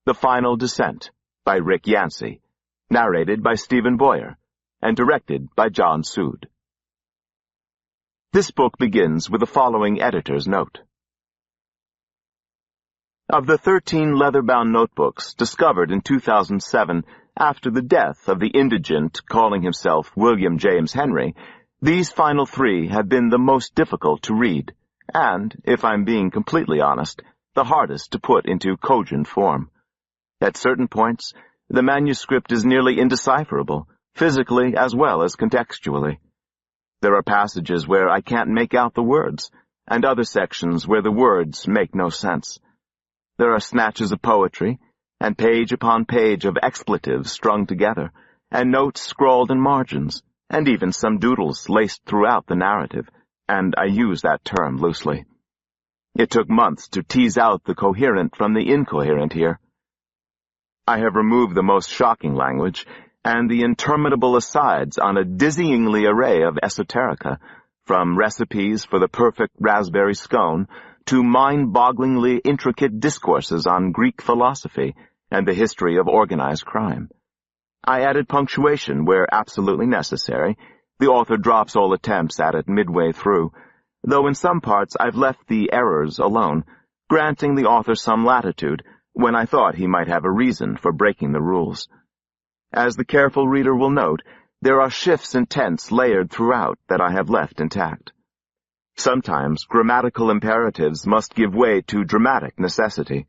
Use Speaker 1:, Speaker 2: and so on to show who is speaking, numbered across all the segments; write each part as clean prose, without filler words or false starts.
Speaker 1: The Final Descent by Rick Yancey, narrated by Stephen Boyer, and directed by John Sood. This book begins with the following editor's note. Of the 13 leather-bound notebooks discovered in 2007 after the death of the indigent calling himself William James Henry, these final 3 have been the most difficult to read, and, if I'm being completely honest, the hardest to put into cogent form. At certain points, the manuscript is nearly indecipherable, physically as well as contextually. There are passages where I can't make out the words, and other sections where the words make no sense. There are snatches of poetry, and page upon page of expletives strung together, and notes scrawled in margins, and even some doodles laced throughout the narrative, and I use that term loosely. It took months to tease out the coherent from the incoherent here. I have removed the most shocking language, and the interminable asides on a dizzyingly array of esoterica, from recipes for the perfect raspberry scone to mind-bogglingly intricate discourses on Greek philosophy and the history of organized crime. I added punctuation where absolutely necessary. The author drops all attempts at it midway through, though in some parts I've left the errors alone, granting the author some latitude when I thought he might have a reason for breaking the rules. As the careful reader will note, there are shifts in tense layered throughout that I have left intact. Sometimes grammatical imperatives must give way to dramatic necessity.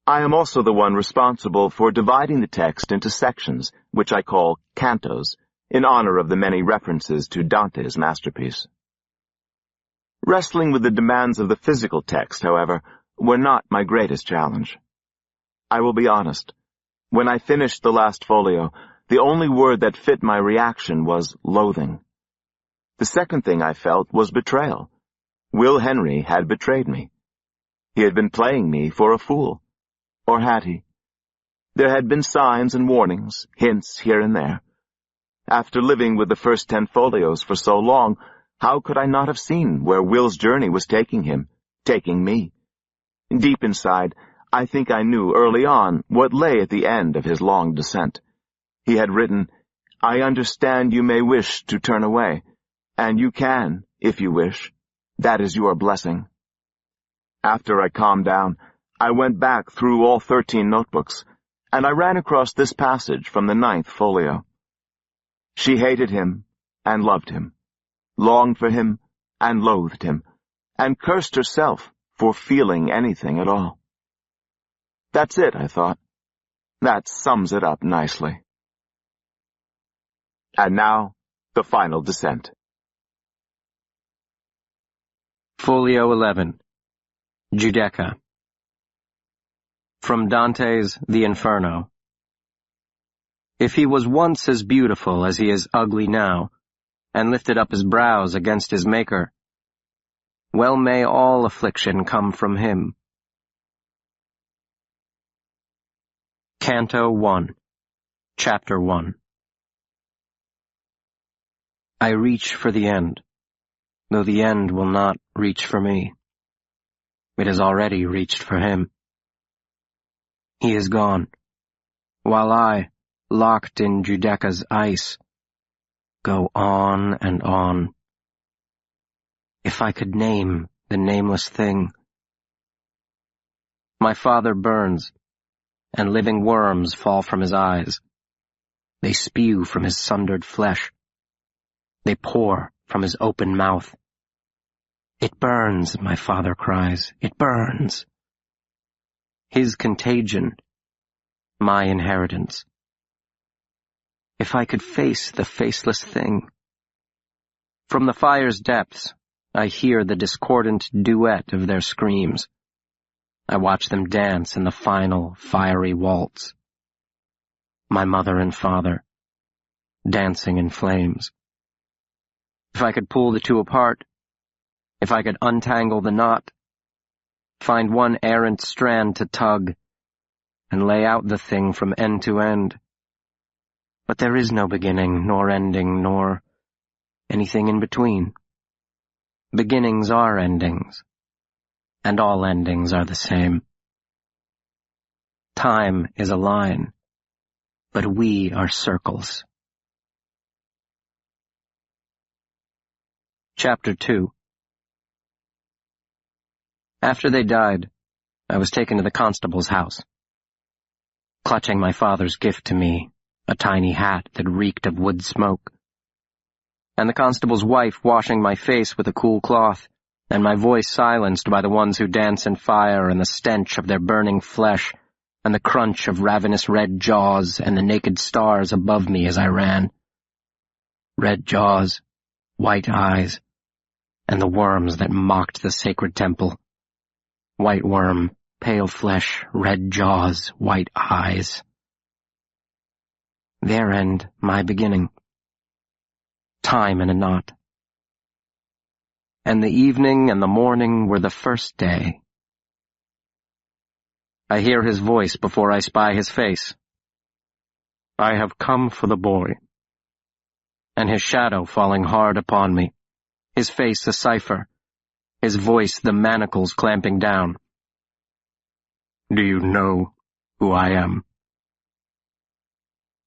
Speaker 1: I am also the one responsible for dividing the text into sections, which I call cantos, in honor of the many references to Dante's masterpiece. Wrestling with the demands of the physical text, however, were not my greatest challenge. I will be honest. When I finished the last folio, the only word that fit my reaction was loathing. The second thing I felt was betrayal. Will Henry had betrayed me. He had been playing me for a fool. Or had he? There had been signs and warnings, hints here and there. After living with the first 10 folios for so long, how could I not have seen where Will's journey was taking him, taking me? Deep inside, I think I knew early on what lay at the end of his long descent. He had written, "I understand you may wish to turn away, and you can, if you wish. That is your blessing." After I calmed down, I went back through all 13 notebooks, and I ran across this passage from the 9th folio. She hated him and loved him, longed for him and loathed him, and cursed herself for feeling anything at all. That's it, I thought. That sums it up nicely. And now, the final descent.
Speaker 2: Folio 11. Giudecca. From Dante's The Inferno. If he was once as beautiful as he is ugly now, and lifted up his brows against his Maker, well may all affliction come from him. Canto 1, Chapter 1. I reach for the end, though the end will not reach for me. It has already reached for him. He is gone, while I, locked in Giudecca's ice, go on and on. If I could name the nameless thing. My father burns, and living worms fall from his eyes. They spew from his sundered flesh. They pour from his open mouth. It burns, my father cries, it burns. His contagion, my inheritance. If I could face the faceless thing. From the fire's depths, I hear the discordant duet of their screams. I watch them dance in the final, fiery waltz. My mother and father, dancing in flames. If I could pull the two apart, if I could untangle the knot, find one errant strand to tug, and lay out the thing from end to end. But there is no beginning, nor ending, nor anything in between. Beginnings are endings, and all endings are the same. Time is a line, but we are circles. Chapter 2. After they died, I was taken to the constable's house. Clutching my father's gift to me, a tiny hat that reeked of wood smoke, and the constable's wife washing my face with a cool cloth, and my voice silenced by the ones who dance in fire and the stench of their burning flesh, and the crunch of ravenous red jaws and the naked stars above me as I ran. Red jaws, white eyes, and the worms that mocked the sacred temple. White worm, pale flesh, red jaws, white eyes. Their end, my beginning. Time in a knot. And the evening and the morning were the first day. I hear his voice before I spy his face. I have come for the boy. And his shadow falling hard upon me, his face a cipher, his voice the manacles clamping down. Do you know who I am?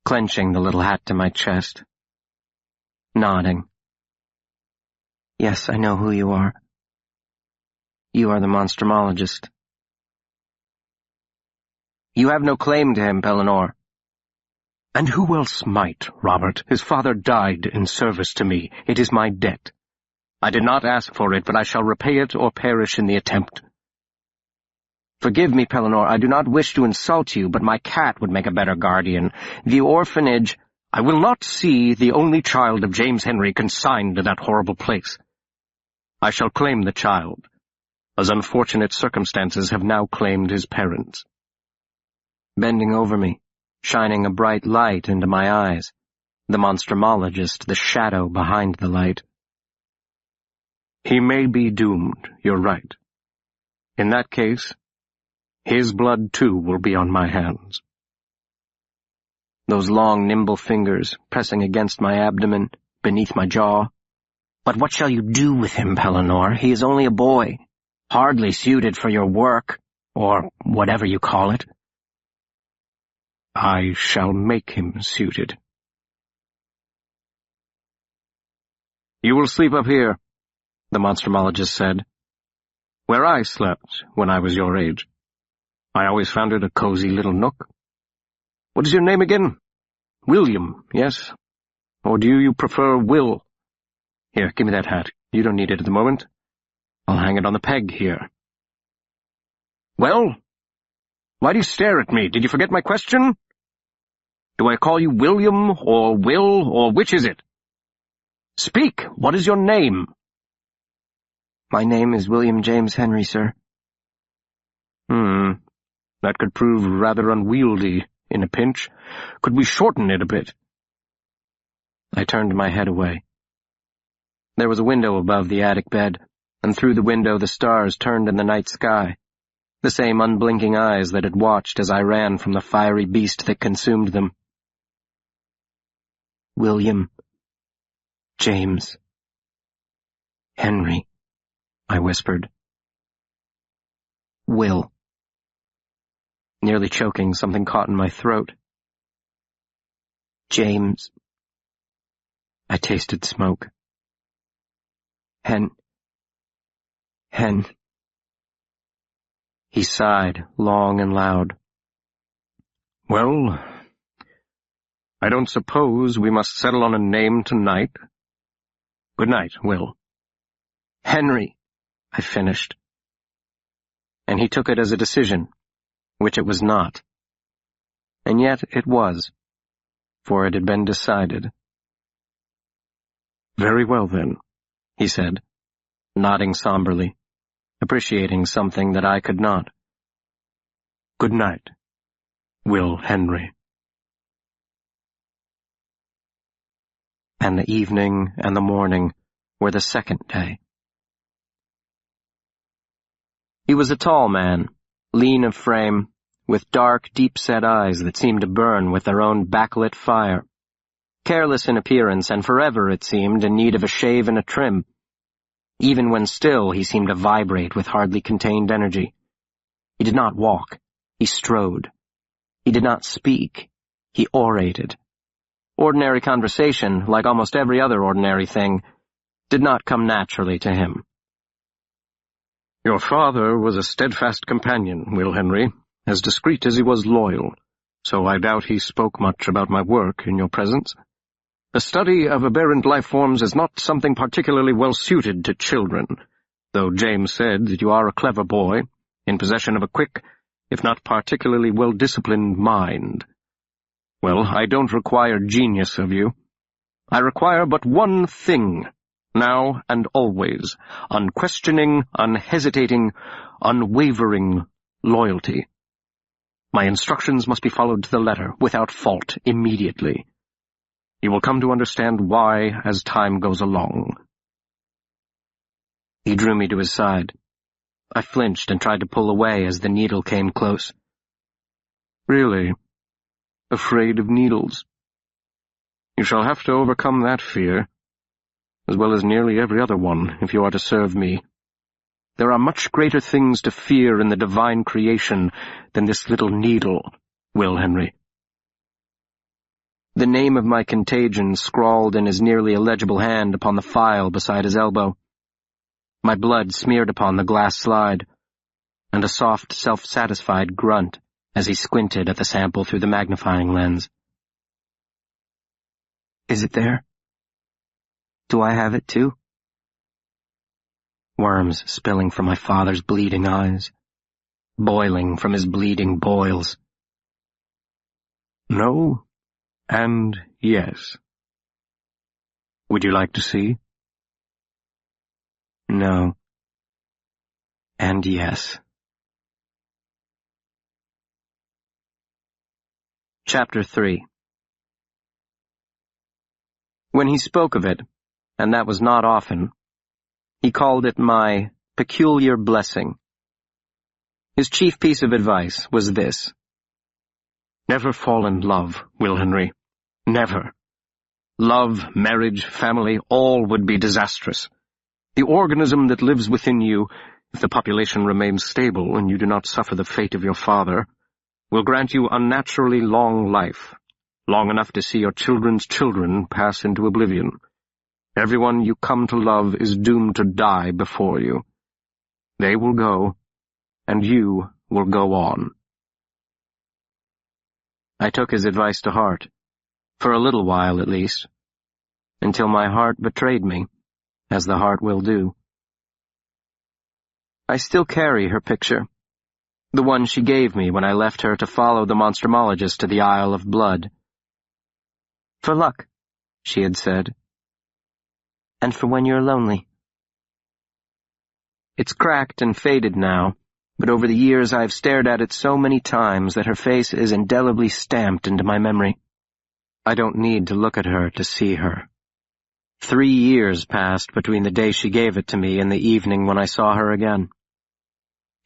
Speaker 2: Clenching the little hat to my chest. Nodding. Yes, I know who you are. You are the monstrumologist. You have no claim to him, Pellinor. And who else might, Robert? His father died in service to me. It is my debt. I did not ask for it, but I shall repay it or perish in the attempt. Forgive me, Pellinor, I do not wish to insult you, but my cat would make a better guardian. The orphanage— I will not see the only child of James Henry consigned to that horrible place. I shall claim the child, as unfortunate circumstances have now claimed his parents. Bending over me, shining a bright light into my eyes, the monstrumologist, the shadow behind the light. He may be doomed, you're right. In that case, his blood too will be on my hands. Those long, nimble fingers pressing against my abdomen, beneath my jaw. But what shall you do with him, Pellinor? He is only a boy, hardly suited for your work, or whatever you call it. I shall make him suited. You will sleep up here, the monstrumologist said, where I slept when I was your age. I always found it a cozy little nook. What is your name again? William, yes? Or do you prefer Will? Here, give me that hat. You don't need it at the moment. I'll hang it on the peg here. Well? Why do you stare at me? Did you forget my question? Do I call you William, or Will, or which is it? Speak! What is your name? My name is William James Henry, sir. That could prove rather unwieldy in a pinch. Could we shorten it a bit? I turned my head away. There was a window above the attic bed, and through the window the stars turned in the night sky, the same unblinking eyes that had watched as I ran from the fiery beast that consumed them. William James Henry, I whispered. Will. Nearly choking, something caught in my throat. James. I tasted smoke. Hen. He sighed, long and loud. Well, I don't suppose we must settle on a name tonight. Good night, Will. Henry, I finished. And he took it as a decision, which it was not. And yet it was, for it had been decided. Very well, then, he said, nodding somberly, appreciating something that I could not. Good night, Will Henry. And the evening and the morning were the second day. He was a tall man, lean of frame, with dark, deep-set eyes that seemed to burn with their own backlit fire. Careless in appearance, and forever, it seemed, in need of a shave and a trim. Even when still, he seemed to vibrate with hardly contained energy. He did not walk. He strode, He did not speak. He orated. Ordinary conversation, like almost every other ordinary thing, did not come naturally to him.
Speaker 3: Your father was a steadfast companion, Will Henry, as discreet as he was loyal, so I doubt he spoke much about my work in your presence. The study of aberrant life forms is not something particularly well suited to children, though James said that you are a clever boy, in possession of a quick, if not particularly well-disciplined mind. Well, I don't require genius of you. I require but one thing, now and always, unquestioning, unhesitating, unwavering loyalty. My instructions must be followed to the letter, without fault, immediately. You will come to understand why as time goes along.
Speaker 2: He drew me to his side. I flinched and tried to pull away as the needle came close.
Speaker 3: Really? Afraid of needles? You shall have to overcome that fear, as well as nearly every other one, if you are to serve me. There are much greater things to fear in the divine creation than this little needle, Will Henry.
Speaker 2: The name of my contagion scrawled in his nearly illegible hand upon the file beside his elbow. My blood smeared upon the glass slide, and a soft, self-satisfied grunt as he squinted at the sample through the magnifying lens. Is it there? Do I have it too? Worms spilling from my father's bleeding eyes, boiling from his bleeding boils.
Speaker 3: No, and yes. Would you like to see?
Speaker 2: No, and yes. Chapter 3. When he spoke of it, and that was not often, he called it my peculiar blessing. His chief piece of advice was this:
Speaker 3: never fall in love, Will Henry. Never. Love, marriage, family, all would be disastrous. The organism that lives within you, if the population remains stable and you do not suffer the fate of your father, will grant you unnaturally long life, long enough to see your children's children pass into oblivion. Everyone you come to love is doomed to die before you. They will go, and you will go on.
Speaker 2: I took his advice to heart, for a little while at least, until my heart betrayed me, as the heart will do. I still carry her picture, the one she gave me when I left her to follow the Monstrumologist to the Isle of Blood. For luck, she had said, and for when you're lonely. It's cracked and faded now, but over the years I've stared at it so many times that her face is indelibly stamped into my memory. I don't need to look at her to see her. 3 years passed between the day she gave it to me and the evening when I saw her again.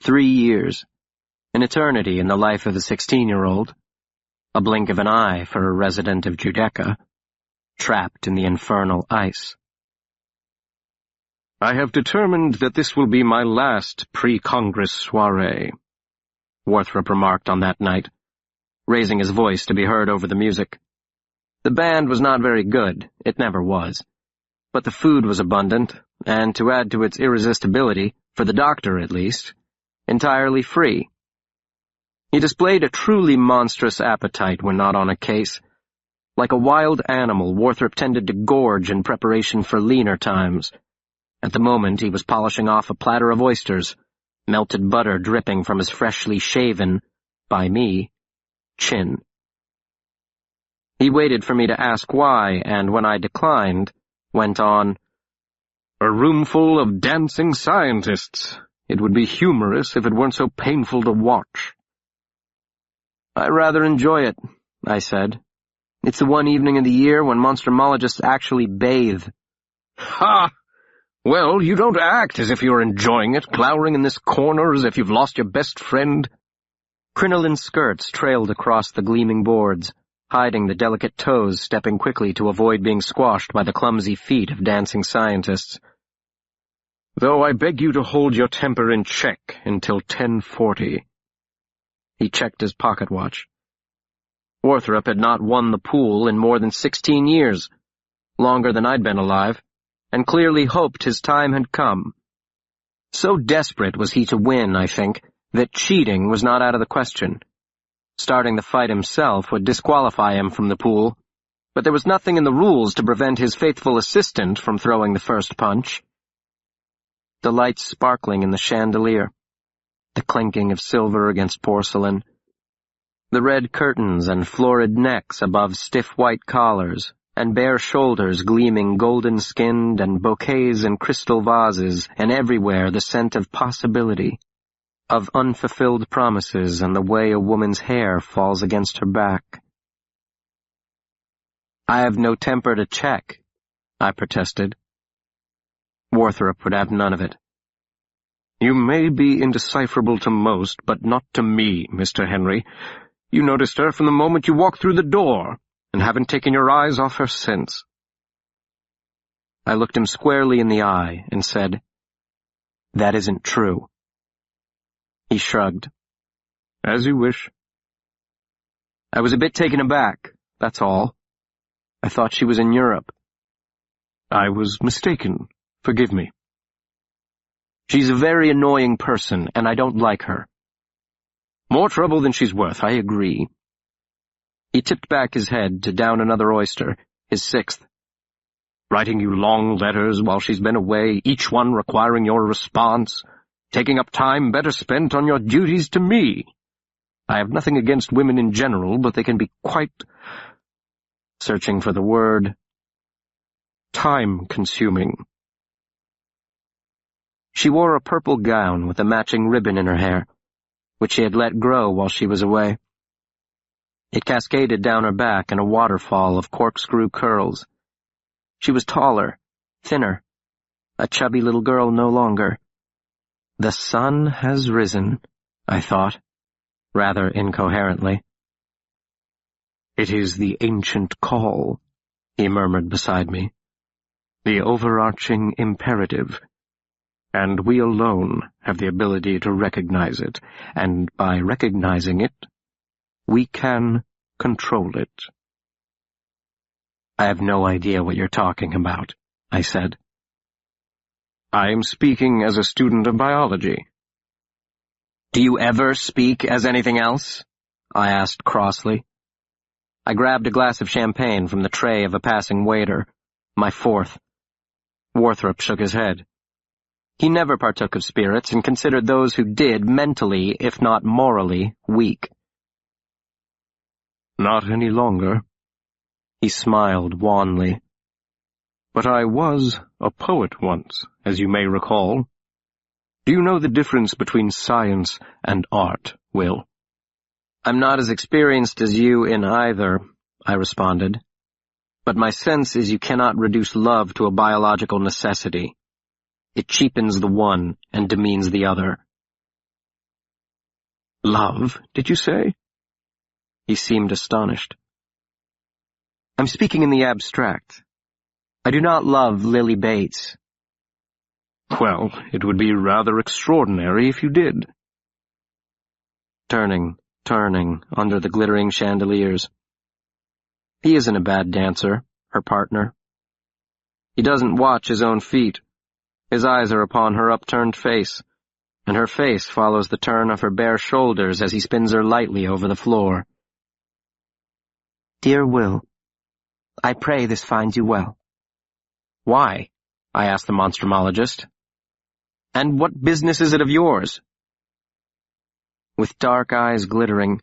Speaker 2: 3 years, an eternity in the life of a 16-year-old, a blink of an eye for a resident of Judeca, trapped in the infernal ice.
Speaker 3: I have determined that this will be my last pre-Congress soiree,
Speaker 2: Warthrop remarked on that night, raising his voice to be heard over the music. The band was not very good, it never was, but the food was abundant, and to add to its irresistibility, for the doctor at least, entirely free. He displayed a truly monstrous appetite when not on a case. Like a wild animal, Warthrop tended to gorge in preparation for leaner times. At the moment he was polishing off a platter of oysters, melted butter dripping from his freshly shaven, by me, chin. He waited for me to ask why, and when I declined, went on,
Speaker 3: "A room full of dancing scientists. It would be humorous if it weren't so painful to watch."
Speaker 2: "I rather enjoy it," I said. "It's the one evening of the year when monstrumologists actually bathe."
Speaker 3: "Ha! Well, you don't act as if you're enjoying it, glowering in this corner as if you've lost your best friend."
Speaker 2: Crinoline skirts trailed across the gleaming boards, hiding the delicate toes stepping quickly to avoid being squashed by the clumsy feet of dancing scientists.
Speaker 3: "Though I beg you to hold your temper in check until 10:40.
Speaker 2: He checked his pocket watch. Warthrop had not won the pool in more than 16 years, longer than I'd been alive, and clearly hoped his time had come. So desperate was he to win, I think, that cheating was not out of the question. Starting the fight himself would disqualify him from the pool, but there was nothing in the rules to prevent his faithful assistant from throwing the first punch. The lights sparkling in the chandelier, the clinking of silver against porcelain, the red curtains and florid necks above stiff white collars, and bare shoulders gleaming golden-skinned, and bouquets in crystal vases, and everywhere the scent of possibility, of unfulfilled promises and the way a woman's hair falls against her back. "I have no temper to check," I protested. Warthrop would have none of it.
Speaker 3: "You may be indecipherable to most, but not to me, Mr. Henry. You noticed her from the moment you walked through the door, and haven't taken your eyes off her since."
Speaker 2: I looked him squarely in the eye and said, "That isn't true." He shrugged.
Speaker 3: "As you wish."
Speaker 2: "I was a bit taken aback, that's all. I thought she was in Europe."
Speaker 3: "I was mistaken. Forgive me."
Speaker 2: "She's a very annoying person, and I don't like her."
Speaker 3: "More trouble than she's worth, I agree."
Speaker 2: He tipped back his head to down another oyster, his sixth.
Speaker 3: "Writing you long letters while she's been away, each one requiring your response, taking up time better spent on your duties to me. I have nothing against women in general, but they can be quite," searching for the word, "time-consuming." She wore a purple gown with a matching ribbon in her hair, which she had let grow while she was away. It cascaded down her back in a waterfall of corkscrew curls. She was taller, thinner, a chubby little girl no longer. The sun has risen, I thought, rather incoherently. "It is the ancient call," he murmured beside me, "the overarching imperative. And we alone have the ability to recognize it, and by recognizing it, we can control it."
Speaker 2: "I have no idea what you're talking about," I said.
Speaker 3: "I am speaking as a student of biology."
Speaker 2: "Do you ever speak as anything else?" I asked crossly. I grabbed a glass of champagne from the tray of a passing waiter, my fourth. Warthrop shook his head. He never partook of spirits and considered those who did mentally, if not morally, weak.
Speaker 3: "Not any longer."
Speaker 2: He smiled wanly.
Speaker 3: "But I was a poet once, as you may recall. Do you know the difference between science and art, Will?"
Speaker 2: "I'm not as experienced as you in either," I responded. "But my sense is you cannot reduce love to a biological necessity. It cheapens the one and demeans the other."
Speaker 3: "Love, did you say?"
Speaker 2: He seemed astonished. "I'm speaking in the abstract. I do not love Lily Bates."
Speaker 3: "Well, it would be rather extraordinary if you did."
Speaker 2: Turning under the glittering chandeliers. He isn't a bad dancer, her partner. He doesn't watch his own feet. His eyes are upon her upturned face, and her face follows the turn of her bare shoulders as he spins her lightly over the floor. "Dear Will, I pray this finds you well." "Why?" I asked the monstrumologist. "And what business is it of yours?" With dark eyes glittering,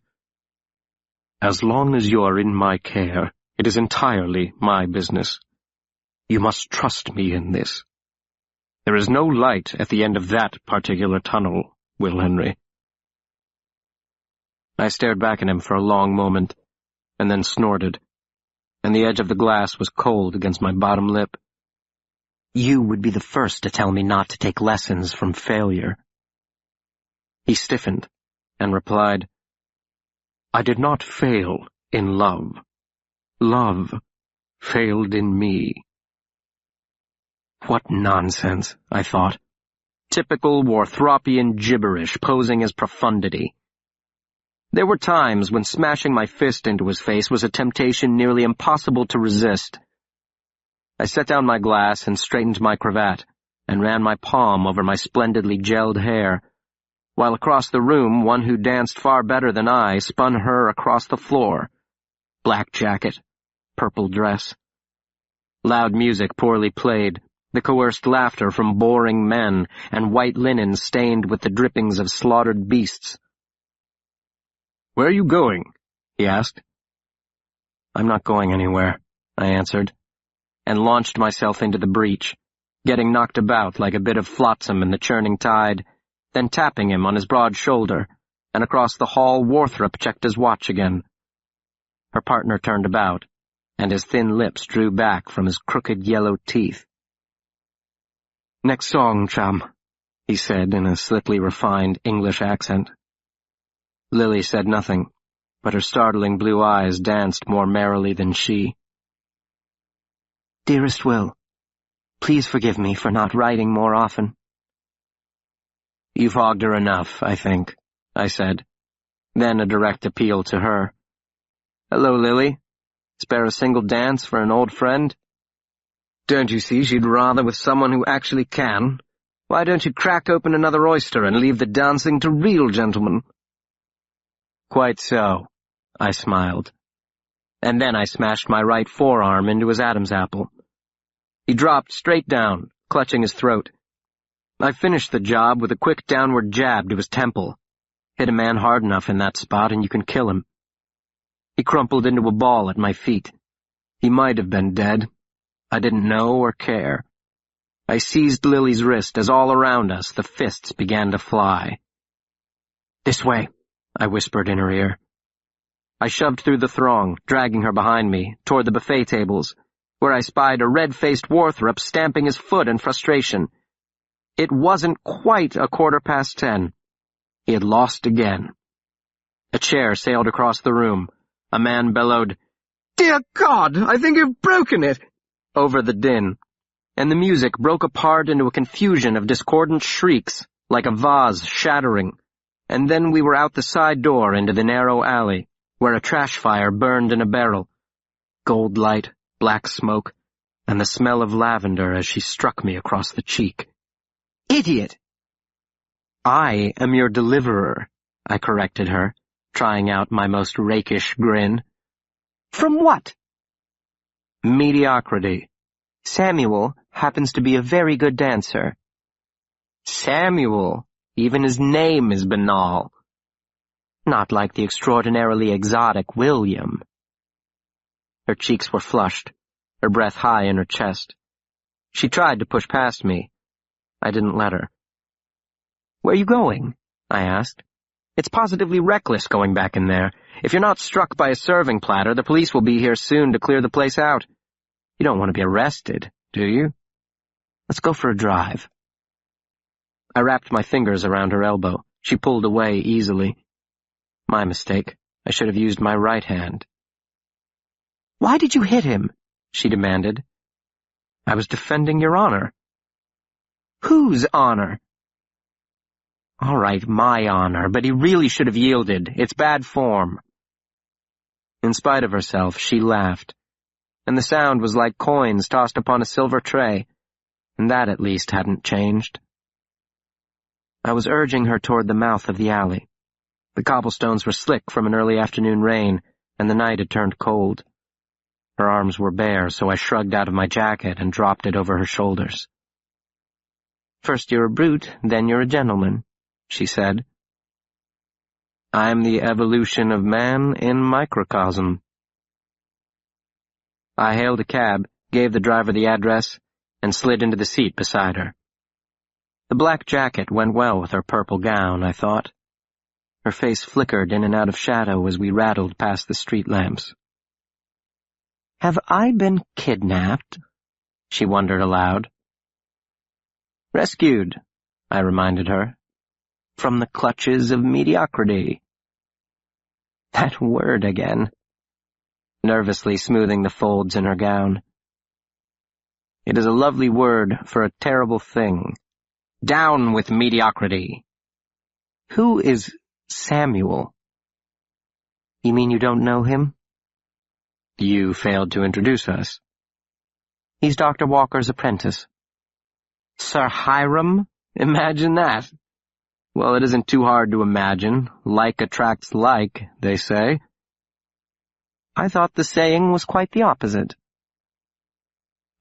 Speaker 3: "As long as you are in my care, it is entirely my business. You must trust me in this. There is no light at the end of that particular tunnel, Will Henry."
Speaker 2: I stared back at him for a long moment, and then snorted, and the edge of the glass was cold against my bottom lip. "You would be the first to tell me not to take lessons from failure." He stiffened and replied,
Speaker 3: "I did not fail in love. Love failed in me."
Speaker 2: What nonsense, I thought. Typical Warthropian gibberish posing as profundity. There were times when smashing my fist into his face was a temptation nearly impossible to resist. I set down my glass and straightened my cravat, and ran my palm over my splendidly gelled hair, while across the room one who danced far better than I spun her across the floor. Black jacket, purple dress. Loud music poorly played, the coerced laughter from boring men, and white linen stained with the drippings of slaughtered beasts.
Speaker 3: "Where are you going?" he asked.
Speaker 2: "I'm not going anywhere," I answered, and launched myself into the breach, getting knocked about like a bit of flotsam in the churning tide, then tapping him on his broad shoulder, and across the hall Warthrop checked his watch again. Her partner turned about, and his thin lips drew back from his crooked yellow teeth. "Next song, chum," he said in a slickly refined English accent. Lily said nothing, but her startling blue eyes danced more merrily than she. "Dearest Will, please forgive me for not writing more often." "You've hogged her enough, I think," I said, then a direct appeal to her. "Hello, Lily. Spare a single dance for an old friend? Don't you see she'd rather with someone who actually can? Why don't you crack open another oyster and leave the dancing to real gentlemen?" "Quite so," I smiled. And then I smashed my right forearm into his Adam's apple. He dropped straight down, clutching his throat. I finished the job with a quick downward jab to his temple. Hit a man hard enough in that spot and you can kill him. He crumpled into a ball at my feet. He might have been dead. I didn't know or care. I seized Lily's wrist as all around us the fists began to fly. "This way," I whispered in her ear. I shoved through the throng, dragging her behind me, toward the buffet tables, where I spied a red-faced Warthrop stamping his foot in frustration. It wasn't quite 10:15. He had lost again. A chair sailed across the room. A man bellowed, "Dear God, I think you've broken it!" over the din, and the music broke apart into a confusion of discordant shrieks, like a vase shattering, and then we were out the side door into the narrow alley, where a trash fire burned in a barrel. Gold light, black smoke, and the smell of lavender as she struck me across the cheek. "Idiot!" "I am your deliverer," I corrected her, trying out my most rakish grin. "From what?" "Mediocrity. Samuel happens to be a very good dancer." "Samuel? Even his name is banal." "Not like the extraordinarily exotic William." Her cheeks were flushed, her breath high in her chest. She tried to push past me. I didn't let her. "Where are you going?" I asked. "It's positively reckless going back in there. If you're not struck by a serving platter, the police will be here soon to clear the place out. You don't want to be arrested, do you? Let's go for a drive." I wrapped my fingers around her elbow. She pulled away easily. My mistake. I should have used my right hand. "Why did you hit him?" she demanded. "I was defending your honor." "Whose honor?" "All right, my honor, but he really should have yielded. It's bad form." In spite of herself, she laughed, and the sound was like coins tossed upon a silver tray, and that at least hadn't changed. I was urging her toward the mouth of the alley. The cobblestones were slick from an early afternoon rain, and the night had turned cold. Her arms were bare, so I shrugged out of my jacket and dropped it over her shoulders. "First you're a brute, then you're a gentleman," she said. "I'm the evolution of man in microcosm." I hailed a cab, gave the driver the address, and slid into the seat beside her. The black jacket went well with her purple gown, I thought. Her face flickered in and out of shadow as we rattled past the street lamps. "Have I been kidnapped?" she wondered aloud. "Rescued," I reminded her, "from the clutches of mediocrity." That word again. Nervously smoothing the folds in her gown. It is a lovely word for a terrible thing. Down with mediocrity. Who is Samuel? You mean you don't know him?
Speaker 3: You failed to introduce us.
Speaker 2: He's Dr. Walker's apprentice.
Speaker 3: Sir Hiram? Imagine that. Well, it isn't too hard to imagine. Like attracts like, they say.
Speaker 2: I thought the saying was quite the opposite.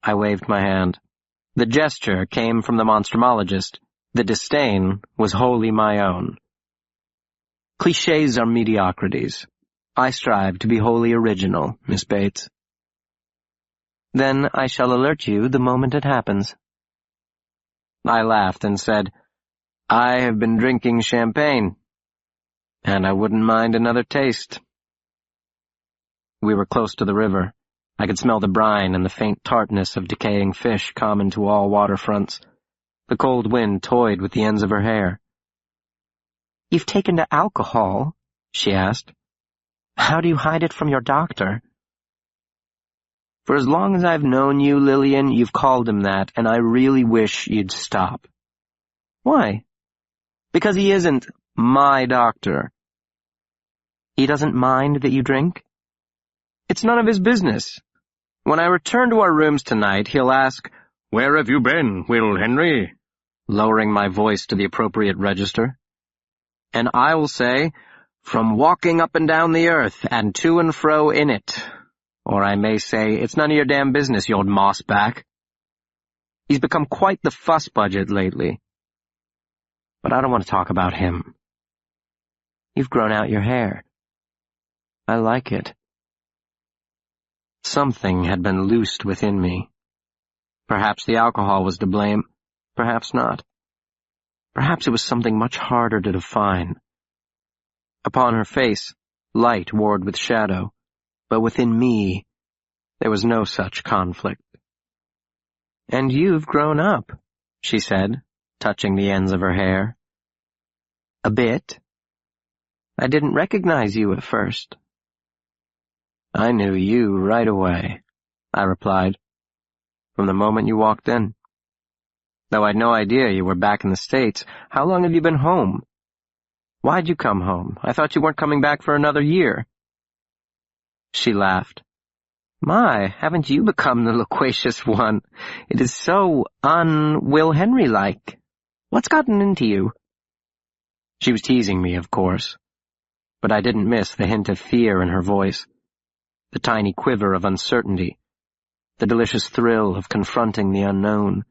Speaker 3: I waved my hand. The gesture came from the monstrumologist. The disdain was wholly my own. Clichés are mediocrities. I strive to be wholly original, Miss Bates.
Speaker 2: Then I shall alert you the moment it happens.
Speaker 3: I laughed and said, I have been drinking champagne, and I wouldn't mind another taste. We were close to the river. I could smell the brine and the faint tartness of decaying fish common to all waterfronts. The cold wind toyed with the ends of her hair.
Speaker 2: You've taken to alcohol? She asked. How do you hide it from your doctor?
Speaker 3: For as long as I've known you, Lillian, you've called him that, and I really wish you'd stop.
Speaker 2: Why?
Speaker 3: Because he isn't my doctor.
Speaker 2: He doesn't mind that you drink?
Speaker 3: It's none of his business. When I return to our rooms tonight, he'll ask, Where have you been, Will Henry? Lowering my voice to the appropriate register. And I will say, From walking up and down the earth and to and fro in it. Or I may say, It's none of your damn business, you old mossback. He's become quite the fuss budget lately. But I don't want to talk about him.
Speaker 2: You've grown out your hair. I like it.
Speaker 3: Something had been loosed within me. Perhaps the alcohol was to blame, perhaps not. Perhaps it was something much harder to define. Upon her face, light warred with shadow, but within me, there was no such conflict.
Speaker 2: And you've grown up, she said, touching the ends of her hair. A bit. I didn't recognize you at first.
Speaker 3: I knew you right away, I replied, from the moment you walked in. Though I'd no idea you were back in the States. How long have you been home? Why'd you come home? I thought you weren't coming back for another year. She laughed.
Speaker 2: My, haven't you become the loquacious one? It is so un-Will Henry-like. What's gotten into you?
Speaker 3: She was teasing me, of course, but I didn't miss the hint of fear in her voice, the tiny quiver of uncertainty, the delicious thrill of confronting the unknown.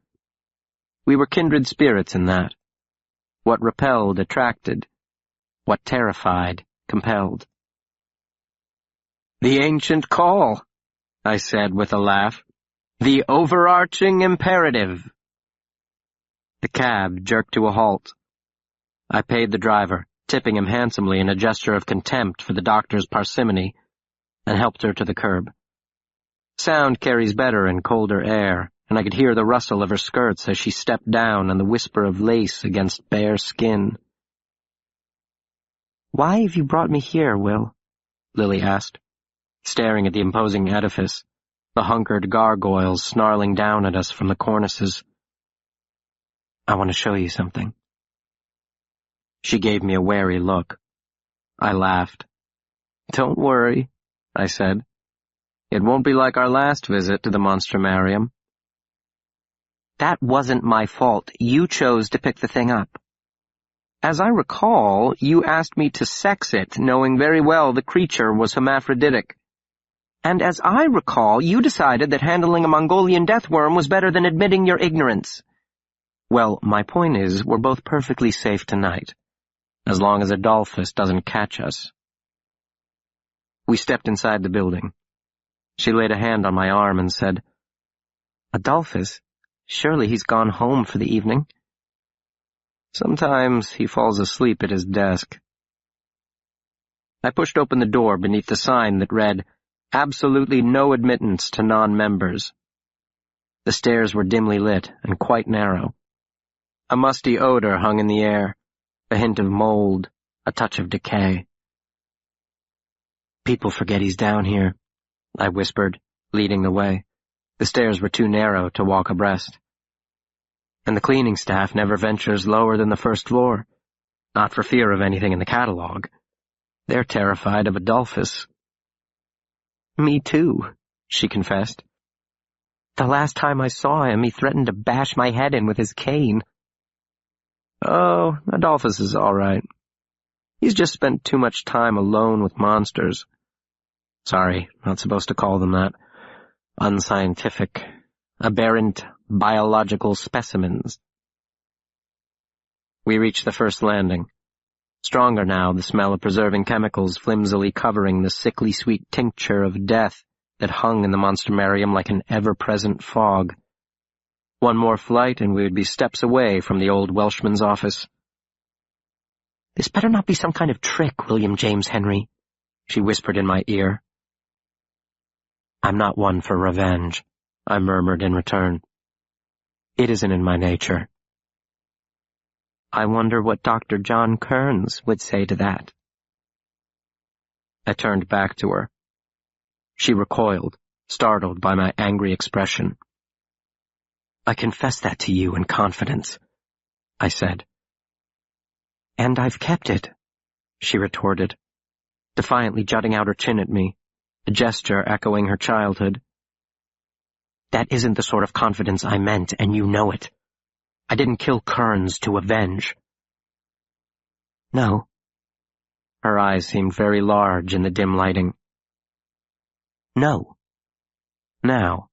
Speaker 3: We were kindred spirits in that. What repelled attracted, what terrified compelled. The ancient call, I said with a laugh. The overarching imperative. The cab jerked to a halt. I paid the driver, tipping him handsomely in a gesture of contempt for the doctor's parsimony, and helped her to the curb. Sound carries better in colder air, and I could hear the rustle of her skirts as she stepped down and the whisper of lace against bare skin.
Speaker 2: Why have you brought me here, Will?
Speaker 3: Lily asked, staring at the imposing edifice, the hunkered gargoyles snarling down at us from the cornices.
Speaker 2: I want to show you something.
Speaker 3: She gave me a wary look. I laughed. Don't worry, I said. It won't be like our last visit to the Monstrumarium.
Speaker 2: That wasn't my fault. You chose to pick the thing up. As I recall, you asked me to sex it, knowing very well the creature was hermaphroditic. And as I recall, you decided that handling a Mongolian deathworm was better than admitting your ignorance.
Speaker 3: Well, my point is, we're both perfectly safe tonight, as long as Adolphus doesn't catch us. We stepped inside the building. She laid a hand on my arm and said,
Speaker 2: Adolphus? Surely he's gone home for the evening.
Speaker 3: Sometimes he falls asleep at his desk. I pushed open the door beneath the sign that read, Absolutely no admittance to non-members. The stairs were dimly lit and quite narrow. A musty odor hung in the air, a hint of mold, a touch of decay.
Speaker 2: People forget he's down here,
Speaker 3: I whispered, leading the way. The stairs were too narrow to walk abreast. And the cleaning staff never ventures lower than the first floor, not for fear of anything in the catalog.
Speaker 2: They're terrified of Adolphus." "Me too," she confessed. "The last time I saw him, he threatened to bash my head in with his cane." "Oh, Adolphus is all right. He's just spent too much time alone with monsters. Sorry, not supposed to call them that. Unscientific. Aberrant biological specimens." We reached the first landing. Stronger now, the smell of preserving chemicals flimsily covering the sickly sweet tincture of death that hung in the Monstrumarium like an ever-present fog. One more flight and we would be steps away from the old Welshman's office. "This better not be some kind of trick, William James Henry," she whispered in my ear. "I'm not one for revenge," I murmured in return. "It isn't in my nature." "I wonder what Dr. John Kearns would say to that." I turned back to her. She recoiled, startled by my angry expression. "I confess that to you in confidence," I said. "And I've kept it," she retorted, defiantly jutting out her chin at me, a gesture echoing her childhood. "That isn't the sort of confidence I meant, and you know it. I didn't kill Kearns to avenge." "No." Her eyes seemed very large in the dim lighting. "No. Now,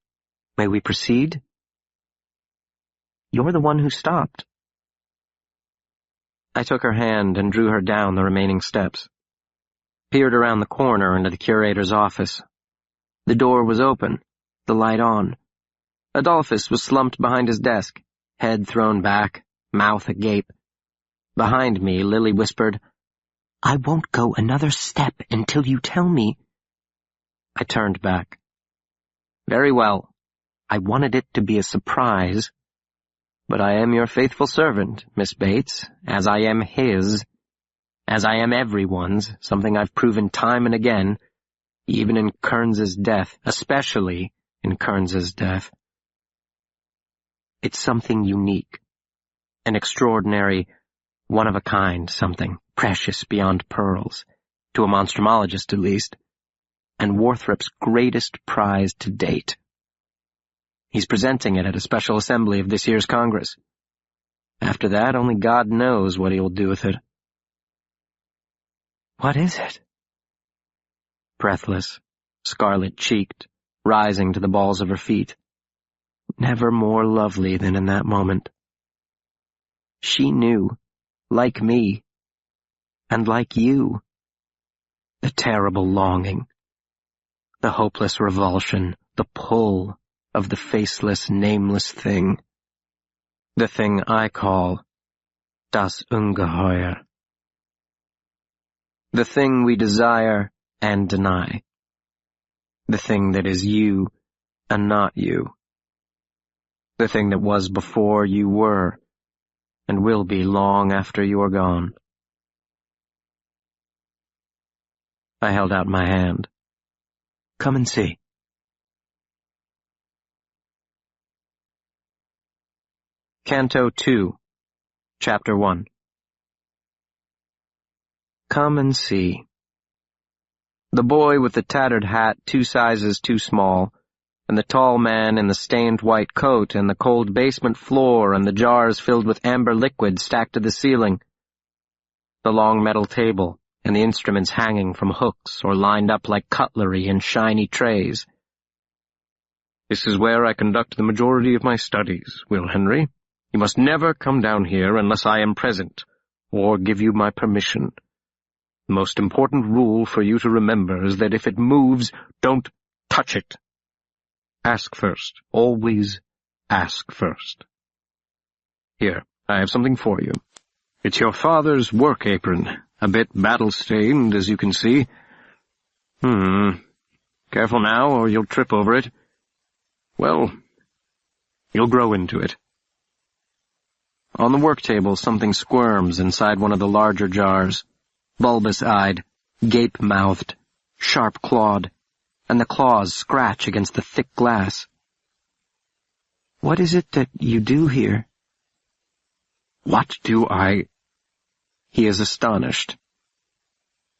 Speaker 2: may we proceed? You're the one who stopped." I took her hand and drew her down the remaining steps, peered around the corner into the curator's office. The door was open, the light on. Adolphus was slumped behind his desk, head thrown back, mouth agape. Behind me, Lily whispered, "I won't go another step until you tell me." I turned back. "Very well. I wanted it to be a surprise. But I am your faithful servant, Miss Bates, as I am his, as I am everyone's, something I've proven time and again, even in Kearns's death, especially in Kearns's death. It's something unique, an extraordinary, one-of-a-kind something, precious beyond pearls, to a monstrumologist at least, and Warthrop's greatest prize to date. He's presenting it at a special assembly of this year's Congress. After that, only God knows what he will do with it." "What is it?" Breathless, scarlet-cheeked, rising to the balls of her feet. Never more lovely than in that moment. She knew, like me, and like you, the terrible longing, the hopeless revulsion, the pull of the faceless, nameless thing. The thing I call das Ungeheuer. The thing we desire and deny. The thing that is you and not you. The thing that was before you were and will be long after you are gone. I held out my hand. "Come and see." Canto 2, Chapter 1. Come and see. The boy with the tattered hat 2 sizes too small, and the tall man in the stained white coat and the cold basement floor and the jars filled with amber liquid stacked to the ceiling. The long metal table and the instruments hanging from hooks or lined up like cutlery in shiny trays.
Speaker 3: "This is where I conduct the majority of my studies, Will Henry. You must never come down here unless I am present, or give you my permission. The most important rule for you to remember is that if it moves, don't touch it. Ask first. Always ask first. Here, I have something for you. It's your father's work apron, a bit battle-stained, as you can see. Careful now, or you'll trip over it. Well, you'll grow into it." On the work table, something squirms inside one of the larger jars, bulbous-eyed, gape-mouthed, sharp-clawed, and the claws scratch against the thick glass. "What is it that you do here?" "What do I—" He is astonished.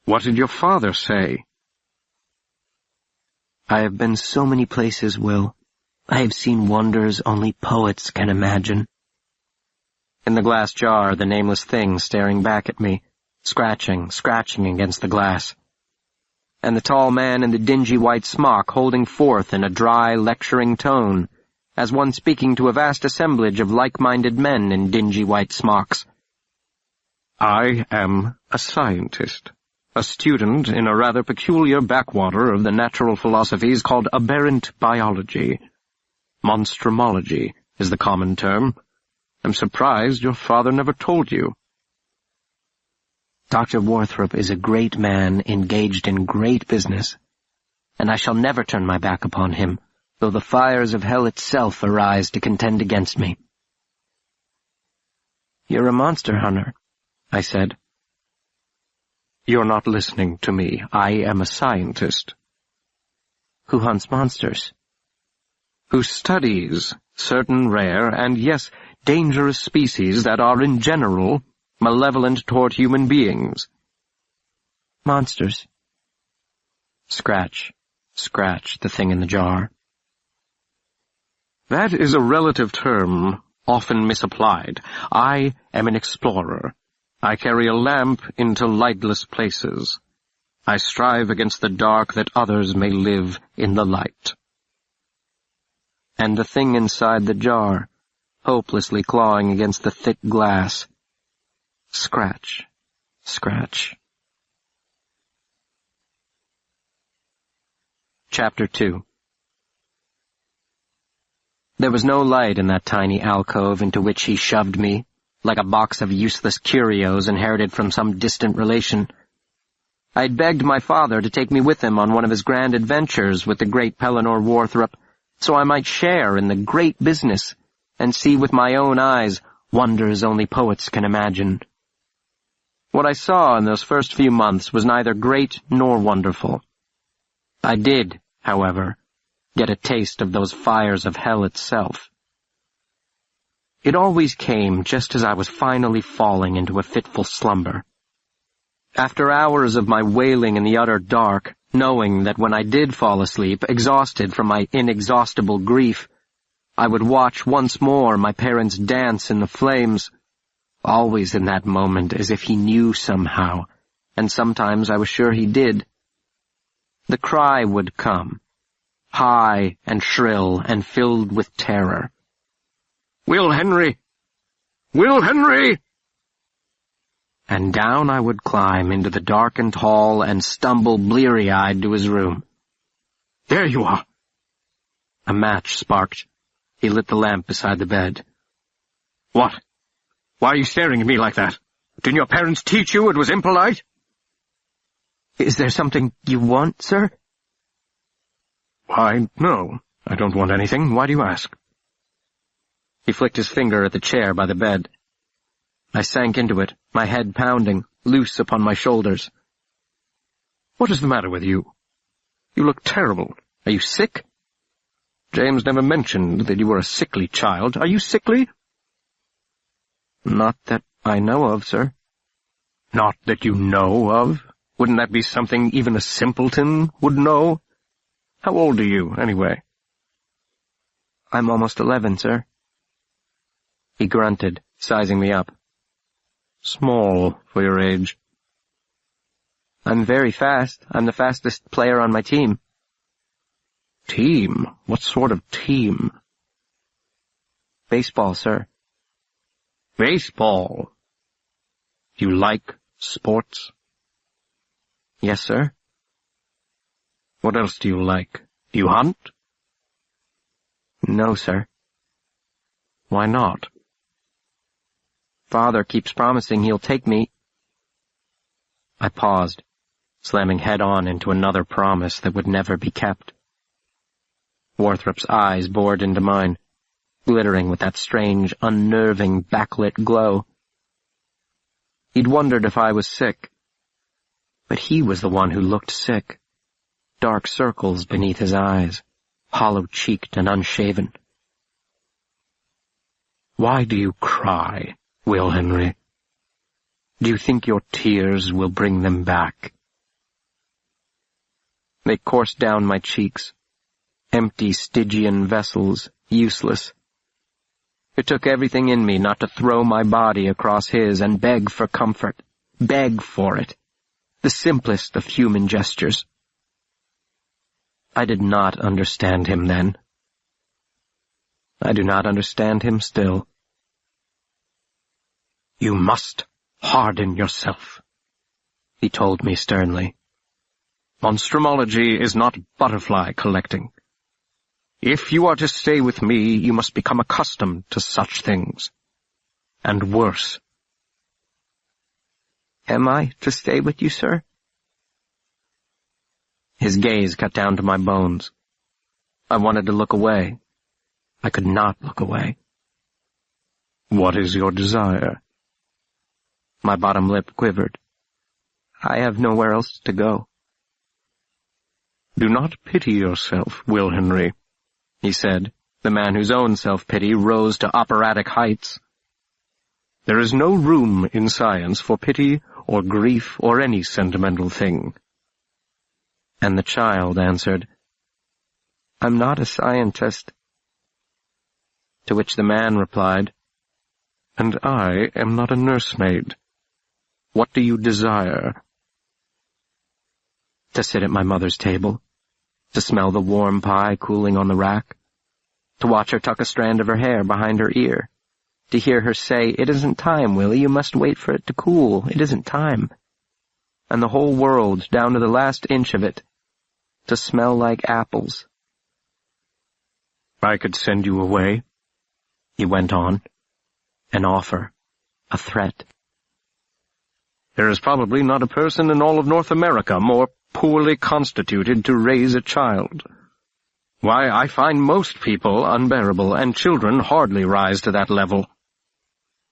Speaker 3: What did your father say?
Speaker 2: I have been so many places, Will. I have seen wonders only poets can imagine. In the glass jar, the nameless thing staring back at me, scratching against the glass. And the tall man in the dingy white smock holding forth in a dry, lecturing tone, as one speaking to a vast assemblage of like-minded men in dingy white smocks.
Speaker 3: I am a scientist, a student in a rather peculiar backwater of the natural philosophies called aberrant biology. Monstrumology is the common term. I'm surprised your father never told you.
Speaker 2: Dr. Warthrop is a great man engaged in great business, and I shall never turn my back upon him, though the fires of hell itself arise to contend against me. You're a monster hunter, I said.
Speaker 3: You're not listening to me. I am a scientist.
Speaker 2: Who hunts monsters?
Speaker 3: Who studies certain rare and, yes, dangerous species that are in general malevolent toward human beings.
Speaker 2: Monsters. Scratch, the thing in the jar.
Speaker 3: That is a relative term, often misapplied. I am an explorer. I carry a lamp into lightless places. I strive against the dark that others may live in the light.
Speaker 2: And the thing inside the jar, hopelessly clawing against the thick glass. Scratch. Chapter 2. There was no light in that tiny alcove into which he shoved me, like a box of useless curios inherited from some distant relation. I'd begged my father to take me with him on one of his grand adventures with the great Pellinor Warthrop, so I might share in the great business and see with my own eyes wonders only poets can imagine. What I saw in those first few months was neither great nor wonderful. I did, however, get a taste of those fires of hell itself. It always came just as I was finally falling into a fitful slumber. After hours of my wailing in the utter dark, knowing that when I did fall asleep, exhausted from my inexhaustible grief, I would watch once more my parents dance in the flames, always in that moment as if he knew somehow, and sometimes I was sure he did. The cry would come, high and shrill and filled with terror.
Speaker 3: Will Henry! Will Henry!
Speaker 2: And down I would climb into the darkened hall and stumble bleary-eyed to his room.
Speaker 3: There you are!
Speaker 2: A match sparked. He lit the lamp beside the bed.
Speaker 3: What? Why are you staring at me like that? Didn't your parents teach you it was impolite?
Speaker 2: Is there something you want, sir?
Speaker 3: Why, no. I don't want anything. Why do you ask?
Speaker 2: He flicked his finger at the chair by the bed. I sank into it, my head pounding, loose upon my shoulders.
Speaker 3: What is the matter with you? You look terrible. Are you sick? James never mentioned that you were a sickly child. Are you sickly?
Speaker 2: Not that I know of, sir.
Speaker 3: Not that you know of? Wouldn't that be something even a simpleton would know? How old are you, anyway?
Speaker 2: I'm almost 11, sir. He grunted, sizing me up.
Speaker 3: Small for your age.
Speaker 2: I'm very fast. I'm the fastest player on my team.
Speaker 3: Team? What sort of team?
Speaker 2: Baseball, sir.
Speaker 3: Baseball? Do you like sports?
Speaker 2: Yes, sir.
Speaker 3: What else do you like? Do you hunt?
Speaker 2: No, sir.
Speaker 3: Why not?
Speaker 2: Father keeps promising he'll take me. I paused, slamming head-on into another promise that would never be kept. Warthrop's eyes bored into mine, glittering with that strange, unnerving, backlit glow. He'd wondered if I was sick, but he was the one who looked sick. Dark circles beneath his eyes, hollow-cheeked and unshaven.
Speaker 3: Why do you cry, Will Henry? Do you think your tears will bring them back?
Speaker 2: They coursed down my cheeks. Empty Stygian vessels, useless. It took everything in me not to throw my body across his and beg for comfort. Beg for it. The simplest of human gestures. I did not understand him then. I do not understand him still. "You must harden yourself," he told me sternly. "Monstrumology is not butterfly collecting. If you are to stay with me, you must become accustomed to such things. And worse." "Am I to stay with you, sir?" His gaze cut down to my bones. I wanted to look away. I could not look away. "What is your desire?" My bottom lip quivered. "I have nowhere else to go." "Do not pity yourself, Will Henry," he said, the man whose own self-pity rose to operatic heights. "There is no room in science for pity or grief or any sentimental thing." And the child answered, "I'm not a scientist." To which the man replied, "And I am not a nursemaid. What do you desire?" To sit at my mother's table, to smell the warm pie cooling on the rack, to watch her tuck a strand of her hair behind her ear, to hear her say, "It isn't time, Willie, you must wait for it to cool, it isn't time," and the whole world, down to the last inch of it, to smell like apples. "I could send you away," he went on, an offer, a threat. "There is probably not a person in all of North America more poorly constituted to raise a child. Why, I find most people unbearable, and children hardly rise to that level.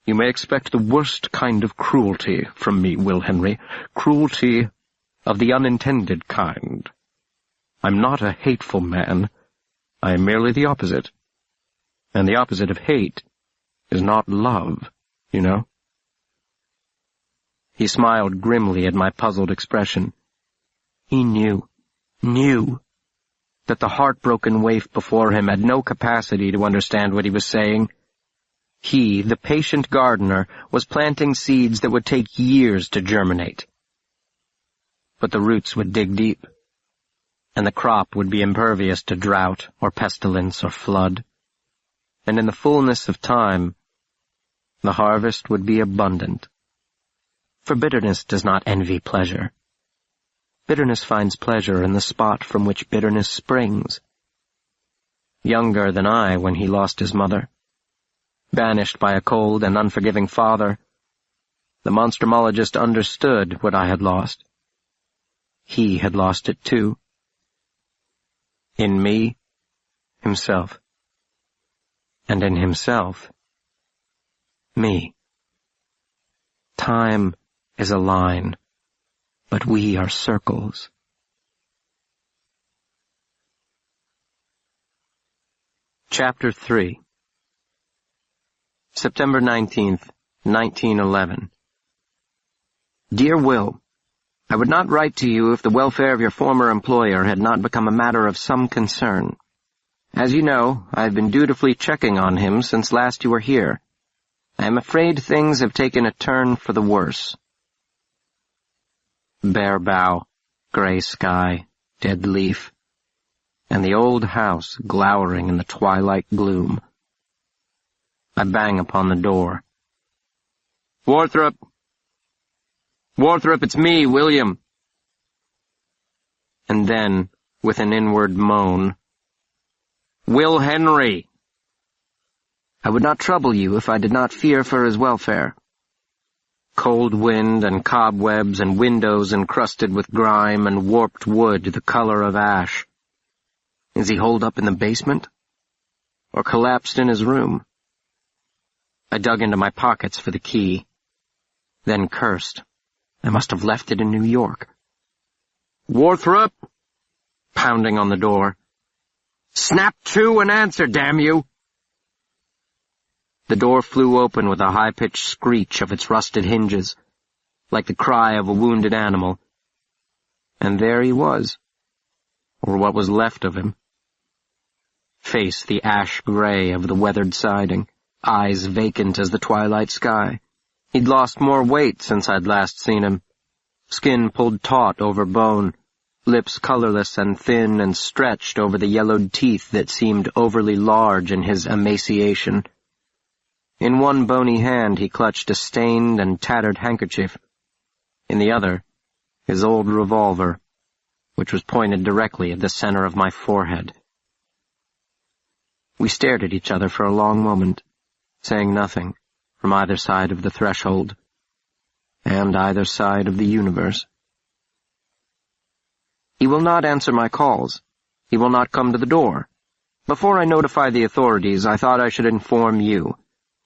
Speaker 2: You may expect the worst kind of cruelty from me, Will Henry, cruelty of the unintended kind. I'm not a hateful man. I am merely the opposite. And the opposite of hate is not love, you know." He smiled grimly at my puzzled expression. He knew that the heartbroken waif before him had no capacity to understand what he was saying. He, the patient gardener, was planting seeds that would take years to germinate. But the roots would dig deep, and the crop would be impervious to drought or pestilence or flood. And in the fullness of time, the harvest would be abundant. For bitterness does not envy pleasure. Bitterness finds pleasure in the spot from which bitterness springs. Younger than I when he lost his mother, banished by a cold and unforgiving father, the monstrumologist understood what I had lost. He had lost it too. In me, himself. And in himself, me. Time is a line, but we are circles. Chapter 3. September 19th, 1911. Dear Will, I would not write to you if the welfare of your former employer had not become a matter of some concern. As you know, I have been dutifully checking on him since last you were here. I am afraid things have taken a turn for the worse. Bare bough, gray sky, dead leaf, and the old house glowering in the twilight gloom. I bang upon the door. Warthrop! Warthrop, it's me, William! And then, with an inward moan, Will Henry! I would not trouble you if I did not fear for his welfare. Cold wind and cobwebs and windows encrusted with grime and warped wood the color of ash. Is he holed up in the basement? Or collapsed in his room? I dug into my pockets for the key, then cursed. I must have left it in New York. Warthrop! Pounding on the door. Snap to and answer, damn you! The door flew open with a high-pitched screech of its rusted hinges, like the cry of a wounded animal. And there he was, or what was left of him. Face the ash gray of the weathered siding, eyes vacant as the twilight sky. He'd lost more weight since I'd last seen him. Skin pulled taut over bone, lips colorless and thin and stretched over the yellowed teeth that seemed overly large in his emaciation. In one bony hand he clutched a stained and tattered handkerchief. In the other, his old revolver, which was pointed directly at the center of my forehead. We stared at each other for a long moment, saying nothing, from either side of the threshold, and either side of the universe. He will not answer my calls. He will not come to the door. Before I notify the authorities, I thought I should inform you.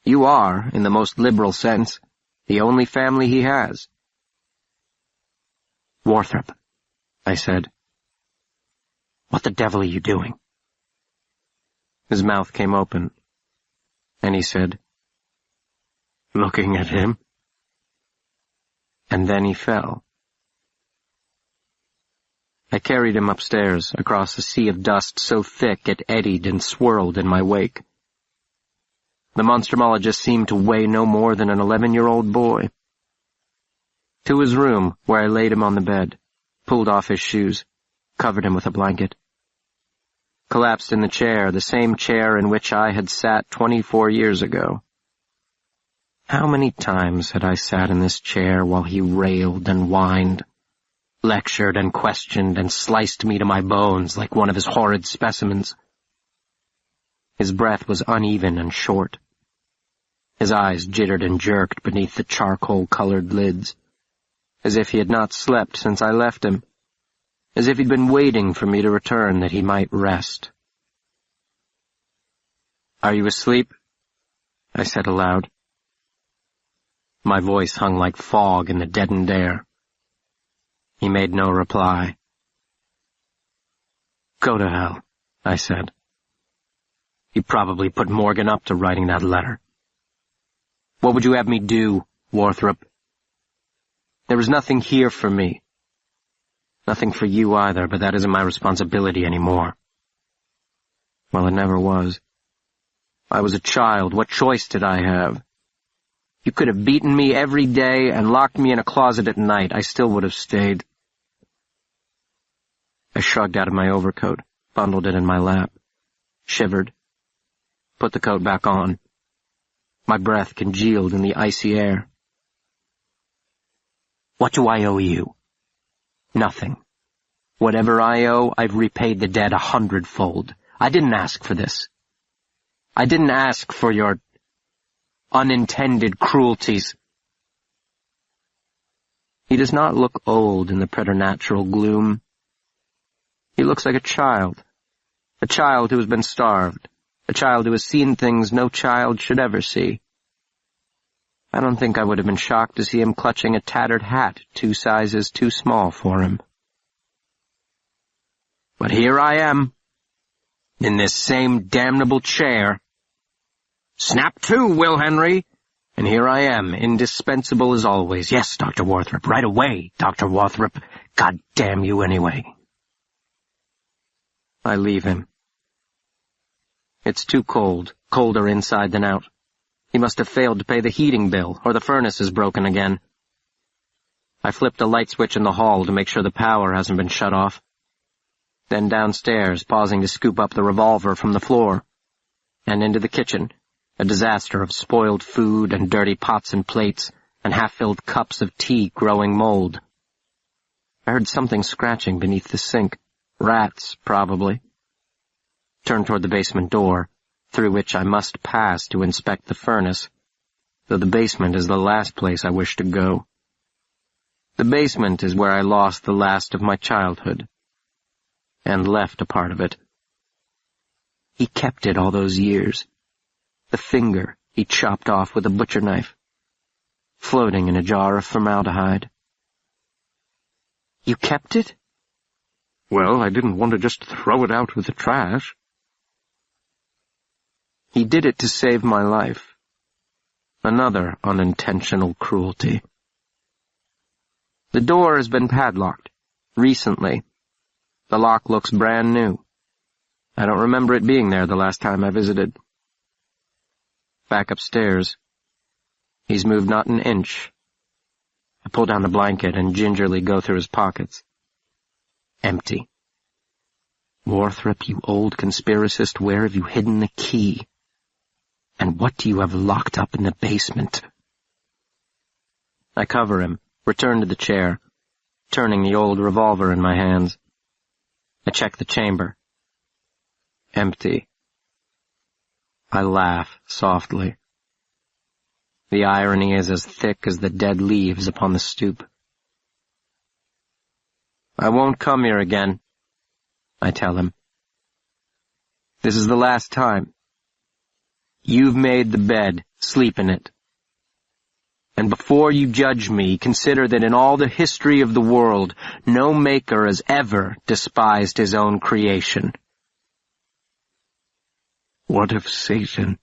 Speaker 2: You are, in the most liberal sense, the only family he has. Warthrop, I said. What the devil are you doing? His mouth came open, and he said, Looking at him. And then he fell. I carried him upstairs, across a sea of dust so thick it eddied and swirled in my wake. The monstrumologist seemed to weigh no more than an 11-year-old boy. To his room, where I laid him on the bed, pulled off his shoes, covered him with a blanket. Collapsed in the chair, the same chair in which I had sat 24 years ago. How many times had I sat in this chair while he railed and whined, lectured and questioned and sliced me to my bones like one of his horrid specimens? His breath was uneven and short. His eyes jittered and jerked beneath the charcoal-colored lids, as if he had not slept since I left him, as if he'd been waiting for me to return that he might rest. Are you asleep? I said aloud. My voice hung like fog in the deadened air. He made no reply. Go to hell, I said. You probably put Morgan up to writing that letter. What would you have me do, Warthrop? There is nothing here for me. Nothing for you either, but that isn't my responsibility anymore. Well, it never was. I was a child. What choice did I have? You could have beaten me every day and locked me in a closet at night. I still would have stayed. I shrugged out of my overcoat, bundled it in my lap, shivered, put the coat back on. My breath congealed in the icy air. What do I owe you? Nothing. Whatever I owe, I've repaid the debt 100-fold. I didn't ask for this. I didn't ask for your unintended cruelties. He does not look old in the preternatural gloom. He looks like a child who has been starved, a child who has seen things no child should ever see. I don't think I would have been shocked to see him clutching a tattered hat 2 sizes too small for him. But here I am, in this same damnable chair. Snap to, Will Henry! And here I am, indispensable as always. Yes, Dr. Warthrop, right away, Dr. Warthrop. God damn you anyway. I leave him. It's too cold, colder inside than out. He must have failed to pay the heating bill, or the furnace is broken again. I flipped a light switch in the hall to make sure the power hasn't been shut off. Then downstairs, pausing to scoop up the revolver from the floor. And into the kitchen, a disaster of spoiled food and dirty pots and plates, and half-filled cups of tea growing mold. I heard something scratching beneath the sink. Rats, probably. Turned toward the basement door, through which I must pass to inspect the furnace, though the basement is the last place I wish to go. The basement is where I lost the last of my childhood, and left a part of it. He kept it all those years, the finger he chopped off with a butcher knife, floating in a jar of formaldehyde. You kept it?
Speaker 3: Well, I didn't want to just throw it out with the trash.
Speaker 2: He did it to save my life. Another unintentional cruelty. The door has been padlocked, recently. The lock looks brand new. I don't remember it being there the last time I visited. Back upstairs. He's moved not an inch. I pull down the blanket and gingerly go through his pockets. Empty. Warthrop, you old conspiracist, where have you hidden the key? And what do you have locked up in the basement? I cover him, return to the chair, turning the old revolver in my hands. I check the chamber. Empty. I laugh softly. The irony is as thick as the dead leaves upon the stoop. I won't come here again, I tell him. This is the last time. You've made the bed, sleep in it. And before you judge me, consider that in all the history of the world, no maker has ever despised his own creation.
Speaker 3: What of Satan?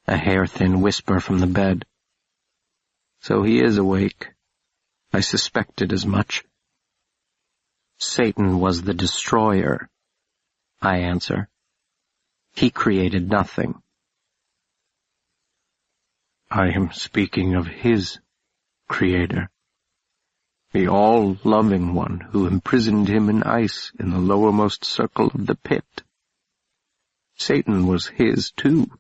Speaker 2: A hair-thin whisper from the bed. So he is awake. I suspected as much. Satan was the destroyer, I answer. He created nothing.
Speaker 3: I am speaking of his Creator, the all-loving one who imprisoned him in ice in the lowermost circle of the pit. Satan was his too.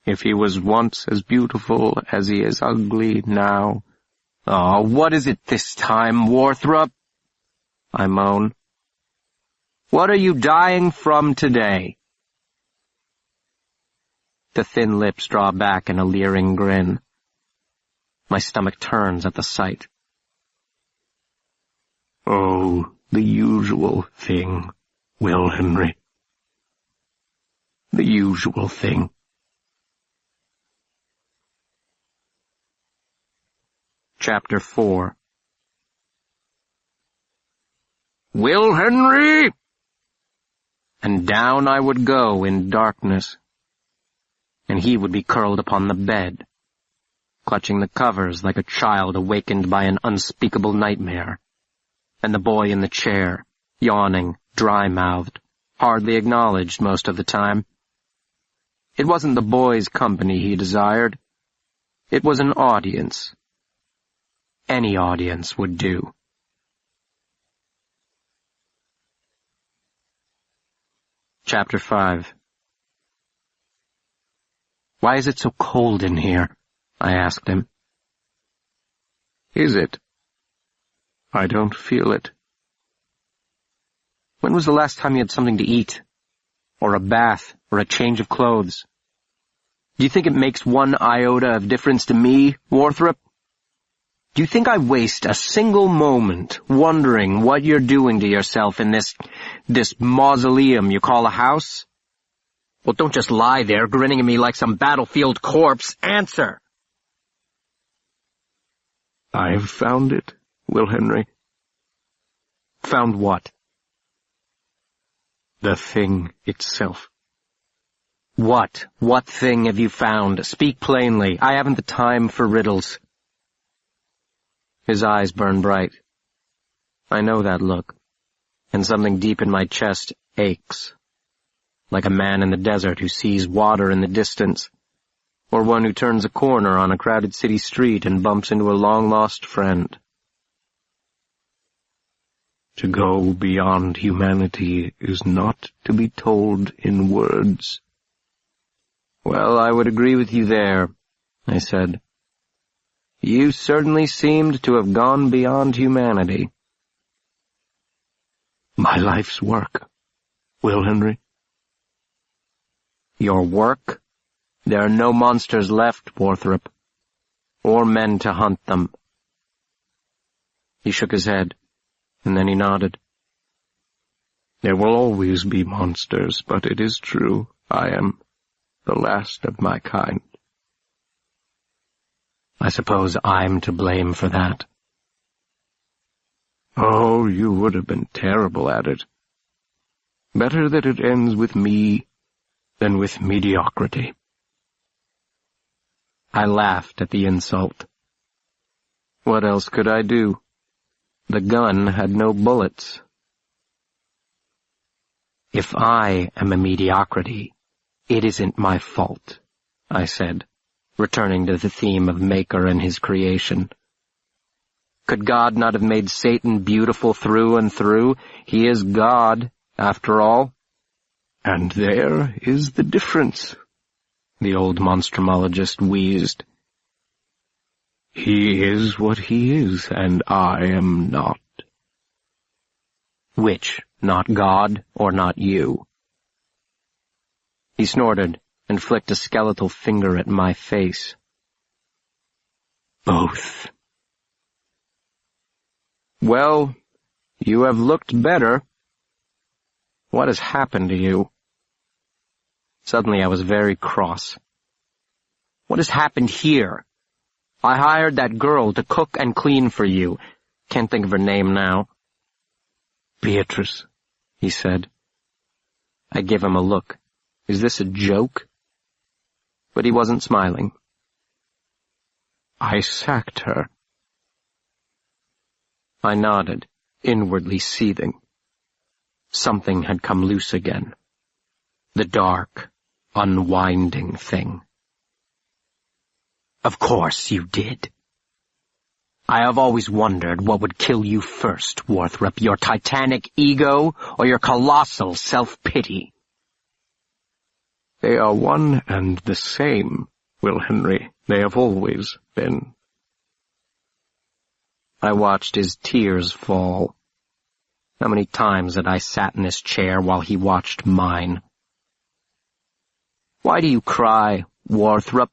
Speaker 3: If he was once as beautiful as he is ugly now.
Speaker 2: Oh, what is it this time, Warthrop? I moan. What are you dying from today? The thin lips draw back in a leering grin. My stomach turns at the sight.
Speaker 3: Oh, the usual thing, Will Henry. The usual thing.
Speaker 2: Chapter 4.
Speaker 3: Will Henry!
Speaker 2: And down I would go in darkness, and he would be curled upon the bed, clutching the covers like a child awakened by an unspeakable nightmare, and the boy in the chair, yawning, dry-mouthed, hardly acknowledged most of the time. It wasn't the boy's company he desired. It was an audience. Any audience would do. Chapter 5. Why is it so cold in here? I asked him.
Speaker 3: Is it? I don't feel it.
Speaker 2: When was the last time you had something to eat? Or a bath? Or a change of clothes? Do you think it makes one iota of difference to me, Warthrop? Do you think I waste a single moment wondering what you're doing to yourself in this mausoleum you call a house? Well, don't just lie there grinning at me like some battlefield corpse. Answer!
Speaker 3: I have found it, Will Henry.
Speaker 2: Found what?
Speaker 3: The thing itself.
Speaker 2: What? What thing have you found? Speak plainly. I haven't the time for riddles. His eyes burn bright. I know that look, and something deep in my chest aches, like a man in the desert who sees water in the distance, or one who turns a corner on a crowded city street and bumps into a long-lost friend.
Speaker 3: To go beyond humanity is not to be told in words.
Speaker 2: Well, I would agree with you there, I said. You certainly seemed to have gone beyond humanity.
Speaker 3: My life's work, Will Henry.
Speaker 2: Your work? There are no monsters left, Warthrop, or men to hunt them. He shook his head, and then he nodded.
Speaker 3: There will always be monsters, but it is true, I am the last of my kind.
Speaker 2: I suppose I'm to blame for that.
Speaker 3: Oh, you would have been terrible at it. Better that it ends with me than with mediocrity.
Speaker 2: I laughed at the insult. What else could I do? The gun had no bullets. "If I am a mediocrity, it isn't my fault," I said, returning to the theme of Maker and his creation. Could God not have made Satan beautiful through and through? He is God, after all.
Speaker 3: "And there is the difference," the old monstrumologist wheezed. "He is what he is, and I am not."
Speaker 2: "Which, not God or not you?" He snorted and flicked a skeletal finger at my face.
Speaker 3: "Both."
Speaker 2: "Well, you have looked better. What has happened to you?" Suddenly I was very cross. "What has happened here? I hired that girl to cook and clean for you. Can't think of her name now."
Speaker 3: "Beatrice,"
Speaker 2: he said. I gave him a look. Is this a joke? But he wasn't smiling.
Speaker 3: "I sacked her."
Speaker 2: I nodded, inwardly seething. Something had come loose again. The dark, unwinding thing. "Of course you did. I have always wondered what would kill you first, Warthrop, your titanic ego or your colossal self-pity."
Speaker 3: "They are one and the same, Will Henry. They have always been."
Speaker 2: I watched his tears fall. How many times had I sat in this chair while he watched mine? "Why do you cry, Warthrop?"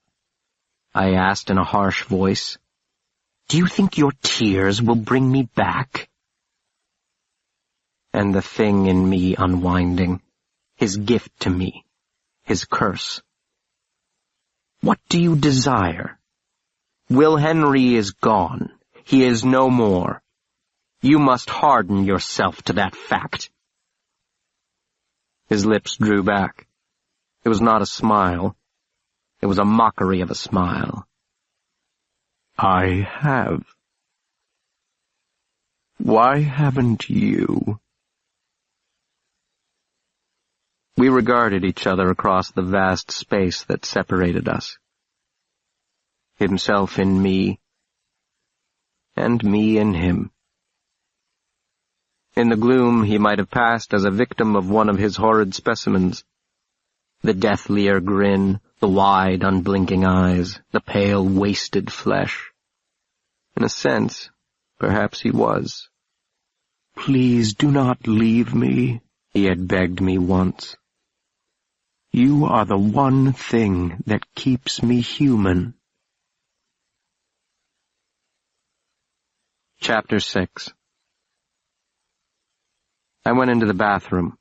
Speaker 2: I asked in a harsh voice. "Do you think your tears will bring me back?" And the thing in me unwinding, his gift to me, his curse. "What do you desire? Will Henry is gone. He is no more. You must harden yourself to that fact." His lips drew back. It was not a smile. It was a mockery of a smile.
Speaker 3: "I have." "Why haven't you?"
Speaker 2: We regarded each other across the vast space that separated us. Himself in me, and me in him. In the gloom he might have passed as a victim of one of his horrid specimens. The deathlier grin, the wide, unblinking eyes, the pale, wasted flesh. In a sense, perhaps he was.
Speaker 3: "Please do not leave me,"
Speaker 2: he had begged me once.
Speaker 3: "You are the one thing that keeps me human."
Speaker 2: Chapter 6. I went into the bathroom.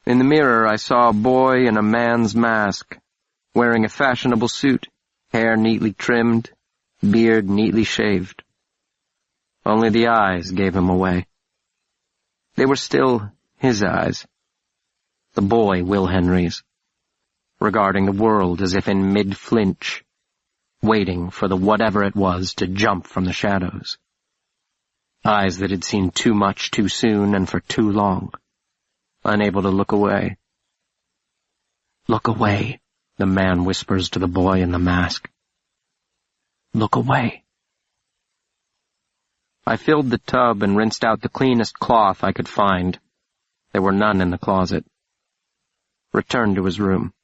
Speaker 2: In the mirror I saw a boy in a man's mask, wearing a fashionable suit, hair neatly trimmed, beard neatly shaved. Only the eyes gave him away. They were still his eyes. The boy Will Henry's, regarding the world as if in mid-flinch, waiting for the whatever it was to jump from the shadows. Eyes that had seen too much too soon and for too long, unable to look away. "Look away," the man whispers to the boy in the mask. "Look away." I filled the tub and rinsed out the cleanest cloth I could find. There were none in the closet. Returned to his room.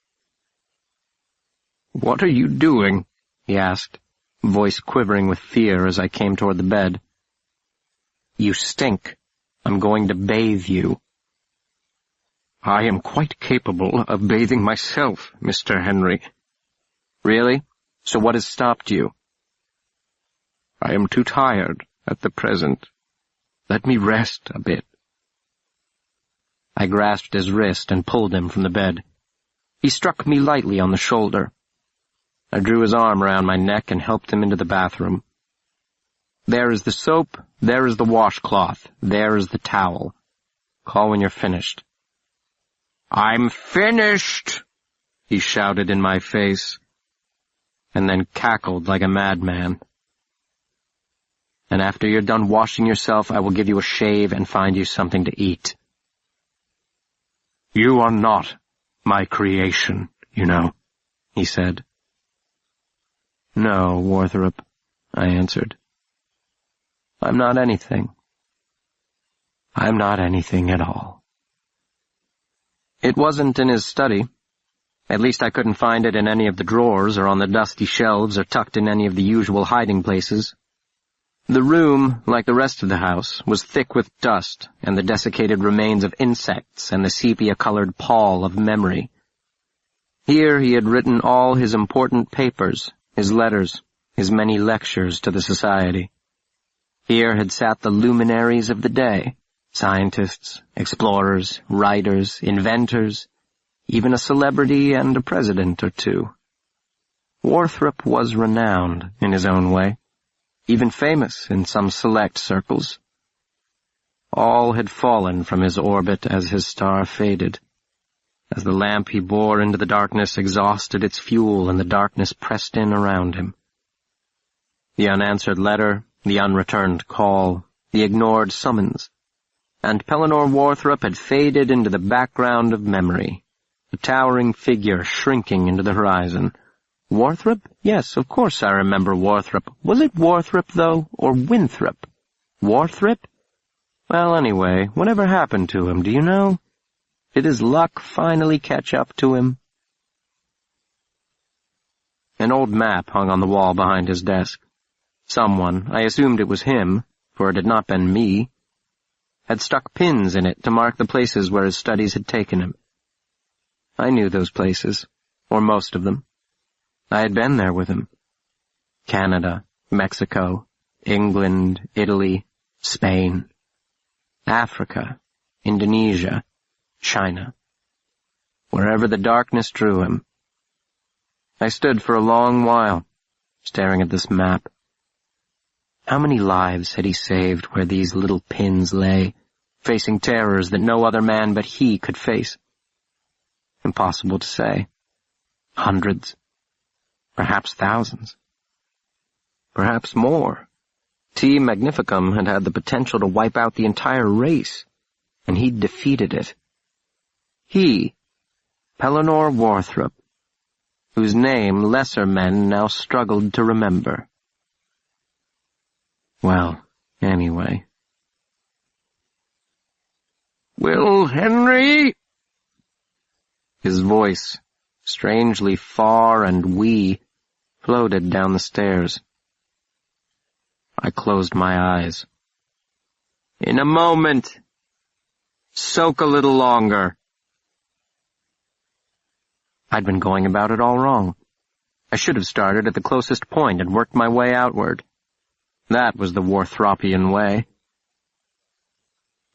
Speaker 3: "What are you doing?"
Speaker 2: he asked, voice quivering with fear as I came toward the bed. "You stink. I'm going to bathe you."
Speaker 3: "I am quite capable of bathing myself, Mr. Henry."
Speaker 2: "Really? So what has stopped you?"
Speaker 3: "I am too tired at the present. Let me rest a bit."
Speaker 2: I grasped his wrist and pulled him from the bed. He struck me lightly on the shoulder. I drew his arm around my neck and helped him into the bathroom. "There is the soap, there is the washcloth, there is the towel. Call when you're finished." "I'm finished!" he shouted in my face, and then cackled like a madman. and after you're done washing yourself, I will give you a shave and find you something to eat."
Speaker 3: "You are not my creation, you know," he said.
Speaker 2: "No, Warthrop," I answered. "I'm not anything. I'm not anything at all." It wasn't in his study. At least I couldn't find it in any of the drawers or on the dusty shelves or tucked in any of the usual hiding places. The room, like the rest of the house, was thick with dust and the desiccated remains of insects and the sepia-colored pall of memory. Here he had written all his important papers, his letters, his many lectures to the society. Here had sat the luminaries of the day, scientists, explorers, writers, inventors, even a celebrity and a president or two. Warthrop was renowned in his own way, even famous in some select circles. All had fallen from his orbit as his star faded, as the lamp he bore into the darkness exhausted its fuel and the darkness pressed in around him. The unanswered letter, the unreturned call, the ignored summons, and Pellinor Warthrop had faded into the background of memory, a towering figure shrinking into the horizon. Warthrop? Yes, of course I remember Warthrop. Was it Warthrop, though, or Winthrop? Warthrop? Well, anyway, whatever happened to him, do you know? Did his luck finally catch up to him? An old map hung on the wall behind his desk. Someone, I assumed it was him, for it had not been me, had stuck pins in it to mark the places where his studies had taken him. I knew those places, or most of them. I had been there with him. Canada, Mexico, England, Italy, Spain, Africa, Indonesia, China. Wherever the darkness drew him. I stood for a long while, staring at this map. How many lives had he saved where these little pins lay, facing terrors that no other man but he could face? Impossible to say. Hundreds. Perhaps thousands. Perhaps more. T. Magnificum had had the potential to wipe out the entire race, and he'd defeated it. He, Pellinor Warthrop, whose name lesser men now struggled to remember. Well, anyway.
Speaker 3: "Will Henry?"
Speaker 2: His voice, strangely far and wee, floated down the stairs. I closed my eyes. "In a moment. Soak a little longer." I'd been going about it all wrong. I should have started at the closest point and worked my way outward. That was the Warthropian way.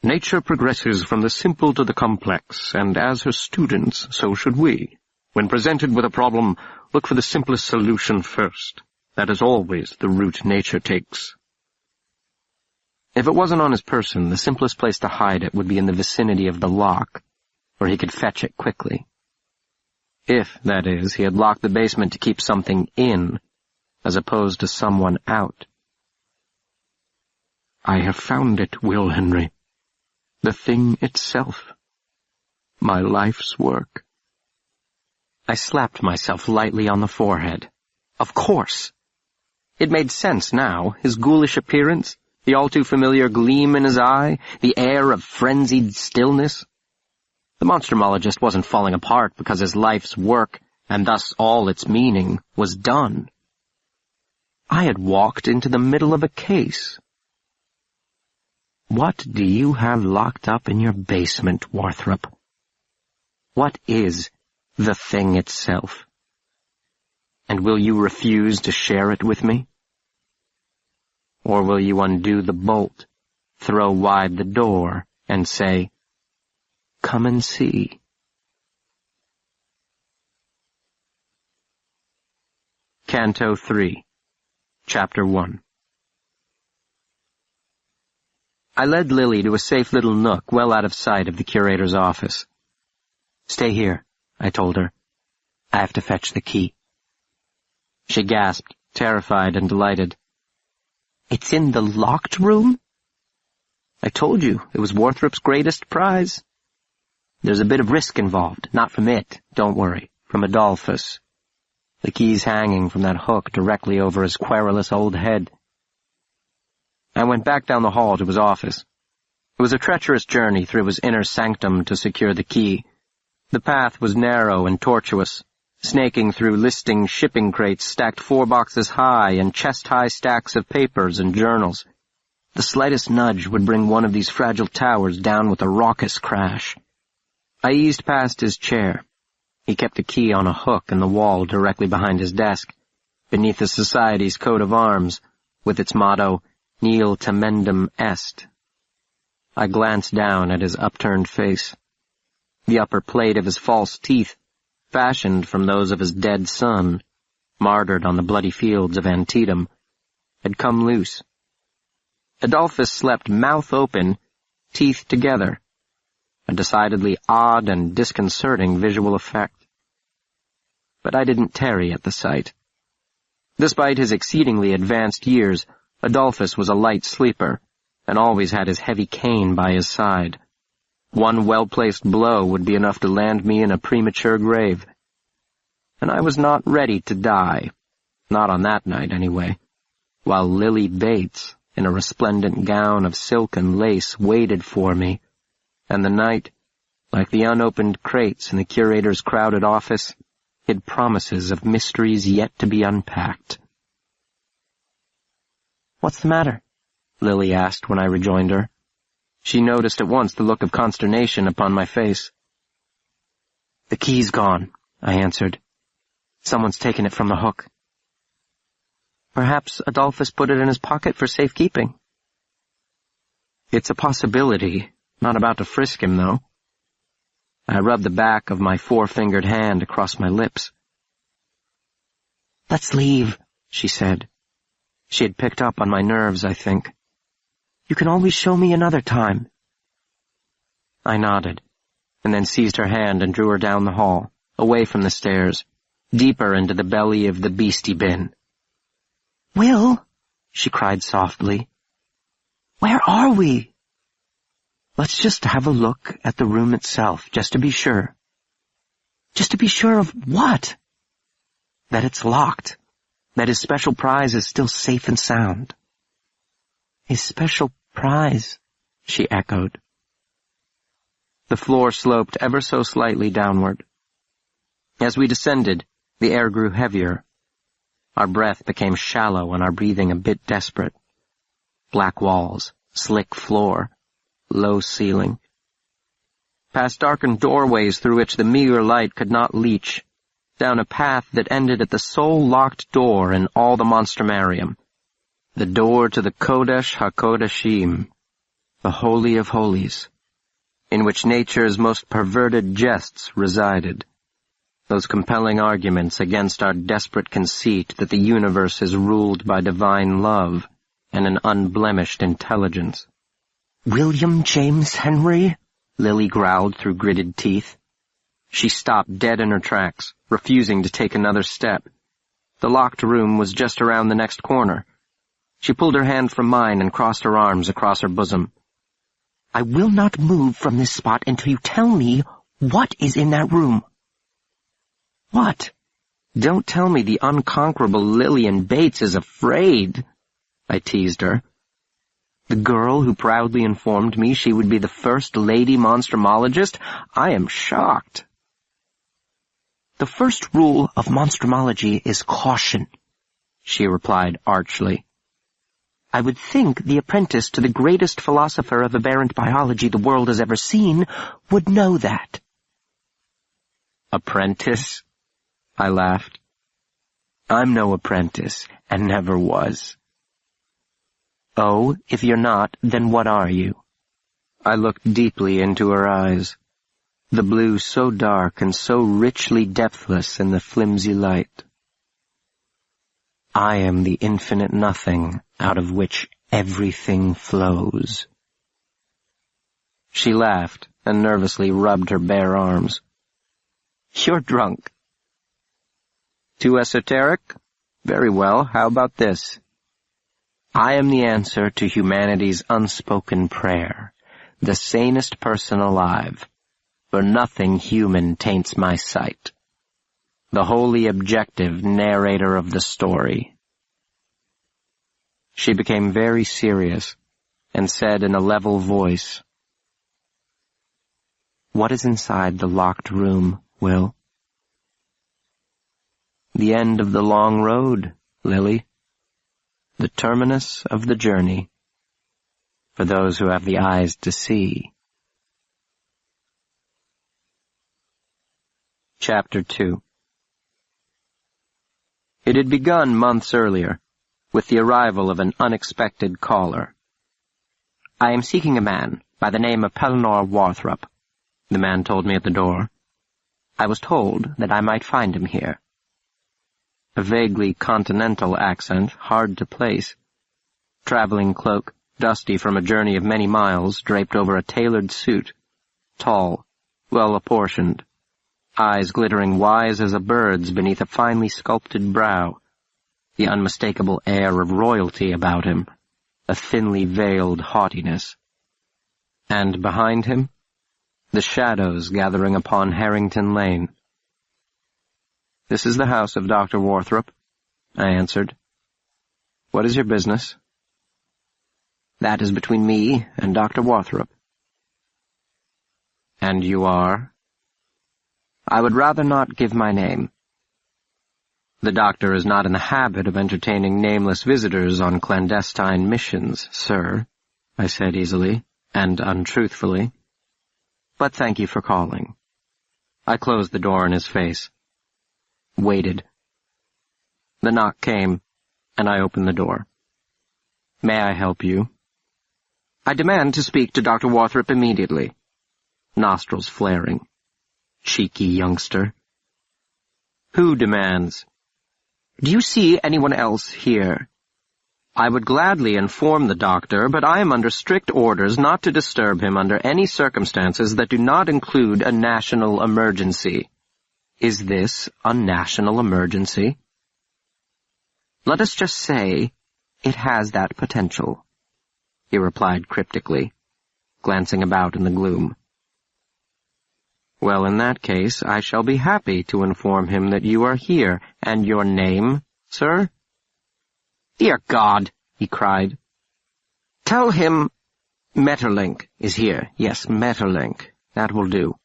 Speaker 3: "Nature progresses from the simple to the complex, and as her students, so should we. When presented with a problem, look for the simplest solution first. That is always the route nature takes."
Speaker 2: If it wasn't on his person, the simplest place to hide it would be in the vicinity of the lock, where he could fetch it quickly. If, that is, he had locked the basement to keep something in, as opposed to someone out.
Speaker 3: "I have found it, Will Henry. The thing itself. My life's work."
Speaker 2: I slapped myself lightly on the forehead. Of course! It made sense now, his ghoulish appearance, the all-too-familiar gleam in his eye, the air of frenzied stillness. The monstrumologist wasn't falling apart because his life's work, and thus all its meaning, was done. I had walked into the middle of a case. What do you have locked up in your basement, Warthrop? What is the thing itself? And will you refuse to share it with me? Or will you undo the bolt, throw wide the door, and say, "Come and see"? Canto 3, Chapter 1. I led Lily to a safe little nook well out of sight of the curator's office. "Stay here," I told her. "I have to fetch the key." She gasped, terrified and delighted. It's in the locked room? I told you, it was Warthrop's greatest prize. There's a bit of risk involved, not from it, don't worry, from Adolphus. The key's hanging from that hook directly over his querulous old head. I went back down the hall to his office. It was a treacherous journey through his inner sanctum to secure the key. The path was narrow and tortuous, snaking through listing shipping crates stacked 4 boxes high and chest-high stacks of papers and journals. The slightest nudge would bring one of these fragile towers down with a raucous crash. I eased past his chair. He kept the key on a hook in the wall directly behind his desk, beneath the Society's coat of arms, with its motto, Nil Temendum Est. I glanced down at his upturned face. The upper plate of his false teeth, fashioned from those of his dead son, martyred on the bloody fields of Antietam, had come loose. Adolphus slept mouth open, teeth together, a decidedly odd and disconcerting visual effect. But I didn't tarry at the sight. Despite his exceedingly advanced years, Adolphus was a light sleeper, and always had his heavy cane by his side. One well-placed blow would be enough to land me in a premature grave. And I was not ready to die, not on that night anyway, while Lily Bates, in a resplendent gown of silk and lace, waited for me, and the night, like the unopened crates in the curator's crowded office, hid promises of mysteries yet to be unpacked. "What's the matter?" Lily asked when I rejoined her. She noticed at once the look of consternation upon my face. "The key's gone," I answered. "Someone's taken it from the hook." "Perhaps Adolphus put it in his pocket for safekeeping." "It's a possibility. Not about to frisk him, though." I rubbed the back of my 4-fingered hand across my lips. "Let's leave," she said. She had picked up on my nerves, I think. "You can always show me another time." I nodded, and then seized her hand and drew her down the hall, away from the stairs, deeper into the belly of the beastie bin. "Will," she cried softly, "where are we?" "Let's just have a look at the room itself, just to be sure." "Just to be sure of what?" "That it's locked. That his special prize is still safe and sound." "His special prize," she echoed. The floor sloped ever so slightly downward. As we descended, the air grew heavier. Our breath became shallow and our breathing a bit desperate. Black walls, slick floor, low ceiling. Past darkened doorways through which the meager light could not leach, down a path that ended at the sole locked door in all the Monstrumarium, the door to the Kodesh HaKodeshim, the Holy of Holies, in which nature's most perverted jests resided, those compelling arguments against our desperate conceit that the universe is ruled by divine love and an unblemished intelligence. "William James Henry?" Lily growled through gritted teeth. She stopped dead in her tracks, refusing to take another step. The locked room was just around the next corner. She pulled her hand from mine and crossed her arms across her bosom. "I will not move from this spot until you tell me what is in that room." "What?" "Don't tell me the unconquerable Lillian Bates is afraid," I teased her. "The girl who proudly informed me she would be the first lady monstrumologist? I am shocked." "The first rule of monstrumology is caution," she replied archly. "I would think the apprentice to the greatest philosopher of aberrant biology the world has ever seen would know that." "Apprentice?" I laughed. "I'm no apprentice, and never was." "Oh, if you're not, then what are you?" I looked deeply into her eyes, the blue so dark and so richly depthless in the flimsy light. "I am the infinite nothing out of which everything flows." She laughed and nervously rubbed her bare arms. "You're drunk." "Too esoteric? Very well, how about this? I am the answer to humanity's unspoken prayer, the sanest person alive, for nothing human taints my sight. The wholly objective narrator of the story. She became very serious and said in a level voice, "What is inside the locked room, Will?" "The end of the long road, Lily. The terminus of the journey, for those who have the eyes to see." Chapter 2. It had begun months earlier, with the arrival of an unexpected caller. "I am seeking a man by the name of Pellinor Warthrop," the man told me at the door. "I was told that I might find him here." A vaguely continental accent, hard to place. Traveling cloak, dusty from a journey of many miles, draped over a tailored suit. Tall, well-apportioned. Eyes glittering wise as a bird's beneath a finely sculpted brow. The unmistakable air of royalty about him. A thinly veiled haughtiness. And behind him, the shadows gathering upon Harrington Lane. "This is the house of Dr. Warthrop," I answered. "What is your business?" "That is between me and Dr. Warthrop." "And you are?" "I would rather not give my name." "The doctor is not in the habit of entertaining nameless visitors on clandestine missions, sir," I said easily and untruthfully. "But thank you for calling." I closed the door in his face. Waited. The knock came, and I opened the door. "May I help you?" "I demand to speak to Dr. Warthrop immediately." Nostrils flaring. Cheeky youngster. "Who demands?" "Do you see anyone else here?" "I would gladly inform the doctor, but I am under strict orders not to disturb him under any circumstances that do not include a national emergency." "Is this a national emergency?" "Let us just say it has that potential," he replied cryptically, glancing about in the gloom. "Well, in that case, I shall be happy to inform him that you are here. And your name, sir?" "Dear God!" he cried. "Tell him Metterlink is here. Yes, Metterlink. That will do."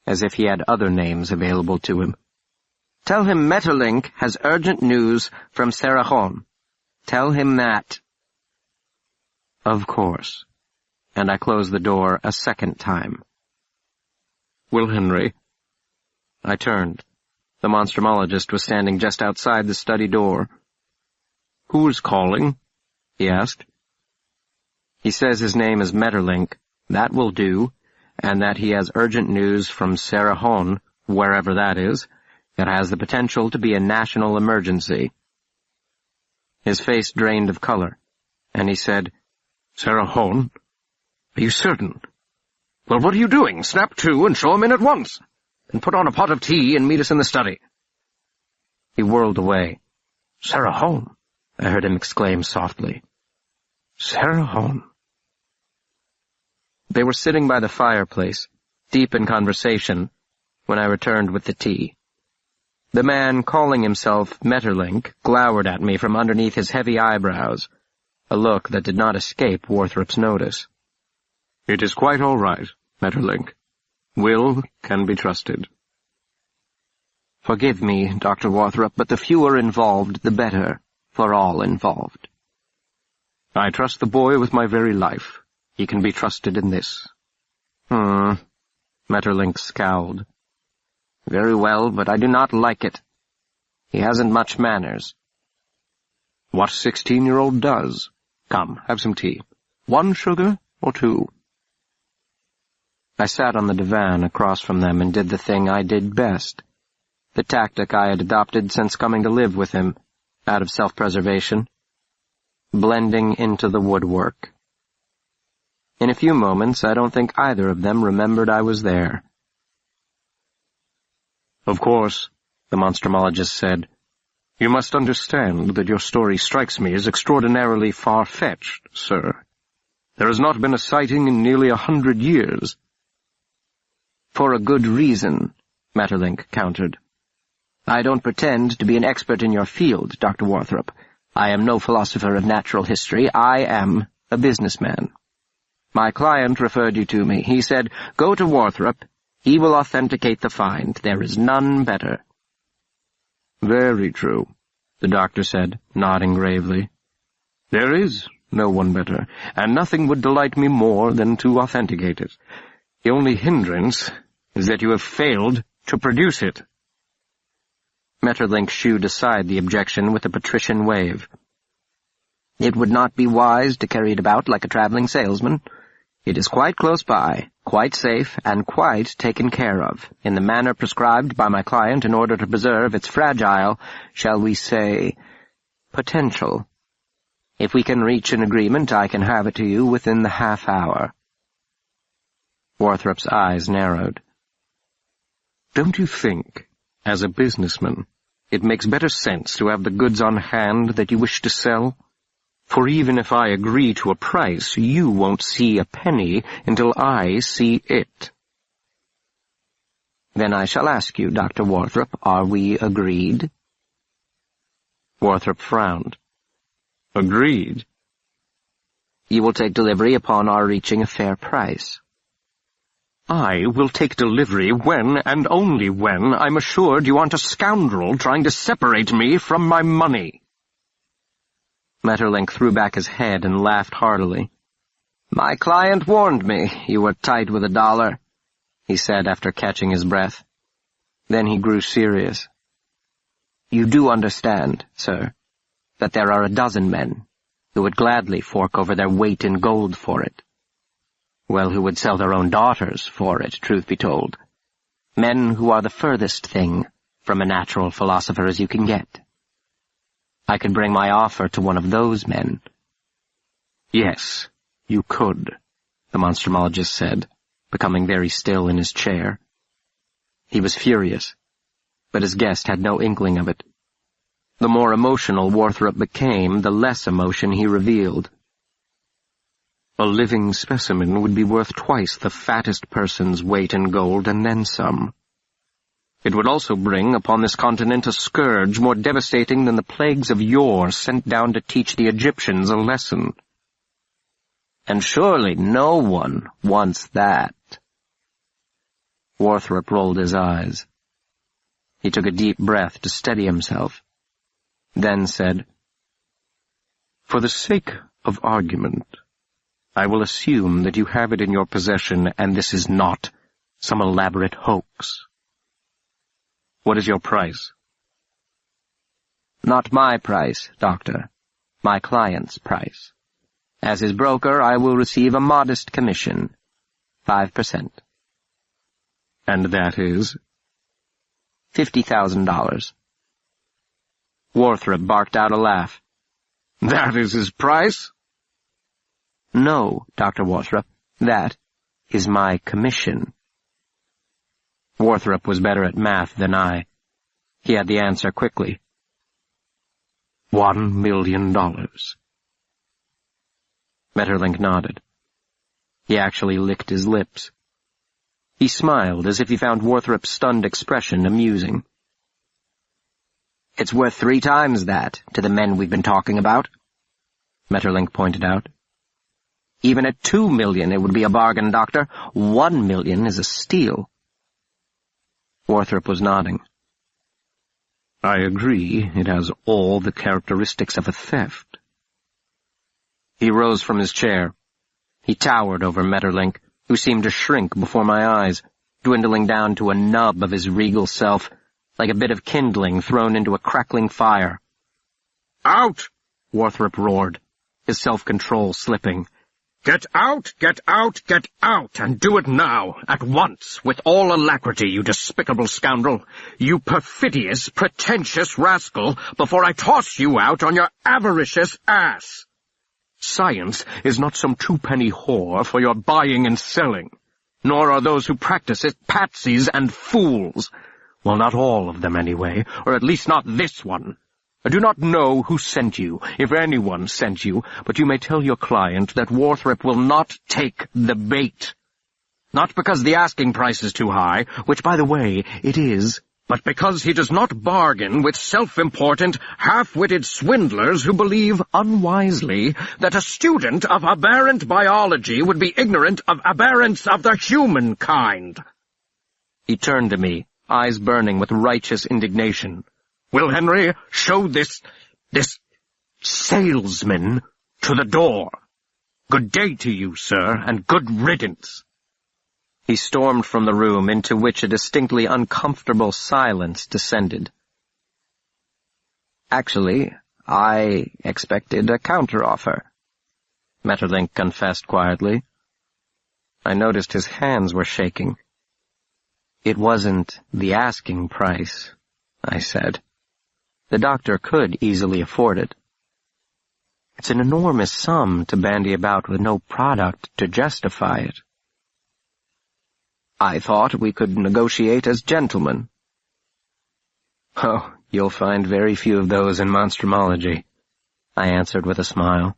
Speaker 2: As if he had other names available to him. "Tell him Metterlink has urgent news from Serahon. Tell him that." Of course. And I closed the door a second time. "Will Henry?" I turned. The monstrumologist was standing just outside the study door. "Who is calling?" he asked. "He says his name is Metterlink. That will do. And that he has urgent news from Serahon, wherever that is, that has the potential to be a national emergency." His face drained of color, and he said, "Serahon? Are you certain? Well, what are you doing? Snap to and show him in at once. And put on a pot of tea and meet us in the study." He whirled away. "Serahon," I heard him exclaim softly. "Serahon." They were sitting by the fireplace, deep in conversation, when I returned with the tea. The man, calling himself Metterlink, glowered at me from underneath his heavy eyebrows, a look that did not escape Warthrop's notice. "It is quite all right, Metterlink. Will can be trusted." "Forgive me, Dr. Warthrop, but the fewer involved, the better, for all involved." "I trust the boy with my very life. He can be trusted in this." Metterlink scowled. "Very well, but I do not like it. He hasn't much manners." "What 16-year-old does? Come, have some tea. 1 sugar or 2? I sat on the divan across from them and did the thing I did best, the tactic I had adopted since coming to live with him, out of self-preservation, blending into the woodwork. In a few moments, I don't think either of them remembered I was there. "Of course," the monstrumologist said,
Speaker 3: You must understand that your story strikes me as extraordinarily far-fetched, sir. There has not been a sighting in nearly 100 years.
Speaker 2: For a good reason, Maeterlinck countered. I don't pretend to be an expert in your field, Dr. Warthrop. I am no philosopher of natural history. I am a businessman. My client referred you to me. He said, go to Warthrop. He will authenticate the find. There is none better.
Speaker 3: Very true, the doctor said, nodding gravely. There is no one better, and nothing would delight me more than to authenticate it. The only hindrance is that you have failed to produce it.
Speaker 2: Maeterlinck shooed aside the objection with a patrician wave. It would not be wise to carry it about like a traveling salesman. It is quite close by, quite safe, and quite taken care of, in the manner prescribed by my client in order to preserve its fragile, shall we say, potential. If we can reach an agreement, I can have it to you within the half-hour.
Speaker 3: Warthrop's eyes narrowed. Don't you think, as a businessman, it makes better sense to have the goods on hand that you wish to sell? For even if I agree to a price, you won't see a penny until I see it.
Speaker 2: Then I shall ask you, Dr. Warthrop, are we agreed?
Speaker 3: Warthrop frowned. Agreed.
Speaker 2: You will take delivery upon our reaching a fair price.
Speaker 3: I will take delivery when, and only when, I'm assured you aren't a scoundrel trying to separate me from my money.
Speaker 2: Maeterlinck threw back his head and laughed heartily. My client warned me you were tight with $1, he said after catching his breath. Then he grew serious. You do understand, sir, that there are 12 men who would gladly fork over their weight in gold for it. Well, who would sell their own daughters for it, truth be told. Men who are the furthest thing from a natural philosopher as you can get. I could bring my offer to one of those men.
Speaker 3: Yes, you could, the monstrumologist said, becoming very still in his chair.
Speaker 2: He was furious, but his guest had no inkling of it. The more emotional Warthrop became, the less emotion he revealed.
Speaker 3: A living specimen would be worth twice the fattest person's weight in gold and then some. It would also bring upon this continent a scourge more devastating than the plagues of yore sent down to teach the Egyptians a lesson.
Speaker 2: And surely no one wants that. Warthrop rolled his eyes. He took a deep breath to steady himself, then said,
Speaker 3: For the sake of argument, I will assume that you have it in your possession and this is not some elaborate hoax. What is your price?
Speaker 2: Not my price, Doctor. My client's price. As his broker, I will receive a modest commission, 5%.
Speaker 3: And that is?
Speaker 2: $50,000.
Speaker 3: Warthrop barked out a laugh. That is his price?
Speaker 2: No, Dr. Warthrop, that is my commission.
Speaker 3: Warthrop was better at math than I. He had the answer quickly. $1 million.
Speaker 2: Maeterlinck nodded. He actually licked his lips. He smiled as if he found Warthrop's stunned expression amusing. It's worth 3 times that to the men we've been talking about, Maeterlinck pointed out. Even at $2 million it would be a bargain, Doctor. $1 million is a steal. Warthrop was nodding.
Speaker 3: I agree, it has all the characteristics of a theft.
Speaker 2: He rose from his chair. He towered over Maeterlinck, who seemed to shrink before my eyes, dwindling down to a nub of his regal self, like a bit of kindling thrown into a crackling fire.
Speaker 3: Out! Warthrop roared, his self-control slipping. Get out, get out, get out, and do it now, at once, with all alacrity, you despicable scoundrel, you perfidious, pretentious rascal, before I toss you out on your avaricious ass. Science is not some 2-penny whore for your buying and selling, nor are those who practice it patsies and fools. Well, not all of them anyway, or at least not this one. I do not know who sent you, if anyone sent you, but you may tell your client that Warthrop will not take the bait. Not because the asking price is too high, which, by the way, it is, but because he does not bargain with self-important, half-witted swindlers who believe, unwisely, that a student of aberrant biology would be ignorant of aberrance of the human kind. He turned to me, eyes burning with righteous indignation. Will Henry show this salesman to the door? Good day to you, sir, and good riddance. He stormed from the room, into which a distinctly uncomfortable silence descended. Actually, I expected a counteroffer, Maeterlinck confessed quietly. I noticed his hands were shaking. It wasn't the asking price, I said. The doctor could easily afford it. It's an enormous sum to bandy about with no product to justify it. I thought we could negotiate as gentlemen. Oh, you'll find very few of those in monstrumology, I answered with a smile.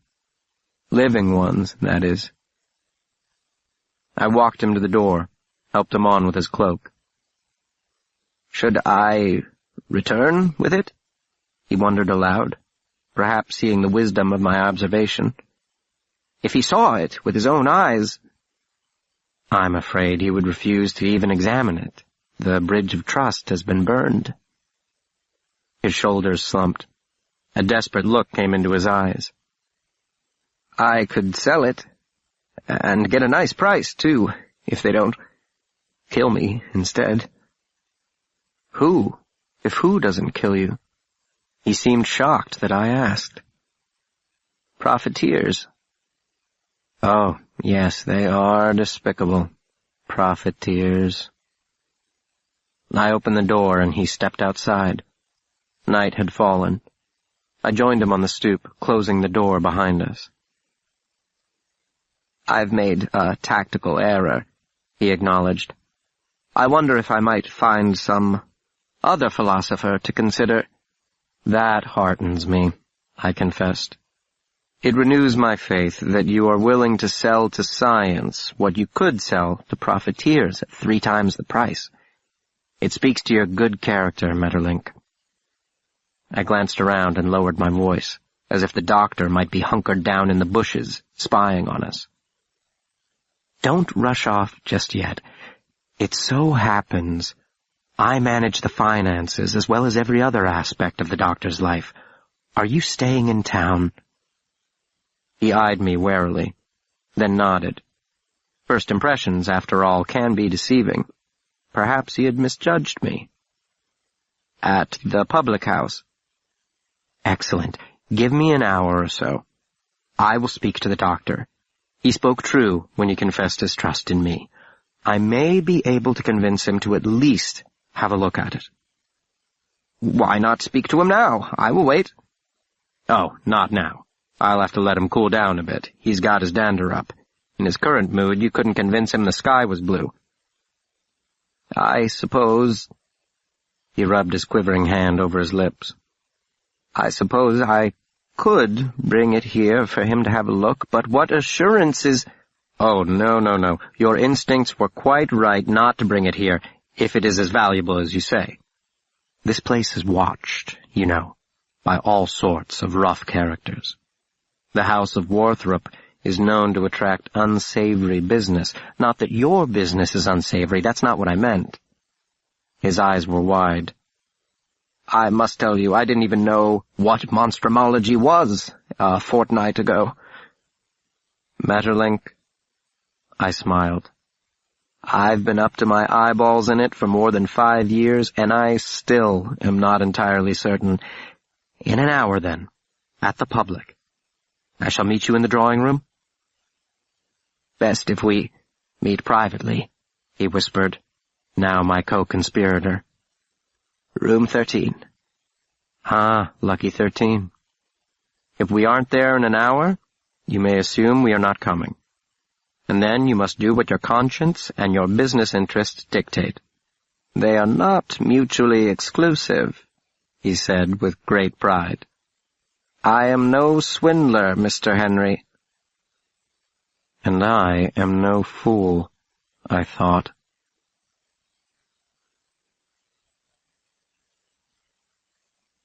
Speaker 3: Living ones, that is. I walked him to the door, helped him on with his cloak. Should I return with it? He wondered aloud, perhaps seeing the wisdom of my observation. If he saw it with his own eyes, I'm afraid he would refuse to even examine it. The bridge of trust has been burned. His shoulders slumped. A desperate look came into his eyes. I could sell it, and get a nice price, too, if they don't kill me instead. Who? If who doesn't kill you? He seemed shocked that I asked. Profiteers. Oh, yes, they are despicable. Profiteers. I opened the door and he stepped outside. Night had fallen. I joined him on the stoop, closing the door behind us. I've made a tactical error, he acknowledged. I wonder if I might find some other philosopher to consider. That heartens me, I confessed. It renews my faith that you are willing to sell to science what you could sell to profiteers at 3 times the price. It speaks to your good character, Maeterlinck. I glanced around and lowered my voice, as if the doctor might be hunkered down in the bushes, spying on us. Don't rush off just yet. It so happens I manage the finances as well as every other aspect of the doctor's life. Are you staying in town? He eyed me warily, then nodded. First impressions, after all, can be deceiving. Perhaps he had misjudged me. At the public house. Excellent. Give me an hour or so. I will speak to the doctor. He spoke true when he confessed his trust in me. I may be able to convince him to at least have a look at it. Why not speak to him now? I will wait. Oh, not now. I'll have to let him cool down a bit. He's got his dander up. In his current mood, you couldn't convince him the sky was blue. I suppose... He rubbed his quivering hand over his lips. I suppose I could bring it here for him to have a look, but what assurance is... Oh, no. Your instincts were quite right not to bring it here, if it is as valuable as you say. This place is watched, you know, by all sorts of rough characters. The house of Warthrop is known to attract unsavory business. Not that your business is unsavory, that's not what I meant. His eyes were wide. I must tell you, I didn't even know what monstrumology was a fortnight ago. Maeterlinck, I smiled. I've been up to my eyeballs in it for more than 5 years, and I still am not entirely certain. In an hour, then, at the public. I shall meet you in the drawing room. Best if we meet privately, he whispered, now my co-conspirator. Room 13. Ah, lucky 13. If we aren't there in an hour, you may assume we are not coming. And then you must do what your conscience and your business interests dictate. They are not mutually exclusive,
Speaker 2: he said with great pride. "I am no swindler, Mr. Henry." And I am no fool, I thought.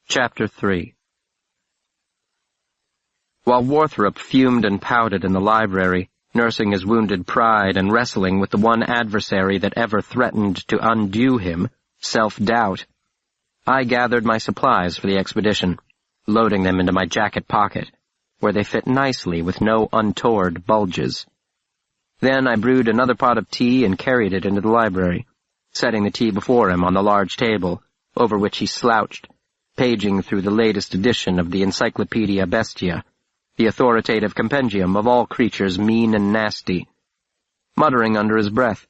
Speaker 2: Chapter 3. While Warthrop fumed and pouted in the library, nursing his wounded pride and wrestling with the one adversary that ever threatened to undo him, self-doubt, I gathered my supplies for the expedition, loading them into my jacket pocket, where they fit nicely with no untoward bulges. Then I brewed another pot of tea and carried it into the library, setting the tea before him on the large table, over which he slouched, paging through the latest edition of the Encyclopedia Bestia, the authoritative compendium of all creatures mean and nasty, muttering under his breath,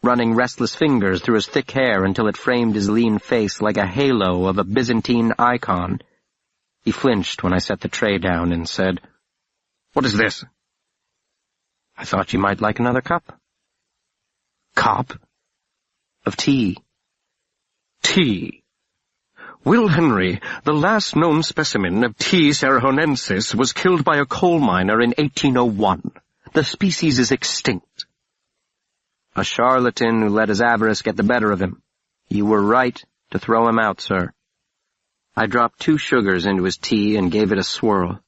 Speaker 2: running restless fingers through his thick hair until it framed his lean face like a halo of a Byzantine icon. He flinched when I set the tray down and said, "What is this?" "I thought you might like another cup." "Cup?" "Of tea."
Speaker 3: Tea. Will Henry, the last known specimen of T. cerahonensis, was killed by a coal miner in 1801. The species is extinct.
Speaker 2: "A charlatan who let his avarice get the better of him. You were right to throw him out, sir." I dropped 2 sugars into his tea and gave it a swirl.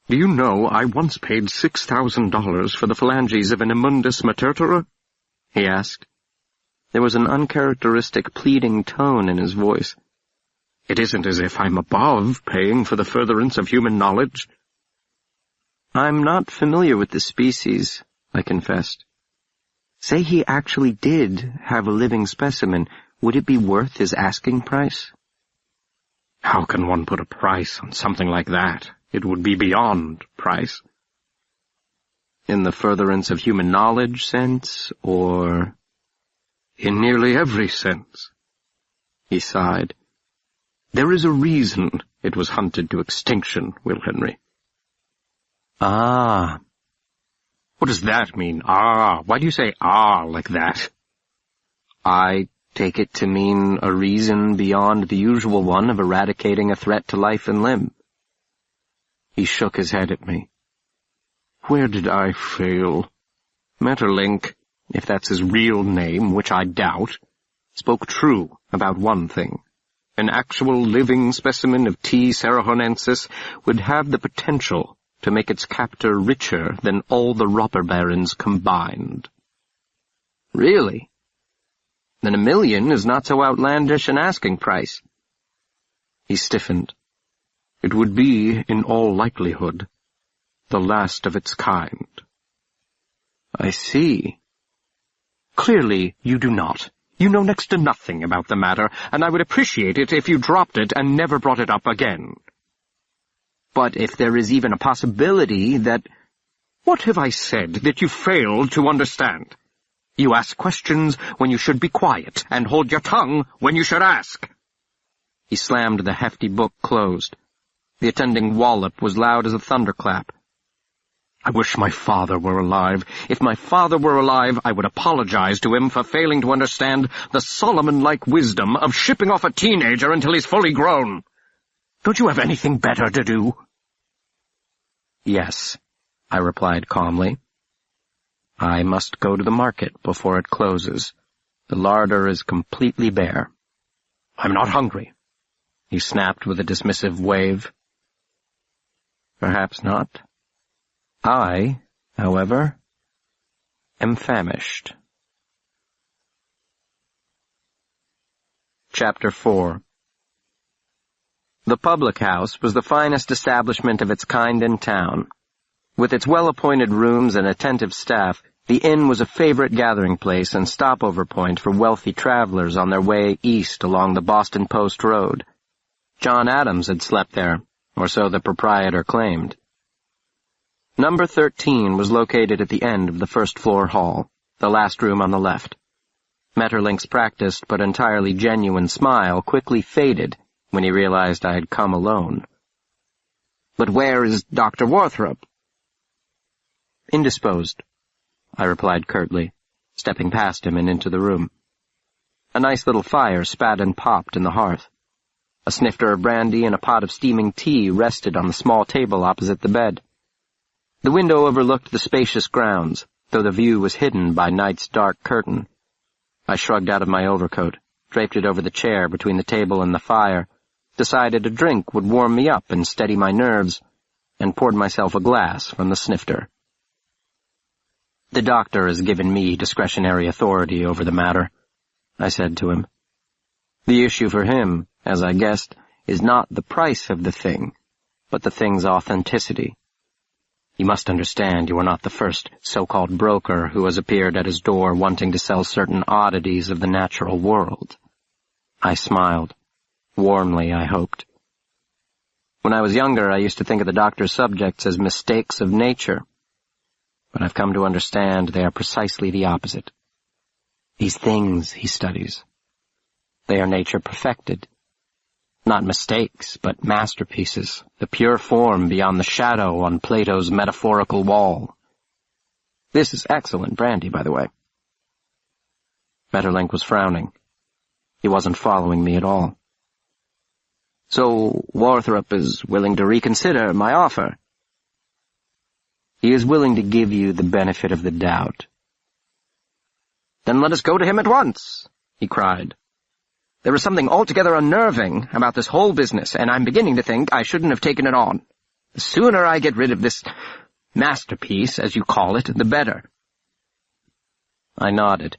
Speaker 3: "Do you know I once paid $6,000 for the phalanges of an immundus matertora?" he asked.
Speaker 2: There was an uncharacteristic pleading tone in his voice.
Speaker 3: "It isn't as if I'm above paying for the furtherance of human knowledge."
Speaker 2: "I'm not familiar with the species," I confessed. "Say he actually did have a living specimen. Would it be worth his asking price?"
Speaker 3: "How can one put a price on something like that? It would be beyond price."
Speaker 2: "In the furtherance of human knowledge sense, or—"
Speaker 3: "In nearly every sense."
Speaker 2: He sighed.
Speaker 3: "There is a reason it was hunted to extinction, Will Henry."
Speaker 2: "Ah."
Speaker 3: "What does that mean, ah? Why do you say ah like that?"
Speaker 2: "I take it to mean a reason beyond the usual one of eradicating a threat to life and limb." He shook his head at me.
Speaker 3: "Where did I fail? Maeterlinck, if that's his real name, which I doubt, spoke true about one thing. An actual living specimen of T. cerahonensis would have the potential to make its captor richer than all the robber barons combined."
Speaker 2: "Really? Then $1 million is not so outlandish an asking price."
Speaker 3: He stiffened. "It would be, in all likelihood, the last of its kind."
Speaker 2: "I see."
Speaker 3: "Clearly you do not. You know next to nothing about the matter, and I would appreciate it if you dropped it and never brought it up again."
Speaker 2: "But if there is even a possibility that—"
Speaker 3: "What have I said that you failed to understand? You ask questions when you should be quiet, and hold your tongue when you should ask."
Speaker 2: He slammed the hefty book closed. The attending wallop was loud as a thunderclap.
Speaker 3: "I wish my father were alive. If my father were alive, I would apologize to him for failing to understand the Solomon-like wisdom of shipping off a teenager until he's fully grown. Don't you have anything better to do?"
Speaker 2: "Yes," I replied calmly. "I must go to the market before it closes. The larder is completely bare."
Speaker 3: "I'm not hungry,"
Speaker 2: he snapped with a dismissive wave. "Perhaps not. I, however, am famished." Chapter 4. The public house was the finest establishment of its kind in town. With its well-appointed rooms and attentive staff, the inn was a favorite gathering place and stopover point for wealthy travelers on their way east along the Boston Post Road. John Adams had slept there, or so the proprietor claimed. Number 13 was located at the end of the first-floor hall, the last room on the left. Maeterlinck's practiced but entirely genuine smile quickly faded when he realized I had come alone. "But where is Dr. Warthrop?" "Indisposed," I replied curtly, stepping past him and into the room. A nice little fire spat and popped in the hearth. A snifter of brandy and a pot of steaming tea rested on the small table opposite the bed. The window overlooked the spacious grounds, though the view was hidden by night's dark curtain. I shrugged out of my overcoat, draped it over the chair between the table and the fire, decided a drink would warm me up and steady my nerves, and poured myself a glass from the snifter. "The doctor has given me discretionary authority over the matter," I said to him. "The issue for him, as I guessed, is not the price of the thing, but the thing's authenticity. You must understand you are not the first so-called broker who has appeared at his door wanting to sell certain oddities of the natural world." I smiled. Warmly, I hoped. When I was younger, I used to think of the doctor's subjects as mistakes of nature, but I've come to understand they are precisely the opposite. These things he studies, they are nature perfected. Not mistakes, but masterpieces, the pure form beyond the shadow on Plato's metaphorical wall. This is excellent brandy, by the way. Maeterlinck was frowning. He wasn't following me at all. "So Warthrop is willing to reconsider my offer?" "He is willing to give you the benefit of the doubt." "Then let us go to him at once," he cried. "There is something altogether unnerving about this whole business, and I'm beginning to think I shouldn't have taken it on. The sooner I get rid of this masterpiece, as you call it, the better." I nodded,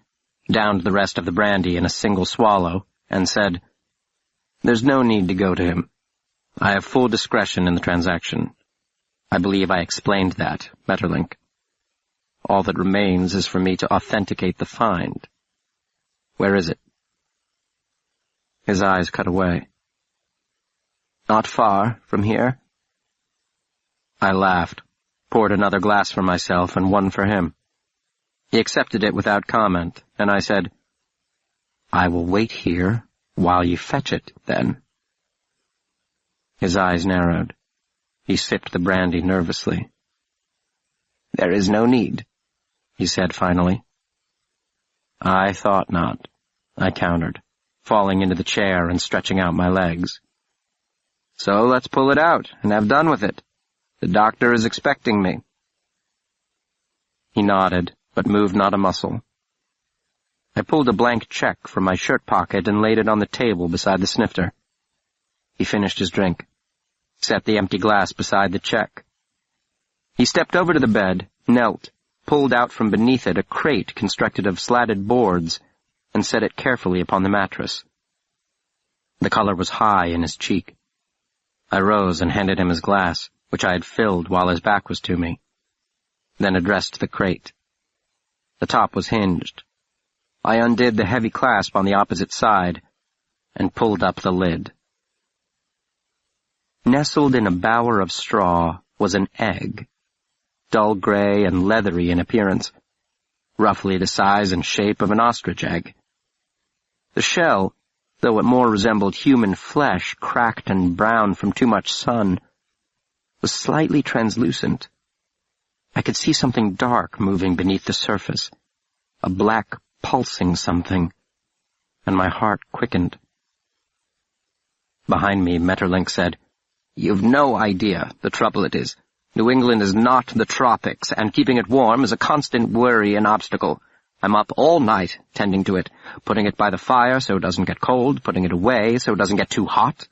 Speaker 2: downed the rest of the brandy in a single swallow, and said, "There's no need to go to him. I have full discretion in the transaction. I believe I explained that, Maeterlinck. All that remains is for me to authenticate the find. Where is it?" His eyes cut away. "Not far from here." I laughed, poured another glass for myself and one for him. He accepted it without comment, and I said, "I will wait here while you fetch it, then." His eyes narrowed. He sipped the brandy nervously. "There is no need," he said finally. "I thought not," I countered, falling into the chair and stretching out my legs. "So let's pull it out and have done with it. The doctor is expecting me." He nodded, but moved not a muscle. I pulled a blank check from my shirt pocket and laid it on the table beside the snifter. He finished his drink, set the empty glass beside the check. He stepped over to the bed, knelt, pulled out from beneath it a crate constructed of slatted boards, and set it carefully upon the mattress. The color was high in his cheek. I rose and handed him his glass, which I had filled while his back was to me, then addressed the crate. The top was hinged. I undid the heavy clasp on the opposite side and pulled up the lid. Nestled in a bower of straw was an egg, dull gray and leathery in appearance, roughly the size and shape of an ostrich egg. The shell, though it more resembled human flesh cracked and brown from too much sun, was slightly translucent. I could see something dark moving beneath the surface, a black pulsing something, and my heart quickened. Behind me, Maeterlinck said, "You've no idea the trouble it is. New England is not the tropics, and keeping it warm is a constant worry and obstacle. I'm up all night tending to it, putting it by the fire so it doesn't get cold, putting it away so it doesn't get too hot.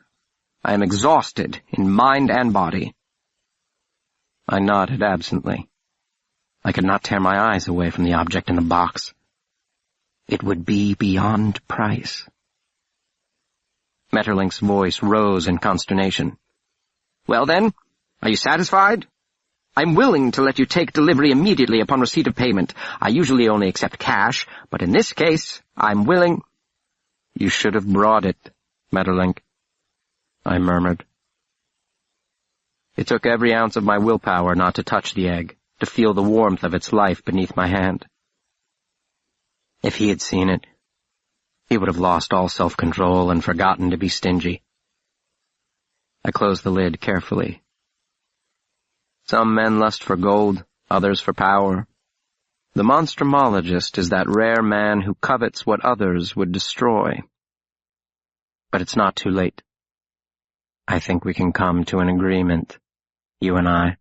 Speaker 2: I am exhausted in mind and body." I nodded absently. I could not tear my eyes away from the object in the box. It would be beyond price. Maeterlinck's voice rose in consternation. "Well then, are you satisfied? I'm willing to let you take delivery immediately upon receipt of payment. I usually only accept cash, but in this case, I'm willing—" "You should have brought it, Maeterlinck," I murmured. It took every ounce of my willpower not to touch the egg, to feel the warmth of its life beneath my hand. If he had seen it, he would have lost all self-control and forgotten to be stingy. I closed the lid carefully. Some men lust for gold, others for power. The monstrumologist is that rare man who covets what others would destroy. But it's not too late. I think we can come to an agreement, you and I.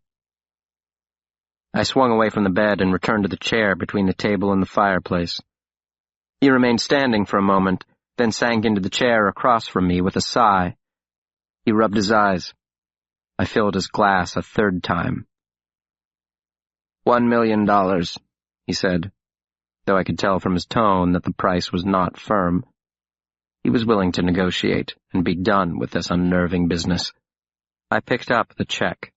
Speaker 2: I swung away from the bed and returned to the chair between the table and the fireplace. He remained standing for a moment, then sank into the chair across from me with a sigh. He rubbed his eyes. I filled his glass a third time. $1 million, he said, though I could tell from his tone that the price was not firm. He was willing to negotiate and be done with this unnerving business. I picked up the check.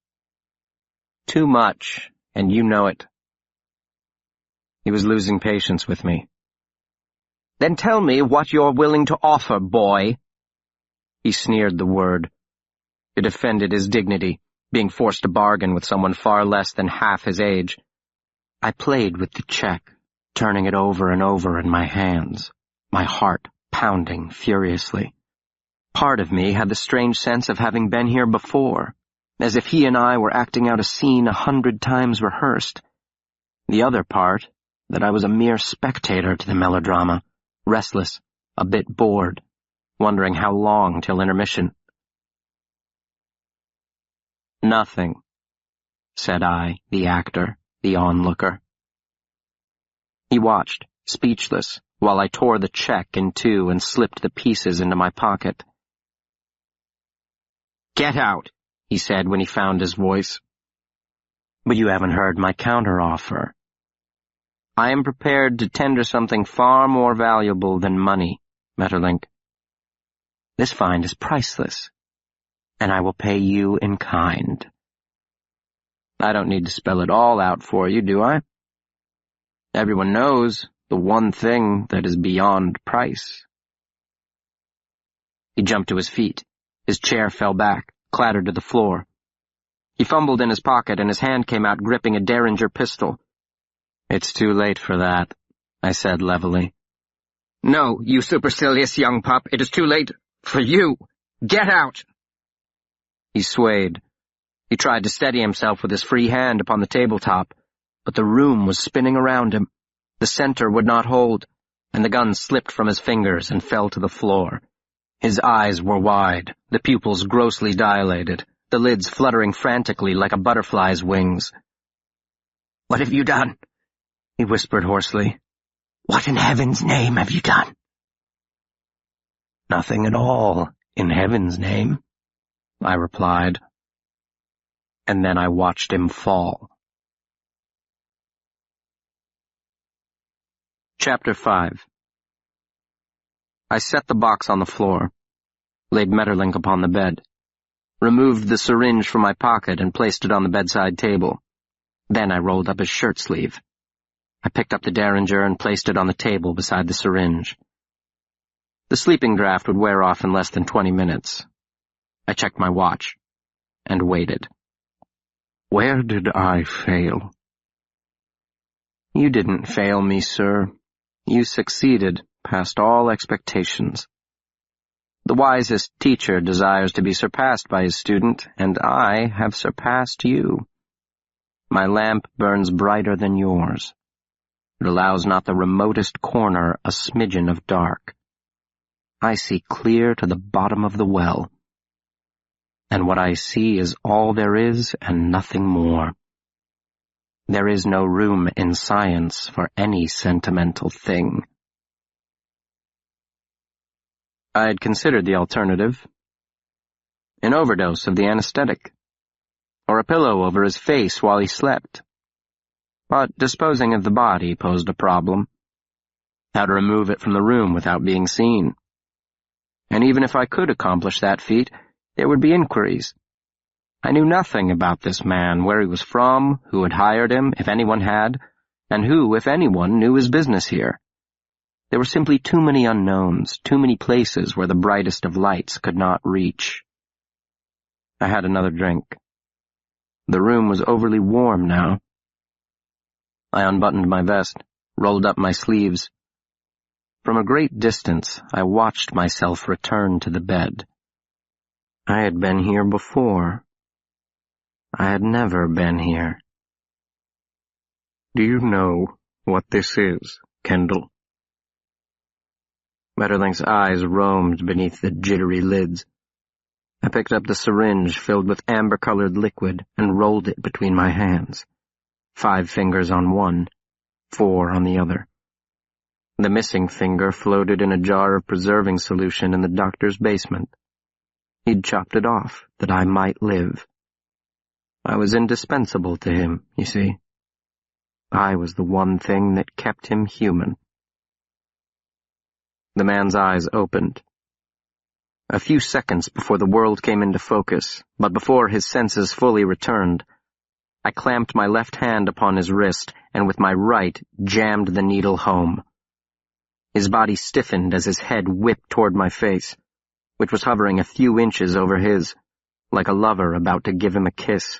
Speaker 2: Too much, and you know it. He was losing patience with me. Then tell me what you're willing to offer, boy. He sneered the word. It offended his dignity, being forced to bargain with someone far less than half his age. I played with the check, turning it over and over in my hands, my heart pounding furiously. Part of me had the strange sense of having been here before, as if he and I were acting out a scene 100 times rehearsed. The other part, that I was a mere spectator to the melodrama, restless, a bit bored, wondering how long till intermission. Nothing, said I, the actor, the onlooker. He watched, speechless, while I tore the check in two and slipped the pieces into my pocket. Get out, he said when he found his voice. But you haven't heard my counteroffer. I am prepared to tender something far more valuable than money, Maeterlinck. This find is priceless, and I will pay you in kind. I don't need to spell it all out for you, do I? Everyone knows the one thing that is beyond price. He jumped to his feet. His chair fell back, clattered to the floor. He fumbled in his pocket, and his hand came out gripping a Derringer pistol. It's too late for that, I said levelly. No, you supercilious young pup, it is too late for you. Get out! He swayed. He tried to steady himself with his free hand upon the tabletop, but the room was spinning around him. The center would not hold, and the gun slipped from his fingers and fell to the floor. His eyes were wide, the pupils grossly dilated, the lids fluttering frantically like a butterfly's wings. What have you done? He whispered hoarsely. What in heaven's name have you done? Nothing at all, in heaven's name, I replied. And then I watched him fall. Chapter 5. I set the box on the floor, laid Maeterlinck upon the bed, removed the syringe from my pocket and placed it on the bedside table. Then I rolled up his shirt sleeve. I picked up the Derringer and placed it on the table beside the syringe. The sleeping draft would wear off in less than 20 minutes. I checked my watch and waited. Where did I fail? You didn't fail me, sir. You succeeded past all expectations. The wisest teacher desires to be surpassed by his student, and I have surpassed you. My lamp burns brighter than yours. It allows not the remotest corner a smidgen of dark. I see clear to the bottom of the well. And what I see is all there is and nothing more. There is no room in science for any sentimental thing. I had considered the alternative. An overdose of the anesthetic, or a pillow over his face while he slept. But disposing of the body posed a problem. How to remove it from the room without being seen. And even if I could accomplish that feat, there would be inquiries. I knew nothing about this man, where he was from, who had hired him, if anyone had, and who, if anyone, knew his business here. There were simply too many unknowns, too many places where the brightest of lights could not reach. I had another drink. The room was overly warm now. I unbuttoned my vest, rolled up my sleeves. From a great distance, I watched myself return to the bed. I had been here before. I had never been here.
Speaker 3: Do you know what this is, Kendall?
Speaker 2: Maeterlinck's eyes roamed beneath the jittery lids. I picked up the syringe filled with amber-colored liquid and rolled it between my hands. 5 fingers on one, 4 on the other. The missing finger floated in a jar of preserving solution in the doctor's basement. He'd chopped it off that I might live. I was indispensable to him, you see. I was the one thing that kept him human. The man's eyes opened. A few seconds before the world came into focus, but before his senses fully returned, I clamped my left hand upon his wrist and with my right jammed the needle home. His body stiffened as his head whipped toward my face, which was hovering a few inches over his, like a lover about to give him a kiss.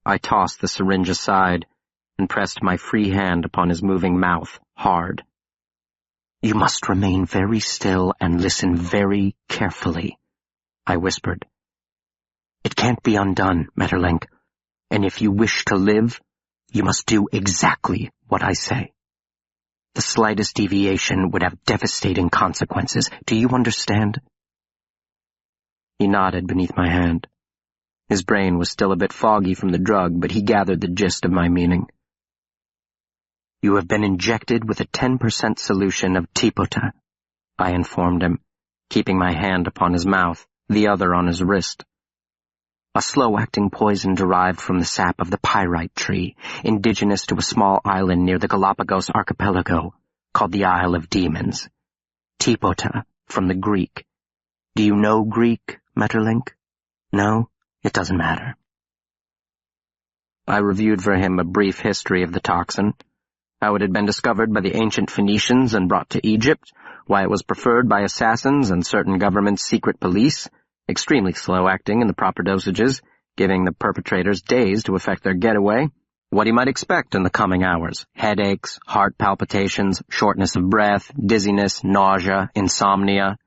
Speaker 2: I tossed the syringe aside and pressed my free hand upon his moving mouth hard. "You must remain very still and listen very carefully," I whispered. "It can't be undone, Maeterlinck, and if you wish to live, you must do exactly what I say. The slightest deviation would have devastating consequences. Do you understand?" He nodded beneath my hand. His brain was still a bit foggy from the drug, but he gathered the gist of my meaning. "You have been injected with a 10% solution of tipota," I informed him, keeping my hand upon his mouth, the other on his wrist. "A slow-acting poison derived from the sap of the pyrite tree, indigenous to a small island near the Galapagos archipelago, called the Isle of Demons. Tipota, from the Greek. Do you know Greek, Maeterlinck? No? It doesn't matter." I reviewed for him a brief history of the toxin, how it had been discovered by the ancient Phoenicians and brought to Egypt, why it was preferred by assassins and certain government secret police, extremely slow-acting in the proper dosages, giving the perpetrators days to effect their getaway, what he might expect in the coming hours: headaches, heart palpitations, shortness of breath, dizziness, nausea, insomnia.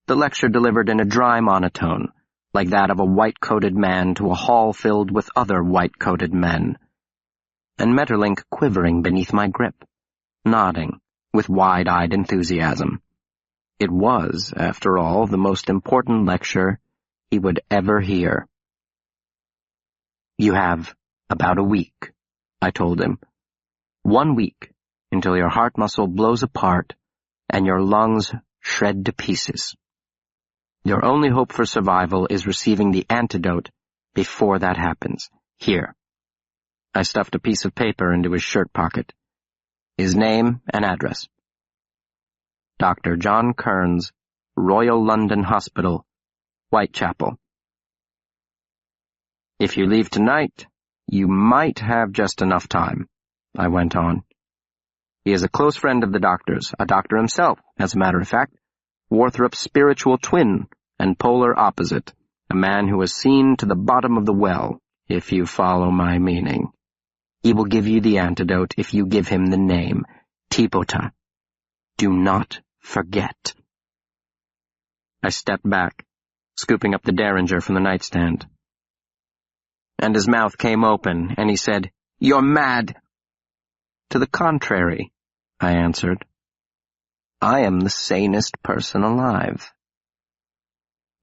Speaker 2: The lecture delivered in a dry monotone, like that of a white-coated man to a hall filled with other white-coated men. And Maeterlinck quivering beneath my grip, nodding with wide-eyed enthusiasm. It was, after all, the most important lecture he would ever hear. "You have about a week," I told him. "1 week, until your heart muscle blows apart and your lungs shred to pieces. Your only hope for survival is receiving the antidote before that happens. Here." I stuffed a piece of paper into his shirt pocket. His name and address. Dr. John Kearns, Royal London Hospital, Whitechapel. "If you leave tonight, you might have just enough time," I went on. "He is a close friend of the doctor's, a doctor himself, as a matter of fact, Warthrop's spiritual twin and polar opposite, a man who has seen to the bottom of the well, if you follow my meaning. He will give you the antidote if you give him the name, tipota. Do not forget." I stepped back, scooping up the Derringer from the nightstand. And his mouth came open, and he said, "You're mad." "To the contrary," I answered. "I am the sanest person alive."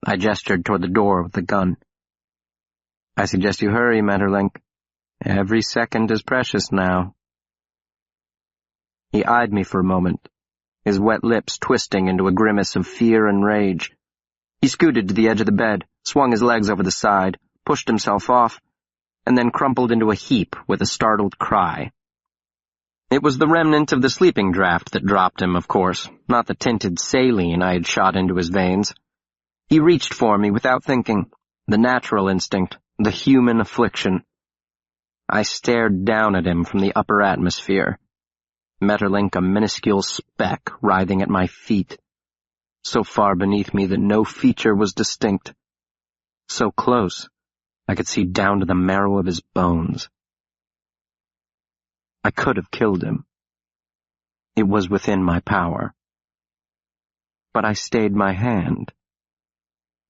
Speaker 2: I gestured toward the door with the gun. "I suggest you hurry, Maeterlinck. Every second is precious now." He eyed me for a moment, his wet lips twisting into a grimace of fear and rage. He scooted to the edge of the bed, swung his legs over the side, pushed himself off, and then crumpled into a heap with a startled cry. It was the remnant of the sleeping draught that dropped him, of course, not the tinted saline I had shot into his veins. He reached for me without thinking, the natural instinct, the human affliction. I stared down at him from the upper atmosphere. Maeterlinck, a minuscule speck writhing at my feet, so far beneath me that no feature was distinct. So close, I could see down to the marrow of his bones. I could have killed him. It was within my power. But I stayed my hand.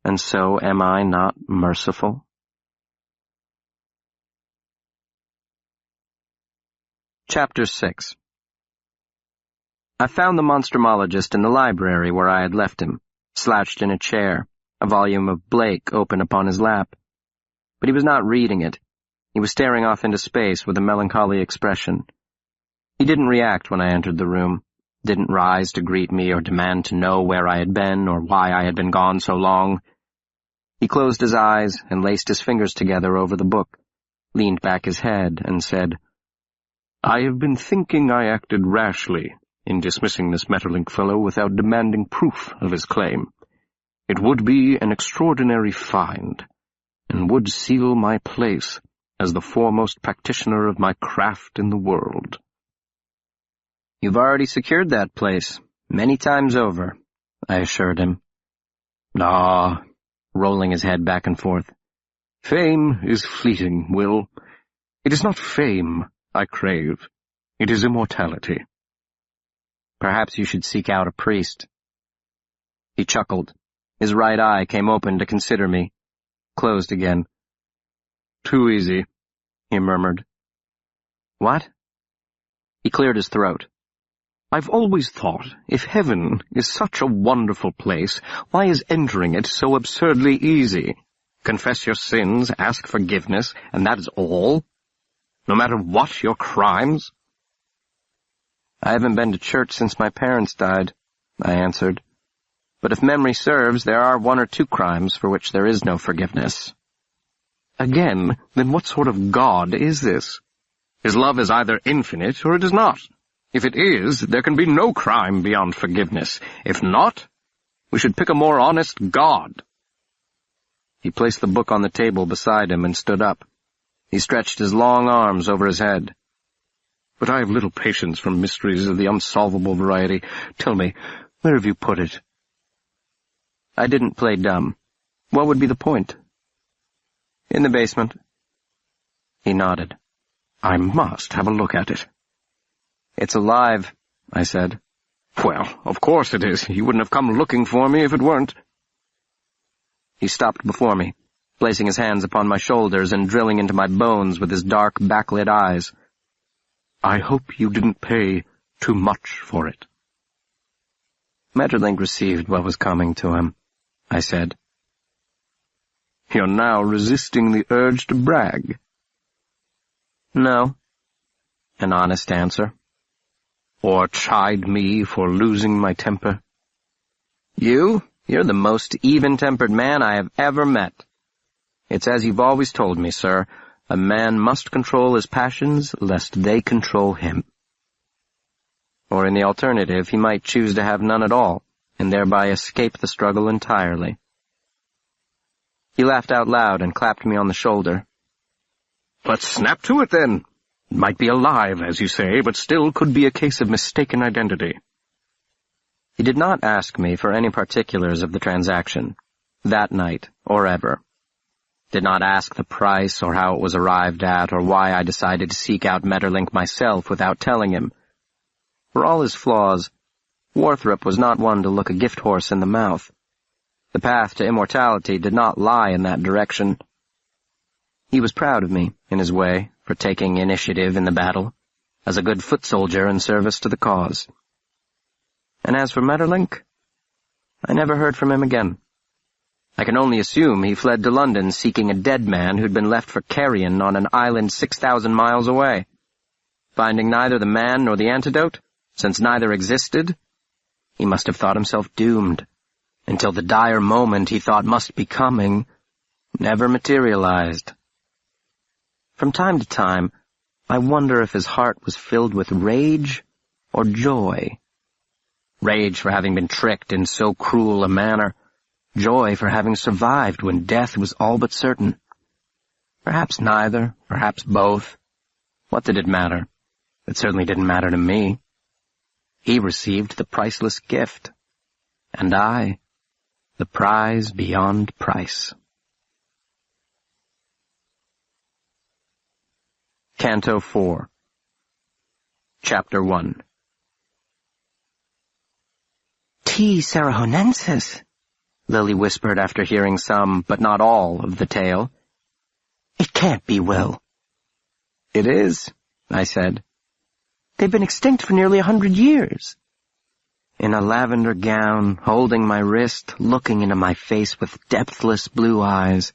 Speaker 2: And so am I not merciful? Chapter 6. I found the monstrumologist in the library where I had left him, slouched in a chair, a volume of Blake open upon his lap. But he was not reading it. He was staring off into space with a melancholy expression. He didn't react when I entered the room, didn't rise to greet me or demand to know where I had been or why I had been gone so long. He closed his eyes and laced his fingers together over the book, leaned back his head, and said, "I have been thinking I acted rashly in dismissing this Maeterlinck fellow without demanding proof of his claim. It would be an extraordinary find, and would seal my place as the foremost practitioner of my craft in the world." "You've already secured that place, many times over," I assured him. "Ah," rolling his head back and forth. "Fame is fleeting, Will. It is not fame I crave. It is immortality." "Perhaps you should seek out a priest." He chuckled. His right eye came open to consider me, closed again. "Too easy," he murmured. "What?" He cleared his throat. "I've always thought, if heaven is such a wonderful place, why is entering it so absurdly easy? Confess your sins, ask forgiveness, and that is all? No matter what your crimes?" "I haven't been to church since my parents died," I answered. "But if memory serves, there are 1 or 2 crimes for which there is no forgiveness." "Again, then what sort of God is this? His love is either infinite or it is not. If it is, there can be no crime beyond forgiveness. If not, we should pick a more honest God." He placed the book on the table beside him and stood up. He stretched his long arms over his head. "But I have little patience for mysteries of the unsolvable variety. Tell me, where have you put it?" I didn't play dumb. What would be the point? "In the basement." He nodded. "I must have a look at it." "It's alive," I said. "Well, of course it is. You wouldn't have come looking for me if it weren't." He stopped before me, placing his hands upon my shoulders and drilling into my bones with his dark, backlit eyes. "I hope you didn't pay too much for it." Maeterlinck received what was coming to him, I said. "You're now resisting the urge to brag." "No." An honest answer. "Or chide me for losing my temper?" You're the most even-tempered man I have ever met. It's as you've always told me, sir. A man must control his passions, lest they control him. Or in the alternative, he might choose to have none at all, and thereby escape the struggle entirely. He laughed out loud and clapped me on the shoulder. "Let's snap to it, then. It might be alive, as you say, but still could be a case of mistaken identity." He did not ask me for any particulars of the transaction, that night or ever. Did not ask the price or how it was arrived at or why I decided to seek out Maeterlinck myself without telling him. For all his flaws, Warthrop was not one to look a gift horse in the mouth. The path to immortality did not lie in that direction. He was proud of me, in his way, for taking initiative in the battle, as a good foot soldier in service to the cause. And as for Maeterlinck, I never heard from him again. I can only assume he fled to London seeking a dead man who'd been left for carrion on an island 6,000 miles away. Finding neither the man nor the antidote, since neither existed, he must have thought himself doomed, until the dire moment he thought must be coming never materialized. From time to time, I wonder if his heart was filled with rage or joy. Rage for having been tricked in so cruel a manner, joy for having survived when death was all but certain. Perhaps neither, perhaps both. What did it matter? It certainly didn't matter to me. He received the priceless gift, and I, the prize beyond price. Canto 4, Chapter 1. "T. Sarahonensis," Lily whispered after hearing some, but not all, of the tale. "It can't be, Will." "It is," I said. "They've been extinct for nearly 100 years. in a lavender gown, holding my wrist, looking into my face with depthless blue eyes.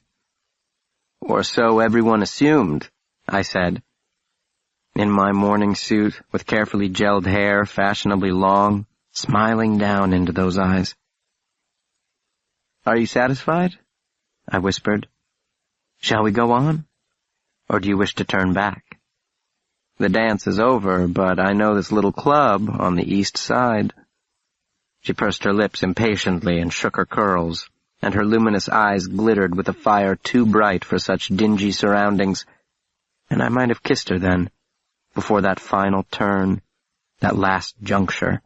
Speaker 2: Or so everyone assumed, I said. In my morning suit, with carefully gelled hair, fashionably long, smiling down into those eyes. Are you satisfied? I whispered. Shall we go on? Or do you wish to turn back? The dance is over, but I know this little club on the east side. She pursed her lips impatiently and shook her curls, and her luminous eyes glittered with a fire too bright for such dingy surroundings, and I might have kissed her then, before that final turn, that last juncture,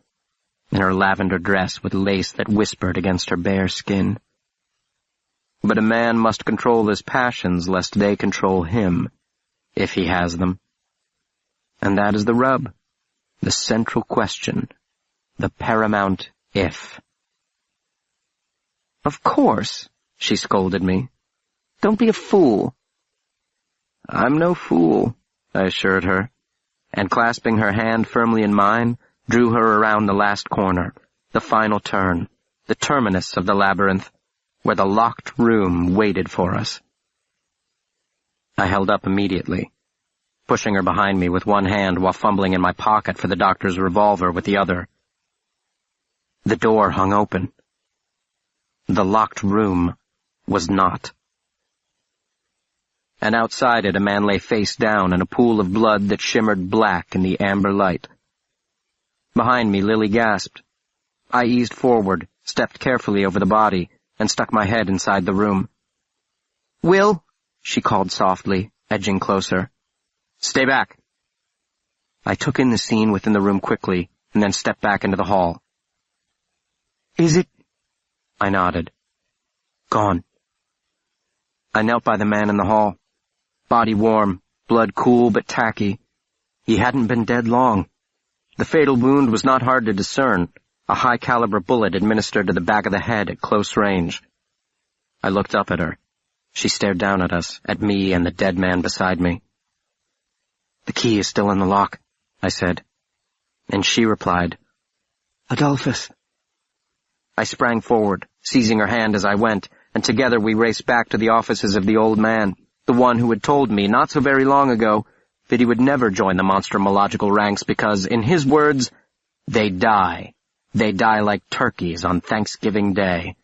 Speaker 2: in her lavender dress with lace that whispered against her bare skin. But a man must control his passions lest they control him, if he has them. And that is the rub, the central question, the paramount if. Of course, she scolded me. Don't be a fool. I'm no fool, I assured her, and clasping her hand firmly in mine, drew her around the last corner, the final turn, the terminus of the labyrinth, where the locked room waited for us. I held up immediately, pushing her behind me with one hand while fumbling in my pocket for the doctor's revolver with the other. The door hung open. The locked room was not. And outside it a man lay face down in a pool of blood that shimmered black in the amber light. Behind me, Lily gasped. I eased forward, stepped carefully over the body, and stuck my head inside the room. "Will," she called softly, edging closer. "Stay back." I took in the scene within the room quickly, and then stepped back into the hall. "Is it—" I nodded. "Gone." I knelt by the man in the hall. Body warm, blood cool but tacky. He hadn't been dead long. The fatal wound was not hard to discern, a high-caliber bullet administered to the back of the head at close range. I looked up at her. She stared down at us, at me and the dead man beside me. "The key is still in the lock," I said. And she replied, "Adolphus." I sprang forward, seizing her hand as I went, and together we raced back to the offices of the old man, the one who had told me, not so very long ago, that he would never join the monstrumological ranks because, in his words, they die. They die like turkeys on Thanksgiving Day.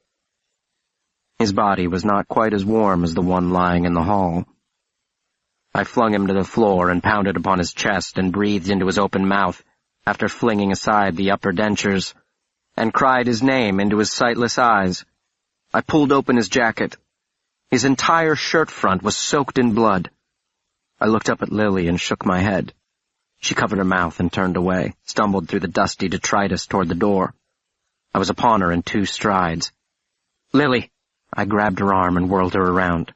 Speaker 2: His body was not quite as warm as the one lying in the hall. I flung him to the floor and pounded upon his chest and breathed into his open mouth, after flinging aside the upper dentures, and cried his name into his sightless eyes. I pulled open his jacket. His entire shirt front was soaked in blood. I looked up at Lily and shook my head. She covered her mouth and turned away, stumbled through the dusty detritus toward the door. I was upon her in 2 strides. "Lily!" I grabbed her arm and whirled her around.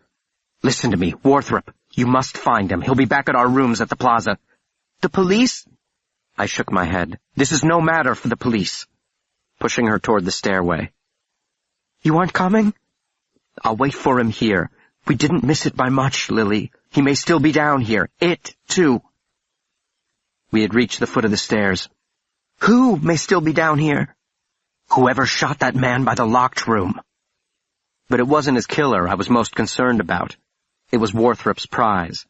Speaker 2: "Listen to me, Warthrop. You must find him. He'll be back at our rooms at the plaza." "The police?" I shook my head. "This is no matter for the police." Pushing her toward the stairway. "You aren't coming?" "I'll wait for him here. We didn't miss it by much, Lily. He may still be down here. It, too." We had reached the foot of the stairs. "Who may still be down here?" "Whoever shot that man by the locked room." But it wasn't his killer I was most concerned about. It was Warthrop's prize.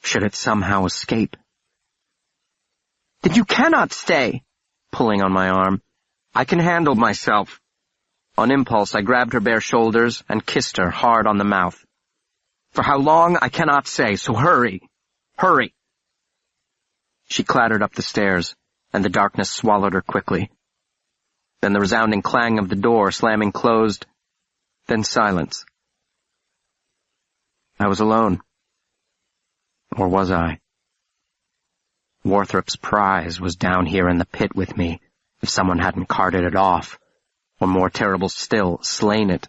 Speaker 2: Should it somehow escape? "Then you cannot stay," pulling on my arm. "I can handle myself." On impulse, I grabbed her bare shoulders and kissed her hard on the mouth. "For how long, I cannot say, so hurry. Hurry." She clattered up the stairs, and the darkness swallowed her quickly. Then the resounding clang of the door slamming closed, then silence. I was alone. Or was I? Warthrop's prize was down here in the pit with me, if someone hadn't carted it off, or more terrible still, slain it.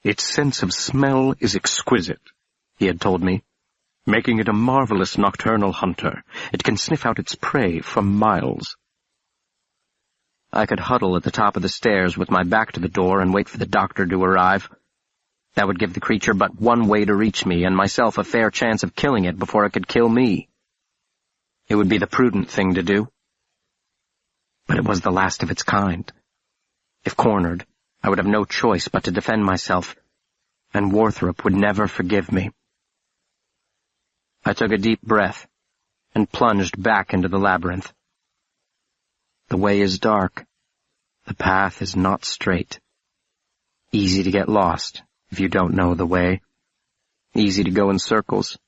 Speaker 3: "Its sense of smell is exquisite," he had told me, "making it a marvelous nocturnal hunter. It can sniff out its prey for miles."
Speaker 2: I could huddle at the top of the stairs with my back to the door and wait for the doctor to arrive. That would give the creature but one way to reach me, and myself a fair chance of killing it before it could kill me. It would be the prudent thing to do. but it was the last of its kind. If cornered, I would have no choice but to defend myself, and Warthrop would never forgive me. I took a deep breath and plunged back into the labyrinth. The way is dark. The path is not straight. Easy to get lost if you don't know the way. Easy to go in circles.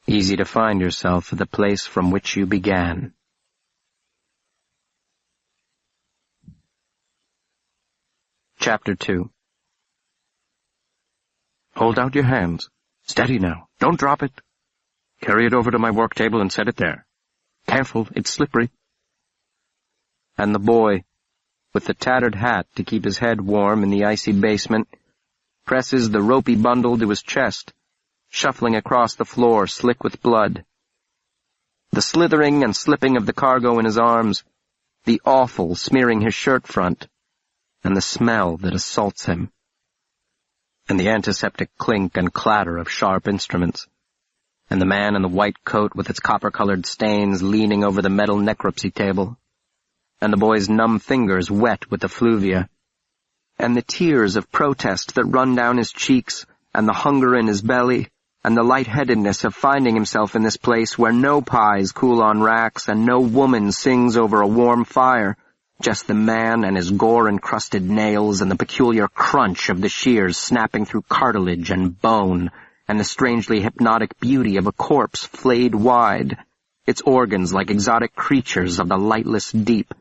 Speaker 2: Easy to find yourself at the place from which you began. Chapter 2.
Speaker 3: Hold out your hands. Steady now. Don't drop it. Carry it over to my work table and set it there. Careful, it's slippery.
Speaker 2: And the boy, with the tattered hat to keep his head warm in the icy basement, presses the ropey bundle to his chest, shuffling across the floor slick with blood. The slithering and slipping of the cargo in his arms, the offal smearing his shirt front, and the smell that assaults him, and the antiseptic clink and clatter of sharp instruments, and the man in the white coat with its copper-colored stains leaning over the metal necropsy table, and the boy's numb fingers wet with effluvia, and the tears of protest that run down his cheeks, and the hunger in his belly, and the lightheadedness of finding himself in this place where no pies cool on racks and no woman sings over a warm fire, just the man and his gore-encrusted nails and the peculiar crunch of the shears snapping through cartilage and bone, and the strangely hypnotic beauty of a corpse flayed wide, its organs like exotic creatures of the lightless deep,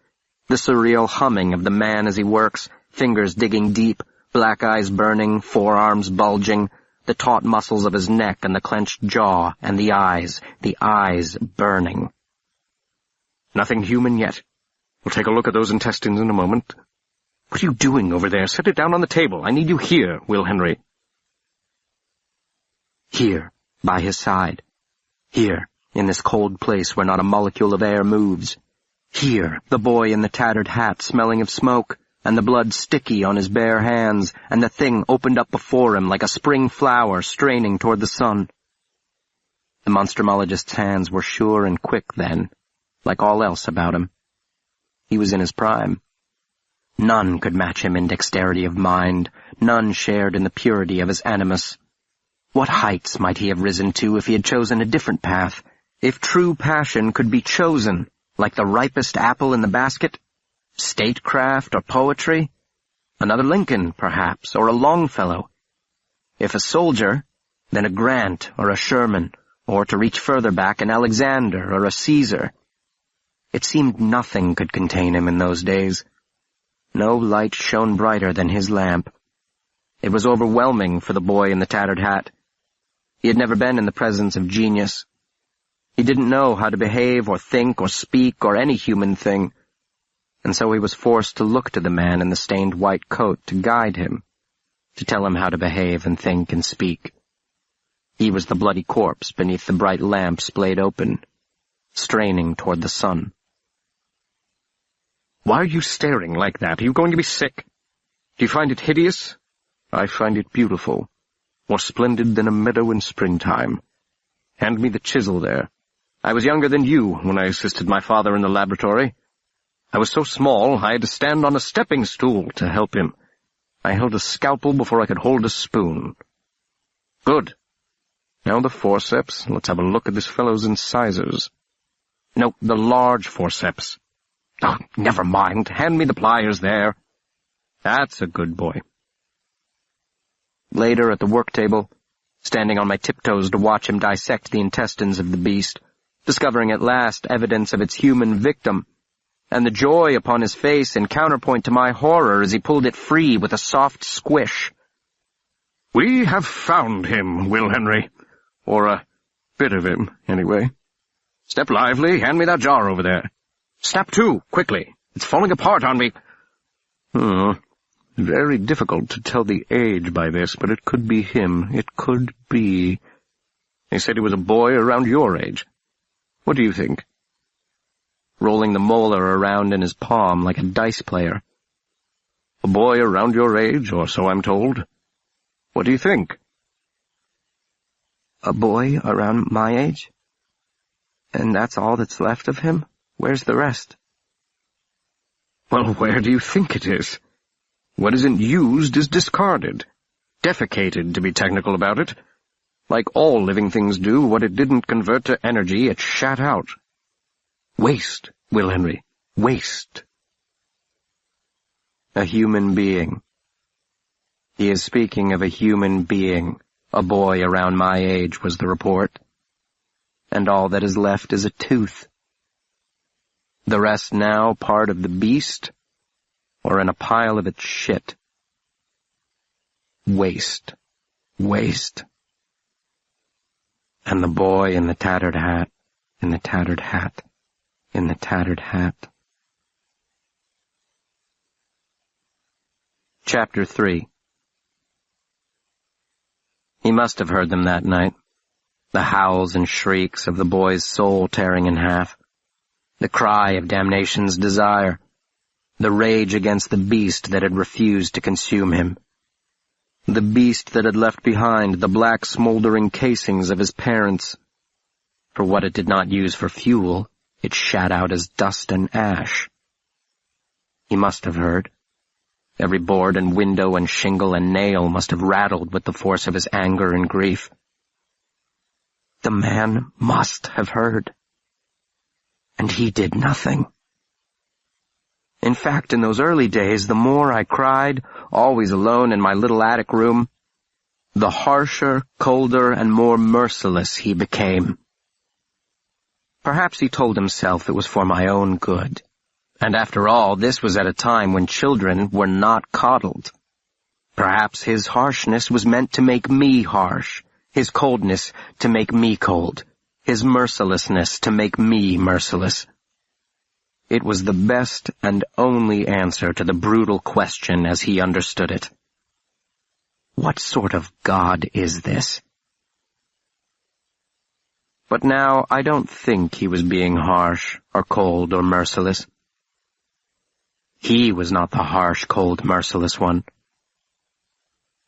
Speaker 2: the surreal humming of the man as he works, fingers digging deep, black eyes burning, forearms bulging, the taut muscles of his neck and the clenched jaw, and the eyes burning.
Speaker 3: Nothing human yet. We'll take a look at those intestines in a moment. What are you doing over there? Set it down on the table. I need you here, Will Henry.
Speaker 2: Here, by his side. Here, in this cold place where not a molecule of air moves. Here, the boy in the tattered hat smelling of smoke, and the blood sticky on his bare hands, and the thing opened up before him like a spring flower straining toward the sun. The monstrumologist's hands were sure and quick then, like all else about him. He was in his prime. None could match him in dexterity of mind, none shared in the purity of his animus. What heights might he have risen to if he had chosen a different path, if true passion could be chosen, like the ripest apple in the basket? Statecraft or poetry? Another Lincoln, perhaps, or a Longfellow. If a soldier, then a Grant or a Sherman, or to reach further back, an Alexander or a Caesar. It seemed nothing could contain him in those days. No light shone brighter than his lamp. It was overwhelming for the boy in the tattered hat. He had never been in the presence of genius. He didn't know how to behave or think or speak or any human thing, and so he was forced to look to the man in the stained white coat to guide him, to tell him how to behave and think and speak. He was the bloody corpse beneath the bright lamp splayed open, straining toward the sun.
Speaker 3: Why are you staring like that? Are you going to be sick? Do you find it hideous? I find it beautiful, more splendid than a meadow in springtime. Hand me the chisel there. I was younger than you when I assisted my father in the laboratory. I was so small I had to stand on a stepping stool to help him. I held a scalpel before I could hold a spoon. Good. Now the forceps. Let's have a look at this fellow's incisors. No, the large forceps. Oh, never mind. Hand me the pliers there. That's a good boy.
Speaker 2: Later at the work table, standing on my tiptoes to watch him dissect the intestines of the beast, discovering at last evidence of its human victim, and the joy upon his face in counterpoint to my horror as he pulled it free with a soft squish.
Speaker 3: We have found him, Will Henry. Or a bit of him, anyway. Step lively. Hand me that jar over there. Snap to, quickly. It's falling apart on me. Very difficult to tell the age by this, but it could be him. It could be. They said he was a boy around your age. What do you think?
Speaker 2: Rolling the molar around in his palm like a dice player.
Speaker 3: A boy around your age, or so I'm told. What do you think?
Speaker 2: A boy around my age? And that's all that's left of him? Where's the rest?
Speaker 3: Well, where do you think it is? What isn't used is discarded. Defecated, to be technical about it. Like all living things do, what it didn't convert to energy, it shat out. Waste, Will Henry. Waste. A human being. He is speaking of a human being. A boy around my age, was the report. And all that is left is a tooth. The rest now part of the beast, or in a pile of its shit. Waste. Waste. And the boy in the tattered hat, in the tattered hat, in the tattered hat. Chapter 3. He must have heard them that night. The howls and shrieks of the boy's soul tearing in half. The cry of damnation's desire. The rage against the beast that had refused to consume him. The beast that had left behind the black smoldering casings of his parents. For what it did not use for fuel, it shat out as dust and ash. He must have heard. Every board and window and shingle and nail must have rattled with the force of his anger and grief. The man must have heard. And he did nothing. In fact, in those early days, the more I cried, always alone in my little attic room, the harsher, colder, and more merciless he became. Perhaps he told himself it was for my own good. And after all, this was at a time when children were not coddled. Perhaps his harshness was meant to make me harsh, his coldness to make me cold, his mercilessness to make me merciless. It was the best and only answer to the brutal question as he understood it. What sort of God is this? But now I don't think he was being harsh or cold or merciless. He was not the harsh, cold, merciless one.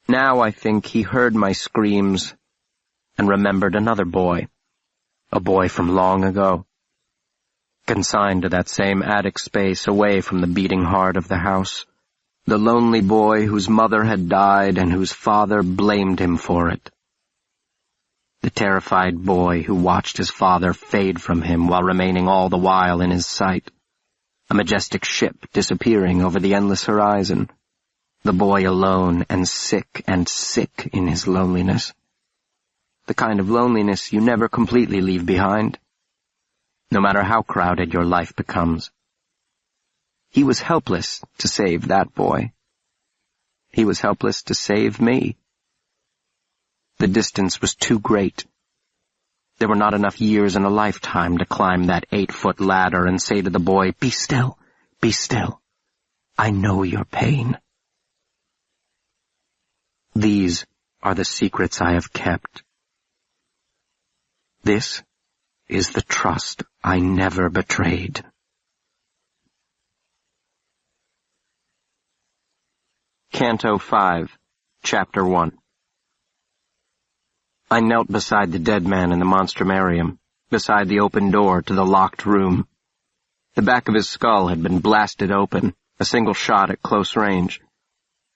Speaker 3: Now I think he heard my screams and remembered another boy, a boy from long ago, consigned to that same attic space away from the beating heart of the house, the lonely boy whose mother had died and whose father blamed him for it. The terrified boy who watched his father fade from him while remaining all the while in his sight. A majestic ship disappearing over the endless horizon. The boy alone and sick in his loneliness. The kind of loneliness you never completely leave behind, no matter how crowded your life becomes. He was helpless to save that boy. He was helpless to save me. The distance was too great. There were not enough years in a lifetime to climb that 8-foot ladder and say to the boy, "Be still, be still. I know your pain." These are the secrets I have kept. This is the trust I never betrayed. Canto 5, Chapter 1. I knelt beside the dead man in the Monstrumarium, beside the open door to the locked room. The back of his skull had been blasted open, a single shot at close range.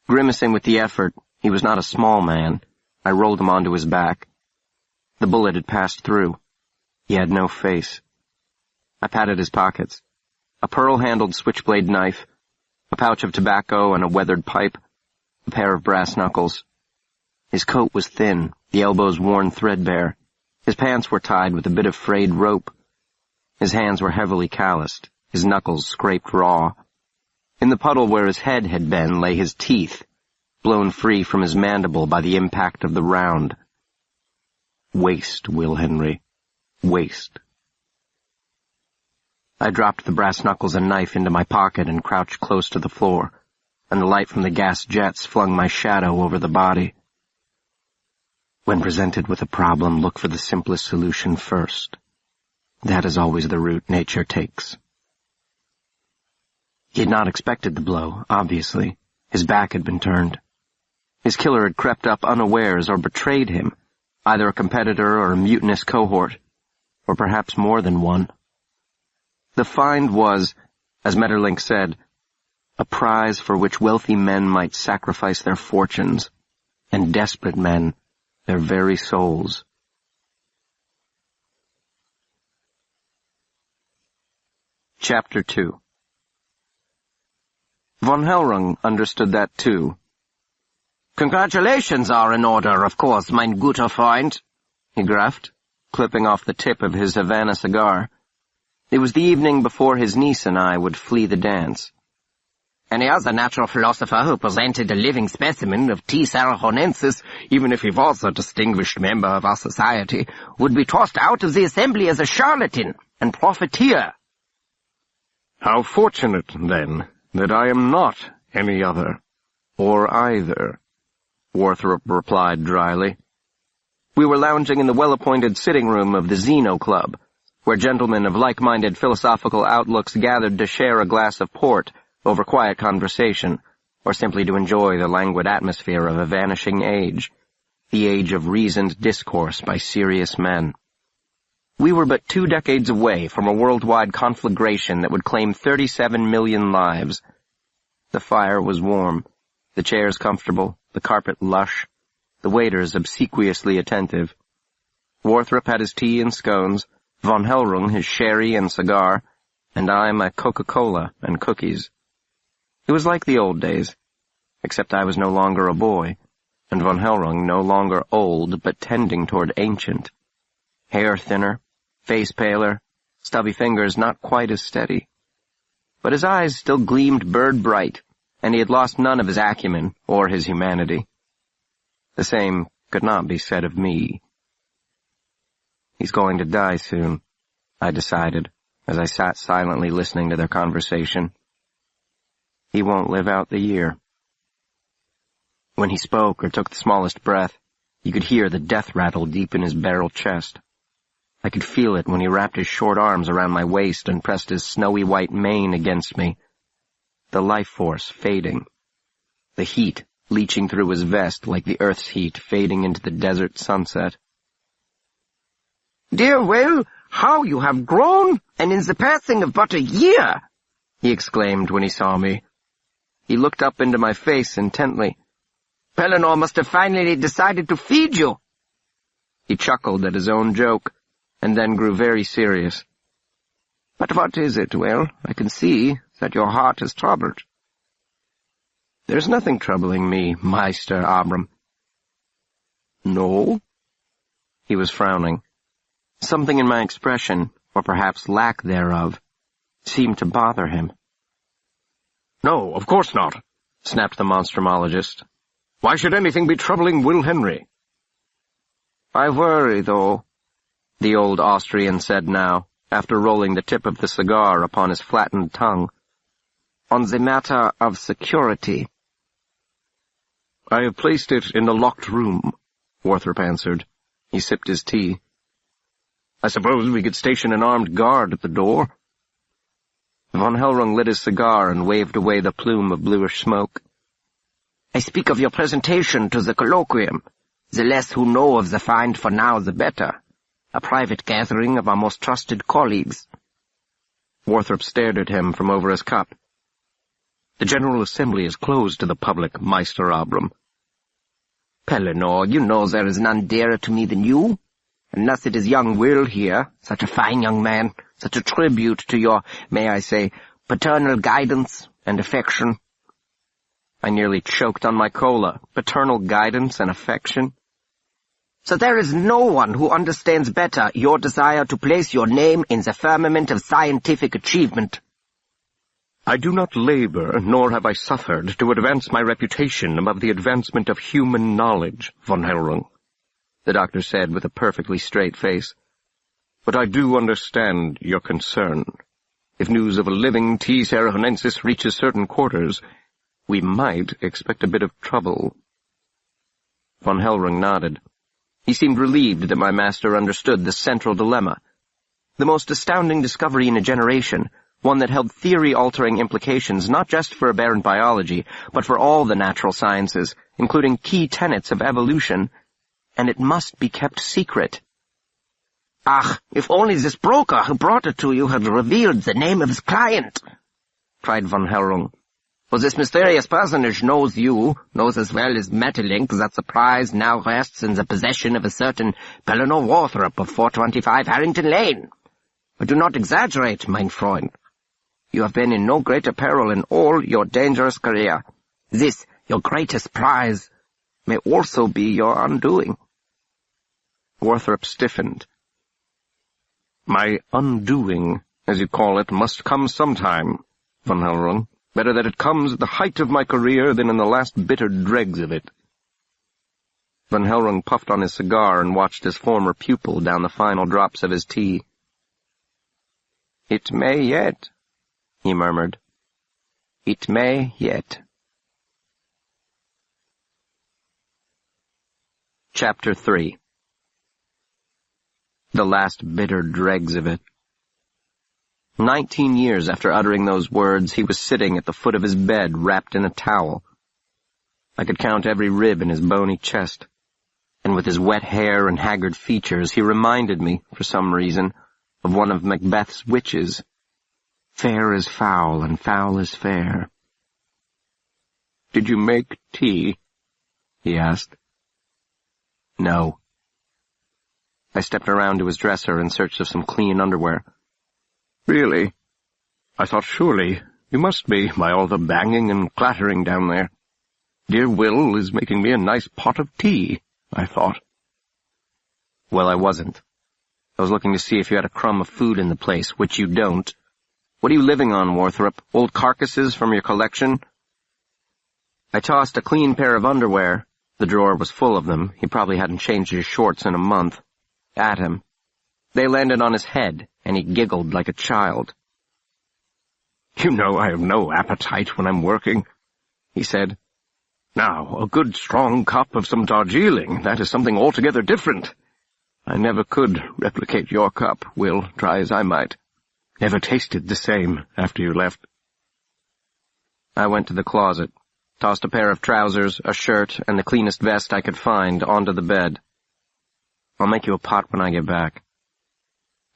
Speaker 3: Grimacing with the effort, he was not a small man. I rolled him onto his back. The bullet had passed through. He had no face. I patted his pockets. A pearl-handled switchblade knife, a pouch of tobacco and a weathered pipe, a pair of brass knuckles. His coat was thin, the elbows worn threadbare. His pants were tied with a bit of frayed rope. His hands were heavily calloused, his knuckles scraped raw. In the puddle where his head had been lay his teeth, blown free from his mandible by the impact of the round. Waste, Will Henry. Waste. I dropped the brass knuckles and knife into my pocket and crouched close to the floor, and the light from the gas jets flung my shadow over the body. When presented with a problem, look for the simplest solution first. That is always the route nature takes. He had not expected the blow, obviously. His back had been turned. His killer had crept up unawares or betrayed him, either a competitor or a mutinous cohort, or perhaps more than one. The find was, as Metterlink said,
Speaker 2: a prize for which wealthy men might sacrifice their fortunes, and desperate men their very souls. Chapter 2. Von Hellrung understood that too. "Congratulations are in order, of course, mein guter Freund," he gruffed, clipping off the tip of his Havana cigar. It was the evening before his niece and I would flee the dance. "Any other natural philosopher who presented a living specimen of T. Sarahonensis, even if he was a distinguished member of our society, would be tossed out of the assembly as a charlatan and profiteer."
Speaker 3: "How fortunate, then, that I am not any other, or either," Warthrop replied dryly. We were lounging in the well-appointed sitting room of the Zeno Club, where gentlemen of like-minded philosophical outlooks gathered to share a glass of port over quiet conversation, or simply to enjoy the languid atmosphere of a vanishing age, the age of reasoned discourse by serious men. We were but 2 decades away from a worldwide conflagration that would claim 37 million lives. The fire was warm, the chairs comfortable, the carpet lush, the waiters obsequiously attentive. Warthrop had his tea and scones, Von Hellrung his sherry and cigar, and I my Coca-Cola and cookies. It was like the old days, except I was no longer a boy, and Von Hellrung no longer old but tending toward ancient. Hair thinner, face paler, stubby fingers not quite as steady. But his eyes still gleamed bird-bright, and he had lost none of his acumen or his humanity. The same could not be said of me. He's going to die soon, I decided, as I sat silently listening to their conversation. He won't live out the year. When he spoke or took the smallest breath, you could hear the death rattle deep in his barrel chest. I could feel it when he wrapped his short arms around my waist and pressed his snowy white mane against me. The life force fading. The heat leaching through his vest like the earth's heat fading into the desert sunset. "Dear Will, how you have grown, and in the passing of but a year!" he exclaimed when he saw me. He looked up into my face intently. "Pellinor must have finally decided to feed you." He chuckled at his own joke, and then grew very serious. "But what is it, Will? I can see that your heart is troubled." "There's nothing troubling me, Meister Abram." "No?" He was frowning. Something in my expression, or perhaps lack thereof, seemed to bother him. "No, of course not," snapped the monstrumologist. "Why should anything be troubling Will Henry?"
Speaker 2: "I worry, though," the old Austrian said now, after rolling the tip of the cigar upon his flattened tongue, "on the matter of security."
Speaker 3: "I have placed it in the locked room," Warthrop answered. He sipped his tea. "I suppose we could station an armed guard at the door."
Speaker 2: Von Hellrung lit his cigar and waved away the plume of bluish smoke. "I speak of your presentation to the colloquium. The less who know of the find for now, the better. A private gathering of our most trusted colleagues."
Speaker 3: Warthrop stared at him from over his cup. "The General Assembly is closed to the public, Meister Abram."
Speaker 2: "Pellinor, you know there is none dearer to me than you. Unless it is young Will here, such a fine young man, such a tribute to your, may I say, paternal guidance and affection." I nearly choked on my cola. Paternal guidance and affection. "So there is no one who understands better your desire to place your name in the firmament of scientific achievement."
Speaker 3: "I do not labor, nor have I suffered, to advance my reputation above the advancement of human knowledge, Von Hellrung," the doctor said with a perfectly straight face. "But I do understand your concern. If news of a living T. Sarahonensis reaches certain quarters, we might expect a bit of trouble." Von Hellrung nodded. He seemed relieved that my master understood the central dilemma. The most astounding discovery in a generation, one that held theory-altering implications not just for aberrant biology, but for all the natural sciences, including key tenets of evolution, and it must be kept secret.
Speaker 4: "Ach, if only this broker who brought it to you had revealed the name of his client!"
Speaker 2: cried Von Hellrung.
Speaker 4: For this mysterious personage knows you, knows as well as Mettelink that the prize now rests in the possession of a certain Pellinor Warthrop of 425 Harrington Lane. But do not exaggerate, mein Freund. You have been in no greater peril in all your dangerous career. This, your greatest prize, may also be your undoing.
Speaker 3: Warthrop stiffened. My undoing, as you call it, must come sometime, Von Hellrung. Better that it comes at the height of my career than in the last bitter dregs of it. Von Hellrung puffed on his cigar and watched his former pupil down the final drops of his tea. "It may yet," he murmured. "It may yet." Chapter 3. The last bitter dregs of it. 19 years after uttering those words, he was sitting at the foot of his bed, wrapped in a towel. I could count every rib in his bony chest, and with his wet hair and haggard features, he reminded me, for some reason, of one of Macbeth's witches. Fair is foul, and foul is fair. "Did you make tea?" he asked. "No." I stepped around to his dresser in search of some clean underwear. "Really? I thought surely you must be, by all the banging and clattering down there. Dear Will is making me a nice pot of tea, I thought." Well, I wasn't. I was looking to see if you had a crumb of food in the place, which you don't. What are you living on, Warthrop? Old carcasses from your collection? I tossed a clean pair of underwear. The drawer was full of them. He probably hadn't changed his shorts in a month. At him. They landed on his head, and he giggled like a child. "You know I have no appetite when I'm working," he said. "Now, a good strong cup of some Darjeeling, that is something altogether different. I never could replicate your cup, Will, try as I might. Never tasted the same after you left." I went to the closet, tossed a pair of trousers, a shirt, and the cleanest vest I could find onto the bed. "I'll make you a pot when I get back."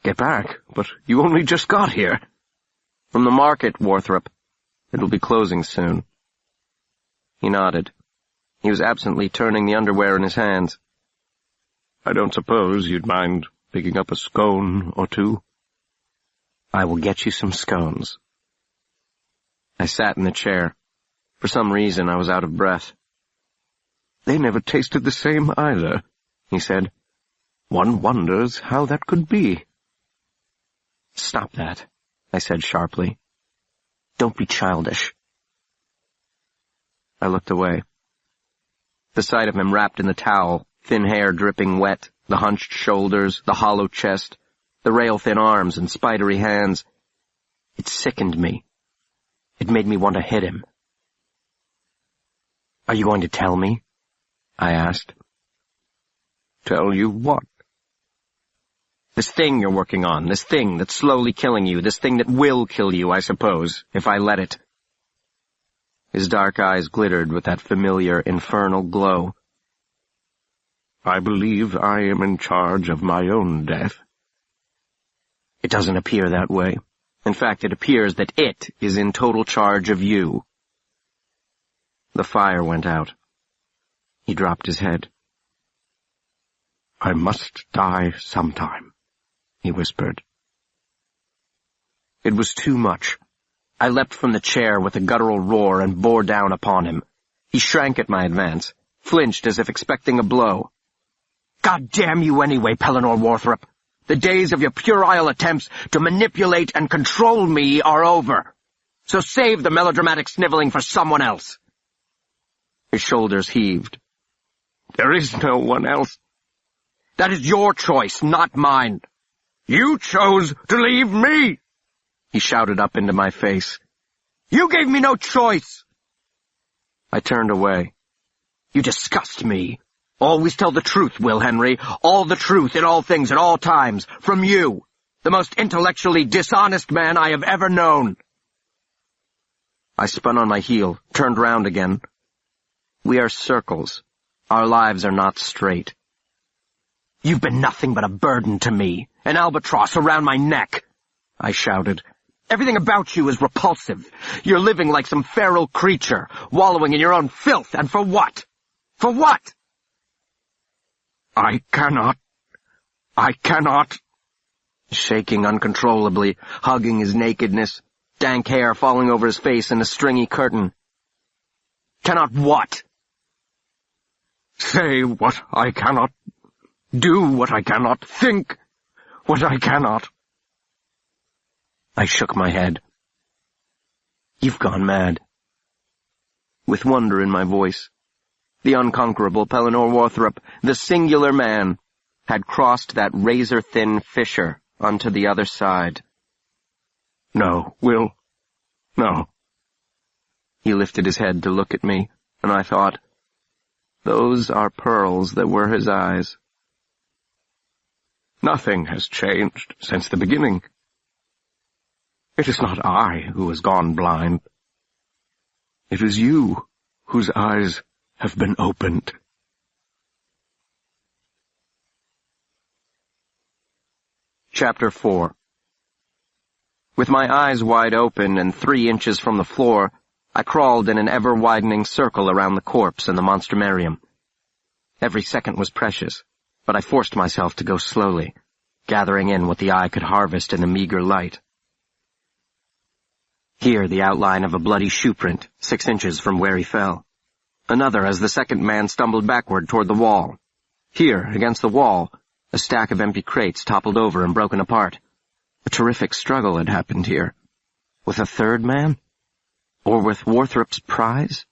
Speaker 3: "Get back? But you only just got here." "From the market, Warthrop. It'll be closing soon." He nodded. He was absently turning the underwear in his hands. "I don't suppose you'd mind picking up a scone or two?" "I will get you some scones." I sat in the chair. For some reason, I was out of breath. "They never tasted the same either," he said. "One wonders how that could be." "Stop that," I said sharply. "Don't be childish." I looked away. The sight of him wrapped in the towel, thin hair dripping wet, the hunched shoulders, the hollow chest, the rail-thin arms and spidery hands, it sickened me. It made me want to hit him. "Are you going to tell me?" I asked. "Tell you what?" "This thing you're working on, this thing that's slowly killing you, this thing that will kill you, I suppose, if I let it." His dark eyes glittered with that familiar infernal glow. "I believe I am in charge of my own death." "It doesn't appear that way. In fact, it appears that it is in total charge of you." The fire went out. He dropped his head. "I must die sometime," he whispered. It was too much. I leapt from the chair with a guttural roar and bore down upon him. He shrank at my advance, flinched as if expecting a blow. "God damn you anyway, Pellinor Warthrop! The days of your puerile attempts to manipulate and control me are over. So save the melodramatic sniveling for someone else." His shoulders heaved. "There is no one else." "That is your choice, not mine." "You chose to leave me!" he shouted up into my face. "You gave me no choice!" I turned away. "You disgust me. Always tell the truth, Will Henry. All the truth in all things at all times. From you, the most intellectually dishonest man I have ever known." I spun on my heel, turned round again. "We are circles. Our lives are not straight." "You've been nothing but a burden to me, an albatross around my neck," I shouted.
Speaker 4: Everything about you is repulsive. You're living like some feral creature, wallowing in your own filth, and for what? For what?
Speaker 3: I cannot.
Speaker 2: Shaking uncontrollably, hugging his nakedness, dank hair falling over his face in a stringy curtain.
Speaker 4: Cannot what?
Speaker 3: Say what I cannot. Do what I cannot. Think what I cannot.
Speaker 2: I shook my head. You've gone mad. With wonder in my voice, the unconquerable Pellinor Warthrop, the singular man, had crossed that razor-thin fissure onto the other side.
Speaker 3: No, Will. No.
Speaker 2: He lifted his head to look at me, and I thought, those are pearls that were his eyes.
Speaker 3: Nothing has changed since the beginning. It is not I who has gone blind. It is you whose eyes have been opened.
Speaker 2: Chapter 4. With my eyes wide open and 3 inches from the floor, I crawled in an ever-widening circle around the corpse in the Monstrumarium. Every second was precious, but I forced myself to go slowly, gathering in what the eye could harvest in the meager light. Here the outline of a bloody shoeprint, 6 inches from where he fell. Another as the second man stumbled backward toward the wall. Here, against the wall, a stack of empty crates toppled over and broken apart. A terrific struggle had happened here. With a third man? Or with Warthrop's prize?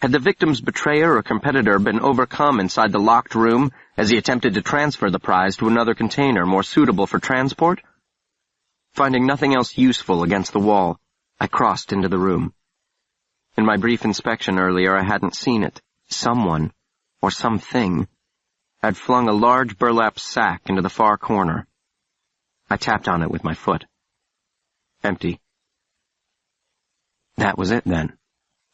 Speaker 2: Had the victim's betrayer or competitor been overcome inside the locked room as he attempted to transfer the prize to another container more suitable for transport? Finding nothing else useful against the wall, I crossed into the room. In my brief inspection earlier, I hadn't seen it. Someone, or something, had flung a large burlap sack into the far corner. I tapped on it with my foot. Empty. That was it, then.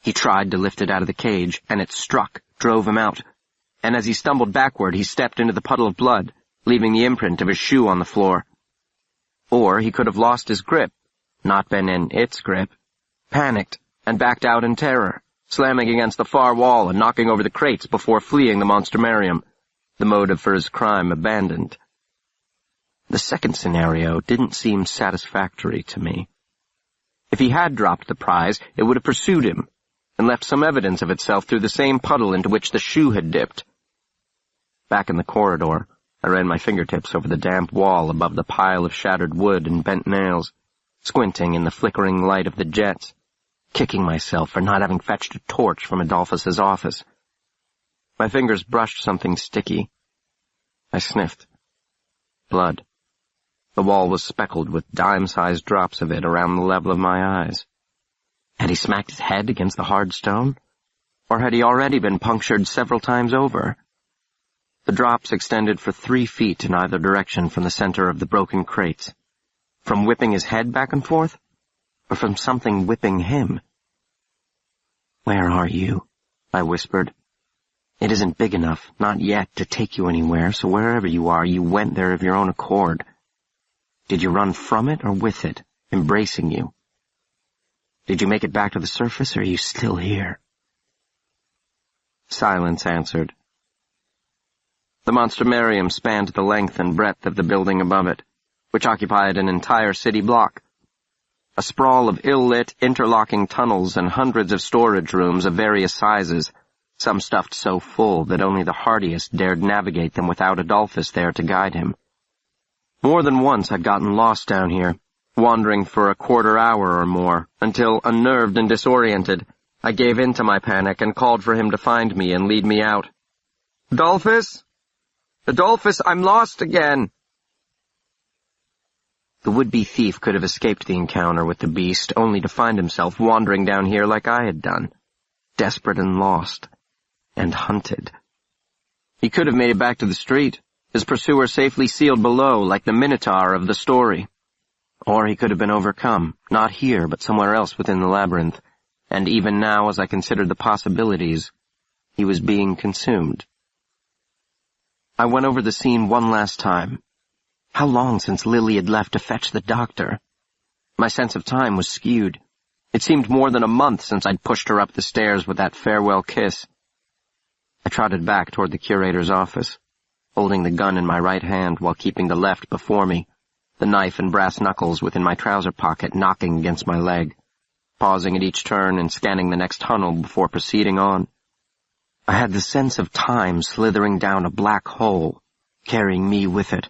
Speaker 2: He tried to lift it out of the cage, and it struck, drove him out. And as he stumbled backward, he stepped into the puddle of blood, leaving the imprint of his shoe on the floor. Or he could have lost his grip, not been in its grip, panicked, and backed out in terror, slamming against the far wall and knocking over the crates before fleeing the Monstrumarium, the motive for his crime abandoned. The second scenario didn't seem satisfactory to me. If he had dropped the prize, it would have pursued him, and left some evidence of itself through the same puddle into which the shoe had dipped. Back in the corridor, I ran my fingertips over the damp wall above the pile of shattered wood and bent nails, squinting in the flickering light of the jets, kicking myself for not having fetched a torch from Adolphus's office. My fingers brushed something sticky. I sniffed. Blood. The wall was speckled with dime-sized drops of it around the level of my eyes. Had he smacked his head against the hard stone? Or had he already been punctured several times over? The drops extended for 3 feet in either direction from the center of the broken crates. From whipping his head back and forth? Or from something whipping him? "Where are you?" I whispered. "It isn't big enough, not yet, to take you anywhere, so wherever you are, you went there of your own accord. Did you run from it or with it, embracing you? Did you make it back to the surface, or are you still here?" Silence answered. The Monstrumarium spanned the length and breadth of the building above it, which occupied an entire city block. A sprawl of ill-lit, interlocking tunnels and hundreds of storage rooms of various sizes, some stuffed so full that only the hardiest dared navigate them without Adolphus there to guide him. More than once I'd gotten lost down here, wandering for a quarter hour or more, until, unnerved and disoriented, I gave in to my panic and called for him to find me and lead me out. "Adolphus! Adolphus, I'm lost again!" The would-be thief could have escaped the encounter with the beast, only to find himself wandering down here like I had done, desperate and lost, and hunted. He could have made it back to the street, his pursuer safely sealed below like the Minotaur of the story. Or he could have been overcome, not here but somewhere else within the labyrinth, and even now as I considered the possibilities, he was being consumed. I went over the scene one last time. How long since Lily had left to fetch the doctor? My sense of time was skewed. It seemed more than a month since I'd pushed her up the stairs with that farewell kiss. I trotted back toward the curator's office, holding the gun in my right hand while keeping the left before me, the knife and brass knuckles within my trouser pocket knocking against my leg, pausing at each turn and scanning the next tunnel before proceeding on. I had the sense of time slithering down a black hole, carrying me with it.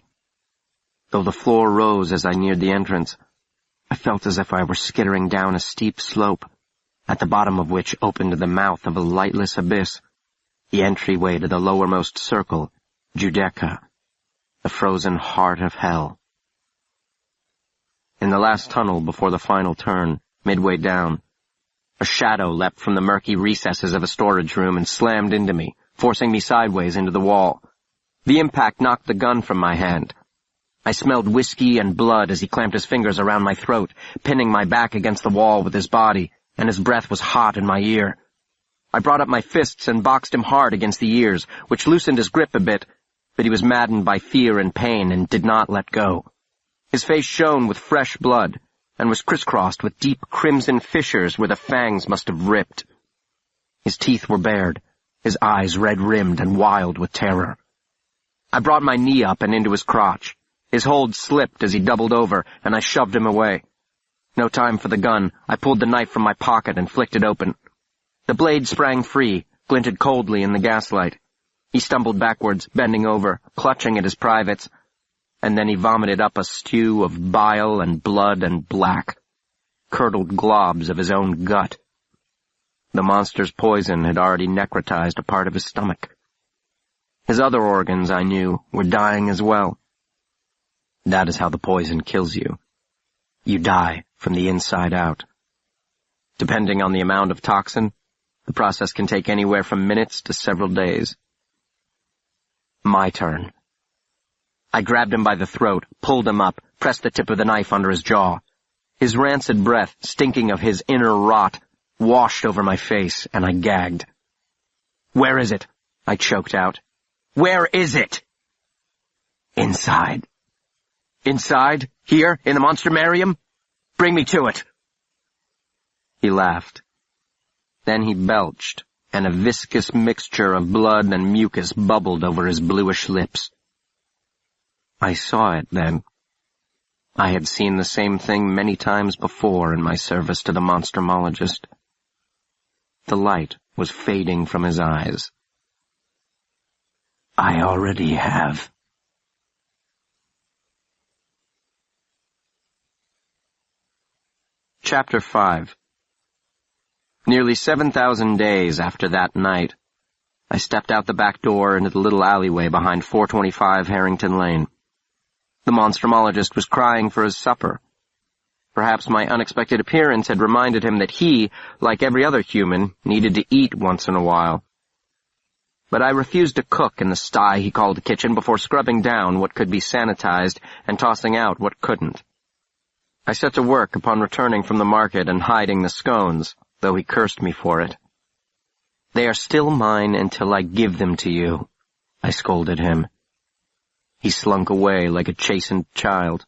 Speaker 2: Though the floor rose as I neared the entrance, I felt as if I were skittering down a steep slope, at the bottom of which opened the mouth of a lightless abyss, the entryway to the lowermost circle, Judeca, the frozen heart of hell. In the last tunnel before the final turn, midway down, a shadow leapt from the murky recesses of a storage room and slammed into me, forcing me sideways into the wall. The impact knocked the gun from my hand. I smelled whiskey and blood as he clamped his fingers around my throat, pinning my back against the wall with his body, and his breath was hot in my ear. I brought up my fists and boxed him hard against the ears, which loosened his grip a bit, but he was maddened by fear and pain and did not let go. His face shone with fresh blood, and was crisscrossed with deep crimson fissures where the fangs must have ripped. His teeth were bared, his eyes red-rimmed and wild with terror. I brought my knee up and into his crotch. His hold slipped as he doubled over, and I shoved him away. No time for the gun. I pulled the knife from my pocket and flicked it open. The blade sprang free, glinted coldly in the gaslight. He stumbled backwards, bending over, clutching at his privates, and then he vomited up a stew of bile and blood and black, curdled globs of his own gut. The monster's poison had already necrotized a part of his stomach. His other organs, I knew, were dying as well. That is how the poison kills you. You die from the inside out. Depending on the amount of toxin, the process can take anywhere from minutes to several days. My turn. I grabbed him by the throat, pulled him up, pressed the tip of the knife under his jaw. His rancid breath, stinking of his inner rot, washed over my face, and I gagged. "Where is it?" I choked out. "Where is it?" "Inside." "Inside? Here? In the Monstrumarium? Bring me to it." He laughed. Then he belched, and a viscous mixture of blood and mucus bubbled over his bluish lips. I saw it then. I had seen the same thing many times before in my service to the Monstrumologist. The light was fading from his eyes. "I already have." Chapter 5. Nearly 7,000 days after that night, I stepped out the back door into the little alleyway behind 425 Harrington Lane. The Monstrumologist was crying for his supper. Perhaps my unexpected appearance had reminded him that he, like every other human, needed to eat once in a while. But I refused to cook in the sty he called a kitchen before scrubbing down what could be sanitized and tossing out what couldn't. I set to work upon returning from the market and hiding the scones, though he cursed me for it. "They are still mine until I give them to you," I scolded him. He slunk away like a chastened child.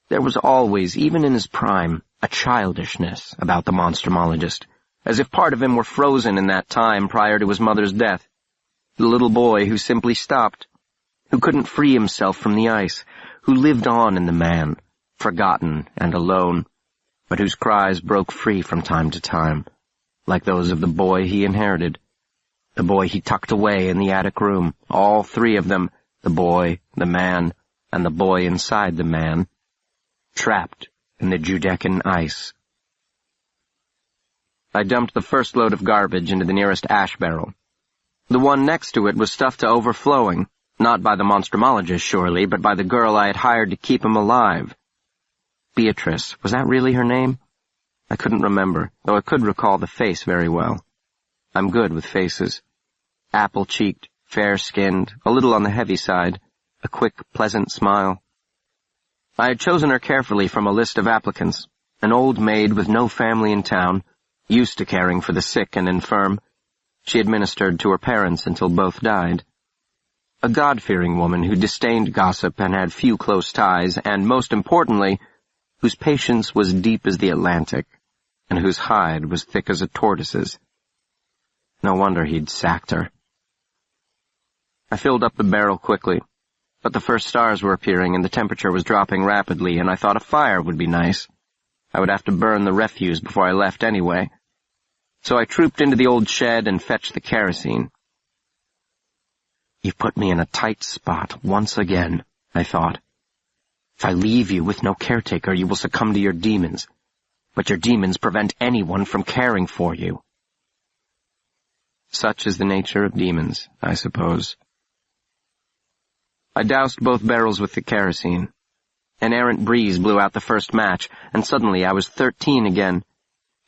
Speaker 2: There was always, even in his prime, a childishness about the Monstrumologist, as if part of him were frozen in that time prior to his mother's death. The little boy who simply stopped, who couldn't free himself from the ice, who lived on in the man, forgotten and alone, but whose cries broke free from time to time, like those of the boy he inherited, the boy he tucked away in the attic room, all three of them, the boy, the man, and the boy inside the man, trapped in the Judecan ice. I dumped the first load of garbage into the nearest ash barrel. The one next to it was stuffed to overflowing, not by the Monstrumologist, surely, but by the girl I had hired to keep him alive. Beatrice, was that really her name? I couldn't remember, though I could recall the face very well. I'm good with faces. Apple-cheeked, fair-skinned, a little on the heavy side, a quick, pleasant smile. I had chosen her carefully from a list of applicants, an old maid with no family in town, used to caring for the sick and infirm. She had ministered to her parents until both died. A God-fearing woman who disdained gossip and had few close ties, and, most importantly, whose patience was deep as the Atlantic, and whose hide was thick as a tortoise's. No wonder he'd sacked her. I filled up the barrel quickly, but the first stars were appearing and the temperature was dropping rapidly, and I thought a fire would be nice. I would have to burn the refuse before I left anyway. So I trooped into the old shed and fetched the kerosene. "You've put me in a tight spot once again," I thought. "If I leave you with no caretaker, you will succumb to your demons. But your demons prevent anyone from caring for you." Such is the nature of demons, I suppose. I doused both barrels with the kerosene. An errant breeze blew out the first match, and suddenly I was 13 again,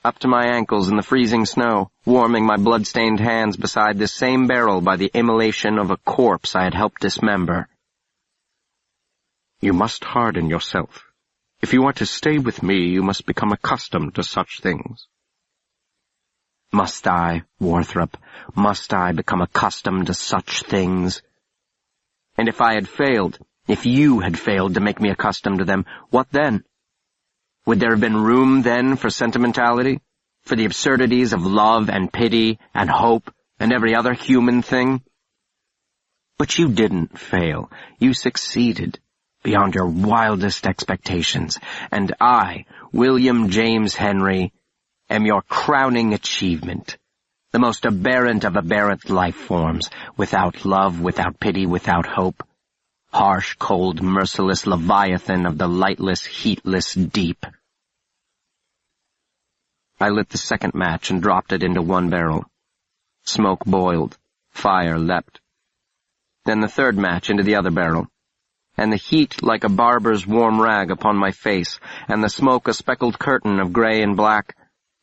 Speaker 2: up to my ankles in the freezing snow, warming my blood-stained hands beside this same barrel by the immolation of a corpse I had helped dismember.
Speaker 3: "You must harden yourself. If you are to stay with me, you must become accustomed to such things."
Speaker 2: Must I, Warthrop, must I become accustomed to such things? And if I had failed, if you had failed to make me accustomed to them, what then? Would there have been room then for sentimentality, for the absurdities of love and pity and hope and every other human thing? But you didn't fail. You succeeded beyond your wildest expectations, and I, William James Henry, am your crowning achievement, the most aberrant of aberrant life forms, without love, without pity, without hope, harsh, cold, merciless leviathan of the lightless, heatless deep. I lit the second match and dropped it into one barrel. Smoke boiled, fire leapt. Then the third match into the other barrel, and the heat like a barber's warm rag upon my face, and the smoke a speckled curtain of gray and black,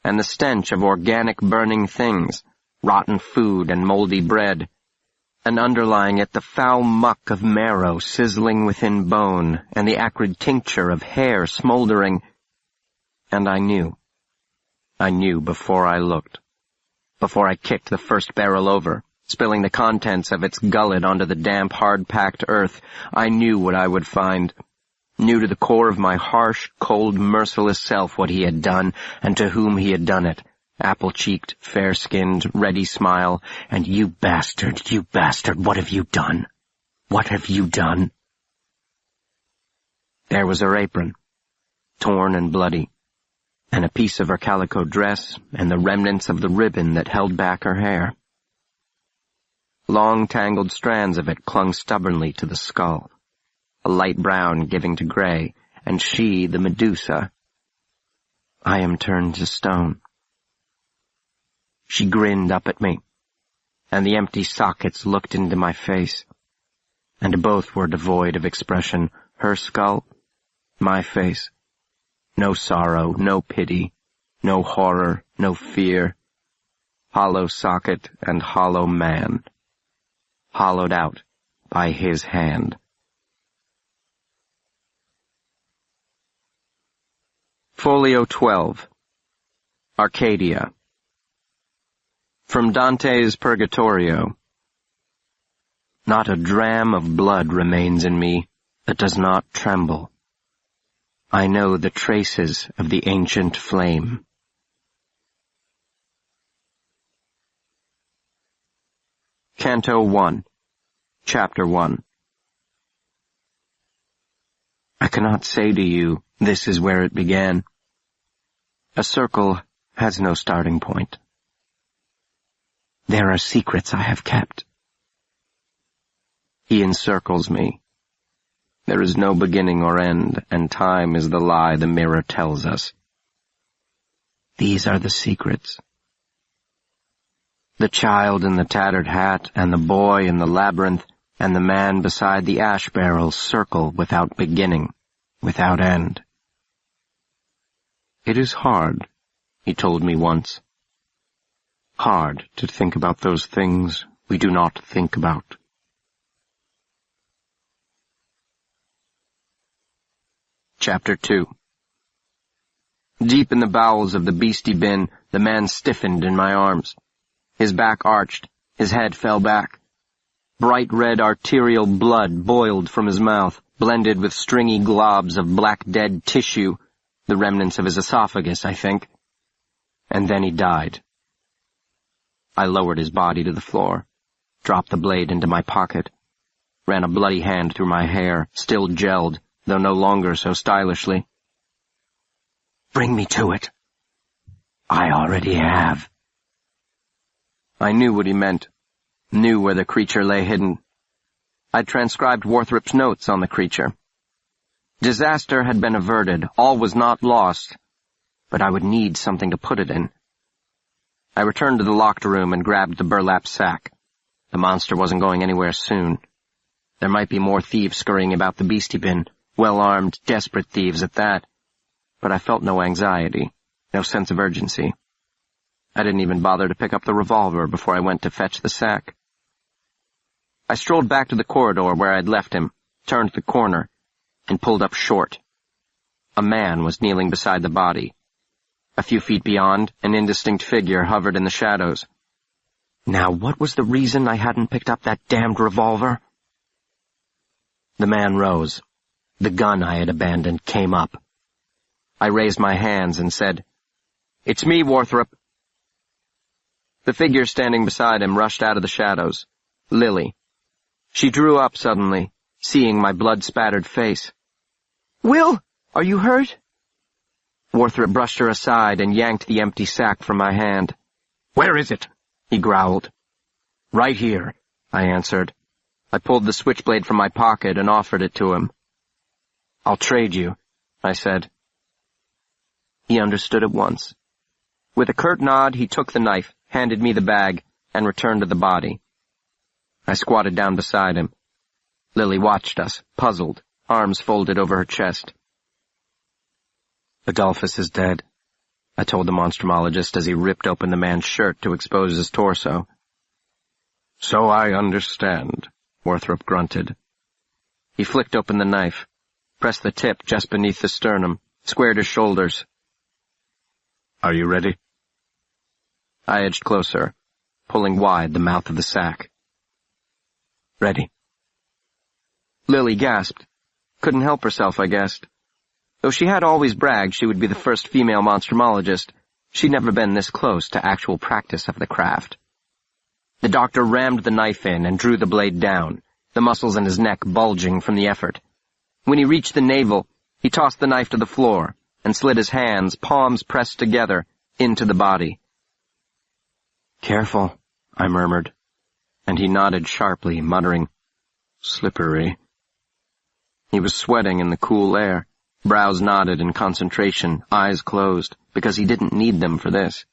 Speaker 2: and the stench of organic burning things, rotten food and moldy bread, and underlying it the foul muck of marrow sizzling within bone, and the acrid tincture of hair smoldering. And I knew before I looked, before I kicked the first barrel over, spilling the contents of its gullet onto the damp, hard-packed earth. I knew what I would find. Knew to the core of my harsh, cold, merciless self what he had done, and to whom he had done it. Apple-cheeked, fair-skinned, ready smile, and you bastard, what have you done? What have you done? There was her apron, torn and bloody, and a piece of her calico dress, and the remnants of the ribbon that held back her hair. Long, tangled strands of it clung stubbornly to the skull, a light brown giving to gray, and she the Medusa. I am turned to stone. She grinned up at me, and the empty sockets looked into my face, and both were devoid of expression, her skull, my face. No sorrow, no pity, no horror, no fear. Hollow socket and hollow man, hollowed out by his hand. Folio 12. Arcadia. From Dante's Purgatorio. Not a dram of blood remains in me that does not tremble. I know the traces of the ancient flame. Canto 1, Chapter 1. I cannot say to you, this is where it began. A circle has no starting point. There are secrets I have kept. He encircles me. There is no beginning or end, and time is the lie the mirror tells us. These are the secrets. The child in the tattered hat, and the boy in the labyrinth, and the man beside the ash barrel circle without beginning, without end. It is hard, he told me once. Hard to think about those things we do not think about. Chapter 2. Deep in the bowels of the beastie bin, the man stiffened in my arms. His back arched, his head fell back. Bright red arterial blood boiled from his mouth, blended with stringy globs of black dead tissue, The remnants of his esophagus, I think. And then he died. I lowered his body to the floor, dropped the blade into my pocket, ran a bloody hand through my hair, still gelled, though no longer so stylishly. "Bring me to it." "I already have." I knew what he meant, knew where the creature lay hidden. I'd transcribed Warthrop's notes on the creature. Disaster had been averted, all was not lost, but I would need something to put it in. I returned to the locked room and grabbed the burlap sack. The monster wasn't going anywhere soon. There might be more thieves scurrying about the beastie bin, well-armed, desperate thieves at that, but I felt no anxiety, no sense of urgency. I didn't even bother to pick up the revolver before I went to fetch the sack. I strolled back to the corridor where I'd left him, turned the corner, and pulled up short. A man was kneeling beside the body. A few feet beyond, an indistinct figure hovered in the shadows. Now, what was the reason I hadn't picked up that damned revolver? The man rose. The gun I had abandoned came up. I raised my hands and said, "It's me, Warthrop." The figure standing beside him rushed out of the shadows. Lily. She drew up suddenly, seeing my blood-spattered face. "Will, are you hurt?" Warthrop brushed her aside and yanked the empty sack from my hand.
Speaker 3: "Where is it?"
Speaker 2: he growled. "Right here," I answered. I pulled the switchblade from my pocket and offered it to him. "I'll trade you," I said. He understood at once. With a curt nod, he took the knife, handed me the bag, and returned to the body. I squatted down beside him. Lily watched us, puzzled, arms folded over her chest. "Adolphus is dead," I told the monstrumologist as he ripped open the man's shirt to expose his torso.
Speaker 3: "So I understand," Warthrop grunted.
Speaker 2: He flicked open the knife, pressed the tip just beneath the sternum, squared his shoulders.
Speaker 3: "Are you ready?"
Speaker 2: I edged closer, pulling wide the mouth of the sack. "Ready." Lily gasped. Couldn't help herself, I guessed. Though she had always bragged she would be the first female monstrumologist, she'd never been this close to actual practice of the craft. The doctor rammed the knife in and drew the blade down, the muscles in his neck bulging from the effort. When he reached the navel, he tossed the knife to the floor and slid his hands, palms pressed together, into the body. "Careful," I murmured, and he nodded sharply, muttering, "Slippery." He was sweating in the cool air, brows knotted in concentration, eyes closed, because he didn't need them for this.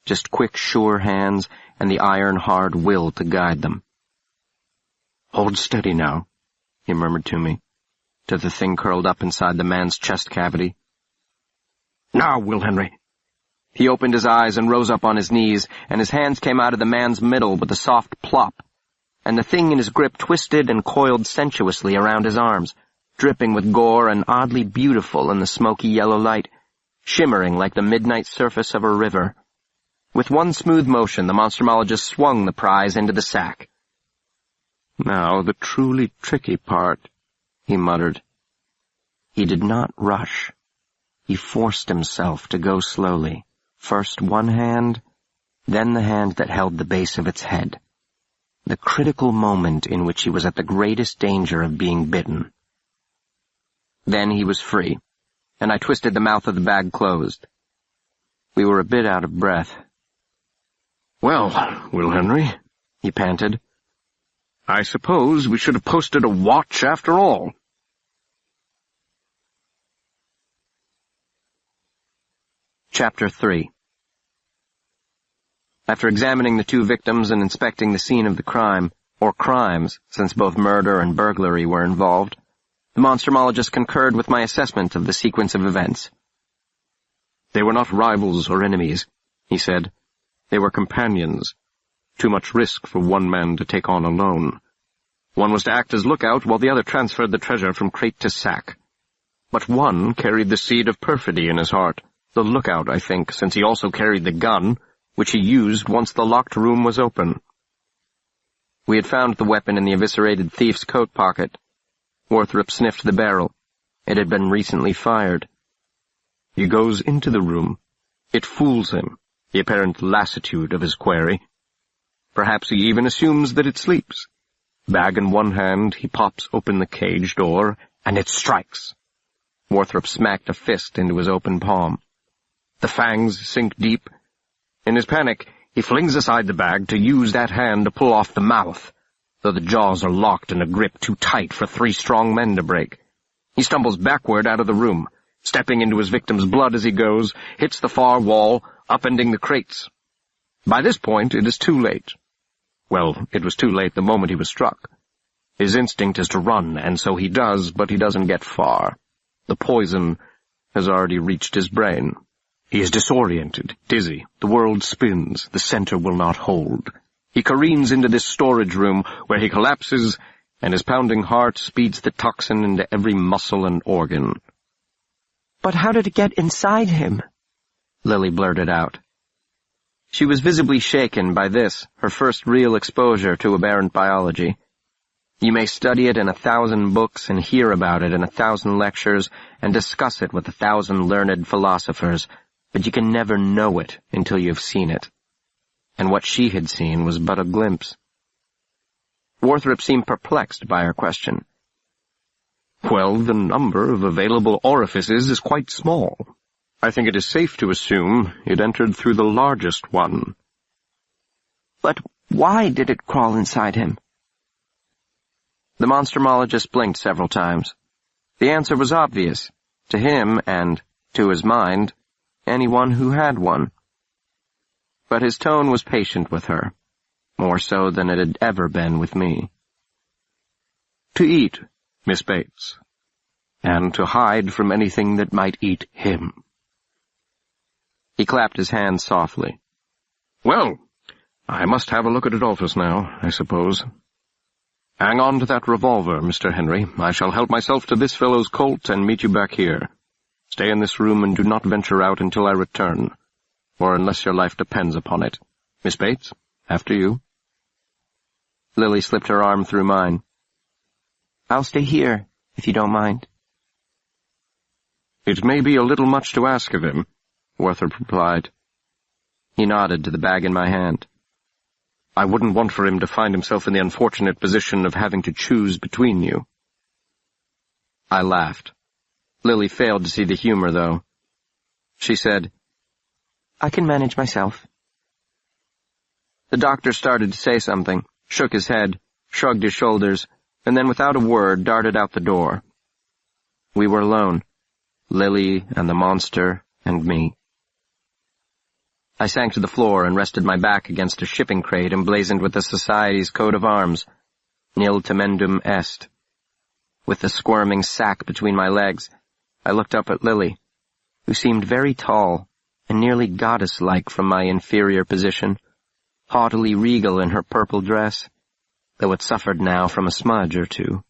Speaker 2: Just quick, sure hands and the iron-hard will to guide them. "Hold steady now," he murmured to me, to the thing curled up inside the man's chest cavity.
Speaker 3: "Now, Will Henry."
Speaker 2: He opened his eyes and rose up on his knees, and his hands came out of the man's middle with a soft plop, and the thing in his grip twisted and coiled sensuously around his arms, dripping with gore and oddly beautiful in the smoky yellow light, shimmering like the midnight surface of a river. With one smooth motion, the monstrumologist swung the prize into the sack.
Speaker 3: "Now the truly tricky part,"
Speaker 2: he muttered. He did not rush. He forced himself to go slowly, first one hand, then the hand that held the base of its head. The critical moment in which he was at the greatest danger of being bitten. Then he was free, and I twisted the mouth of the bag closed. We were a bit out of breath.
Speaker 3: "Well, Will Henry," he panted, "I suppose we should have posted a watch after all."
Speaker 2: Chapter 3. After examining the two victims and inspecting the scene of the crime, or crimes, since both murder and burglary were involved, the monstrumologist concurred with my assessment of the sequence of events.
Speaker 3: "They were not rivals or enemies," he said. "They were companions. Too much risk for one man to take on alone. One was to act as lookout while the other transferred the treasure from crate to sack. But one carried the seed of perfidy in his heart, the lookout, I think, since he also carried the gun, which he used once the locked room was open." We had found the weapon in the eviscerated thief's coat pocket. Warthrop sniffed the barrel. It had been recently fired. He goes into the room. It fools him, the apparent lassitude of his quarry. Perhaps he even assumes that it sleeps. Bag in one hand, he pops open the cage door, and it strikes. Warthrop smacked a fist into his open palm. The fangs sink deep. In his panic, he flings aside the bag to use that hand to pull off the mouth, though the jaws are locked in a grip too tight for 3 strong men to break. He stumbles backward out of the room, stepping into his victim's blood as he goes, hits the far wall, upending the crates. By this point, it is too late. Well, it was too late the moment he was struck. His instinct is to run, and so he does, but he doesn't get far. The poison has already reached his brain. He is disoriented, dizzy. The world spins. The center will not hold. He careens into this storage room, where he collapses, and his pounding heart speeds the toxin into every muscle and organ.
Speaker 2: "But how did it get inside him?" Lily blurted out. She was visibly shaken by this, her first real exposure to aberrant biology. You may study it in 1,000 books and hear about it in 1,000 lectures and discuss it with 1,000 learned philosophers, but you can never know it until you've seen it. And what she had seen was but a glimpse. Warthrop seemed perplexed by her question.
Speaker 3: Well, the number of available orifices is quite small. I think it is safe to assume it entered through the largest one.
Speaker 2: But why did it crawl inside him? The monstrumologist blinked several times. The answer was obvious, to him and, to his mind, anyone who had one. But his tone was patient with her, more so than it had ever been with me.
Speaker 3: To eat, Miss Bates, and to hide from anything that might eat him.
Speaker 2: He clapped his hands softly.
Speaker 3: Well, I must have a look at Adolphus now, I suppose. Hang on to that revolver, Mr. Henry. I shall help myself to this fellow's colt and meet you back here. Stay in this room and do not venture out until I return, or unless your life depends upon it. Miss Bates, after you.
Speaker 2: Lily slipped her arm through mine. I'll stay here, if you don't mind.
Speaker 3: It may be a little much to ask of him, Warthrop replied.
Speaker 2: He nodded to the bag in my hand.
Speaker 3: I wouldn't want for him to find himself in the unfortunate position of having to choose between you.
Speaker 2: I laughed. Lily failed to see the humor, though. She said, I can manage myself. The doctor started to say something, shook his head, shrugged his shoulders, and then without a word darted out the door. We were alone, Lily and the monster and me. I sank to the floor and rested my back against a shipping crate emblazoned with the Society's coat of arms, Nil Temendum Est. With the squirming sack between my legs, I looked up at Lily, who seemed very tall and nearly goddess-like from my inferior position, haughtily regal in her purple dress, though it suffered now from a smudge or two.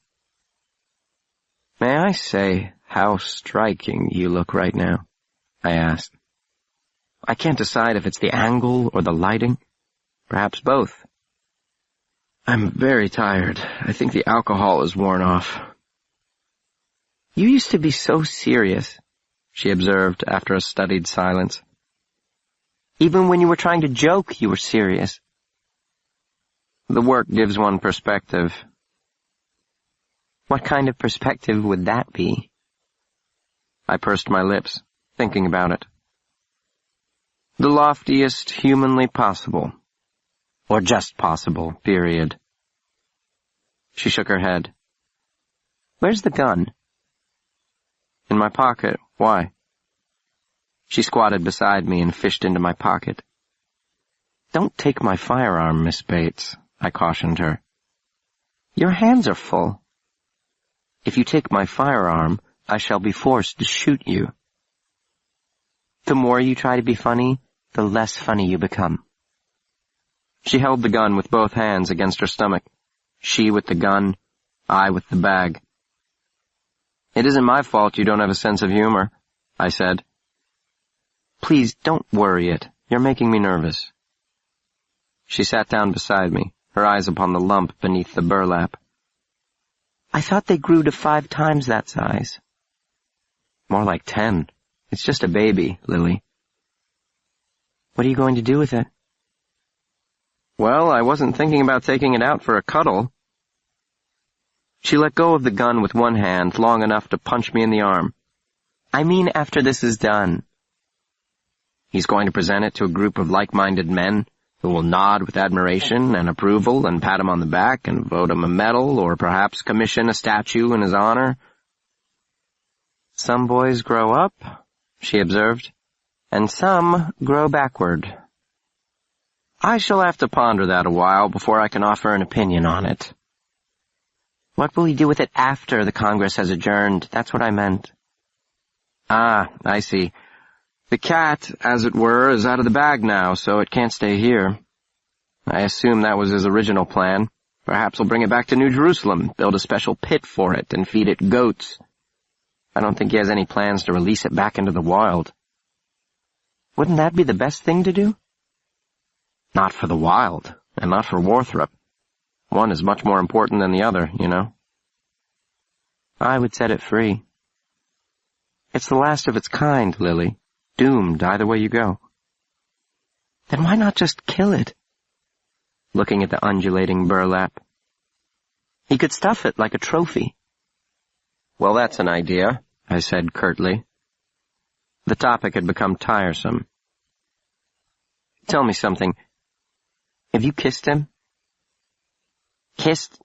Speaker 2: May I say how striking you look right now? I asked. I can't decide if it's the angle or the lighting. Perhaps both. I'm very tired. I think the alcohol is worn off. You used to be so serious, she observed after a studied silence. Even when you were trying to joke, you were serious. The work gives one perspective. What kind of perspective would that be? I pursed my lips, thinking about it. The loftiest humanly possible. Or just possible, period. She shook her head. Where's the gun? In my pocket. Why? She squatted beside me and fished into my pocket. Don't take my firearm, Miss Bates, I cautioned her. Your hands are full. If you take my firearm, I shall be forced to shoot you. The more you try to be funny, the less funny you become. She held the gun with both hands against her stomach, she with the gun, I with the bag. It isn't my fault you don't have a sense of humor, I said. Please don't worry it. You're making me nervous. She sat down beside me, her eyes upon the lump beneath the burlap. I thought they grew to 5 times that size. More like 10, It's just a baby, Lily. What are you going to do with it?
Speaker 3: Well, I wasn't thinking about taking it out for a cuddle. She let go of the gun with one hand, long enough to punch me in the arm.
Speaker 2: I mean after this is done.
Speaker 3: He's going to present it to a group of like-minded men who will nod with admiration and approval and pat him on the back and vote him a medal or perhaps commission a statue in his honor.
Speaker 2: Some boys grow up, she observed, and some grow backward.
Speaker 3: I shall have to ponder that a while before I can offer an opinion on it.
Speaker 2: What will he do with it after the Congress has adjourned? That's what I meant.
Speaker 3: Ah, I see. The cat, as it were, is out of the bag now, so it can't stay here. I assume that was his original plan. Perhaps he'll bring it back to New Jerusalem, build a special pit for it, and feed it goats. I don't think he has any plans to release it back into the wild.
Speaker 2: Wouldn't that be the best thing to do?
Speaker 3: Not for the wild, and not for Warthrop. One is much more important than the other, you know.
Speaker 2: I would set it free. It's the last of its kind, Lily. Doomed either way you go. Then why not just kill it? Looking at the undulating burlap. He could stuff it like a trophy.
Speaker 3: Well, that's an idea, I said curtly. The topic had become tiresome.
Speaker 2: Tell me something. Have you kissed him?
Speaker 3: Kissed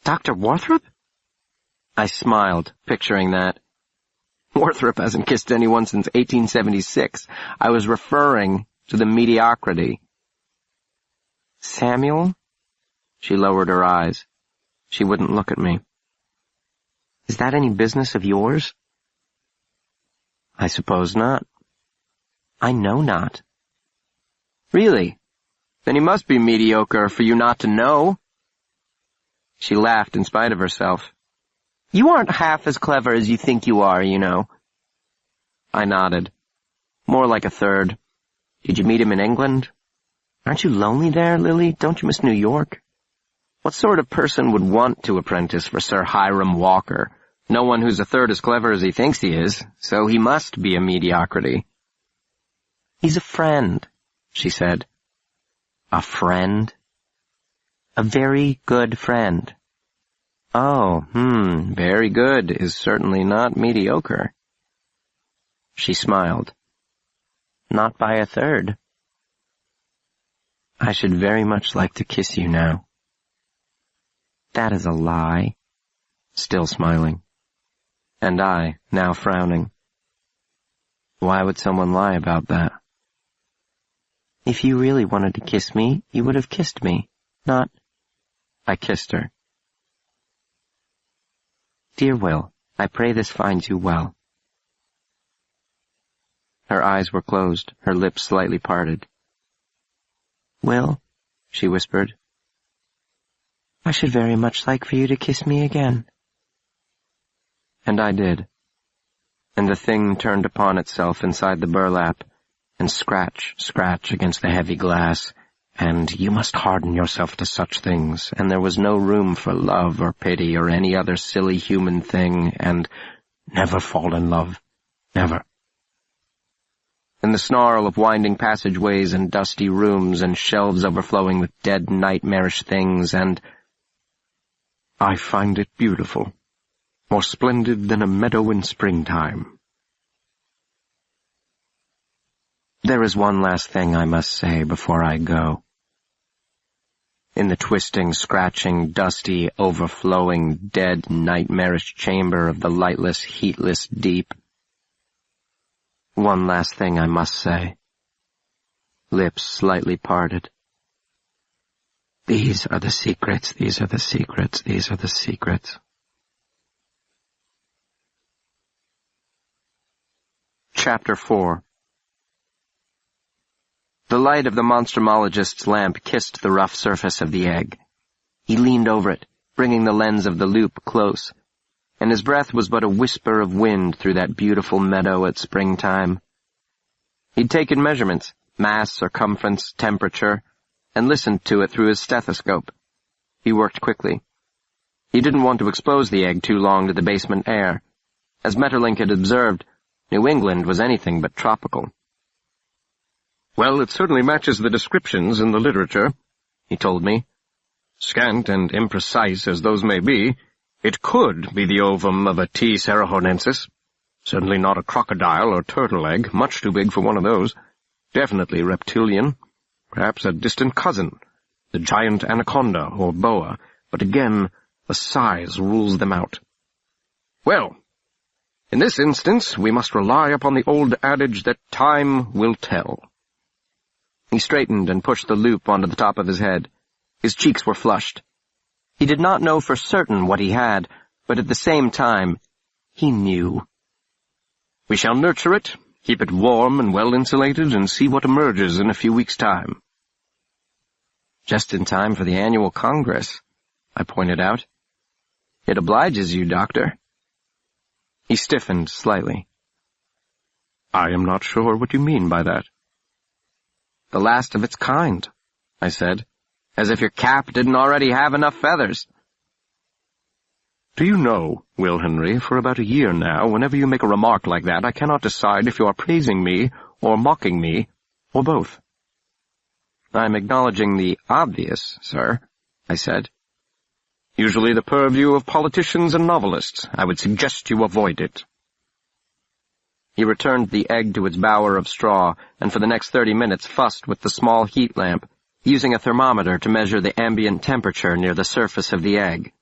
Speaker 3: Dr. Warthrop? I smiled, picturing that. Warthrop hasn't kissed anyone since 1876. I was referring to the mediocrity.
Speaker 2: Samuel?
Speaker 3: She lowered her eyes. She wouldn't look at me.
Speaker 2: Is that any business of yours?
Speaker 3: I suppose not.
Speaker 2: I know not.
Speaker 3: Really? Then he must be mediocre for you not to know. She laughed in spite of herself.
Speaker 2: You aren't half as clever as you think you are, you know.
Speaker 3: I nodded. More like a third. Did you meet him in England?
Speaker 2: Aren't you lonely there, Lily? Don't you miss New York?
Speaker 3: What sort of person would want to apprentice for Sir Hiram Walker? No one who's a third as clever as he thinks he is, so he must be a mediocrity.
Speaker 2: He's a friend, she said.
Speaker 3: A friend?
Speaker 2: A very good friend.
Speaker 3: Oh, very good is certainly not mediocre. She smiled.
Speaker 2: Not by a third.
Speaker 3: I should very much like to kiss you now.
Speaker 2: That is a lie.
Speaker 3: Still smiling. And I, now frowning. Why would someone lie about that?
Speaker 2: If you really wanted to kiss me, you would have kissed me, not...
Speaker 3: I kissed her.
Speaker 2: Dear Will, I pray this finds you well.
Speaker 3: Her eyes were closed, her lips slightly parted.
Speaker 2: Will,
Speaker 3: she whispered,
Speaker 2: I should very much like for you to kiss me again.
Speaker 3: And I did. And the thing turned upon itself inside the burlap, and scratch against the heavy glass, and you must harden yourself to such things, and there was no room for love or pity or any other silly human thing, and never fall in love. Never. And the snarl of winding passageways and dusty rooms and shelves overflowing with dead nightmarish things, and I find it beautiful, more splendid than a meadow in springtime. There is one last thing I must say before I go. In the twisting, scratching, dusty, overflowing, dead, nightmarish chamber of the lightless, heatless deep, one last thing I must say. Lips slightly parted. These are the secrets, these are the secrets, these are the secrets. Chapter 4. The light of the monstrumologist's lamp kissed the rough surface of the egg. He leaned over it, bringing the lens of the loupe close, and his breath was but a whisper of wind through that beautiful meadow at springtime. He'd taken measurements, mass, circumference, temperature, and listened to it through his stethoscope. He worked quickly. He didn't want to expose the egg too long to the basement air. As Maeterlinck had observed,
Speaker 2: New England was anything but tropical.
Speaker 3: Well, it certainly matches the descriptions in the literature, he told me. Scant and imprecise as those may be, it could be the ovum of a T. cerahonensis. Certainly not a crocodile or turtle egg, much too big for one of those. Definitely reptilian. Perhaps a distant cousin, the giant anaconda or boa, but again, the size rules them out. Well, in this instance, we must rely upon the old adage that time will tell.
Speaker 2: He straightened and pushed the loop onto the top of his head. His cheeks were flushed. He did not know for certain what he had, but at the same time, he knew.
Speaker 3: We shall nurture it, keep it warm and well-insulated, and see what emerges in a few weeks' time.
Speaker 2: Just in time for the annual Congress, I pointed out. It obliges you, Doctor. He stiffened slightly.
Speaker 3: I am not sure what you mean by that.
Speaker 2: The last of its kind, I said, as if your cap didn't already have enough feathers.
Speaker 3: Do you know, Will Henry, for about a year now, whenever you make a remark like that, I cannot decide if you are praising me, or mocking me, or both.
Speaker 2: I'm acknowledging the obvious, sir, I said.
Speaker 3: Usually the purview of politicians and novelists. I would suggest you avoid it.
Speaker 2: He returned the egg to its bower of straw, and for the next 30 minutes fussed with the small heat lamp, using a thermometer to measure the ambient temperature near the surface of the egg.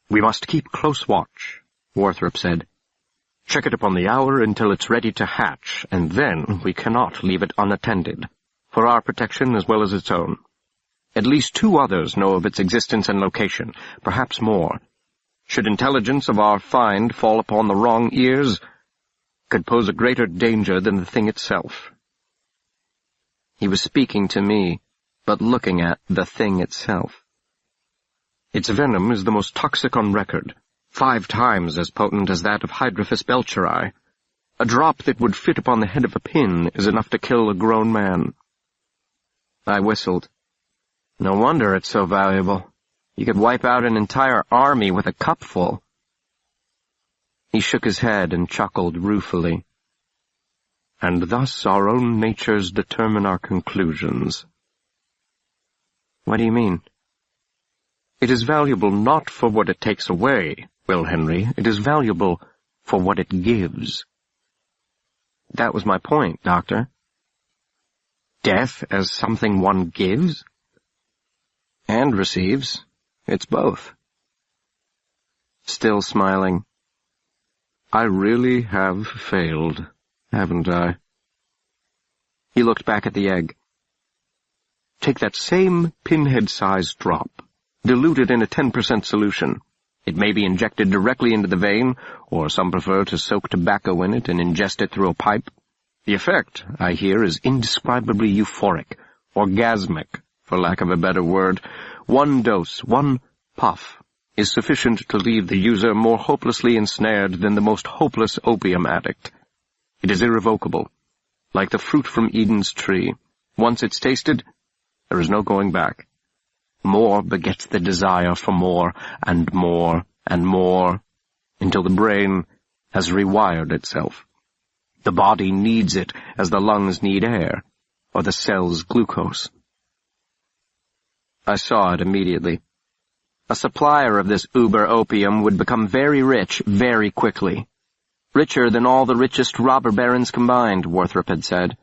Speaker 3: We must keep close watch, Warthrop said. Check it upon the hour until it's ready to hatch, and then we cannot leave it unattended, for our protection as well as its own. At least 2 others know of its existence and location, perhaps more. Should intelligence of our find fall upon the wrong ears, could pose a greater danger than the thing itself.
Speaker 2: He was speaking to me, but looking at the thing itself.
Speaker 3: Its venom is the most toxic on record, 5 times as potent as that of Hydrophis belcheri. A drop that would fit upon the head of a pin is enough to kill a grown man.
Speaker 2: I whistled. No wonder it's so valuable. You could wipe out an entire army with a cupful. He shook his head and chuckled ruefully.
Speaker 3: And thus our own natures determine our conclusions.
Speaker 2: What do you mean?
Speaker 3: It is valuable not for what it takes away, Will Henry. It is valuable for what it gives.
Speaker 2: That was my point, Doctor.
Speaker 3: Death as something one gives?
Speaker 2: And receives. It's both. Still smiling.
Speaker 3: I really have failed, haven't I?
Speaker 2: He looked back at the egg.
Speaker 3: Take that same pinhead-sized drop, dilute it in a 10% solution. It may be injected directly into the vein, or some prefer to soak tobacco in it and ingest it through a pipe. The effect, I hear, is indescribably euphoric, orgasmic, for lack of a better word. 1 dose, 1 puff, is sufficient to leave the user more hopelessly ensnared than the most hopeless opium addict. It is irrevocable, like the fruit from Eden's tree. Once it's tasted, there is no going back. More begets the desire for more, and more, and more, until the brain has rewired itself. The body needs it as the lungs need air, or the cells glucose.
Speaker 2: I saw it immediately. A supplier of this uber opium would become very rich very quickly. Richer than all the richest robber barons combined, Warthrop had said.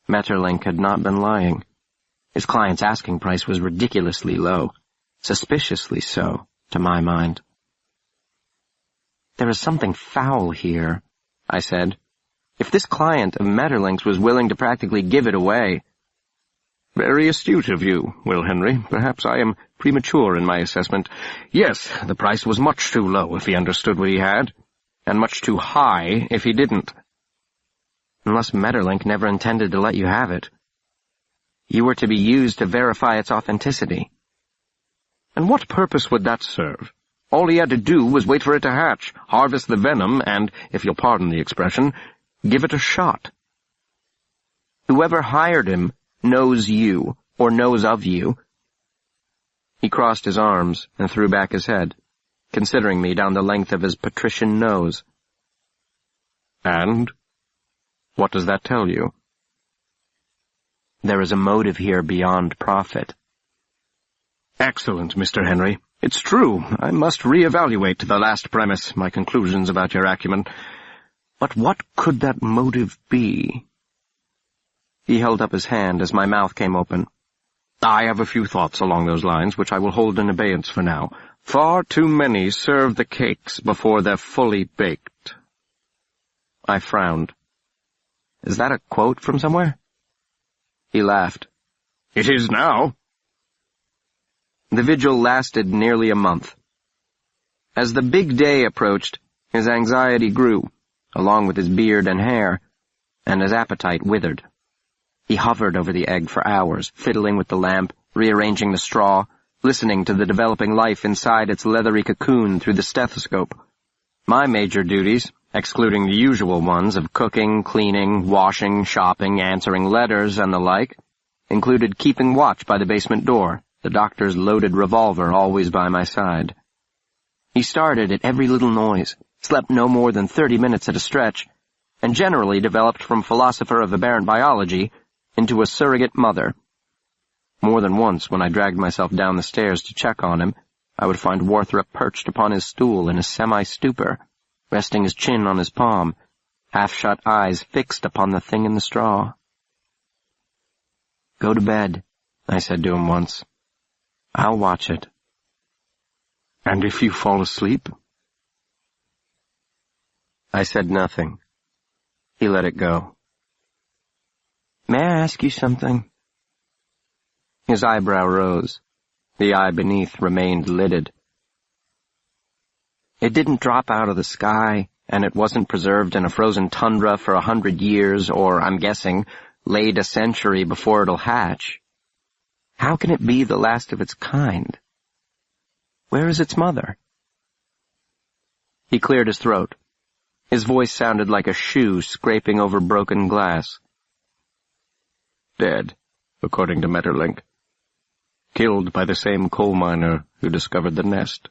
Speaker 2: Maeterlinck had not been lying. His client's asking price was ridiculously low, suspiciously so, to my mind. There is something foul here, I said. If this client of Maeterlinck's was willing to practically give it away—
Speaker 3: Very astute of you, Will Henry. Perhaps I am premature in my assessment. Yes, the price was much too low if he understood what he had, and much too high if he didn't.
Speaker 2: Unless Maeterlinck never intended to let you have it. You were to be used to verify its authenticity.
Speaker 3: And what purpose would that serve? All he had to do was wait for it to hatch, harvest the venom, and, if you'll pardon the expression, give it a shot.
Speaker 2: Whoever hired him knows you, or knows of you. He crossed his arms and threw back his head, considering me down the length of his patrician nose.
Speaker 3: And? What does that tell you?
Speaker 2: There is a motive here beyond profit.
Speaker 3: Excellent, Mr. Henry. It's true. I must reevaluate the last premise, my conclusions about your acumen. But what could that motive be?
Speaker 2: He held up his hand as my mouth came open.
Speaker 3: I have a few thoughts along those lines, which I will hold in abeyance for now. Far too many serve the cakes before they're fully baked.
Speaker 2: I frowned. Is that a quote from somewhere? He laughed.
Speaker 3: It is now.
Speaker 2: The vigil lasted nearly a month. As the big day approached, his anxiety grew, along with his beard and hair, and his appetite withered. He hovered over the egg for hours, fiddling with the lamp, rearranging the straw, listening to the developing life inside its leathery cocoon through the stethoscope. My major duties, excluding the usual ones of cooking, cleaning, washing, shopping, answering letters, and the like, included keeping watch by the basement door, the doctor's loaded revolver always by my side. He started at every little noise, slept no more than 30 minutes at a stretch, and generally developed from philosopher of aberrant biology into a surrogate mother. More than once, when I dragged myself down the stairs to check on him, I would find Warthrop perched upon his stool in a semi-stupor, resting his chin on his palm, half-shut eyes fixed upon the thing in the straw. "Go to bed," I said to him once. "I'll watch it."
Speaker 3: "And if you fall asleep?"
Speaker 2: I said nothing. He let it go. "May I ask you something?" His eyebrow rose. The eye beneath remained lidded. "It didn't drop out of the sky, and it wasn't preserved in a frozen tundra for 100 years, or, I'm guessing, laid a century before it'll hatch. How can it be the last of its kind? Where is its mother?" He cleared his throat. His voice sounded like a shoe scraping over broken glass.
Speaker 3: "Dead, according to Metterlink. Killed by the same coal miner who discovered the nest."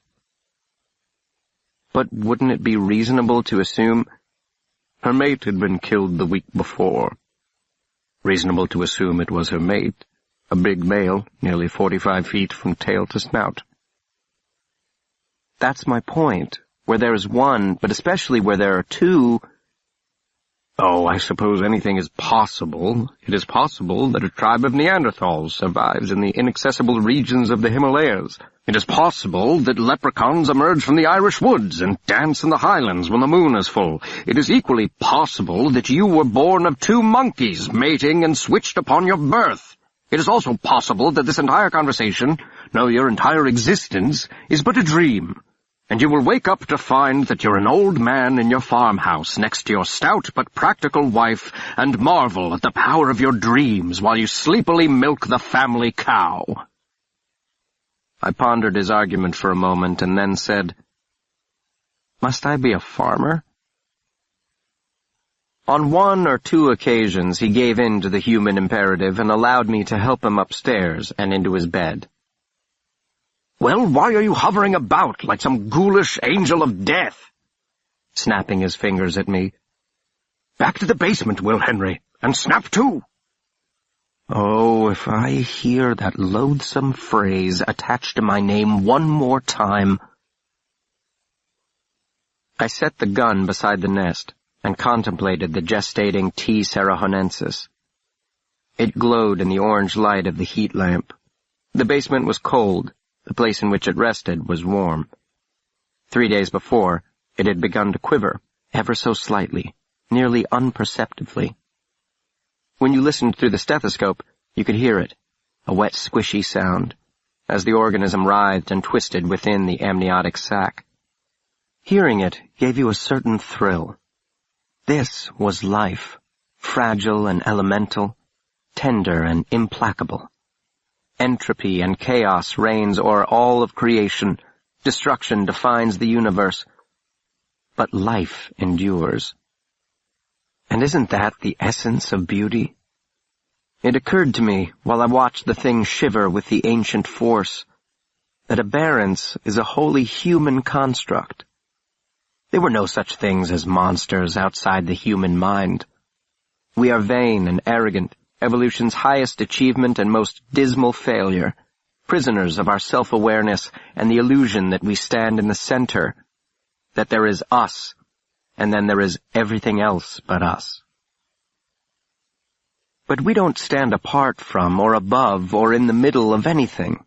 Speaker 2: "But wouldn't it be reasonable to assume—"
Speaker 3: "Her mate had been killed the week before. Reasonable to assume it was her mate, a big male, nearly 45 feet from tail to snout."
Speaker 2: "That's my point. Where there is one, but especially where there are two—"
Speaker 3: "Oh, I suppose anything is possible. It is possible that a tribe of Neanderthals survives in the inaccessible regions of the Himalayas. It is possible that leprechauns emerge from the Irish woods and dance in the highlands when the moon is full. It is equally possible that you were born of two monkeys mating and switched upon your birth. It is also possible that this entire conversation, no, your entire existence, is but a dream. And you will wake up to find that you're an old man in your farmhouse next to your stout but practical wife and marvel at the power of your dreams while you sleepily milk the family cow." I pondered his argument for a moment and then said, "Must I be a farmer?" On one or two occasions he gave in to the human imperative and allowed me to help him upstairs and into his bed.
Speaker 4: "Well, why are you hovering about like some ghoulish angel of death?"
Speaker 2: snapping his fingers at me.
Speaker 4: "Back to the basement, Will Henry, and snap to."
Speaker 2: Oh, if I hear that loathsome phrase attached to my name one more time. I set the gun beside the nest and contemplated the gestating T. Cerahonensis. It glowed in the orange light of the heat lamp. The basement was cold. The place in which it rested was warm. 3 days before, it had begun to quiver, ever so slightly, nearly imperceptibly. When you listened through the stethoscope, you could hear it, a wet, squishy sound, as the organism writhed and twisted within the amniotic sac. Hearing it gave you a certain thrill. This was life, fragile and elemental, tender and implacable. Entropy and chaos reigns o'er all of creation. Destruction defines the universe. But life endures. And isn't that the essence of beauty? It occurred to me, while I watched the thing shiver with the ancient force, that aberrance is a wholly human construct. There were no such things as monsters outside the human mind. We are vain and arrogant, evolution's highest achievement and most dismal failure, prisoners of our self-awareness and the illusion that we stand in the center, that there is us, and then there is everything else but us. But we don't stand apart from, or above, or in the middle of anything.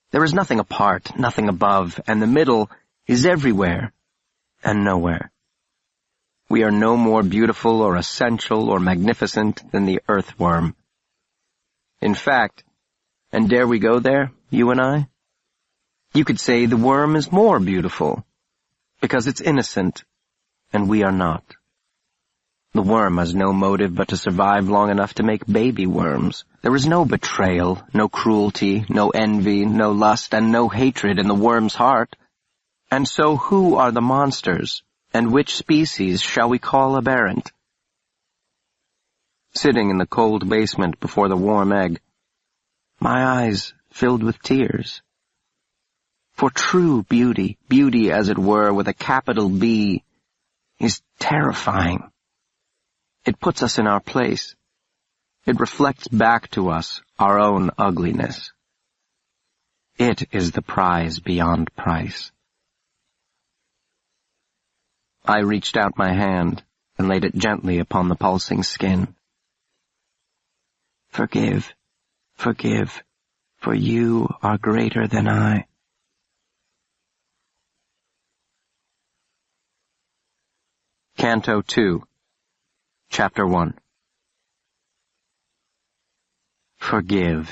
Speaker 2: There is nothing apart, nothing above, and the middle is everywhere and nowhere. We are no more beautiful or essential or magnificent than the earthworm. In fact, and dare we go there, you and I? You could say the worm is more beautiful, because it's innocent, and we are not. The worm has no motive but to survive long enough to make baby worms. There is no betrayal, no cruelty, no envy, no lust, and no hatred in the worm's heart. And so who are the monsters, and which species shall we call aberrant? Sitting in the cold basement before the warm egg, my eyes filled with tears. For true beauty, beauty as it were with a capital B, is terrifying. It puts us in our place. It reflects back to us our own ugliness. It is the prize beyond price. I reached out my hand and laid it gently upon the pulsing skin. Forgive, forgive, for you are greater than I. Canto 2, Chapter 1. Forgive.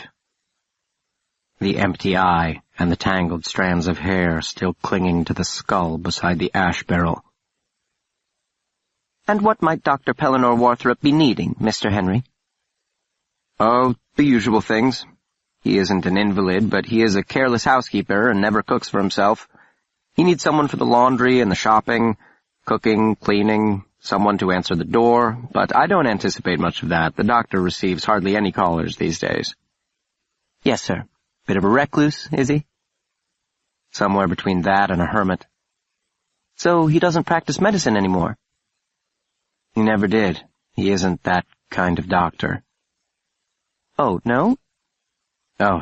Speaker 2: The empty eye and the tangled strands of hair still clinging to the skull beside the ash barrel. And what might Dr. Pellinor Warthrop be needing, Mr. Henry? Oh, the usual things. He isn't an invalid, but he is a careless housekeeper and never cooks for himself. He needs someone for the laundry and the shopping, cooking, cleaning, someone to answer the door, but I don't anticipate much of that. The doctor receives hardly any callers these days. Yes, sir. Bit of a recluse, is he? Somewhere between that and a hermit. So he doesn't practice medicine anymore? He never did. He isn't that kind of doctor. Oh, no? Oh,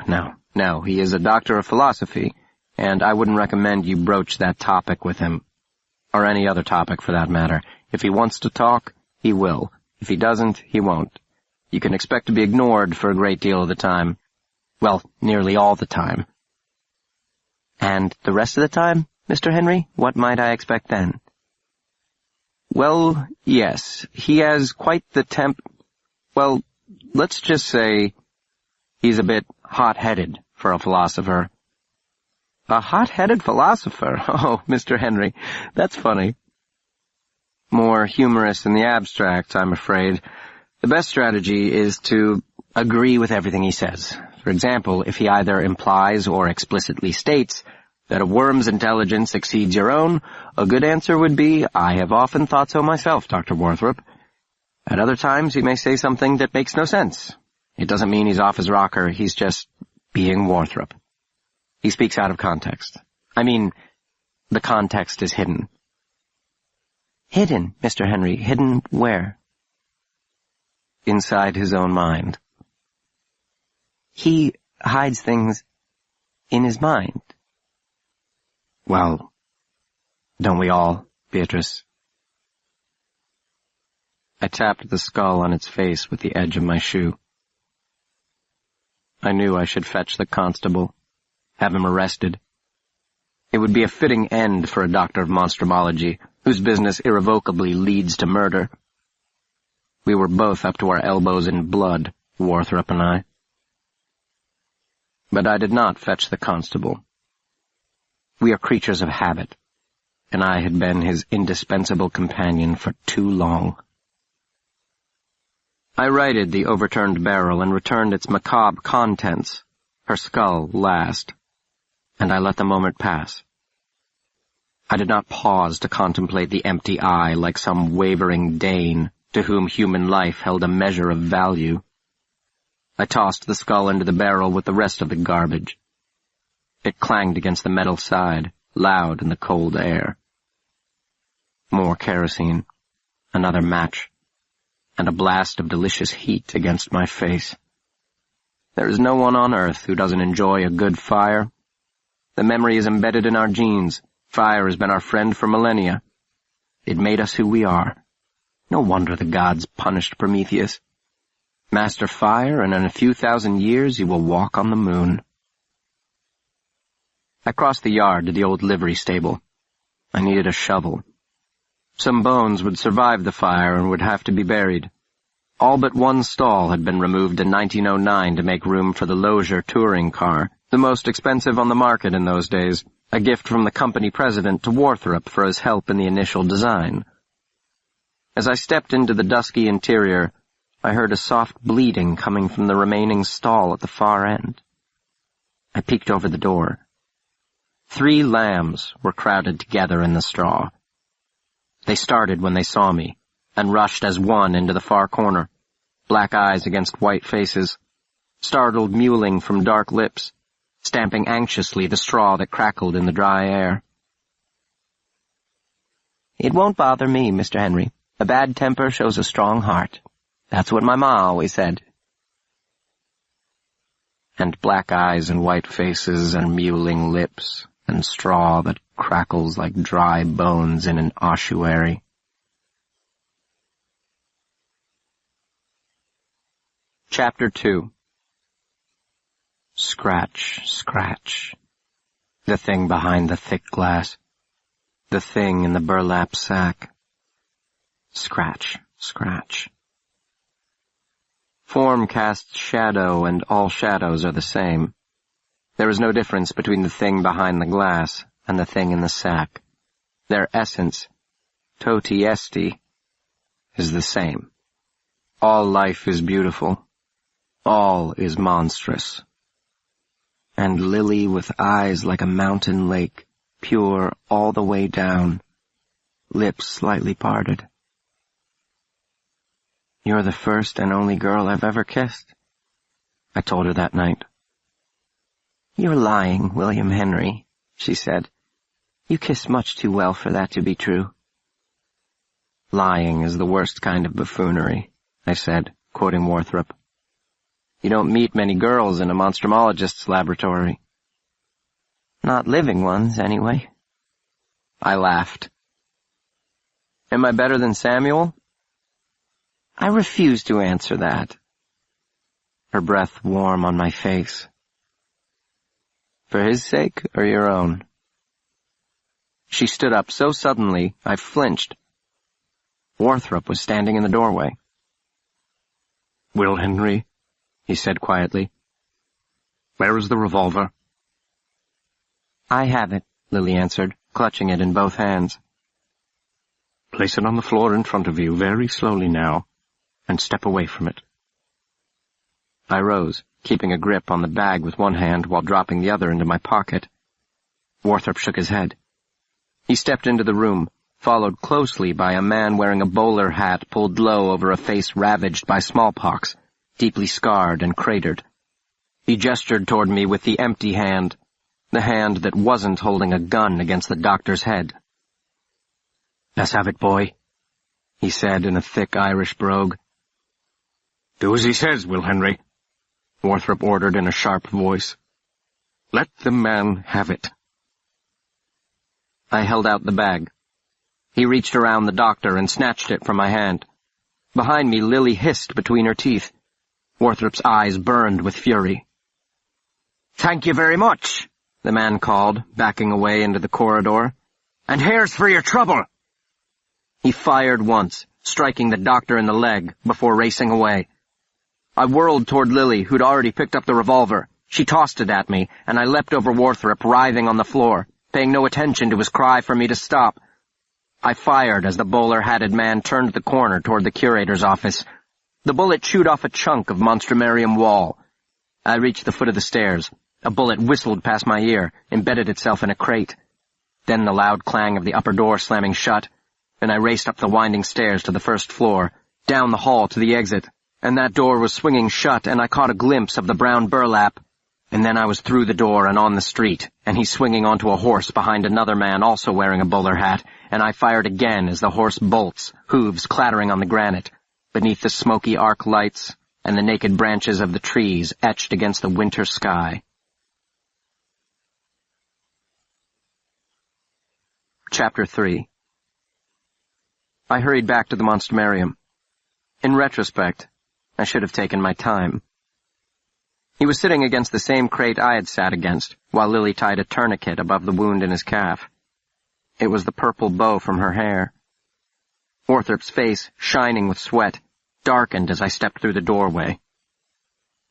Speaker 2: no. He is a doctor of philosophy, and I wouldn't recommend you broach that topic with him. Or any other topic, for that matter. If he wants to talk, he will. If he doesn't, he won't. You can expect to be ignored for a great deal of the time. Well, nearly all the time. And the rest of the time, Mr. Henry, what might I expect then? Well, yes, he has quite the well, let's just say he's a bit hot-headed for a philosopher. A hot-headed philosopher? Oh, Mr. Henry, that's funny. More humorous in the abstract, I'm afraid. The best strategy is to agree with everything he says. For example, if he either implies or explicitly states that a worm's intelligence exceeds your own, a good answer would be, I have often thought so myself, Dr. Warthrop. At other times, he may say something that makes no sense. It doesn't mean he's off his rocker, he's just being Warthrop. He speaks out of context. I mean, the context is hidden. Hidden, Mr. Henry. Hidden where? Inside his own mind. He hides things in his mind. Well, don't we all, Beatrice? I tapped the skull on its face with the edge of my shoe. I knew I should fetch the constable, have him arrested. It would be a fitting end for a doctor of monstrumology, whose business irrevocably leads to murder. We were both up to our elbows in blood, Warthrop and I. But I did not fetch the constable. We are creatures of habit, and I had been his indispensable companion for too long. I righted the overturned barrel and returned its macabre contents, her skull last, and I let the moment pass. I did not pause to contemplate the empty eye like some wavering Dane to whom human life held a measure of value. I tossed the skull into the barrel with the rest of the garbage. It clanged against the metal side, loud in the cold air. More kerosene, another match, and a blast of delicious heat against my face. There is no one on earth who doesn't enjoy a good fire. The memory is embedded in our genes. Fire has been our friend for millennia. It made us who we are. No wonder the gods punished Prometheus. Master fire, and in a few thousand years you will walk on the moon. I crossed the yard to the old livery stable. I needed a shovel. Some bones would survive the fire and would have to be buried. All but one stall had been removed in 1909 to make room for the Lozier touring car, the most expensive on the market in those days, a gift from the company president to Warthrop for his help in the initial design. As I stepped into the dusky interior, I heard a soft bleating coming from the remaining stall at the far end. I peeked over the door. 3 lambs were crowded together in the straw. They started when they saw me, and rushed as one into the far corner, black eyes against white faces, startled mewling from dark lips, stamping anxiously the straw that crackled in the dry air. "It won't bother me, Mr. Henry. A bad temper shows a strong heart. That's what my ma always said." And black eyes and white faces and mewling lips, and straw that crackles like dry bones in an ossuary. Chapter 2. Scratch, scratch. The thing behind the thick glass. The thing in the burlap sack. Scratch, scratch. Form casts shadow, and all shadows are the same. There is no difference between the thing behind the glass and the thing in the sack. Their essence, toti esti, is the same. All life is beautiful. All is monstrous. And Lily with eyes like a mountain lake, pure all the way down, lips slightly parted. "You're the first and only girl I've ever kissed," I told her that night. "You're lying, William Henry," she said. "You kiss much too well for that to be true." "Lying is the worst kind of buffoonery," I said, quoting Warthrop. "You don't meet many girls in a monstrumologist's laboratory." "Not living ones, anyway." I laughed. "Am I better than Samuel?" "I refuse to answer that." Her breath warm on my face. "For his sake or your own?" She stood up so suddenly I flinched. Warthrop was standing in the doorway.
Speaker 3: "Will Henry," he said quietly, "where is the revolver?"
Speaker 2: "I have it," Lily answered, clutching it in both hands.
Speaker 3: "Place it on the floor in front of you very slowly now, and step away from it."
Speaker 2: I rose, keeping a grip on the bag with one hand while dropping the other into my pocket. Warthrop shook his head. He stepped into the room, followed closely by a man wearing a bowler hat pulled low over a face ravaged by smallpox, deeply scarred and cratered. He gestured toward me with the empty hand, the hand that wasn't holding a gun against the doctor's head. "Let's have it, boy," he said in a thick Irish brogue.
Speaker 3: "Do as he says, Will Henry," Warthrop ordered in a sharp voice. "Let the man have it."
Speaker 2: I held out the bag. He reached around the doctor and snatched it from my hand. Behind me, Lily hissed between her teeth. Warthrop's eyes burned with fury.
Speaker 4: "Thank you very much," the man called, backing away into the corridor. "And here's for your trouble."
Speaker 2: He fired once, striking the doctor in the leg, before racing away. I whirled toward Lily, who'd already picked up the revolver. She tossed it at me, and I leapt over Warthrop, writhing on the floor, paying no attention to his cry for me to stop. I fired as the bowler-hatted man turned the corner toward the curator's office. The bullet chewed off a chunk of Monstrumarium wall. I reached the foot of the stairs. A bullet whistled past my ear, embedded itself in a crate. Then the loud clang of the upper door slamming shut. Then I raced up the winding stairs to the first floor, down the hall to the exit, and that door was swinging shut, and I caught a glimpse of the brown burlap. And then I was through the door and on the street, and he swinging onto a horse behind another man also wearing a bowler hat, and I fired again as the horse bolts, hooves clattering on the granite, beneath the smoky arc lights and the naked branches of the trees etched against the winter sky. Chapter 3. I hurried back to the Monstrumarium. In retrospect, I should have taken my time. He was sitting against the same crate I had sat against, while Lily tied a tourniquet above the wound in his calf. It was the purple bow from her hair. Warthrop's face, shining with sweat, darkened as I stepped through the doorway.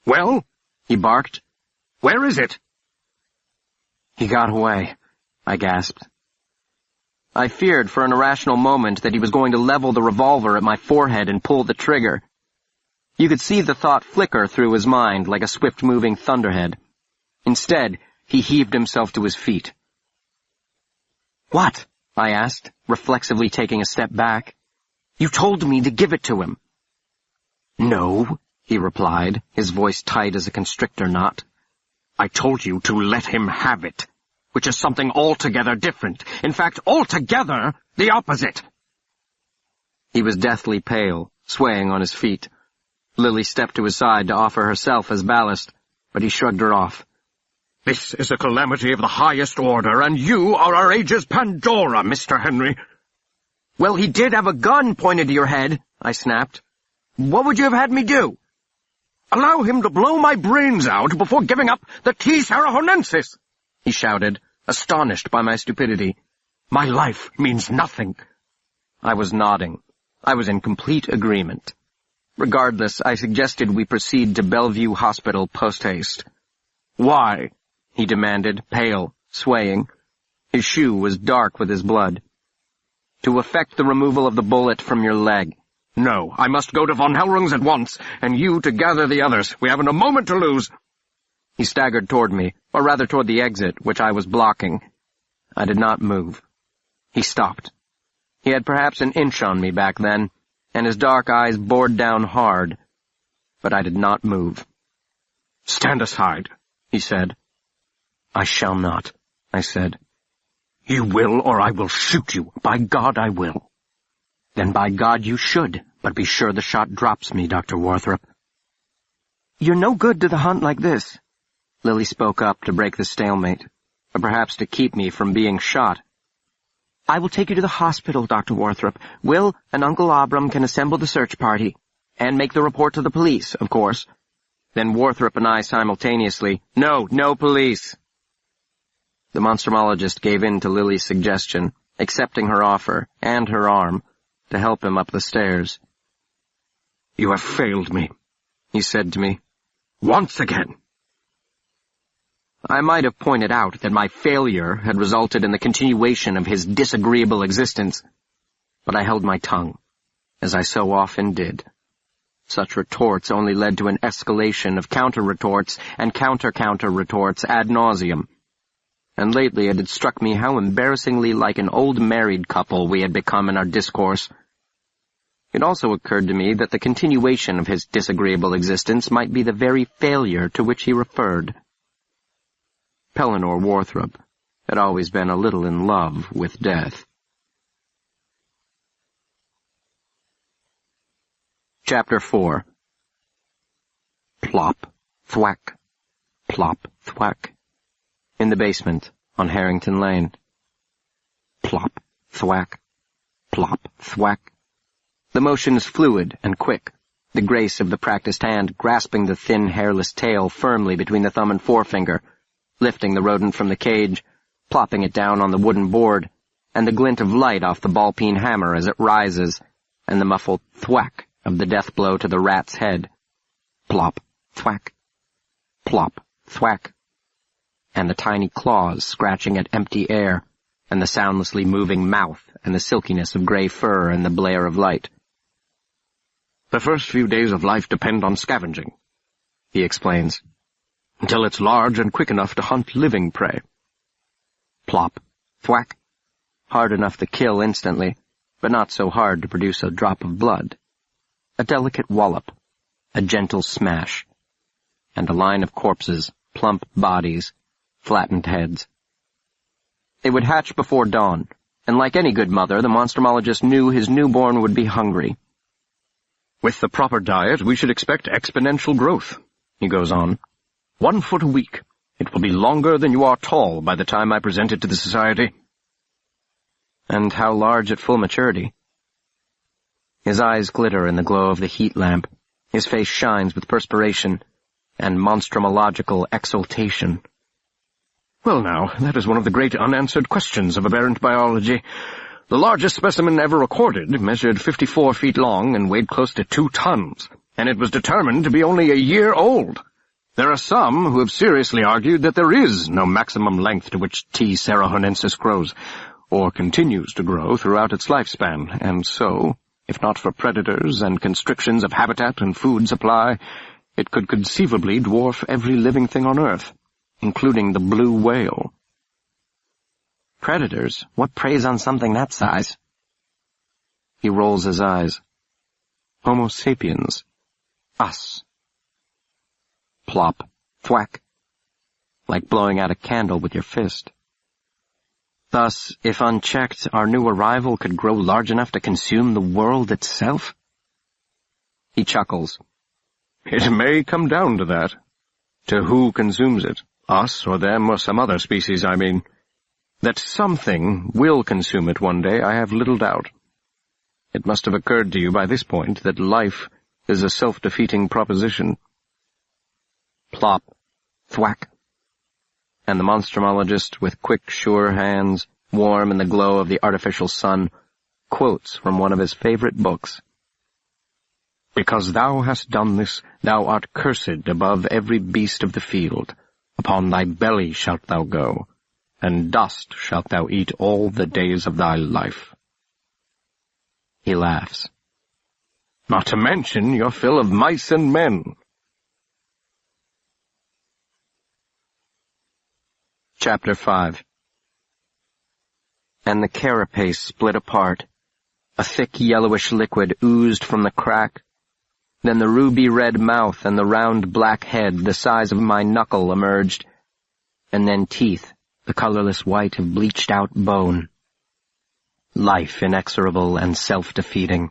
Speaker 3: "Well?"
Speaker 2: he barked.
Speaker 3: "Where is it?"
Speaker 2: "He got away," I gasped. I feared for an irrational moment that he was going to level the revolver at my forehead and pull the trigger. You could see the thought flicker through his mind like a swift-moving thunderhead. Instead, he heaved himself to his feet. "What?" I asked, reflexively taking a step back. "You told me to give it to him." "No," he replied, his voice tight as a constrictor knot.
Speaker 3: "I told you to let him have it, which is something altogether different. In fact, altogether the opposite."
Speaker 2: He was deathly pale, swaying on his feet. Lily stepped to his side to offer herself as ballast, but he shrugged her off.
Speaker 3: "This is a calamity of the highest order, and you are our age's Pandora, Mr. Henry."
Speaker 2: "Well, he did have a gun pointed to your head," I snapped. "What would you have had me do?"
Speaker 3: "Allow him to blow my brains out before giving up the T. Sarahonensis,"
Speaker 2: he shouted, astonished by my stupidity.
Speaker 3: "My life means nothing."
Speaker 2: I was nodding. I was in complete agreement. Regardless, I suggested we proceed to Bellevue Hospital post-haste.
Speaker 3: "Why?"
Speaker 2: he demanded, pale, swaying. His shoe was dark with his blood. "To effect the removal of the bullet from your leg."
Speaker 3: "No, I must go to von Hellrung's at once, and you to gather the others. We haven't a moment to lose."
Speaker 2: He staggered toward me, or rather toward the exit, which I was blocking. I did not move. He stopped. He had perhaps an inch on me back then, and his dark eyes bored down hard. But I did not move.
Speaker 3: "Stand aside," he said.
Speaker 2: "I shall not," I said.
Speaker 3: "You will, or I will shoot you. By God, I will."
Speaker 2: "Then by God you should, but be sure the shot drops me, Dr. Warthrop." "You're no good to the hunt like this," Lily spoke up to break the stalemate, or perhaps to keep me from being shot. "I will take you to the hospital, Dr. Warthrop. Will and Uncle Abram can assemble the search party, and make the report to the police, of course." Then Warthrop and I simultaneously, "No, no police." The monstrumologist gave in to Lily's suggestion, accepting her offer, and her arm, to help him up the stairs.
Speaker 3: "You have failed me,"
Speaker 2: he said to me.
Speaker 3: "Once again."
Speaker 2: I might have pointed out that my failure had resulted in the continuation of his disagreeable existence, but I held my tongue, as I so often did. Such retorts only led to an escalation of counter-retorts and counter-counter-retorts ad nauseum. And lately it had struck me how embarrassingly like an old married couple we had become in our discourse. It also occurred to me that the continuation of his disagreeable existence might be the very failure to which he referred. Pellinor Warthrop had always been a little in love with death. Chapter 4. Plop, thwack, plop, thwack. In the basement, on Harrington Lane. Plop, thwack, plop, thwack. The motion is fluid and quick, the grace of the practiced hand grasping the thin, hairless tail firmly between the thumb and forefinger, lifting the rodent from the cage, plopping it down on the wooden board, and the glint of light off the ball-peen hammer as it rises, and the muffled thwack of the death blow to the rat's head. Plop, thwack, plop, thwack. And the tiny claws scratching at empty air, and the soundlessly moving mouth, and the silkiness of gray fur and the blare of light.
Speaker 3: "The first few days of life depend on scavenging," he explains, "until it's large and quick enough to hunt living prey."
Speaker 2: Plop, thwack. Hard enough to kill instantly, but not so hard to produce a drop of blood. A delicate wallop, a gentle smash, and a line of corpses plump bodies, flattened heads. They would hatch before dawn, and like any good mother, the monstrumologist knew his newborn would be hungry.
Speaker 3: With the proper diet, we should expect exponential growth, he goes on. 1 foot a week. It will be longer than you are tall by the time I present it to the society.
Speaker 2: And how large at full maturity? His eyes glitter in the glow of the heat lamp. His face shines with perspiration and monstrumological exultation.
Speaker 3: Well now, that is one of the great unanswered questions of aberrant biology. The largest specimen ever recorded measured 54 feet long and weighed close to 2 tons, and it was determined to be only a year old. There are some who have seriously argued that there is no maximum length to which T. cerahonensis grows, or continues to grow throughout its lifespan, and so, if not for predators and constrictions of habitat and food supply, it could conceivably dwarf every living thing on Earth, including the blue whale.
Speaker 2: Predators? What preys on something that size?
Speaker 3: He rolls his eyes. Homo sapiens. Us.
Speaker 2: Plop. Thwack. Like blowing out a candle with your fist. Thus, if unchecked, our new arrival could grow large enough to consume the world itself? He chuckles.
Speaker 3: It may come down to that. To who consumes it. Us, or them, or some other species, I mean. That something will consume it one day, I have little doubt. It must have occurred to you by this point that life is a self-defeating proposition.
Speaker 2: Plop. Thwack. And the monstrumologist, with quick, sure hands, warm in the glow of the artificial sun, quotes from one of his favorite books.
Speaker 3: Because thou hast done this, thou art cursed above every beast of the field. Upon thy belly shalt thou go, and dust shalt thou eat all the days of thy life.
Speaker 2: He laughs.
Speaker 3: Not to mention your fill of mice and men.
Speaker 2: Chapter 5. And the carapace split apart. A thick yellowish liquid oozed from the crack. Then the ruby-red mouth and the round black head the size of my knuckle emerged. And then teeth, the colorless white of bleached-out bone. Life inexorable and self-defeating.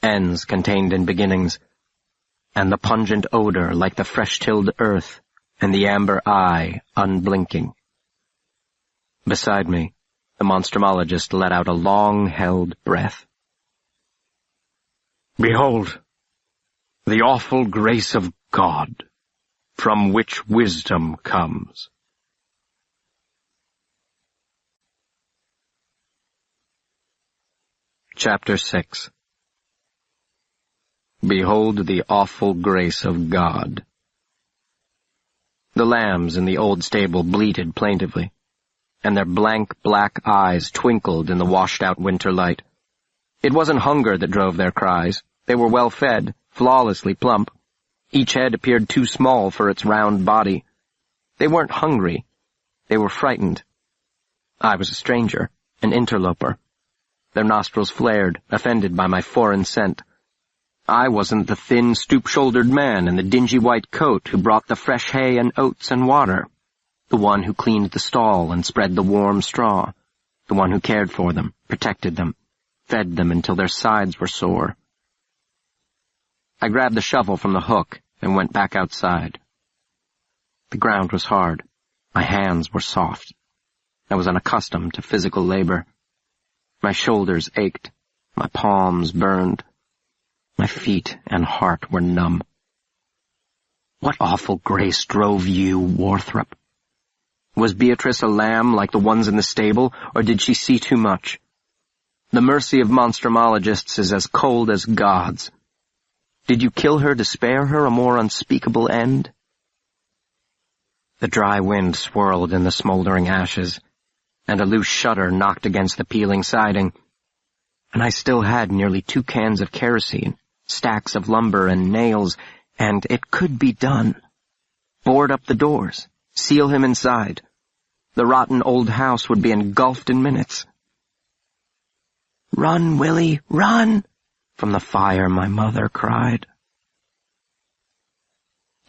Speaker 2: Ends contained in beginnings. And the pungent odor like the fresh-tilled earth, and the amber eye unblinking. Beside me, the monstrumologist let out a long-held breath.
Speaker 3: Behold, the awful grace of God, from which wisdom comes.
Speaker 2: Chapter 6. Behold the awful grace of God. The lambs in the old stable bleated plaintively, and their blank black eyes twinkled in the washed-out winter light. It wasn't hunger that drove their cries. They were well-fed, flawlessly plump. Each head appeared too small for its round body. They weren't hungry. They were frightened. I was a stranger, an interloper. Their nostrils flared, offended by my foreign scent. I wasn't the thin, stoop-shouldered man in the dingy white coat who brought the fresh hay and oats and water. The one who cleaned the stall and spread the warm straw. The one who cared for them, protected them, fed them until their sides were sore. I grabbed the shovel from the hook and went back outside. The ground was hard. My hands were soft. I was unaccustomed to physical labor. My shoulders ached. My palms burned. My feet and heart were numb. What awful grace drove you, Warthrop? Was Beatrice a lamb like the ones in the stable, or did she see too much? The mercy of monstrumologists is as cold as God's. Did you kill her to spare her a more unspeakable end? The dry wind swirled in the smoldering ashes, and a loose shutter knocked against the peeling siding, and I still had nearly 2 cans of kerosene, stacks of lumber and nails, and it could be done. Board up the doors, seal him inside. The rotten old house would be engulfed in minutes. "Run, Willie, run!" From the fire my mother cried.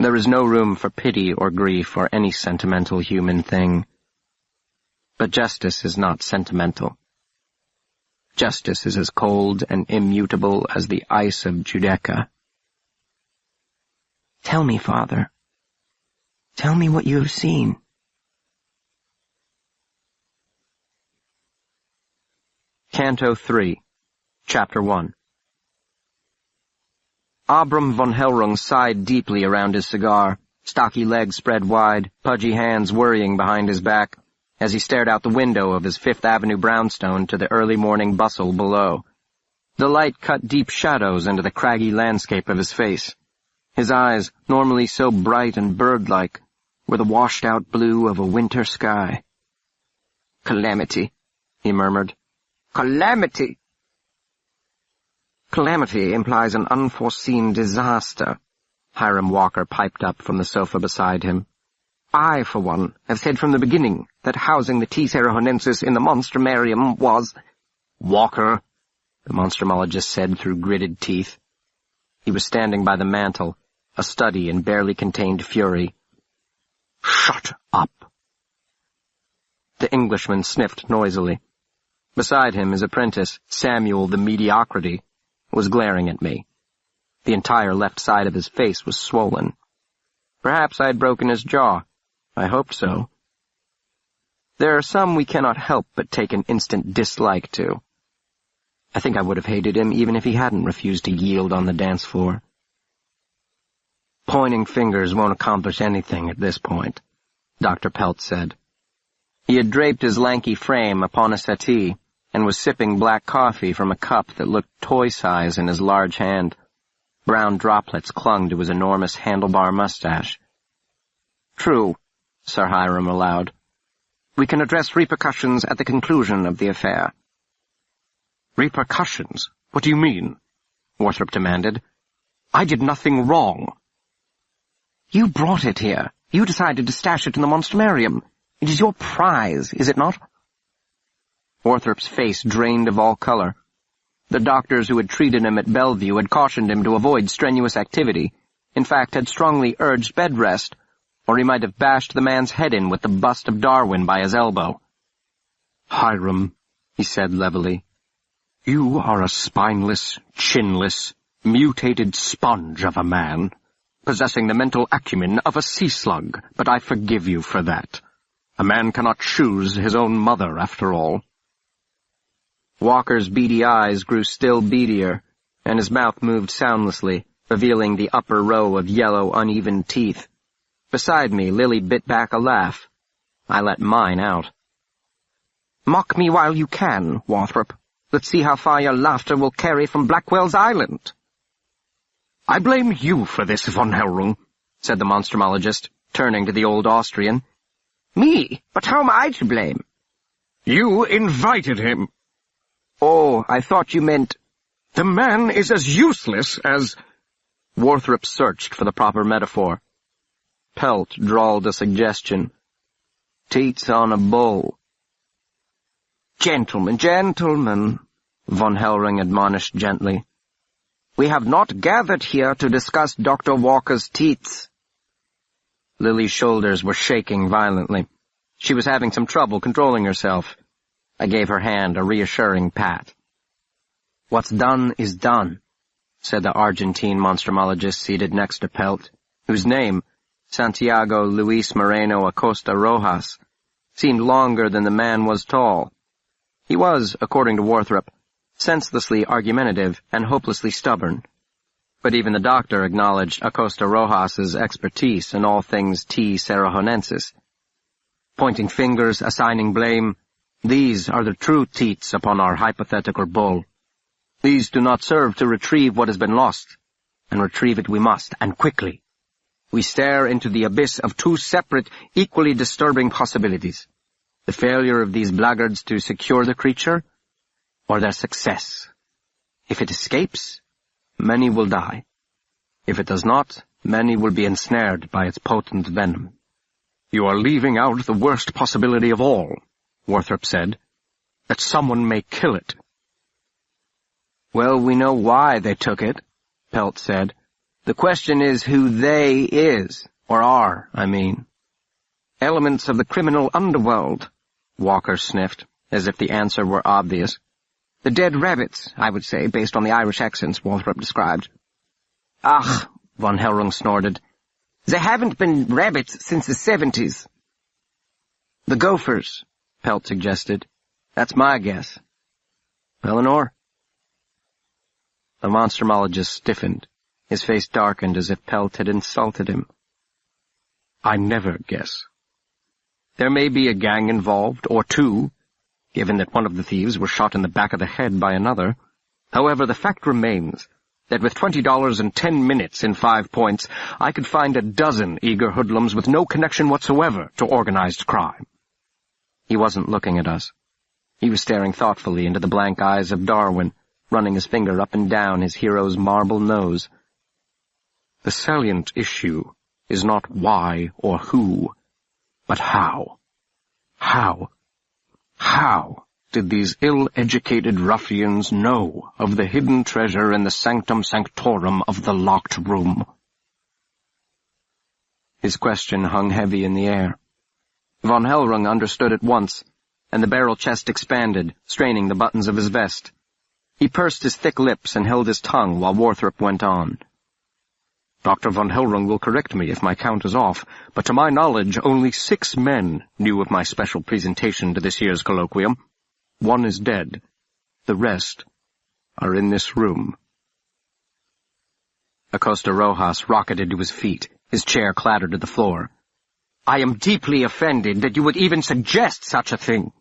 Speaker 2: There is no room for pity or grief or any sentimental human thing. But justice is not sentimental. Justice is as cold and immutable as the ice of Giudecca. Tell me, Father. Tell me what you have seen. Canto 3, Chapter 1. Abram von Hellrung sighed deeply around his cigar, stocky legs spread wide, pudgy hands worrying behind his back, as he stared out the window of his Fifth Avenue brownstone to the early morning bustle below. The light cut deep shadows into the craggy landscape of his face. His eyes, normally so bright and bird-like, were the washed-out blue of a winter sky. "Calamity," he murmured. "Calamity!" "Calamity implies an unforeseen disaster," Hiram Walker piped up from the sofa beside him. "I, for one, have said from the beginning that housing the T. Serahonensis in the Monstrumarium was—" "Walker," the monstrumologist said through gritted teeth. He was standing by the mantel, a study in barely contained fury. "Shut up!" The Englishman sniffed noisily. Beside him, his apprentice, Samuel the Mediocrity, was glaring at me. The entire left side of his face was swollen. Perhaps I had broken his jaw. I hoped so. There are some we cannot help but take an instant dislike to. I think I would have hated him even if he hadn't refused to yield on the dance floor. "Pointing fingers won't accomplish anything at this point," Dr. Pelt said. He had draped his lanky frame upon a settee and was sipping black coffee from a cup that looked toy-size in his large hand. Brown droplets clung to his enormous handlebar mustache. "True," Sir Hiram allowed. "We can address repercussions at the conclusion of the affair." "Repercussions? What do you mean?" Warthrop demanded. "I did nothing wrong." "You brought it here. You decided to stash it in the Monstrumarium. It is your prize, is it not?" Warthrop's face drained of all color. The doctors who had treated him at Bellevue had cautioned him to avoid strenuous activity, in fact had strongly urged bed rest, or he might have bashed the man's head in with the bust of Darwin by his elbow. "Hiram," he said levelly, "you are a spineless, chinless, mutated sponge of a man, possessing the mental acumen of a sea slug, but I forgive you for that. A man cannot choose his own mother, after all." Walker's beady eyes grew still beadier, and his mouth moved soundlessly, revealing the upper row of yellow, uneven teeth. Beside me, Lily bit back a laugh. I let mine out. "Mock me while you can, Warthrop. Let's see how far your laughter will carry from Blackwell's Island." "I blame you for this, von Hellrung," said the monstrumologist, turning to the old Austrian. "Me? But how am I to blame?" "You invited him." "Oh, I thought you meant—" "The man is as useless as—" Warthrop searched for the proper metaphor. Pelt drawled a suggestion. "Teats on a bull." "Gentlemen, gentlemen," von Hellrung admonished gently. "We have not gathered here to discuss Dr. Walker's teats." Lily's shoulders were shaking violently. She was having some trouble controlling herself. I gave her hand a reassuring pat. "What's done is done," said the Argentine monstrumologist seated next to Pelt, whose name, Santiago Luis Moreno Acosta Rojas, seemed longer than the man was tall. He was, according to Warthrop, senselessly argumentative and hopelessly stubborn. But even the doctor acknowledged Acosta Rojas's expertise in all things T. Serahonensis. Pointing fingers, assigning blame, these are the true teats upon our hypothetical bull. These do not serve to retrieve what has been lost, and retrieve it we must, and quickly. We stare into the abyss of two separate, equally disturbing possibilities. The failure of these blackguards to secure the creature, or their success. If it escapes, many will die. If it does not, many will be ensnared by its potent venom." "You are leaving out the worst possibility of all," Warthrop said, "that someone may kill it." "Well, we know why they took it," Pelt said. The question is who they is, or are, I mean.
Speaker 3: Elements of the criminal underworld, Walker sniffed, as if the answer were obvious. The dead rabbits, I would say, based on the Irish accents Warthrop described.
Speaker 2: Ach, von Hellrung snorted.
Speaker 4: There haven't been rabbits since the 70s.
Speaker 2: The gophers, Pelt suggested. That's my guess. Pellinor? The monstrumologist stiffened. His face darkened as if Pelt had insulted him.
Speaker 3: I never guess. There may be a gang involved, or two, given that one of the thieves was shot in the back of the head by another. However, the fact remains that with $20 and 10 minutes in 5 points, I could find a dozen eager hoodlums with no connection whatsoever to organized crime.
Speaker 2: He wasn't looking at us. He was staring thoughtfully into the blank eyes of Darwin, running his finger up and down his hero's marble nose.
Speaker 3: The salient issue is not why or who, but how. How did these ill-educated ruffians know of the hidden treasure in the sanctum sanctorum of the locked room?
Speaker 2: His question hung heavy in the air. Von Hellrung understood at once, and the barrel chest expanded, straining the buttons of his vest. He pursed his thick lips and held his tongue while Warthrop went on.
Speaker 3: Dr. von Hellrung will correct me if my count is off, but to my knowledge only 6 men knew of my special presentation to this year's colloquium. 1 is dead. The rest are in this room.
Speaker 2: Acosta Rojas rocketed to his feet. His chair clattered to the floor.
Speaker 3: I am deeply offended that you would even suggest such a thing.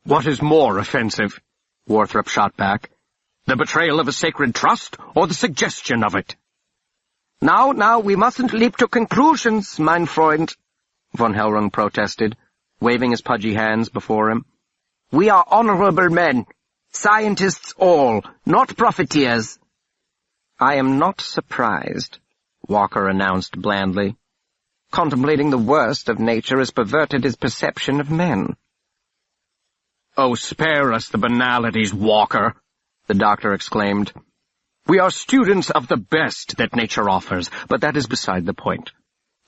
Speaker 3: What is more offensive? Warthrop shot back. The betrayal of a sacred trust, or the suggestion of it?
Speaker 4: Now, we mustn't leap to conclusions, mein Freund,
Speaker 2: von Hellrung protested, waving his pudgy hands before him.
Speaker 4: We are honorable men, scientists all, not profiteers.
Speaker 2: I am not surprised, Walker announced blandly. Contemplating the worst of nature has perverted his perception of men.
Speaker 3: Oh, spare us the banalities, Walker, the doctor exclaimed. We are students of the best that nature offers, but that is beside the point.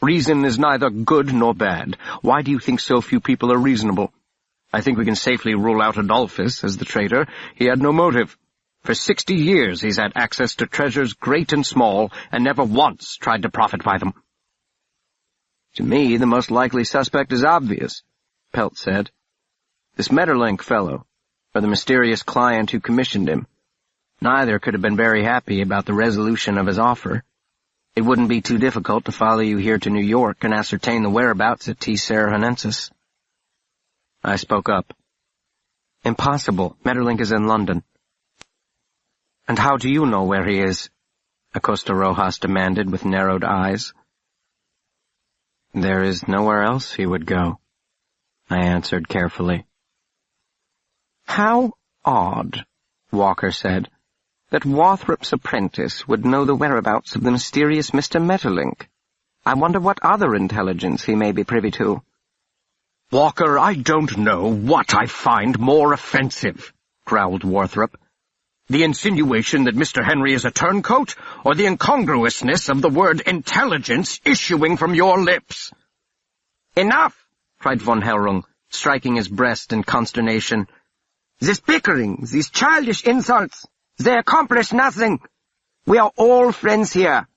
Speaker 3: Reason is neither good nor bad. Why do you think so few people are reasonable? I think we can safely rule out Adolphus as the traitor. He had no motive. For 60 years he's had access to treasures great and small, and never once tried to profit by them.
Speaker 2: To me, the most likely suspect is obvious, Pelt said. This Metterlink fellow, or the mysterious client who commissioned him. Neither could have been very happy about the resolution of his offer. It wouldn't be too difficult to follow you here to New York and ascertain the whereabouts of T. Serranensis. I spoke up. Impossible. Metterlink is in London. And how do you know where he is? Acosta Rojas demanded with narrowed eyes. There is nowhere else he would go, I answered carefully. How odd, Walker said, that Warthrop's apprentice would know the whereabouts of the mysterious Mr. Metterlink. I wonder what other intelligence he may be privy to.
Speaker 3: Walker, I don't know what I find more offensive, growled Warthrop. The insinuation that Mr. Henry is a turncoat, or the incongruousness of the word intelligence issuing from your lips?
Speaker 4: Enough,
Speaker 2: cried von Hellrung, striking his breast in consternation.
Speaker 4: This bickering, these childish insults, they accomplish nothing. We are all friends here,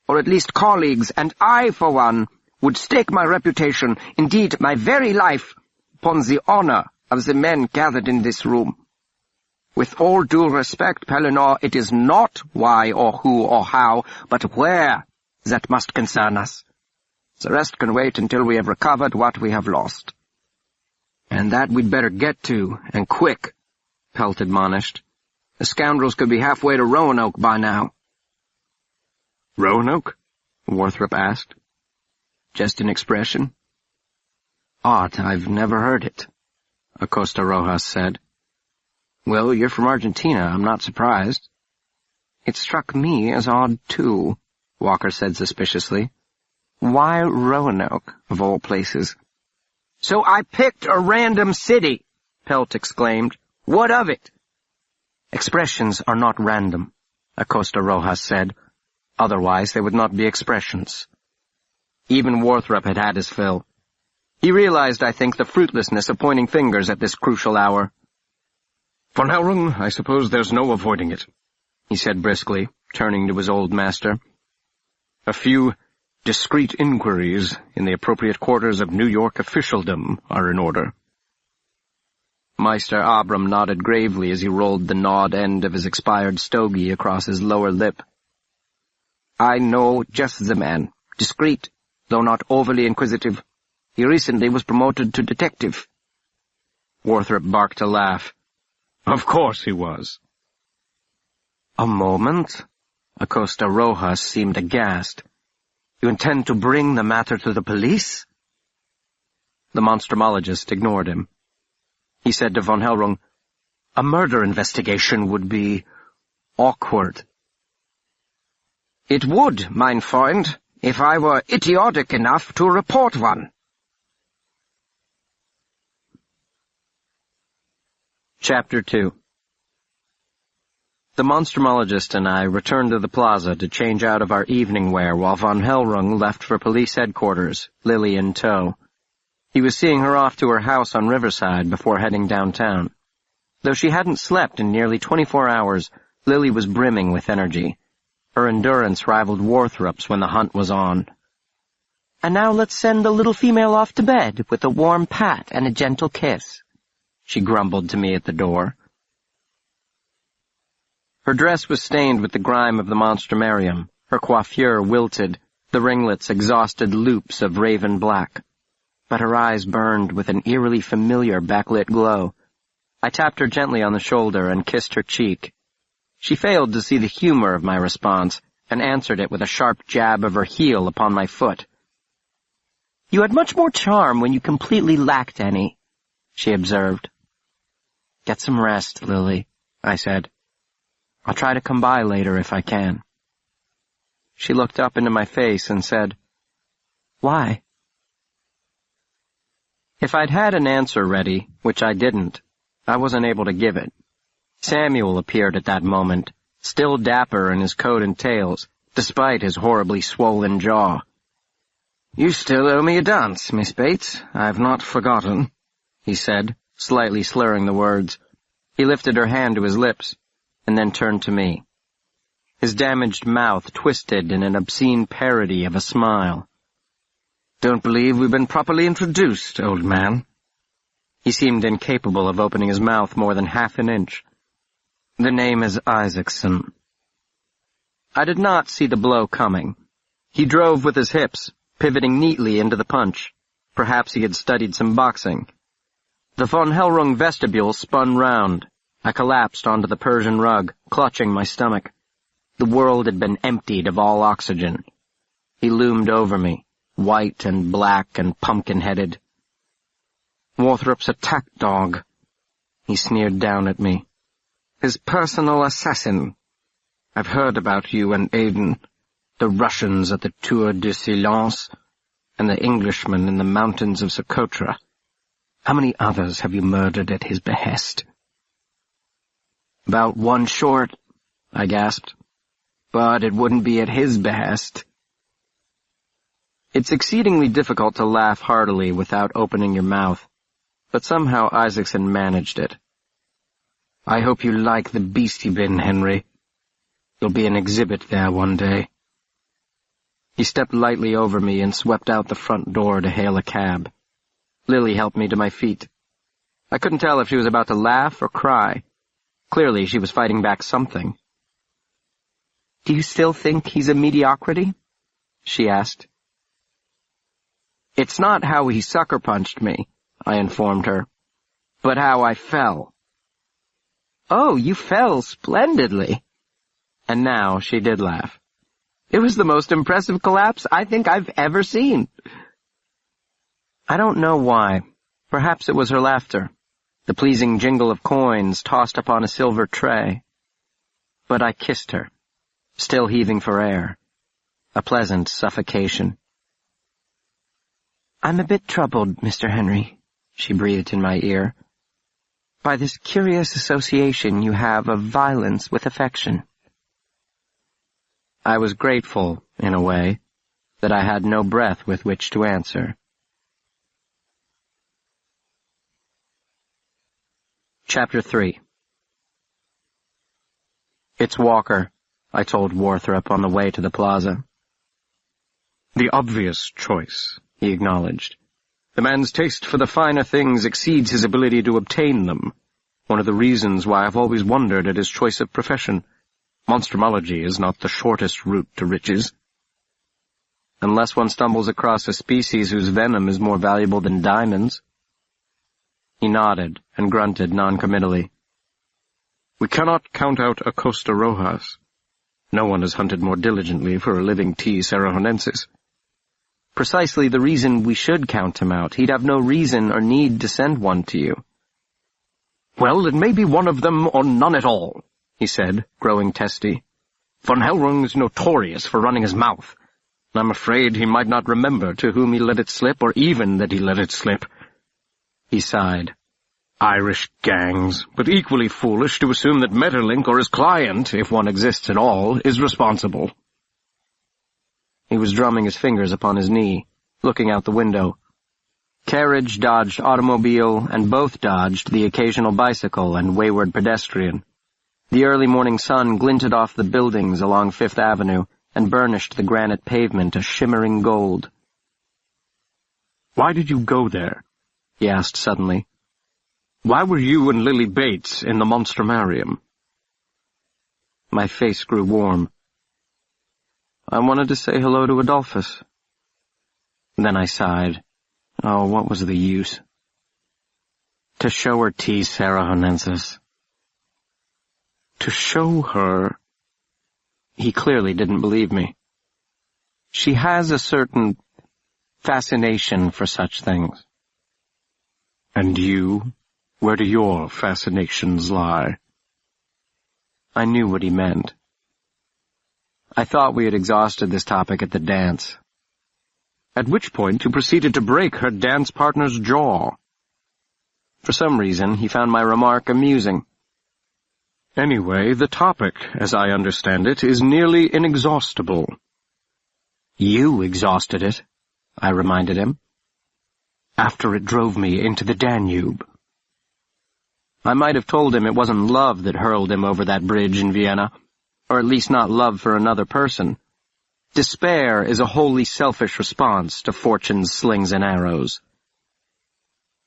Speaker 4: or at least colleagues, and I, for one, would stake my reputation, indeed my very life, upon the honor of the men gathered in this room. With all due respect, Pellinor, it is not why or who or how, but where that must concern us. The rest can wait until we have recovered what we have lost.
Speaker 2: And that we'd better get to, and quick, Pelt admonished. The scoundrels could be halfway to Roanoke by now.
Speaker 3: Roanoke? Warthrop asked.
Speaker 2: Just an expression. Odd, I've never heard it, Acosta Rojas said. Well, you're from Argentina, I'm not surprised. It struck me as odd, too, Walker said suspiciously. Why Roanoke, of all places?
Speaker 4: So I picked a random city,
Speaker 2: Pelt exclaimed.
Speaker 4: What of it?
Speaker 2: Expressions are not random, Acosta Rojas said. Otherwise, they would not be expressions. Even Warthrop had had his fill. He realized, I think, the fruitlessness of pointing fingers at this crucial hour.
Speaker 3: Von Hellrung, I suppose there's no avoiding it,
Speaker 2: he said briskly, turning to his old master.
Speaker 3: A few discreet inquiries in the appropriate quarters of New York officialdom are in order.
Speaker 2: Meister Abram nodded gravely as he rolled the gnawed end of his expired stogie across his lower lip.
Speaker 4: I know just the man. Discreet, though not overly inquisitive. He recently was promoted to detective.
Speaker 2: Warthrop barked a laugh.
Speaker 3: Of course he was.
Speaker 2: A moment. Acosta Rojas seemed aghast. You intend to bring the matter to the police? The monstrumologist ignored him. He said to von Hellrung, a murder investigation would be awkward.
Speaker 4: It would, mein Freund, if I were idiotic enough to report one.
Speaker 2: Chapter 2. The monstrumologist and I returned to the plaza to change out of our evening wear while von Hellrung left for police headquarters, Lily in tow. He was seeing her off to her house on Riverside before heading downtown. Though she hadn't slept in nearly 24 hours, Lily was brimming with energy. Her endurance rivaled Warthrop's when the hunt was on.
Speaker 5: And now let's send the little female off to bed with a warm pat and a gentle kiss,
Speaker 2: she grumbled to me at the door. Her dress was stained with the grime of the Monstrumarium, her coiffure wilted, the ringlets exhausted loops of raven black. But her eyes burned with an eerily familiar backlit glow. I tapped her gently on the shoulder and kissed her cheek. She failed to see the humor of my response and answered it with a sharp jab of her heel upon my foot.
Speaker 5: You had much more charm when you completely lacked any, she observed.
Speaker 2: Get some rest, Lily, I said. I'll try to come by later if I can. She looked up into my face and said, Why? If I'd had an answer ready, which I didn't, I wasn't able to give it. Samuel appeared at that moment, still dapper in his coat and tails, despite his horribly swollen jaw.
Speaker 4: You still owe me a dance, Miss Bates. I've not forgotten,
Speaker 2: he said, slightly slurring the words. He lifted her hand to his lips, and then turned to me. His damaged mouth twisted in an obscene parody of a smile.
Speaker 4: Don't believe we've been properly introduced, old man.
Speaker 2: He seemed incapable of opening his mouth more than half an inch. The name is Isaacson. I did not see the blow coming. He drove with his hips, pivoting neatly into the punch. Perhaps he had studied some boxing. The von Hellrung vestibule spun round. I collapsed onto the Persian rug, clutching my stomach. The world had been emptied of all oxygen. He loomed over me, white and black and pumpkin-headed. Warthrop's attack dog, he sneered down at me.
Speaker 4: His personal assassin. I've heard about you and Aiden, the Russians at the Tour de Silence, and the Englishmen in the mountains of Socotra. How many others have you murdered at his behest?
Speaker 2: About one short, I gasped.
Speaker 4: But it wouldn't be at his behest.
Speaker 2: It's exceedingly difficult to laugh heartily without opening your mouth, but somehow Isaacson managed it.
Speaker 4: I hope you like the beast you've been, Henry. There'll be an exhibit there one day.
Speaker 2: He stepped lightly over me and swept out the front door to hail a cab. Lily helped me to my feet. I couldn't tell if she was about to laugh or cry. Clearly she was fighting back something.
Speaker 5: Do you still think he's a mediocrity?
Speaker 2: She asked. It's not how he sucker-punched me, I informed her, but how I fell.
Speaker 5: Oh, you fell splendidly.
Speaker 2: And now she did laugh.
Speaker 5: It was the most impressive collapse I think I've ever seen.
Speaker 2: I don't know why. Perhaps it was her laughter, the pleasing jingle of coins tossed upon a silver tray. But I kissed her, still heaving for air, a pleasant suffocation.
Speaker 5: I'm a bit troubled, Mr. Henry, she breathed in my ear, by this curious association you have of violence with affection.
Speaker 2: I was grateful, in a way, that I had no breath with which to answer. Chapter 3. "It's Walker," I told Warthrop on the way to the plaza.
Speaker 3: "The obvious choice," he acknowledged. "The man's taste for the finer things exceeds his ability to obtain them. One of the reasons why I've always wondered at his choice of profession. Monstrumology is not the shortest route to riches."
Speaker 2: "Unless one stumbles across a species whose venom is more valuable than diamonds." He nodded and grunted noncommittally.
Speaker 3: "We cannot count out Acosta Rojas. No one has hunted more diligently for a living T. Sarahonensis."
Speaker 2: "Precisely the reason we should count him out. He'd have no reason or need to send one to you."
Speaker 3: "Well, it may be one of them or none at all," he said, growing testy. "Von Hellrung is notorious for running his mouth, and I'm afraid he might not remember to whom he let it slip, or even that he let it slip."
Speaker 2: He sighed.
Speaker 3: "Irish gangs, but equally foolish to assume that Metterlink or his client, if one exists at all, is responsible."
Speaker 2: He was drumming his fingers upon his knee, looking out the window. Carriage dodged automobile, and both dodged the occasional bicycle and wayward pedestrian. The early morning sun glinted off the buildings along Fifth Avenue and burnished the granite pavement a shimmering gold.
Speaker 3: "Why did you go there?"
Speaker 2: he asked suddenly.
Speaker 3: "Why were you and Lily Bates in the Monstrumarium?"
Speaker 2: My face grew warm. "I wanted to say hello to Adolphus." Then I sighed. Oh, what was the use? To show her T. Sarahonensis.
Speaker 3: To show her?
Speaker 2: He clearly didn't believe me. She has a certain fascination for such things.
Speaker 3: And you? Where do your fascinations lie?
Speaker 2: I knew what he meant. I thought we had exhausted this topic at the dance.
Speaker 3: At which point you proceeded to break her dance partner's jaw.
Speaker 2: For some reason, he found my remark amusing.
Speaker 3: Anyway, the topic, as I understand it, is nearly inexhaustible.
Speaker 2: You exhausted it, I reminded him.
Speaker 3: After it drove me into the Danube.
Speaker 2: I might have told him it wasn't love that hurled him over that bridge in Vienna, or at least not love for another person. Despair is a wholly selfish response to fortune's slings and arrows.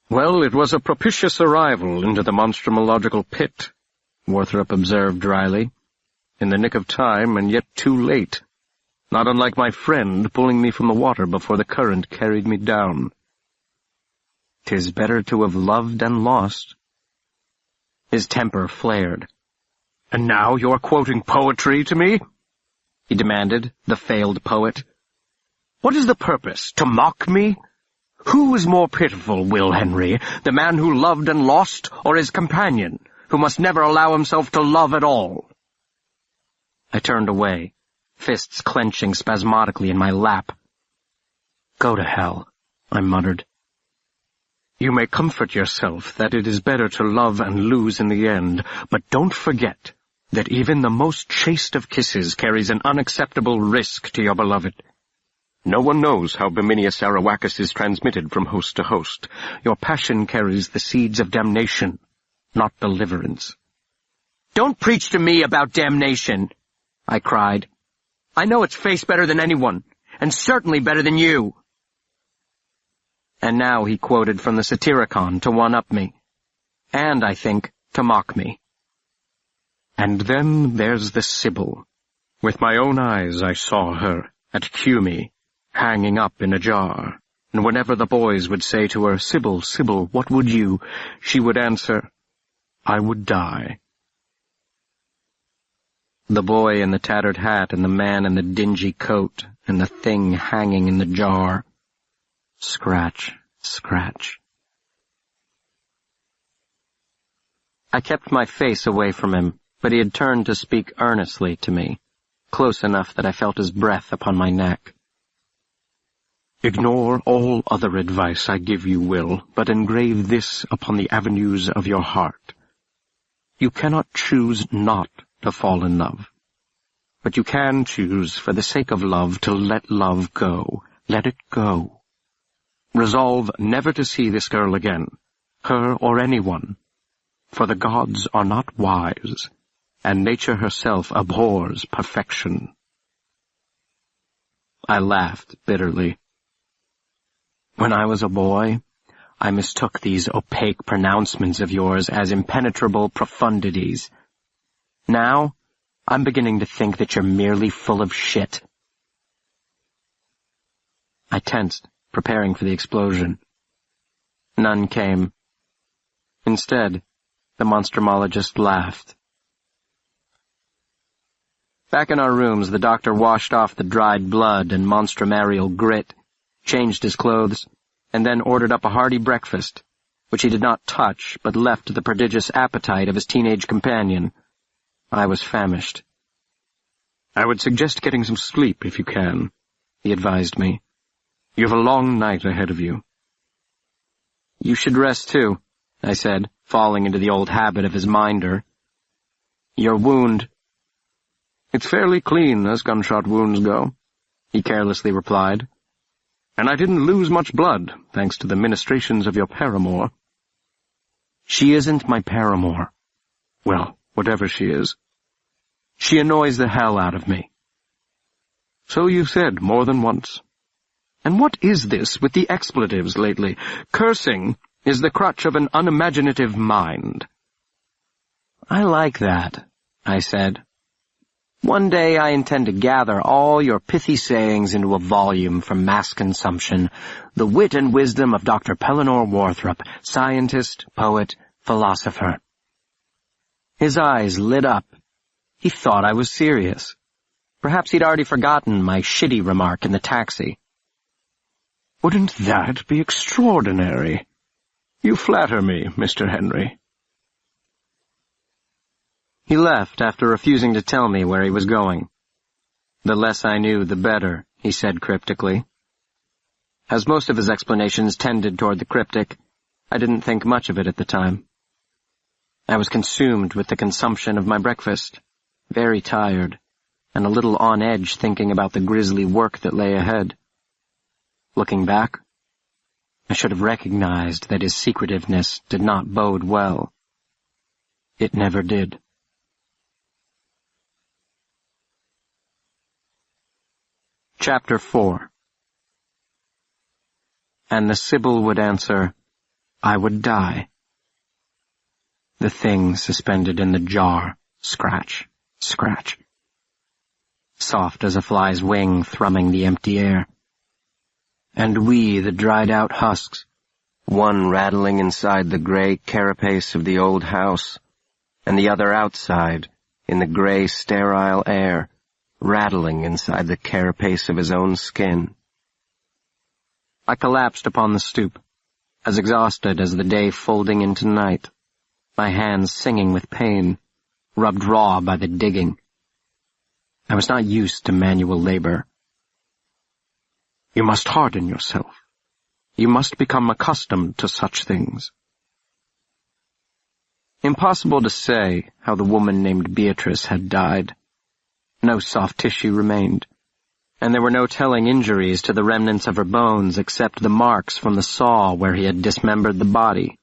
Speaker 3: Well, it was a propitious arrival into the monstrumological pit, Warthrop observed dryly. In the nick of time, and yet too late. Not unlike my friend pulling me from the water before the current carried me down.
Speaker 2: 'Tis better to have loved and lost. His temper flared.
Speaker 3: And now you're quoting poetry to me? He demanded, the failed poet. What is the purpose? To mock me? Who is more pitiful, Will Henry, the man who loved and lost, or his companion, who must never allow himself to love at all?
Speaker 2: I turned away, fists clenching spasmodically in my lap. Go to hell, I muttered.
Speaker 3: You may comfort yourself that it is better to love and lose in the end, but don't forget that even the most chaste of kisses carries an unacceptable risk to your beloved. No one knows how Biminius Arawakis is transmitted from host to host. Your passion carries the seeds of damnation, not deliverance.
Speaker 2: Don't preach to me about damnation, I cried. I know its face better than anyone, and certainly better than you. And now he quoted from the Satyricon to one-up me, and, I think, to mock me.
Speaker 3: And then there's the Sibyl. With my own eyes I saw her, at Cumae, hanging up in a jar, and whenever the boys would say to her, Sibyl, Sibyl, what would you? She would answer, I would die.
Speaker 2: The boy in the tattered hat and the man in the dingy coat and the thing hanging in the jar. Scratch, scratch. I kept my face away from him, but he had turned to speak earnestly to me, close enough that I felt his breath upon my neck.
Speaker 3: Ignore all other advice I give you, Will, but engrave this upon the avenues of your heart. You cannot choose not to fall in love. But you can choose, for the sake of love, to let love go. Let it go. Resolve never to see this girl again, her or anyone, for the gods are not wise, and nature herself abhors perfection." I laughed bitterly. When I was a boy, I mistook these opaque pronouncements of yours as impenetrable profundities. Now, I'm beginning to think that you're merely full of shit. I tensed, preparing for the explosion. None came. Instead, the monstrumologist laughed. Back in our rooms, the doctor washed off the dried blood and monstrumarial grit, changed his clothes, and then ordered up a hearty breakfast, which he did not touch, but left to the prodigious appetite of his teenage companion. I was famished. "I would suggest getting some sleep if you can," he advised me. "You have a long night ahead of you." "You should rest too," I said, falling into the old habit of his minder. "Your wound—" "It's fairly clean as gunshot wounds go," he carelessly replied. "And I didn't lose much blood, thanks to the ministrations of your paramour." "She isn't my paramour." "Well, whatever she is." "She annoys the hell out of me." "So you said more than once. And what is this with the expletives lately? Cursing is the crutch of an unimaginative mind." "I like that," I said. "One day I intend to gather all your pithy sayings into a volume for mass consumption, the wit and wisdom of Dr. Pellinor Warthrop, scientist, poet, philosopher." His eyes lit up. He thought I was serious. Perhaps he'd already forgotten my shitty remark in the taxi. "Wouldn't that be extraordinary? You flatter me, Mr. Henry." He left after refusing to tell me where he was going. "The less I knew, the better," he said cryptically. As most of his explanations tended toward the cryptic, I didn't think much of it at the time. I was consumed with the consumption of my breakfast, very tired, and a little on edge thinking about the grisly work that lay ahead. Looking back, I should have recognized that his secretiveness did not bode well. It never did. Chapter 4. And the Sibyl would answer, "I would die." The thing suspended in the jar, scratch, scratch. Soft as a fly's wing thrumming the empty air. And we, the dried-out husks, one rattling inside the gray carapace of the old house, and the other outside, in the gray sterile air, rattling inside the carapace of his own skin. I collapsed upon the stoop, as exhausted as the day folding into night, my hands singing with pain, rubbed raw by the digging. I was not used to manual labor. "You must harden yourself. You must become accustomed to such things." Impossible to say how the woman named Beatrice had died. No soft tissue remained, and there were no telling injuries to the remnants of her bones except the marks from the saw where he had dismembered the body.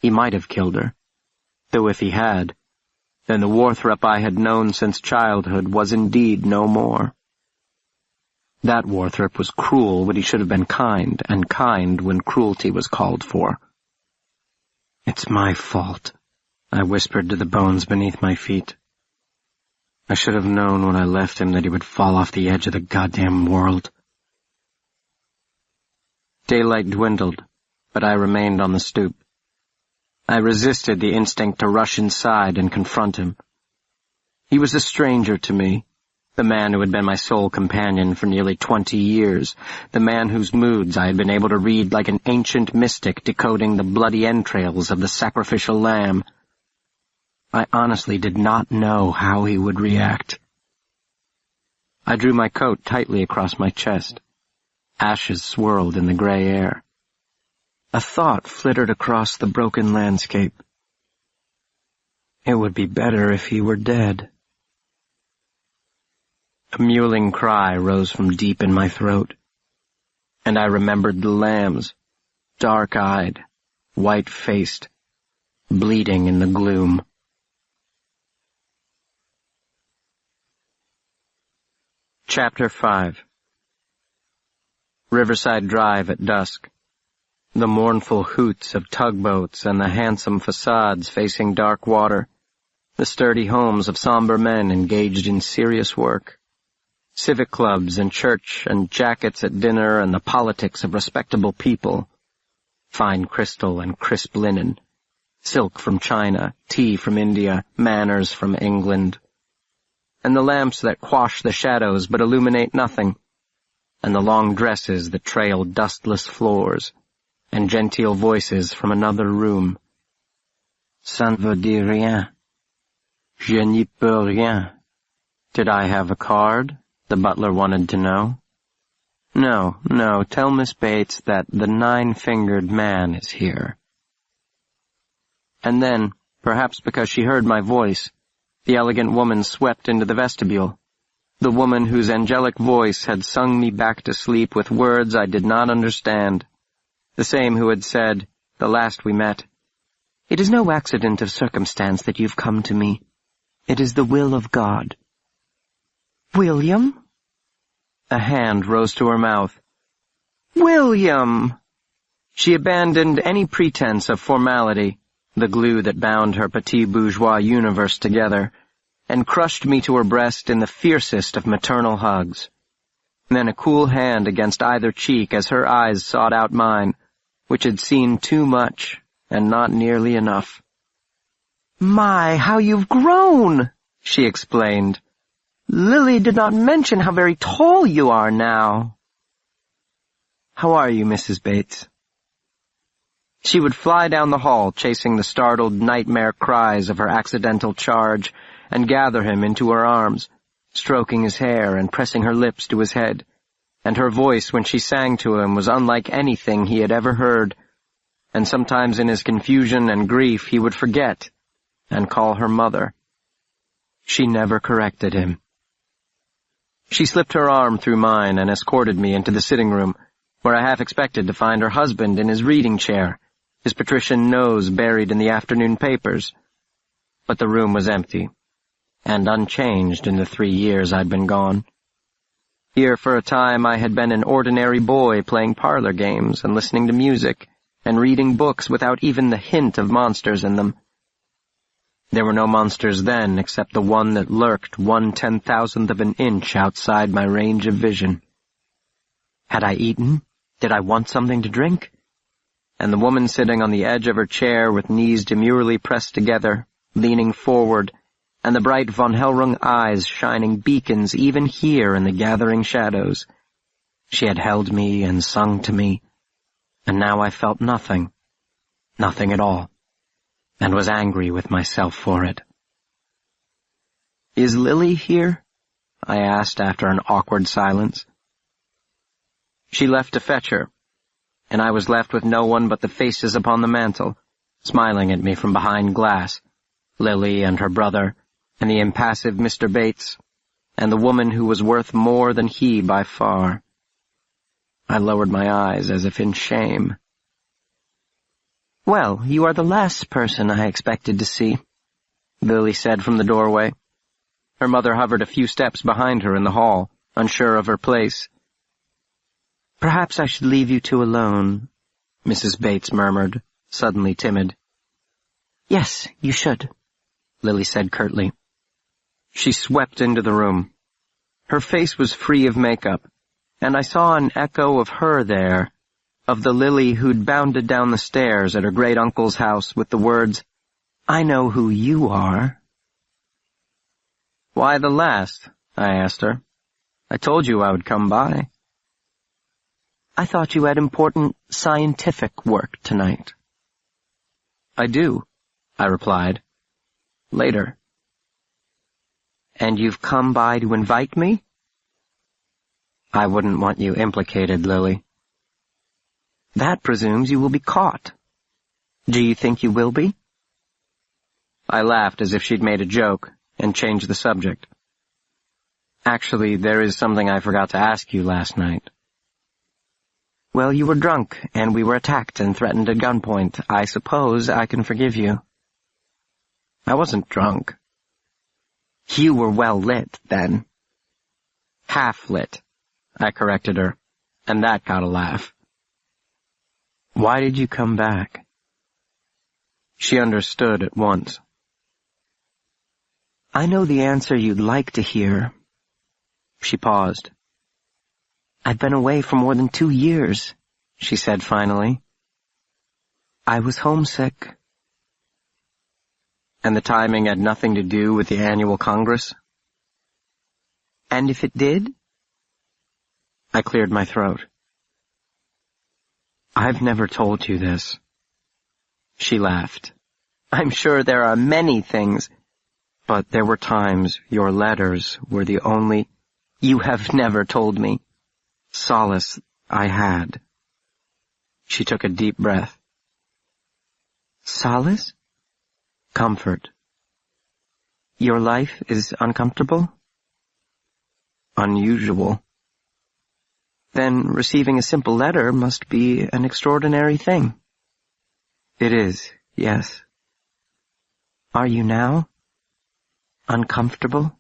Speaker 3: He might have killed her, though if he had, then the Warthrop I had known since childhood was indeed no more. That Warthrop was cruel when he should have been kind, and kind when cruelty was called for. "It's my fault," I whispered to the bones beneath my feet. "I should have known when I left him that he would fall off the edge of the goddamn world." Daylight dwindled, but I remained on the stoop. I resisted the instinct to rush inside and confront him. He was a stranger to me, the man who had been my sole companion for nearly 20 years, the man whose moods I had been able to read like an ancient mystic decoding the bloody entrails of the sacrificial lamb. I honestly did not know how he would react. I drew my coat tightly across my chest. Ashes swirled in the gray air. A thought flittered across the broken landscape. It would be better if he were dead.
Speaker 2: A mewling cry rose from deep in my throat, and I remembered the lambs, dark-eyed, white-faced, bleeding in the gloom. Chapter 5. Riverside Drive at dusk. The mournful hoots of tugboats and the handsome facades facing dark water. The sturdy homes of somber men engaged in serious work. Civic clubs and church and jackets at dinner and the politics of respectable people. Fine crystal and crisp linen. Silk from China, tea from India, manners from England. And the lamps that quash the shadows but illuminate nothing. And the long dresses that trail dustless floors. And genteel voices from another room. Ça ne veut dire rien. Je n'y peux rien. Did I have a card? The butler wanted to know. No, tell Miss Bates that the 9-fingered man is here. And then, perhaps because she heard my voice, the elegant woman swept into the vestibule. The woman whose angelic voice had sung me back to sleep with words I did not understand. The same who had said, the last we met, "It is no accident of circumstance that you've come to me. It is the will of God." "William?" A hand rose to her mouth. "William!" She abandoned any pretense of formality, the glue that bound her petit bourgeois universe together, and crushed me to her breast in the fiercest of maternal hugs. Then a cool hand against either cheek as her eyes sought out mine, which had seen too much and not nearly enough. "My, how you've grown!" she explained. "Lily did not mention how very tall you are now." "How are you, Mrs. Bates?" She would fly down the hall, chasing the startled nightmare cries of her accidental charge, and gather him into her arms, stroking his hair and pressing her lips to his head, and her voice when she sang to him was unlike anything he had ever heard, and sometimes in his confusion and grief he would forget and call her mother. She never corrected him. She slipped her arm through mine and escorted me into the sitting room, where I half expected to find her husband in his reading chair, his patrician nose buried in the afternoon papers. But the room was empty, and unchanged in the 3 years I'd been gone. Here for a time I had been an ordinary boy playing parlor games and listening to music and reading books without even the hint of monsters in them. There were no monsters then except the one that lurked 1/10,000th of an inch outside my range of vision. Had I eaten? Did I want something to drink? And the woman sitting on the edge of her chair with knees demurely pressed together, leaning forward, and the bright von Hellrung eyes shining beacons even here in the gathering shadows. She had held me and sung to me, and now I felt nothing at all, and was angry with myself for it. "Is Lily here?" I asked after an awkward silence. She left to fetch her, and I was left with no one but the faces upon the mantel, smiling at me from behind glass, Lily and her brother, and the impassive Mr. Bates, and the woman who was worth more than he by far. I lowered my eyes as if in shame. "Well, you are the last person I expected to see," Lily said from the doorway. Her mother hovered a few steps behind her in the hall, unsure of her place. "Perhaps I should leave you two alone," Mrs. Bates murmured, suddenly timid. "Yes, you should," Lily said curtly. She swept into the room. Her face was free of makeup, and I saw an echo of her there, of the Lily who'd bounded down the stairs at her great-uncle's house with the words, "I know who you are." "Why the last?" I asked her. "I told you I would come by." "I thought you had important scientific work tonight." "I do," I replied. "Later." "And you've come by to invite me?" "I wouldn't want you implicated, Lily." "That presumes you will be caught. Do you think you will be?" I laughed as if she'd made a joke, and changed the subject. Actually, there is something I forgot to ask you last night. Well, you were drunk, and we were attacked and threatened at gunpoint. I suppose I can forgive you. I wasn't drunk. You were well lit, then. Half lit, I corrected her, and that got a laugh. Why did you come back? She understood at once. I know the answer you'd like to hear. She paused. I've been away for more than 2 years, she said finally. I was homesick. And the timing had nothing to do with the annual Congress? And if it did? I cleared my throat. I've never told you this. She laughed. I'm sure there are many things, but there were times your letters were the only... You have never told me. Solace I had. She took a deep breath. Solace? Comfort. Your life is uncomfortable? Unusual. Then receiving a simple letter must be an extraordinary thing. It is, yes. Are you now? Uncomfortable?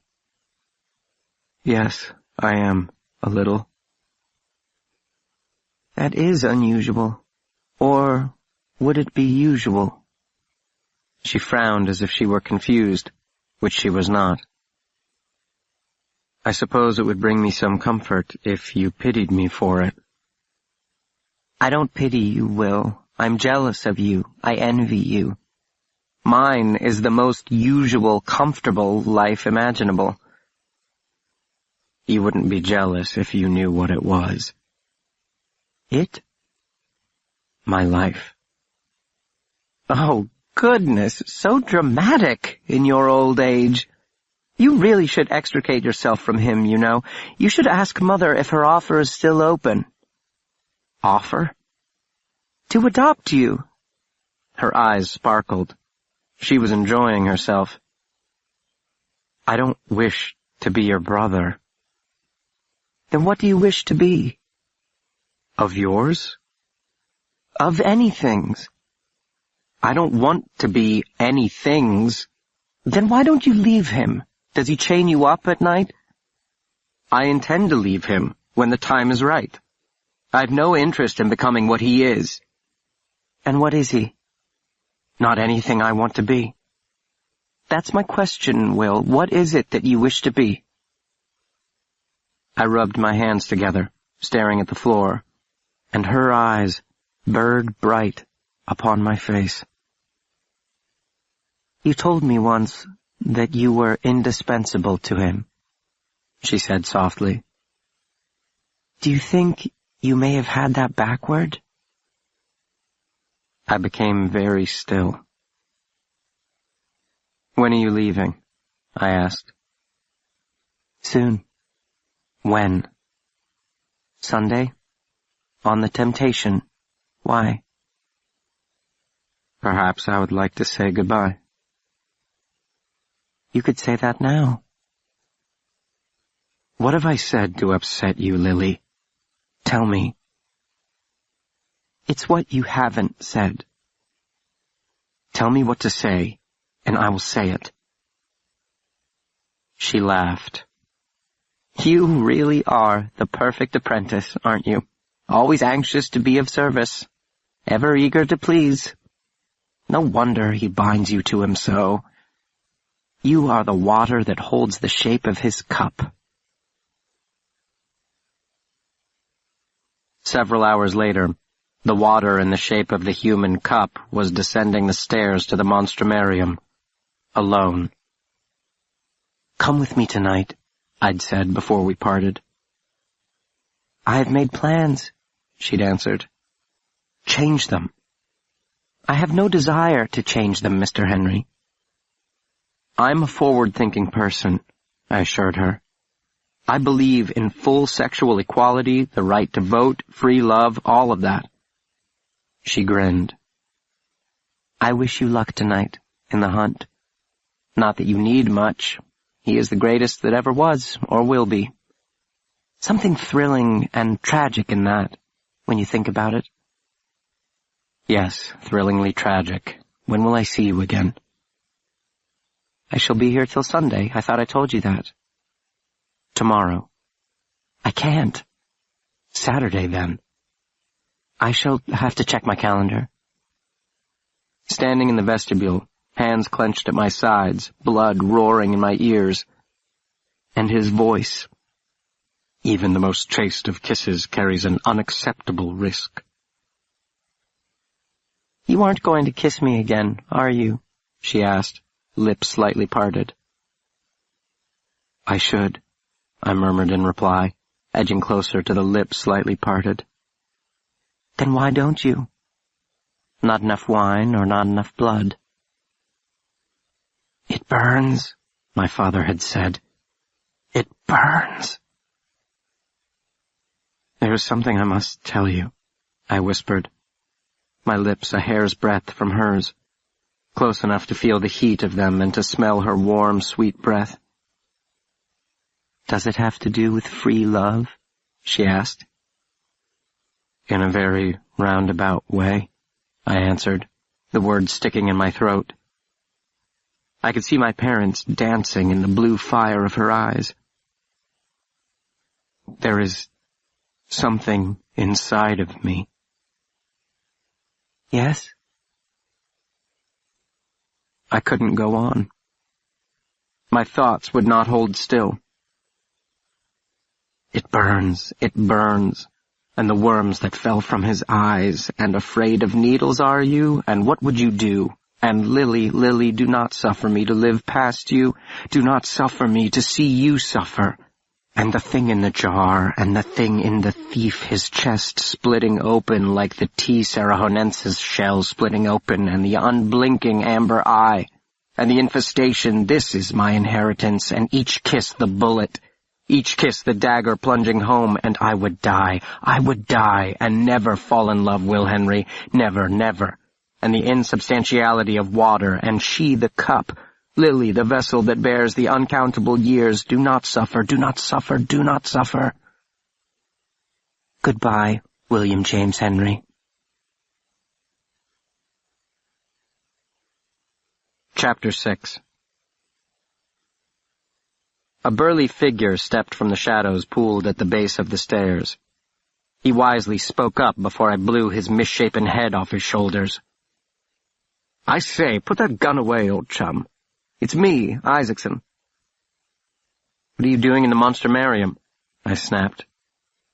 Speaker 2: Yes, I am, a little. That is unusual. Or would it be usual? She frowned as if she were confused, which she was not. I suppose it would bring me some comfort if you pitied me for it. I don't pity you, Will. I'm jealous of you. I envy you. Mine is the most usual, comfortable life imaginable. You wouldn't be jealous if you knew what it was. It? My life. Oh, goodness, so dramatic in your old age. You really should extricate yourself from him, you know. You should ask Mother if her offer is still open. Offer? To adopt you. Her eyes sparkled. She was enjoying herself. I don't wish to be your brother. Then what do you wish to be? Of yours? Of anythings. I don't want to be anythings. Then why don't you leave him? Does he chain you up at night? I intend to leave him when the time is right. I've no interest in becoming what he is. And what is he? Not anything I want to be. That's my question, Will. What is it that you wish to be? I rubbed my hands together, staring at the floor, and her eyes, bird bright, upon my face. You told me once that you were indispensable to him, she said softly. Do you think you may have had that backward? I became very still. When are you leaving? I asked. Soon. When? Sunday? On the Temptation. Why? Perhaps I would like to say goodbye. You could say that now. What have I said to upset you, Lily? Tell me. It's what you haven't said. Tell me what to say, and I will say it. She laughed. You really are the perfect apprentice, aren't you? Always anxious to be of service. Ever eager to please. No wonder he binds you to him so. You are the water that holds the shape of his cup. Several hours later, the water in the shape of the human cup was descending the stairs to the Monstrumarium, alone. Come with me tonight, I'd said before we parted. I have made plans, she'd answered. Change them. I have no desire to change them, Mr. Henry. I'm a forward-thinking person, I assured her. I believe in full sexual equality, the right to vote, free love, all of that. She grinned. I wish you luck tonight, in the hunt. Not that you need much.
Speaker 5: He is the greatest that ever was, or will be. Something thrilling and tragic in that, when you think about it.
Speaker 2: Yes, thrillingly tragic. When will I see you again?
Speaker 5: I shall be here till Sunday. I thought I told you that.
Speaker 2: Tomorrow.
Speaker 5: I can't.
Speaker 2: Saturday, then.
Speaker 5: I shall have to check my calendar.
Speaker 2: Standing in the vestibule, hands clenched at my sides, blood roaring in my ears, and his voice. Even the most chaste of kisses carries an unacceptable risk.
Speaker 5: You aren't going to kiss me again, are you?
Speaker 2: She asked, lips slightly parted. I should, I murmured in reply, edging closer to the lips slightly parted.
Speaker 5: Then why don't you? Not enough wine or not enough blood?
Speaker 2: It burns, my father had said. It burns. There is something I must tell you, I whispered, my lips a hair's breadth from hers, close enough to feel the heat of them and to smell her warm, sweet breath.
Speaker 5: Does it have to do with free love? She asked.
Speaker 2: In a very roundabout way, I answered, the words sticking in my throat. I could see my parents dancing in the blue fire of her eyes. There is something inside of me.
Speaker 5: Yes?
Speaker 2: I couldn't go on. My thoughts would not hold still. It burns, and the worms that fell from his eyes, and afraid of needles are you, and what would you do? And Lily, Lily, do not suffer me to live past you, do not suffer me to see you suffer. And the thing in the jar, and the thing in the thief, his chest splitting open like the T. Sarahonensis shell splitting open, and the unblinking amber eye, and the infestation, this is my inheritance, and each kiss the bullet, each kiss the dagger plunging home, and I would die, and never fall in love, Will Henry, never, never. And the insubstantiality of water, and she the cup, Lily, the vessel that bears the uncountable years, do not suffer, do not suffer, do not suffer.
Speaker 5: Goodbye, William James Henry.
Speaker 2: Chapter 6. A burly figure stepped from the shadows pooled at the base of the stairs. He wisely spoke up before I blew his misshapen head off his shoulders. I say, put that gun away, old chum. It's me, Isaacson. What are you doing in the Monstrumarium? I snapped.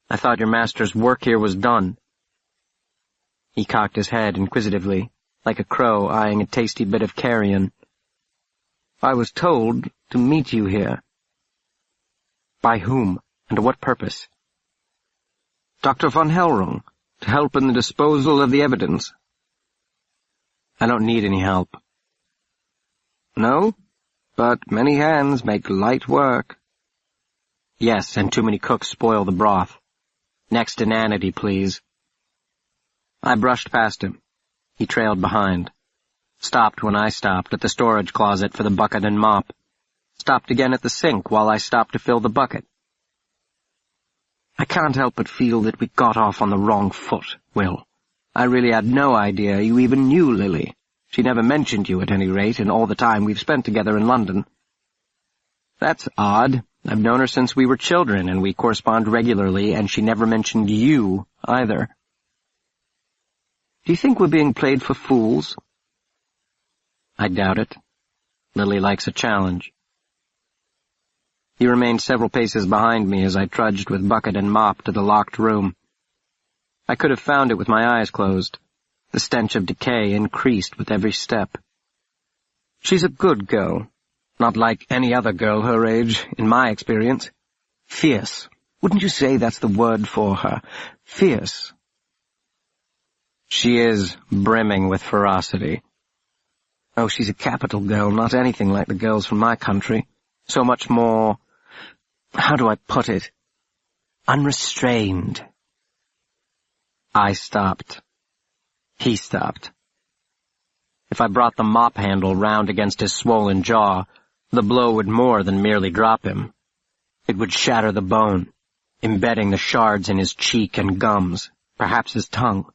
Speaker 2: I thought your master's work here was done. He cocked his head inquisitively, like a crow eyeing a tasty bit of carrion. I was told to meet you here. By whom, and to what purpose? Dr. von Hellrung, to help in the disposal of the evidence. I don't need any help. No, but many hands make light work. Yes, and too many cooks spoil the broth. Next inanity, please. I brushed past him. He trailed behind. Stopped when I stopped at the storage closet for the bucket and mop. Stopped again at the sink while I stopped to fill the bucket. I can't help but feel that we got off on the wrong foot, Will. I really had no idea you even knew Lily. She never mentioned you, at any rate, in all the time we've spent together in London. That's odd. I've known her since we were children, and we correspond regularly, and she never mentioned you, either. Do you think we're being played for fools? I doubt it. Lily likes a challenge. He remained several paces behind me as I trudged with bucket and mop to the locked room. I could have found it with my eyes closed. The stench of decay increased with every step. She's a good girl, not like any other girl her age, in my experience. Fierce. Wouldn't you say that's the word for her? Fierce. She is brimming with ferocity. Oh, she's a capital girl, not anything like the girls from my country. So much more, how do I put it? Unrestrained. I stopped. He stopped. If I brought the mop handle round against his swollen jaw, The blow would more than merely drop him. It would shatter the bone, embedding the shards in his cheek and gums, perhaps his tongue.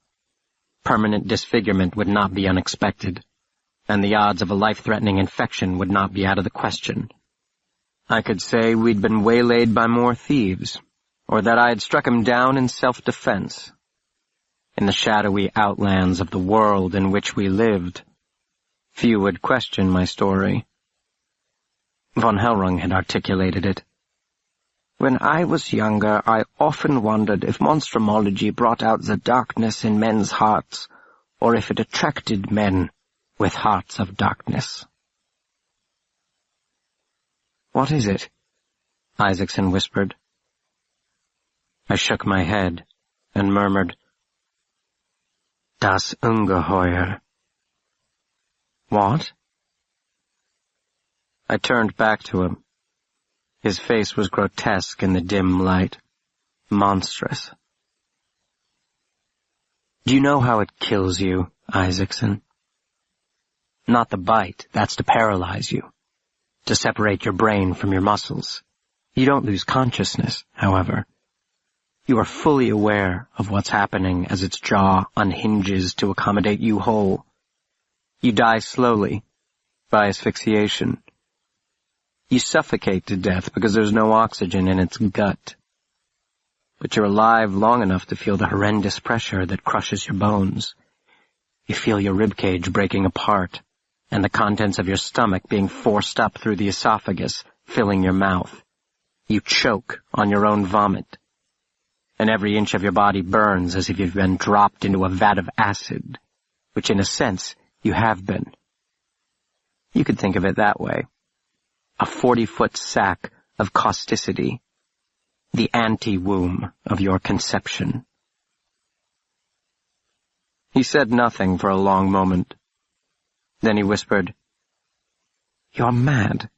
Speaker 2: Permanent disfigurement would not be unexpected, and the odds of a life-threatening infection would not be out of the question. I could say we'd been waylaid by more thieves, or that I had struck him down in self-defense. In the shadowy outlands of the world in which we lived, few would question my story. Von Hellrung had articulated it.
Speaker 4: When I was younger, I often wondered if monstrumology brought out the darkness in men's hearts, or if it attracted men with hearts of darkness.
Speaker 2: "What is it?" Isaacson whispered. I shook my head and murmured, "Das Ungeheuer." "What?" I turned back to him. His face was grotesque in the dim light, monstrous. "Do you know how it kills you, Isaacson? Not the bite, that's to paralyze you, to separate your brain from your muscles. You don't lose consciousness, however. You are fully aware of what's happening as its jaw unhinges to accommodate you whole. You die slowly, by asphyxiation. You suffocate to death because there's no oxygen in its gut. But you're alive long enough to feel the horrendous pressure that crushes your bones. You feel your ribcage breaking apart, and the contents of your stomach being forced up through the esophagus, filling your mouth. You choke on your own vomit, and every inch of your body burns as if you've been dropped into a vat of acid, which in a sense you have been. You could think of it that way. A 40-foot sack of causticity, the anti-womb of your conception. He said nothing for a long moment. Then he whispered, "You're mad."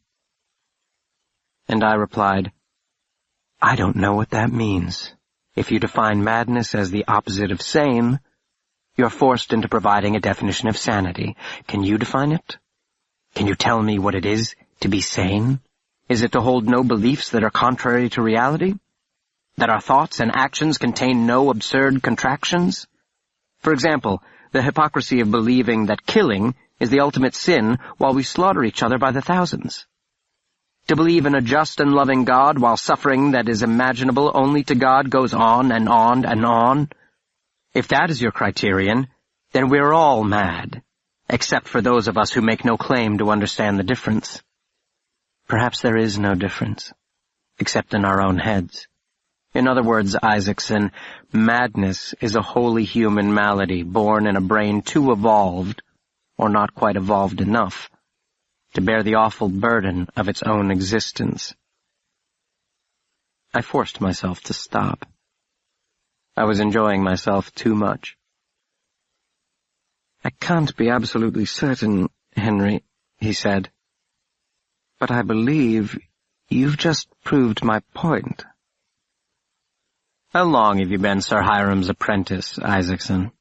Speaker 2: And I replied, "I don't know what that means. If you define madness as the opposite of sane, you're forced into providing a definition of sanity. Can you define it? Can you tell me what it is to be sane? Is it to hold no beliefs that are contrary to reality? That our thoughts and actions contain no absurd contractions? For example, the hypocrisy of believing that killing is the ultimate sin while we slaughter each other by the thousands. To believe in a just and loving God while suffering that is imaginable only to God goes on and on and on. If that is your criterion, then we're all mad, except for those of us who make no claim to understand the difference. Perhaps there is no difference, except in our own heads. In other words, Isaacson, madness is a wholly human malady born in a brain too evolved, or not quite evolved enough, to bear the awful burden of its own existence." I forced myself to stop. I was enjoying myself too much. "I can't be absolutely certain, Henry," he said, "but I believe you've just proved my point." "How long have you been Sir Hiram's apprentice, Isaacson?"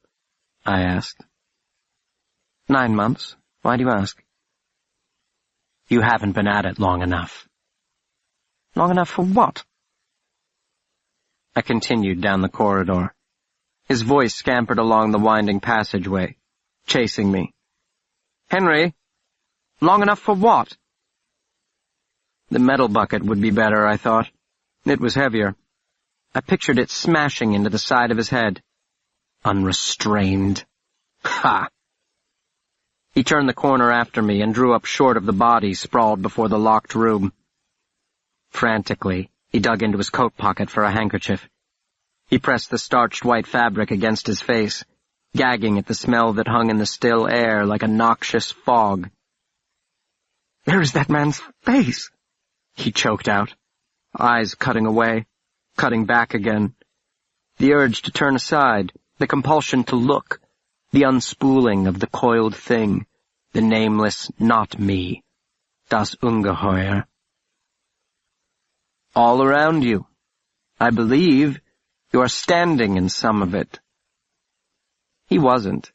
Speaker 2: I asked. 9 months. Why do you ask?" "You haven't been at it long enough." "Long enough for what?" I continued down the corridor. His voice scampered along the winding passageway, chasing me. "Henry, long enough for what?" The metal bucket would be better, I thought. It was heavier. I pictured it smashing into the side of his head. Unrestrained. Ha! He turned the corner after me and drew up short of the body sprawled before the locked room. Frantically, he dug into his coat pocket for a handkerchief. He pressed the starched white fabric against his face, gagging at the smell that hung in the still air like a noxious fog. "There is that man's face," he choked out, eyes cutting away, cutting back again. The urge to turn aside, the compulsion to look, the unspooling of the coiled thing, the nameless not me, das Ungeheuer. "All around you. I believe you are standing in some of it." He wasn't,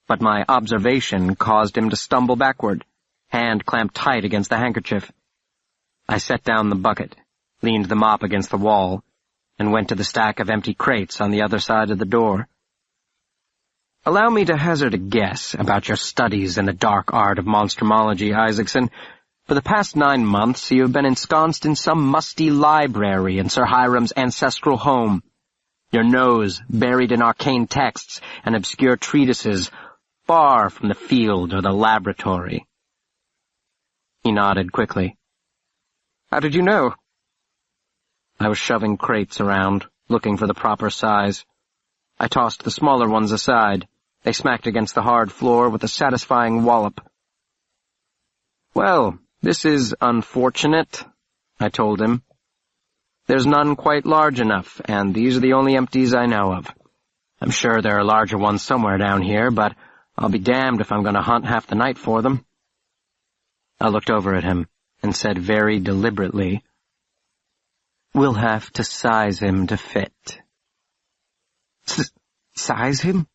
Speaker 2: but my observation caused him to stumble backward, hand clamped tight against the handkerchief, I set down the bucket, leaned the mop against the wall, and went to the stack of empty crates on the other side of the door. Allow me to hazard a guess about your studies in the dark art of monstrumology, Isaacson. For the past 9 months, you have been ensconced in some musty library in Sir Hiram's ancestral home, your nose buried in arcane texts and obscure treatises, far from the field or the laboratory. He nodded quickly. How did you know? I was shoving crates around, looking for the proper size. I tossed the smaller ones aside. They smacked against the hard floor with a satisfying wallop. Well, this is unfortunate, I told him. There's none quite large enough, and these are the only empties I know of. I'm sure there are larger ones somewhere down here, but I'll be damned if I'm going to hunt half the night for them. I looked over at him and said very deliberately, We'll have to size him to fit. Size him?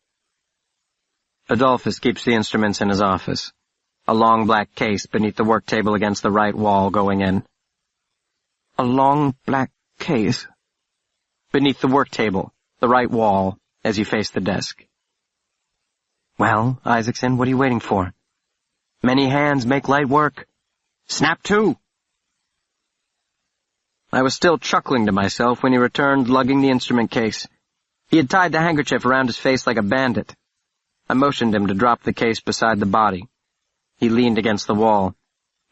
Speaker 2: Adolphus keeps the instruments in his office. A long black case beneath the work table against the right wall going in. A long black case? Beneath the work table, the right wall, as you face the desk. Well, Isaacson, what are you waiting for? Many hands make light work. Snap to! I was still chuckling to myself when he returned, lugging the instrument case. He had tied the handkerchief around his face like a bandit. I motioned him to drop the case beside the body. He leaned against the wall.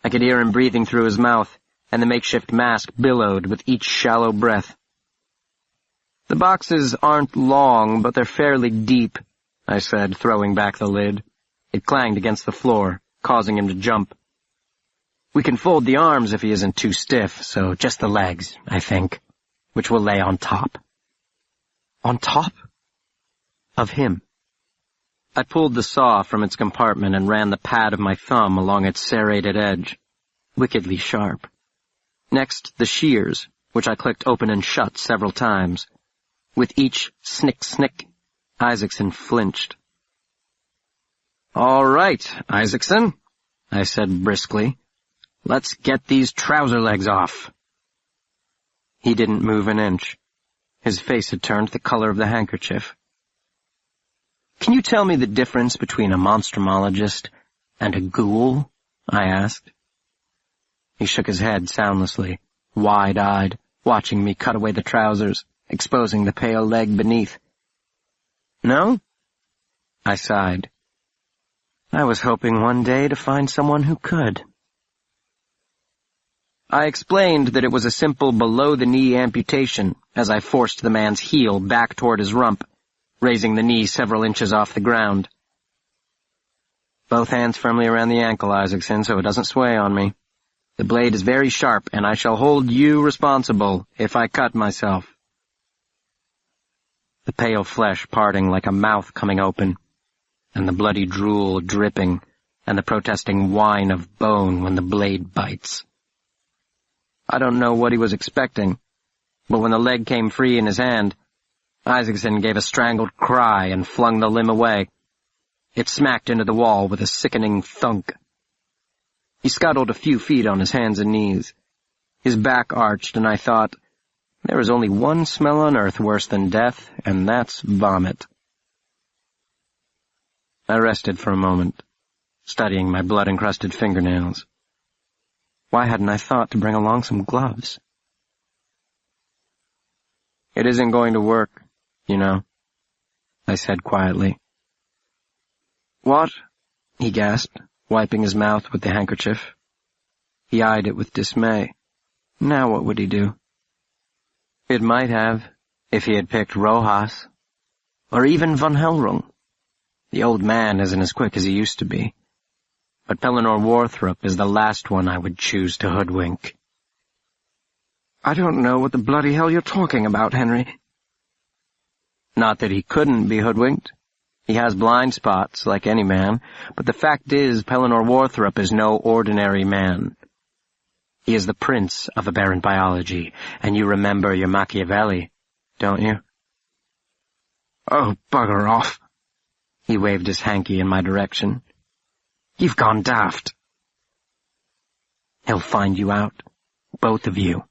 Speaker 2: I could hear him breathing through his mouth, and the makeshift mask billowed with each shallow breath. The boxes aren't long, but they're fairly deep, I said, throwing back the lid. It clanged against the floor, causing him to jump. We can fold the arms if he isn't too stiff, so just the legs, I think, which we'll lay on top. On top? Of him. I pulled the saw from its compartment and ran the pad of my thumb along its serrated edge, wickedly sharp. Next, the shears, which I clicked open and shut several times. With each snick-snick, Isaacson flinched. All right, Isaacson, I said briskly. Let's get these trouser legs off. He didn't move an inch. His face had turned the color of the handkerchief. Can you tell me the difference between a monstrumologist and a ghoul? I asked. He shook his head soundlessly, wide-eyed, watching me cut away the trousers, exposing the pale leg beneath. No? I sighed. I was hoping one day to find someone who could. I explained that it was a simple below-the-knee amputation as I forced the man's heel back toward his rump, raising the knee several inches off the ground. Both hands firmly around the ankle, Isaacson, so it doesn't sway on me. The blade is very sharp, and I shall hold you responsible if I cut myself. The pale flesh parting like a mouth coming open, and the bloody drool dripping, and the protesting whine of bone when the blade bites. I don't know what he was expecting, but when the leg came free in his hand, Isaacson gave a strangled cry and flung the limb away. It smacked into the wall with a sickening thunk. He scuttled a few feet on his hands and knees. His back arched, and I thought, there is only one smell on earth worse than death, and that's vomit. I rested for a moment, studying my blood-encrusted fingernails. Why hadn't I thought to bring along some gloves? It isn't going to work, you know, I said quietly. What? He gasped, wiping his mouth with the handkerchief. He eyed it with dismay. Now what would he do? It might have, if he had picked Rojas, or even Von Hellrung. The old man isn't as quick as he used to be. But Pellinor Warthrop is the last one I would choose to hoodwink. I don't know what the bloody hell you're talking about, Henry. Not that he couldn't be hoodwinked. He has blind spots, like any man, but the fact is Pellinor Warthrop is no ordinary man. He is the prince of aberrant biology, and you remember your Machiavelli, don't you? Oh, bugger off. He waved his hanky in my direction. You've gone daft. He'll find you out. both of you.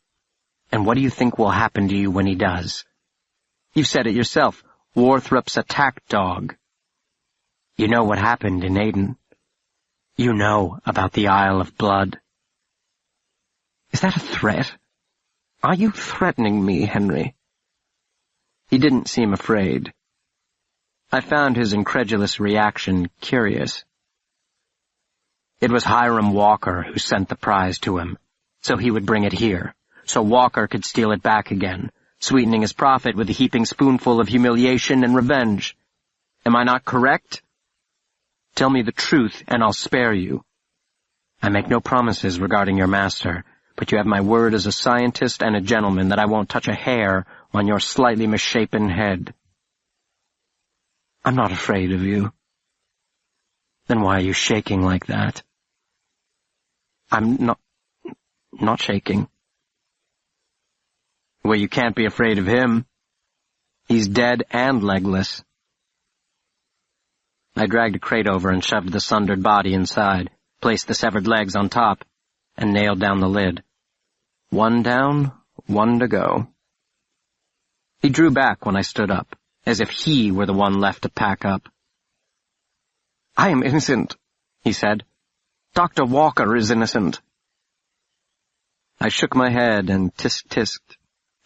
Speaker 2: And what do you think will happen to you when he does? You've said it yourself, Warthrop's attack dog. You know what happened in Aden. You know about the Isle of Blood. Is that a threat? Are you threatening me, Henry? He didn't seem afraid. I found his incredulous reaction curious. It was Hiram Walker who sent the prize to him, so he would bring it here, so Walker could steal it back again, sweetening his profit with a heaping spoonful of humiliation and revenge. Am I not correct? Tell me the truth, and I'll spare you. I make no promises regarding your master, but you have my word as a scientist and a gentleman that I won't touch a hair on your slightly misshapen head. I'm not afraid of you. Then why are you shaking like that? I'm not shaking. Well, you can't be afraid of him. He's dead and legless. I dragged a crate over and shoved the sundered body inside, placed the severed legs on top, and nailed down the lid. One down, one to go. He drew back when I stood up, as if he were the one left to pack up. I am innocent, he said. Dr. Walker is innocent. I shook my head and tisk-tisked,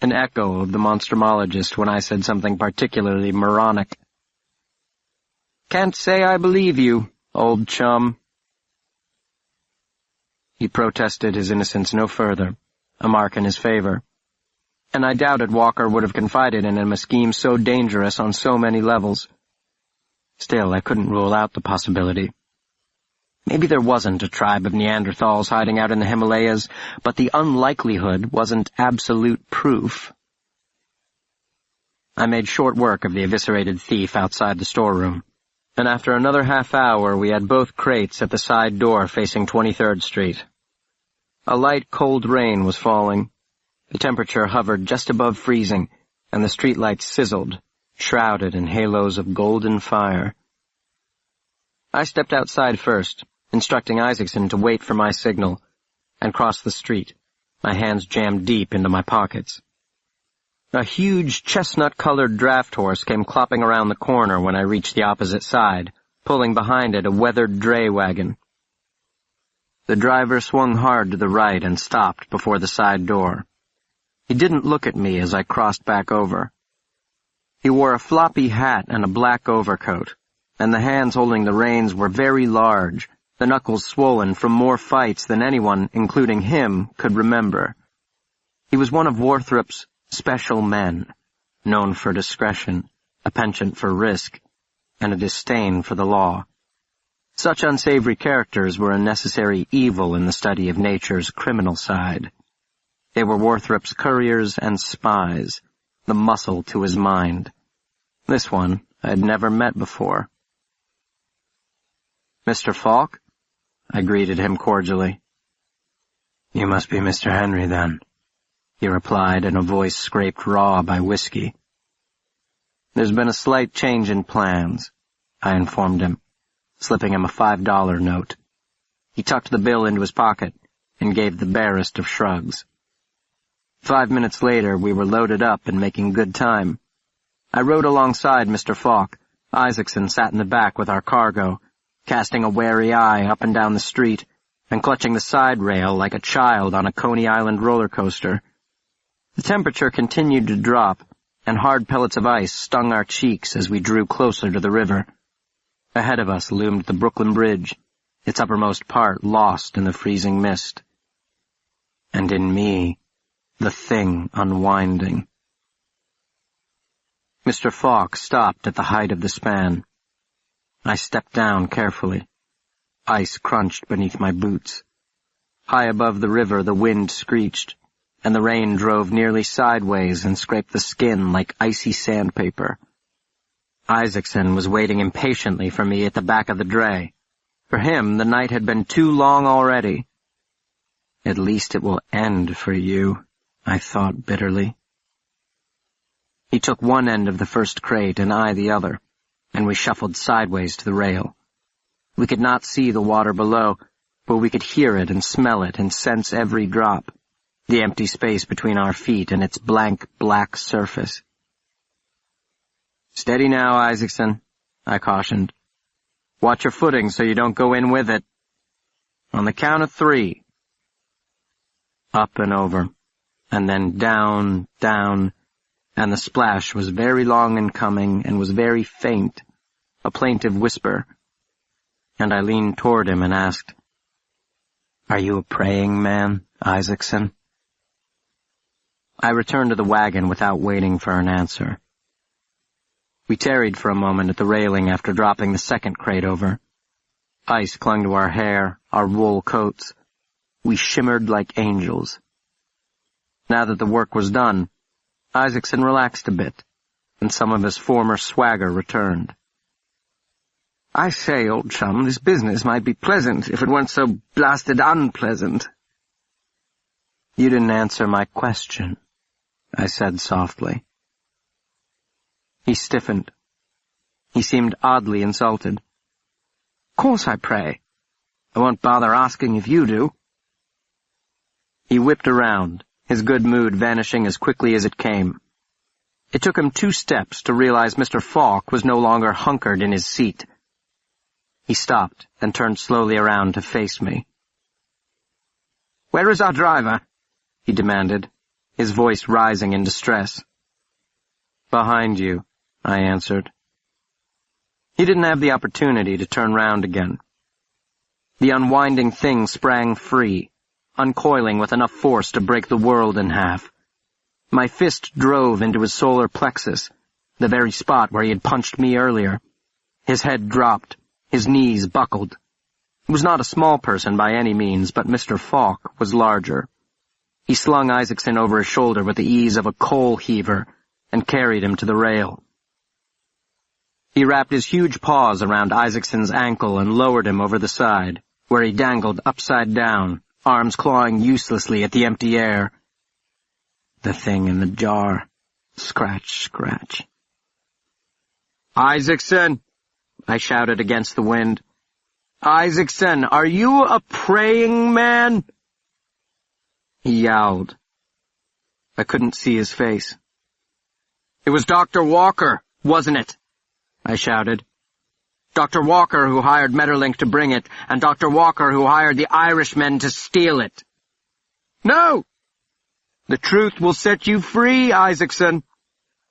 Speaker 2: an echo of the Monstrumologist when I said something particularly moronic. Can't say I believe you, old chum. He protested his innocence no further, a mark in his favor, and I doubted Walker would have confided in him a scheme so dangerous on so many levels. Still, I couldn't rule out the possibility. Maybe there wasn't a tribe of Neanderthals hiding out in the Himalayas, but the unlikelihood wasn't absolute proof. I made short work of the eviscerated thief outside the storeroom, and after another half hour we had both crates at the side door facing 23rd Street. A light, cold rain was falling. The temperature hovered just above freezing, and the streetlights sizzled, shrouded in halos of golden fire. I stepped outside first, instructing Isaacson to wait for my signal, and crossed the street, my hands jammed deep into my pockets. A huge chestnut-colored draft horse came clopping around the corner when I reached the opposite side, pulling behind it a weathered dray wagon. The driver swung hard to the right and stopped before the side door. He didn't look at me as I crossed back over. He wore a floppy hat and a black overcoat, and the hands holding the reins were very large, the knuckles swollen from more fights than anyone, including him, could remember. He was one of Warthrop's special men, known for discretion, a penchant for risk, and a disdain for the law. Such unsavory characters were a necessary evil in the study of nature's criminal side. They were Warthrop's couriers and spies, the muscle to his mind. This one I had never met before. Mr. Falk? I greeted him cordially. You must be Mr. Henry, then, he replied in a voice scraped raw by whiskey. There's been a slight change in plans, I informed him, slipping him a $5 note. He tucked the bill into his pocket and gave the barest of shrugs. 5 minutes later, we were loaded up and making good time. I rode alongside Mr. Falk. Isaacson sat in the back with our cargo, casting a wary eye up and down the street and clutching the side rail like a child on a Coney Island roller coaster. The temperature continued to drop, and hard pellets of ice stung our cheeks as we drew closer to the river. Ahead of us loomed the Brooklyn Bridge, its uppermost part lost in the freezing mist. And in me, the thing unwinding. Mr. Falk stopped at the height of the span. I stepped down carefully. Ice crunched beneath my boots. High above the river the wind screeched, and the rain drove nearly sideways and scraped the skin like icy sandpaper. Isaacson was waiting impatiently for me at the back of the dray. For him, the night had been too long already. At least it will end for you, I thought bitterly. He took one end of the first crate and I the other, and we shuffled sideways to the rail. We could not see the water below, but we could hear it and smell it and sense every drop. the empty space between our feet and its blank black surface. "Steady now, Isaacson," I cautioned. "Watch your footing so you don't go in with it. On the count of 3. Up and over, and then down, down, and the splash was very long in coming and was very faint, a plaintive whisper. And I leaned toward him and asked, "Are you a praying man, Isaacson?" I returned to the wagon without waiting for an answer. We tarried for a moment at the railing after dropping the second crate over. Ice clung to our hair, our wool coats. We shimmered like angels. Now that the work was done, Isaacson relaxed a bit, and some of his former swagger returned.
Speaker 4: "I say, old chum, this business might be pleasant if it weren't so blasted unpleasant."
Speaker 2: "You didn't answer my question," I said softly. He stiffened. He seemed oddly insulted.
Speaker 4: "Course I pray. I won't bother asking if you do."
Speaker 2: He whipped around, his good mood vanishing as quickly as it came. It took him 2 steps to realize Mr. Falk was no longer hunkered in his seat. He stopped and turned slowly around to face me.
Speaker 4: "Where is our driver?"
Speaker 2: he demanded, his voice rising in distress. "Behind you," I answered. He didn't have the opportunity to turn round again. The unwinding thing sprang free, uncoiling with enough force to break the world in half. My fist drove into his solar plexus, the very spot where he had punched me earlier. His head dropped, his knees buckled. He was not a small person by any means, but Mr. Falk was larger. He slung Isaacson over his shoulder with the ease of a coal heaver and carried him to the rail. He wrapped his huge paws around Isaacson's ankle and lowered him over the side, where he dangled upside down, arms clawing uselessly at the empty air. The thing in the jar. Scratch, scratch. "Isaacson!" I shouted against the wind. "Isaacson, are you a praying man?" He yowled. I couldn't see his face. "It was Dr. Walker, wasn't it?" I shouted. "Dr. Walker who hired Metterlink to bring it, and Dr. Walker who hired the Irishmen to steal it." "No! The truth will set you free, Isaacson.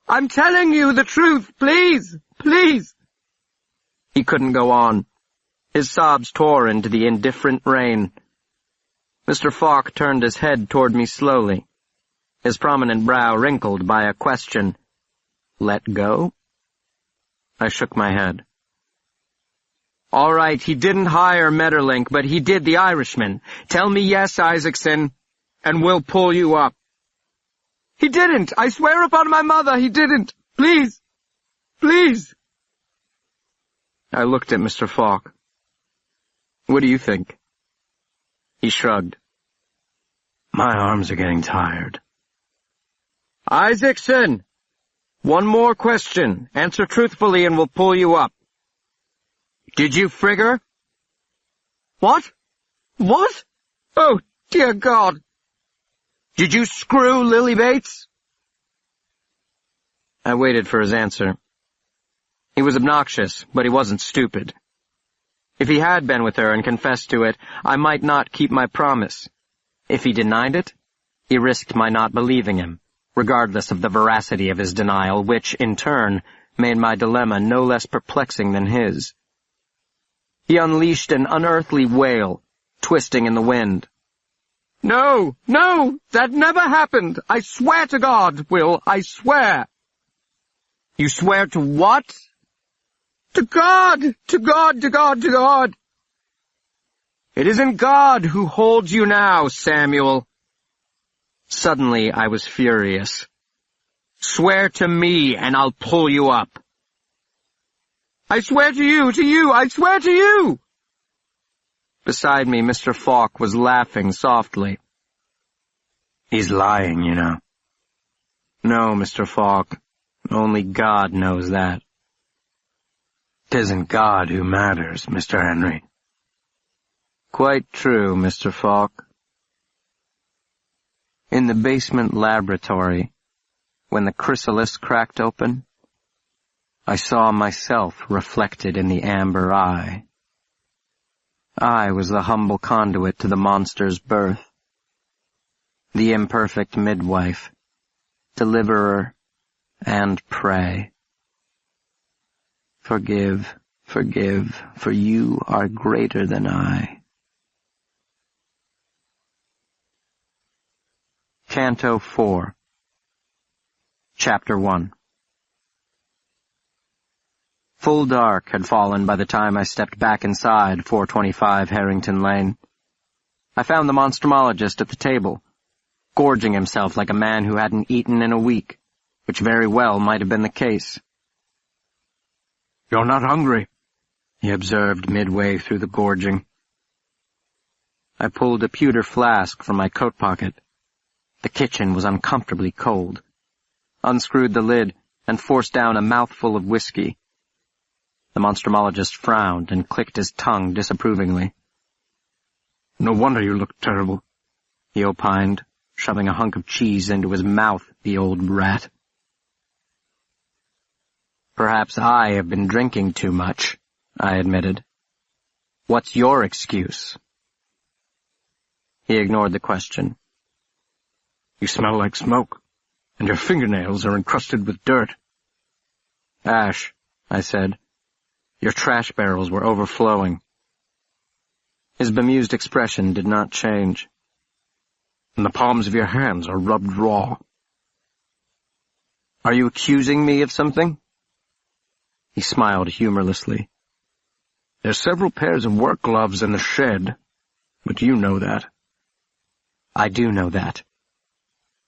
Speaker 2: I'm telling you the truth, please, please." He couldn't go on. His sobs tore into the indifferent rain. Mr. Falk turned his head toward me slowly, his prominent brow wrinkled by a question. "Let go?" I shook my head. "All right, he didn't hire Metterlink, but he did the Irishman. Tell me yes, Isaacson, and we'll pull you up." "He didn't! I swear upon my mother, he didn't! Please! Please!" I looked at Mr. Falk. "What do you think?" He shrugged. "My arms are getting tired." "Isaacson! One more question. Answer truthfully and we'll pull you up. Did you frigger?" "What? What? Oh, dear God!" "Did you screw Lily Bates?" I waited for his answer. He was obnoxious, but he wasn't stupid. If he had been with her and confessed to it, I might not keep my promise. If he denied it, he risked my not believing him, regardless of the veracity of his denial, which, in turn, made my dilemma no less perplexing than his. He unleashed an unearthly wail, twisting in the wind. "No, no, that never happened! I swear to God, Will, I swear!" "You swear to what?" "To God! To God! To God! To God!" "It isn't God who holds you now, Samuel." Suddenly I was furious. "Swear to me, and I'll pull you up." "I swear to you, I swear to you!" Beside me, Mr. Falk was laughing softly. "He's lying, you know." "No, Mr. Falk, only God knows that." "'Tisn't God who matters, Mr. Henry." "Quite true, Mr. Falk." In the basement laboratory, when the chrysalis cracked open, I saw myself reflected in the amber eye. I was the humble conduit to the monster's birth, the imperfect midwife, deliverer, and prey. Forgive, forgive, for you are greater than I. Canto 4, Chapter 1. Full dark had fallen by the time I stepped back inside 425 Harrington Lane. I found the monstrumologist at the table, gorging himself like a man who hadn't eaten in a week, which very well might have been the case.
Speaker 3: "You're not hungry,"
Speaker 2: he observed midway through the gorging. I pulled a pewter flask from my coat pocket. The kitchen was uncomfortably cold. Unscrewed the lid and forced down a mouthful of whiskey. The monstrumologist frowned and clicked his tongue disapprovingly.
Speaker 3: "No wonder you look terrible,"
Speaker 2: he opined, shoving a hunk of cheese into his mouth, the old rat. Perhaps I have been drinking too much, I admitted. What's your excuse? He ignored the question.
Speaker 3: "You smell like smoke, and your fingernails are encrusted with dirt."
Speaker 2: "Ash," I said. "Your trash barrels were overflowing." His bemused expression did not change.
Speaker 3: "And the palms of your hands are rubbed raw."
Speaker 2: "Are you accusing me of something?" He smiled humorlessly.
Speaker 3: "There's several pairs of work gloves in the shed, but you know that."
Speaker 2: "I do know that."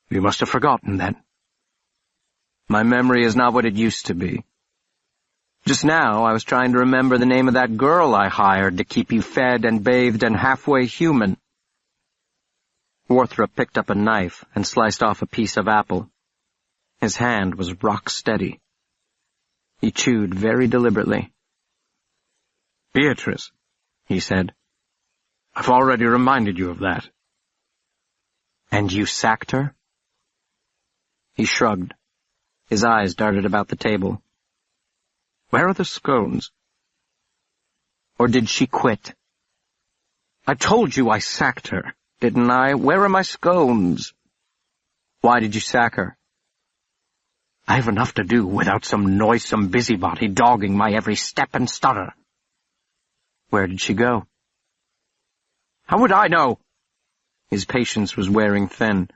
Speaker 3: "You must have forgotten then."
Speaker 2: "My memory is not what it used to be. Just now I was trying to remember the name of that girl I hired to keep you fed and bathed and halfway human." Warthrop picked up a knife and sliced off a piece of apple. His hand was rock steady. He chewed very deliberately.
Speaker 3: "Beatrice," he said. "I've already reminded you of that."
Speaker 2: "And you sacked her?" He shrugged. His eyes darted about the table.
Speaker 3: "Where are the scones?"
Speaker 2: "Or did she quit?"
Speaker 3: "I told you I sacked her, didn't I? Where are my scones?"
Speaker 2: "Why did you sack her?"
Speaker 3: "I have enough to do without some noisome busybody dogging my every step and stutter."
Speaker 2: "Where did she go?"
Speaker 3: "How would I know?"
Speaker 2: His patience was wearing thin.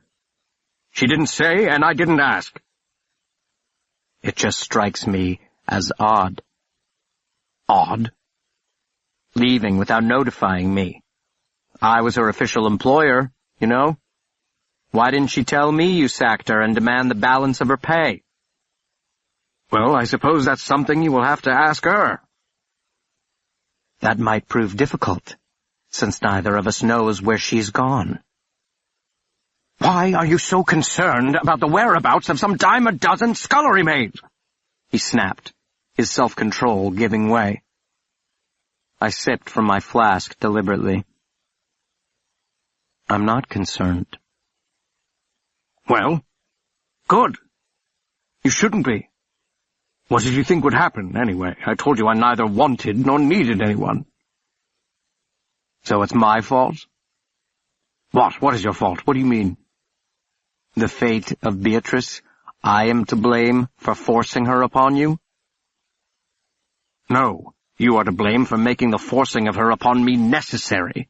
Speaker 3: "She didn't say, and I didn't ask."
Speaker 2: "It just strikes me as odd."
Speaker 3: "Odd?"
Speaker 2: "Leaving without notifying me. I was her official employer, you know. Why didn't she tell me you sacked her and demand the balance of her pay?"
Speaker 3: "Well, I suppose that's something you will have to ask her."
Speaker 2: "That might prove difficult, since neither of us knows where she's gone."
Speaker 3: "Why are you so concerned about the whereabouts of some dime a dozen scullery maids?"
Speaker 2: he snapped, his self-control giving way. I sipped from my flask deliberately. "I'm not concerned."
Speaker 3: "Well, good. You shouldn't be. What did you think would happen, anyway? I told you I neither wanted nor needed anyone."
Speaker 2: "So it's my fault?"
Speaker 3: "What? What is your fault? What do you mean?"
Speaker 2: "The fate of Beatrice. I am to blame for forcing her upon you?"
Speaker 3: "No, you are to blame for making the forcing of her upon me necessary."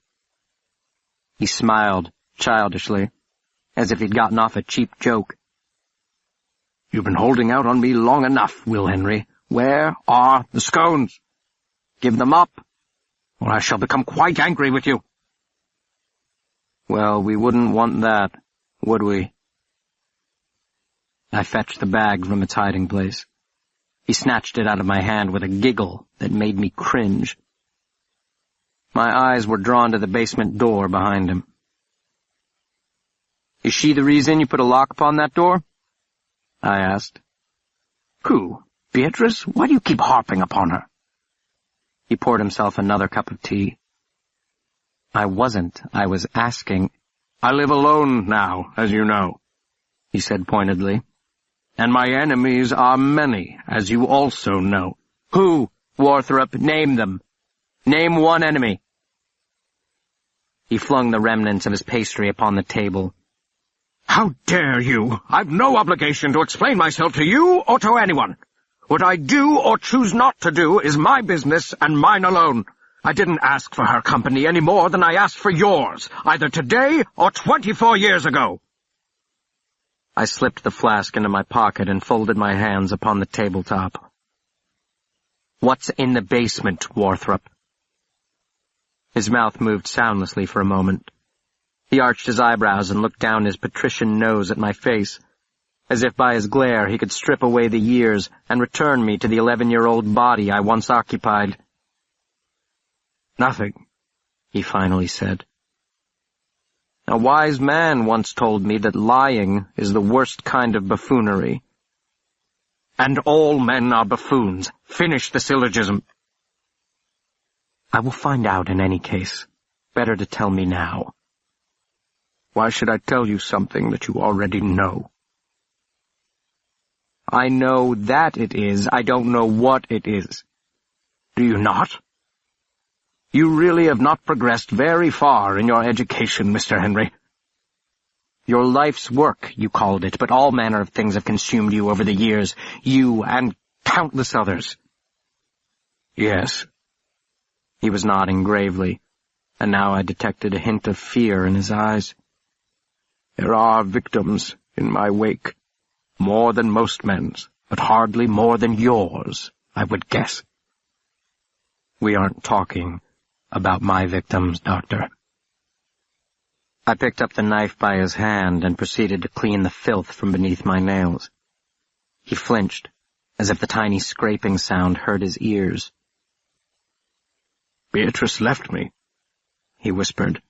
Speaker 2: He smiled, childishly, as if he'd gotten off a cheap joke.
Speaker 3: "You've been holding out on me long enough, Will Henry. Where are the scones? Give them up, or I shall become quite angry with you."
Speaker 2: "Well, we wouldn't want that, would we?" I fetched the bag from its hiding place. He snatched it out of my hand with a giggle that made me cringe. My eyes were drawn to the basement door behind him. "Is she the reason you put a lock upon that door?" I asked.
Speaker 3: "Who? Beatrice? Why do you keep harping upon her?"
Speaker 2: He poured himself another cup of tea. I wasn't. I was asking.
Speaker 3: I live alone now, as you know," he said pointedly. "And my enemies are many, as you also know."
Speaker 2: "Who, Warthrop? Name them. Name one enemy." He flung the remnants of his pastry upon the table.
Speaker 3: "How dare you? I've no obligation to explain myself to you or to anyone. What I do or choose not to do is my business and mine alone. I didn't ask for her company any more than I asked for yours, either today or 24 years ago."
Speaker 2: I slipped the flask into my pocket and folded my hands upon the tabletop. "What's in the basement, Warthrop?" His mouth moved soundlessly for a moment. He arched his eyebrows and looked down his patrician nose at my face, as if by his glare he could strip away the years and return me to the 11-year-old body I once occupied.
Speaker 3: "Nothing,"
Speaker 2: he finally said. "A wise man once told me that lying is the worst kind of buffoonery."
Speaker 3: "And all men are buffoons. Finish the syllogism."
Speaker 2: "I will find out in any case. Better to tell me now."
Speaker 3: "Why should I tell you something that you already know?"
Speaker 2: "I know that it is. I don't know what it is."
Speaker 3: "Do you not? You really have not progressed very far in your education, Mr. Henry."
Speaker 2: "Your life's work, you called it, but all manner of things have consumed you over the years. You and countless others."
Speaker 3: "Yes."
Speaker 2: He was nodding gravely, and now I detected a hint of fear in his eyes.
Speaker 3: "There are victims in my wake, more than most men's, but hardly more than yours, I would guess."
Speaker 2: "We aren't talking about my victims, Doctor." I picked up the knife by his hand and proceeded to clean the filth from beneath my nails. He flinched, as if the tiny scraping sound hurt his ears.
Speaker 3: "Beatrice left me," he whispered.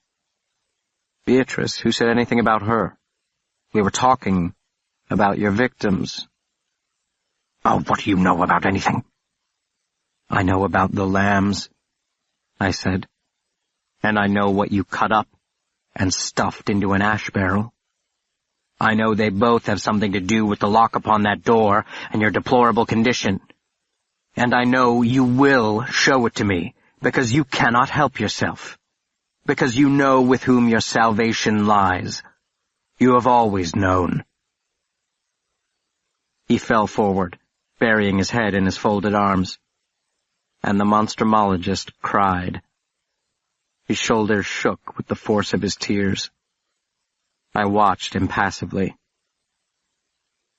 Speaker 2: "Beatrice? Who said anything about her? We were talking about your victims."
Speaker 3: "Oh, what do you know about anything?"
Speaker 2: "I know about the lambs," I said. "And I know what you cut up and stuffed into an ash barrel. I know they both have something to do with the lock upon that door and your deplorable condition. And I know you will show it to me, because you cannot help yourself. Because you know with whom your salvation lies. You have always known." He fell forward, burying his head in his folded arms. And the monstrumologist cried. His shoulders shook with the force of his tears. I watched impassively.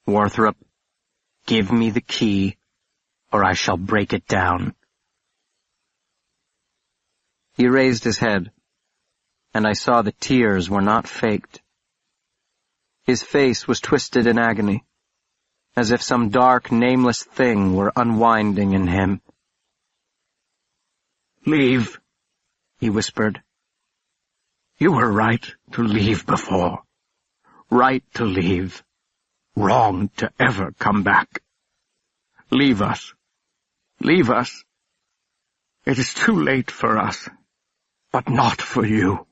Speaker 2: "Warthrop, give me the key, or I shall break it down." He raised his head, and I saw the tears were not faked. His face was twisted in agony, as if some dark, nameless thing were unwinding in him.
Speaker 3: "Leave," he whispered. "You were right to leave before. Right to leave. Wrong to ever come back. Leave us. Leave us. It is too late for us, but not for you."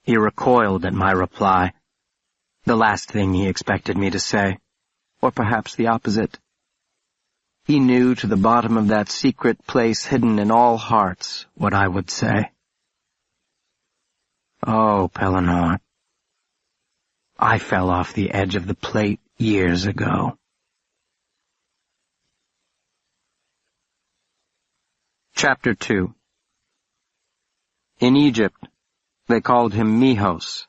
Speaker 2: He recoiled at my reply, the last thing he expected me to say, or perhaps the opposite. He knew to the bottom of that secret place hidden in all hearts what I would say. Oh, Pellinor, I fell off the edge of the plate years ago. Chapter 2. In Egypt, they called him Mihos,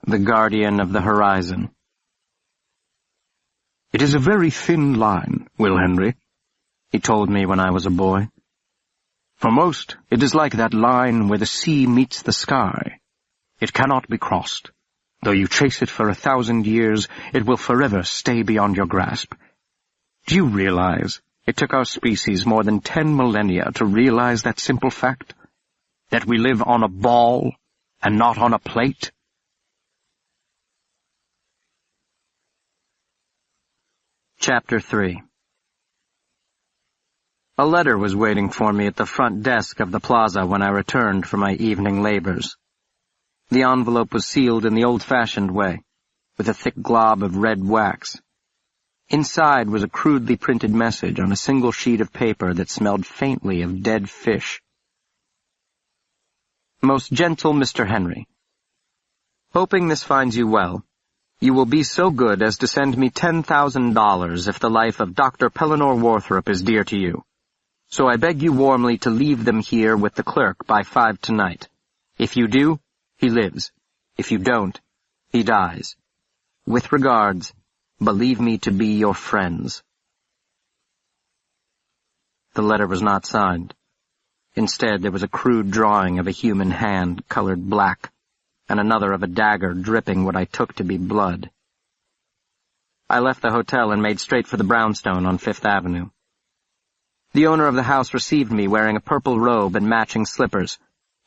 Speaker 2: the guardian of the horizon.
Speaker 3: "It is a very thin line, Will Henry," he told me when I was a boy. "For most, it is like that line where the sea meets the sky. It cannot be crossed. Though you chase it for 1,000 years, it will forever stay beyond your grasp. Do you realize it took our species more than 10 millennia to realize that simple fact? That we live on a ball and not on a plate?"
Speaker 2: Chapter 3. A letter was waiting for me at the front desk of the plaza when I returned from my evening labors. The envelope was sealed in the old-fashioned way, with a thick glob of red wax. Inside was a crudely printed message on a single sheet of paper that smelled faintly of dead fish. Most gentle Mr. Henry, hoping this finds you well, you will be so good as to send me $10,000 if the life of Dr. Pellinor Warthrop is dear to you. So I beg you warmly to leave them here with the clerk by 5 tonight. If you do, he lives. If you don't, he dies. With regards, believe me to be your friends. The letter was not signed. Instead, there was a crude drawing of a human hand colored black, and another of a dagger dripping what I took to be blood. I left the hotel and made straight for the brownstone on 5th Avenue. The owner of the house received me wearing a purple robe and matching slippers,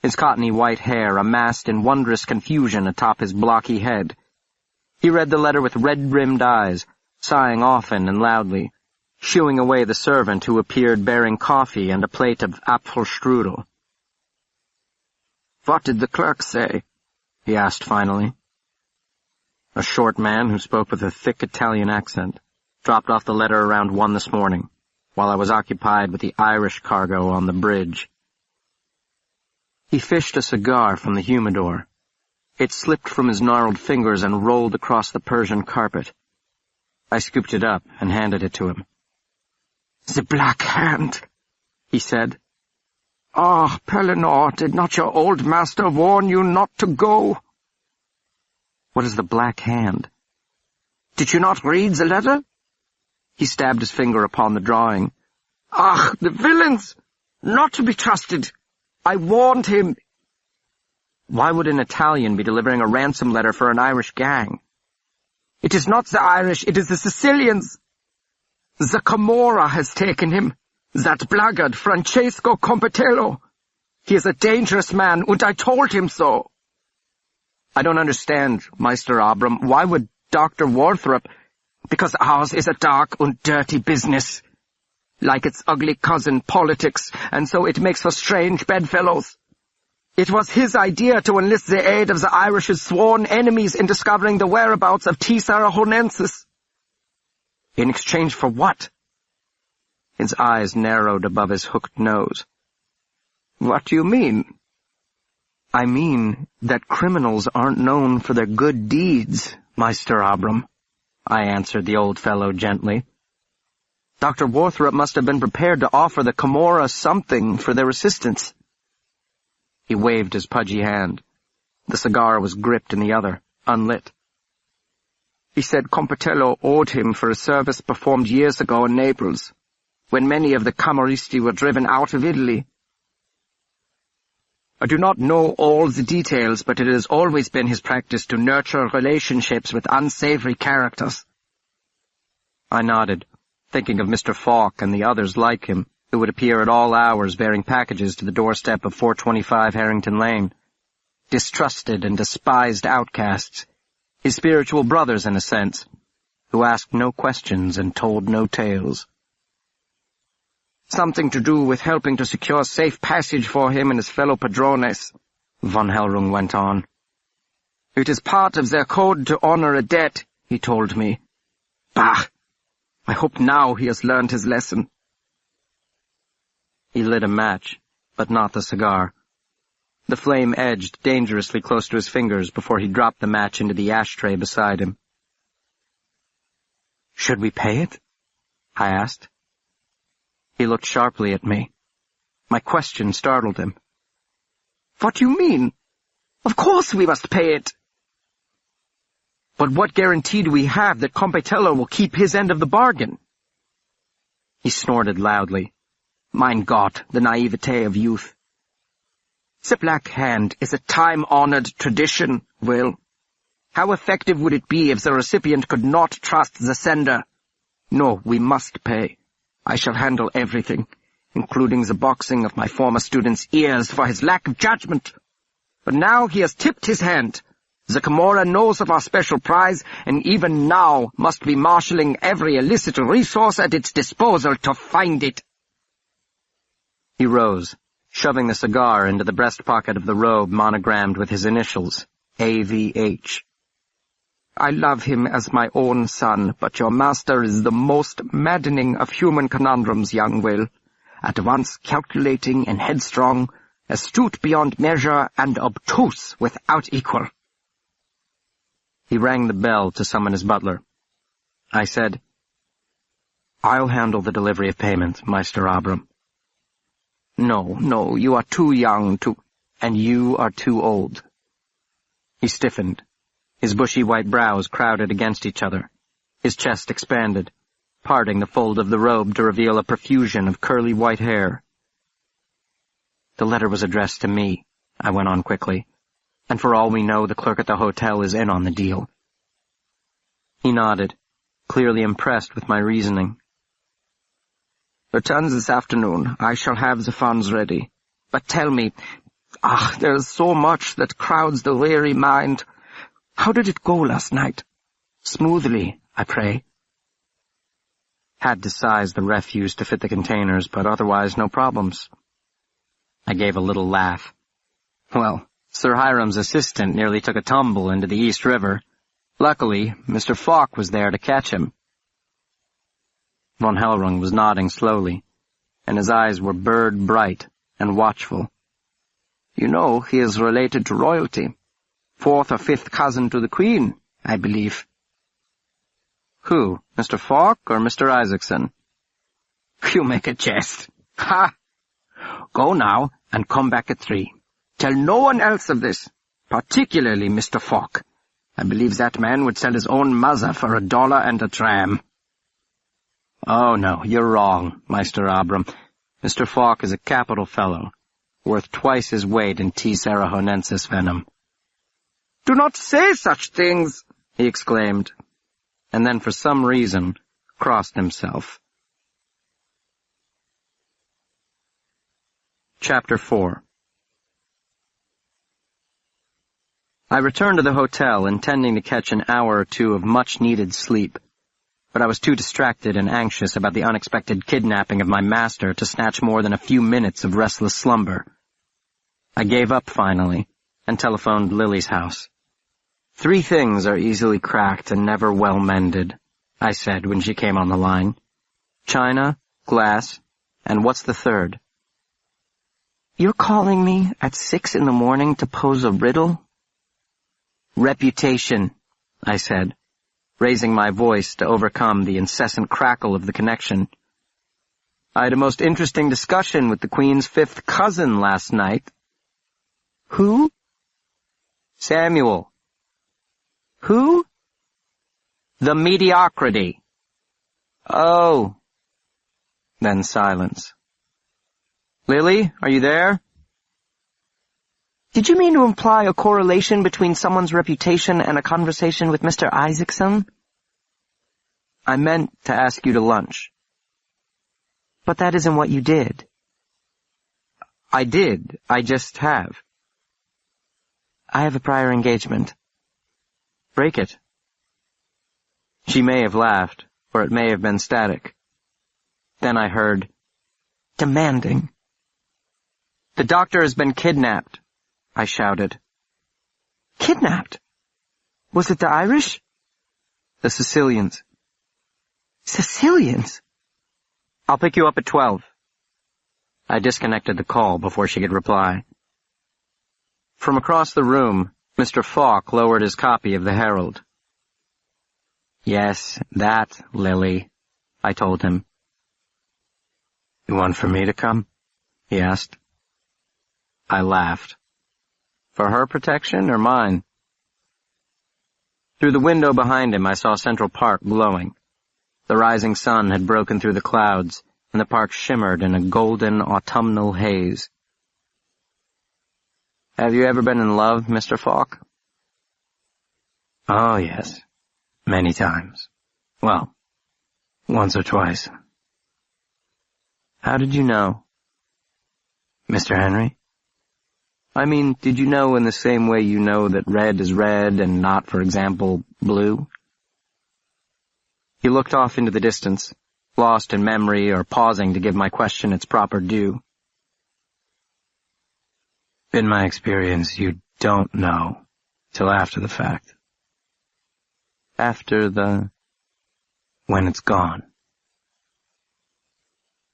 Speaker 2: his cottony white hair amassed in wondrous confusion atop his blocky head. He read the letter with red-rimmed eyes, sighing often and loudly, shooing away the servant who appeared bearing coffee and a plate of apfelstrudel.
Speaker 4: "What did the clerk say?"
Speaker 2: he asked finally. A short man who spoke with a thick Italian accent dropped off the letter around 1 this morning, while I was occupied with the Irish cargo on the bridge. He fished a cigar from the humidor. It slipped from his gnarled fingers and rolled across the Persian carpet. I scooped it up and handed it to him.
Speaker 4: "The Black Hand," he said. "Ah, Pellinor, did not your old master warn you not to go?"
Speaker 2: "What is the Black Hand?"
Speaker 4: "Did you not read the letter?"
Speaker 2: He stabbed his finger upon the drawing.
Speaker 4: "Ah, the villains! Not to be trusted! I warned him."
Speaker 2: Why would an Italian be delivering a ransom letter for an Irish gang?
Speaker 4: "It is not the Irish, it is the Sicilians. The Camorra has taken him, that blackguard Francesco Compitello. He is a dangerous man, and I told him so."
Speaker 2: "I don't understand, Meister Abram. Why would Dr. Warthrop—"
Speaker 4: "Because ours is a dark and dirty business, like its ugly cousin politics, and so it makes for strange bedfellows. It was his idea to enlist the aid of the Irish's sworn enemies in discovering the whereabouts of T. Sarahonensis."
Speaker 2: "In exchange for what?" His eyes narrowed above his hooked nose.
Speaker 4: "What do you mean?"
Speaker 2: "I mean that criminals aren't known for their good deeds, Meister Abram," I answered the old fellow gently. "Dr. Warthrop must have been prepared to offer the Camorra something for their assistance." He waved his pudgy hand. The cigar was gripped in the other, unlit.
Speaker 4: "He said Compitello owed him for a service performed years ago in Naples, when many of the Camorristi were driven out of Italy. I do not know all the details, but it has always been his practice to nurture relationships with unsavory characters."
Speaker 2: I nodded, thinking of Mr. Falk and the others like him, who would appear at all hours bearing packages to the doorstep of 425 Harrington Lane. Distrusted and despised outcasts, his spiritual brothers in a sense, who asked no questions and told no tales.
Speaker 4: "Something to do with helping to secure safe passage for him and his fellow padrones,"
Speaker 2: von Hellrung went on.
Speaker 4: "It is part of their code to honor a debt," he told me. Bah! I hope now he has learned his lesson."
Speaker 2: He lit a match, but not the cigar. The flame edged dangerously close to his fingers before he dropped the match into the ashtray beside him. "Should we pay it?" I asked. He looked sharply at me. My question startled him.
Speaker 4: "What do you mean? Of course we must pay it."
Speaker 2: "But what guarantee do we have that Compitello will keep his end of the bargain?" He snorted loudly.
Speaker 4: Mein Gott, the naivete of youth. The Black Hand is a time-honored tradition, Will. How effective would it be if the recipient could not trust the sender? No, we must pay. I shall handle everything, including the boxing of my former student's ears for his lack of judgment. But now he has tipped his hand. The Camorra knows of our special prize, and even now must be marshalling every illicit resource at its disposal to find it."
Speaker 2: He rose, shoving the cigar into the breast pocket of the robe monogrammed with his initials, AVH.
Speaker 4: I love him as my own son, but your master is the most maddening of human conundrums, young Will. At once calculating and headstrong, astute beyond measure, and obtuse without equal.
Speaker 2: He rang the bell to summon his butler. I said, "I'll handle the delivery of payment, Meister Abram."
Speaker 4: No, you are too young to—"
Speaker 2: "And you are too old." He stiffened. His bushy white brows crowded against each other. His chest expanded, parting the fold of the robe to reveal a profusion of curly white hair. "The letter was addressed to me," I went on quickly, "and for all we know, the clerk at the hotel is in on the deal." He nodded, clearly impressed with my reasoning.
Speaker 4: "Return this afternoon. I shall have the funds ready. But tell me, there is so much that crowds the weary mind. How did it go last night? Smoothly, I pray."
Speaker 2: Had to size the refuse to fit the containers, but otherwise no problems. I gave a little laugh. Well, Sir Hiram's assistant nearly took a tumble into the East River. Luckily, Mr. Falk was there to catch him. Von Hellrung was nodding slowly, and his eyes were bird-bright and watchful.
Speaker 4: "You know, he is related to royalty. 4th or 5th cousin to the Queen, I believe."
Speaker 2: "Who, Mr. Falk or Mr. Isaacson?"
Speaker 4: "You make a jest. Ha! Go now, and come back at 3. Tell no one else of this, particularly Mr. Falk. I believe that man would sell his own mother for $1 and a dram."
Speaker 2: "Oh, no, you're wrong, Meister Abram. Mr. Falk is a capital fellow, worth twice his weight in T. Sarahonensis venom."
Speaker 4: "Do not say such things," he exclaimed,
Speaker 2: and then for some reason crossed himself. Chapter 4. I returned to the hotel, intending to catch an hour or two of much-needed sleep, but I was too distracted and anxious about the unexpected kidnapping of my master to snatch more than a few minutes of restless slumber. I gave up finally, and telephoned Lily's house. 3 things are easily cracked and never well mended, I said when she came on the line. China, glass, and what's the third?
Speaker 5: "You're calling me at 6 in the morning to pose a riddle?"
Speaker 2: "Reputation," I said, raising my voice to overcome the incessant crackle of the connection. "I had a most interesting discussion with the Queen's 5th cousin last night."
Speaker 5: "Who?"
Speaker 2: "Samuel."
Speaker 5: "Who?"
Speaker 2: "The mediocrity."
Speaker 5: "Oh."
Speaker 2: Then silence. "Lily, are you there?"
Speaker 5: "Did you mean to imply a correlation between someone's reputation and a conversation with Mr. Isaacson?"
Speaker 2: "I meant to ask you to lunch."
Speaker 5: "But that isn't what you did."
Speaker 2: "I did. I just have."
Speaker 5: "I have a prior engagement."
Speaker 2: "Break it." She may have laughed, or it may have been static. Then I heard,
Speaker 5: "Demanding."
Speaker 2: "The doctor has been kidnapped," I shouted.
Speaker 5: "Kidnapped? Was it the Irish?"
Speaker 2: "The Sicilians."
Speaker 5: "Sicilians?"
Speaker 2: "I'll pick you up at 12. I disconnected the call before she could reply. From across the room, Mr. Falk lowered his copy of the Herald. "Yes, that, Lily," I told him. "You want for me to come?" he asked. I laughed. For her protection or mine? Through the window behind him I saw Central Park glowing. The rising sun had broken through the clouds, and the park shimmered in a golden autumnal haze. "Have you ever been in love, Mr. Falk?" "Oh, yes. Many times. Well, once or twice." "How did you know?" "Mr. Henry? I mean, did you know in the same way you know that red is red and not, for example, blue?" He looked off into the distance, lost in memory or pausing to give my question its proper due. In my experience, you don't know till after the fact. When it's gone.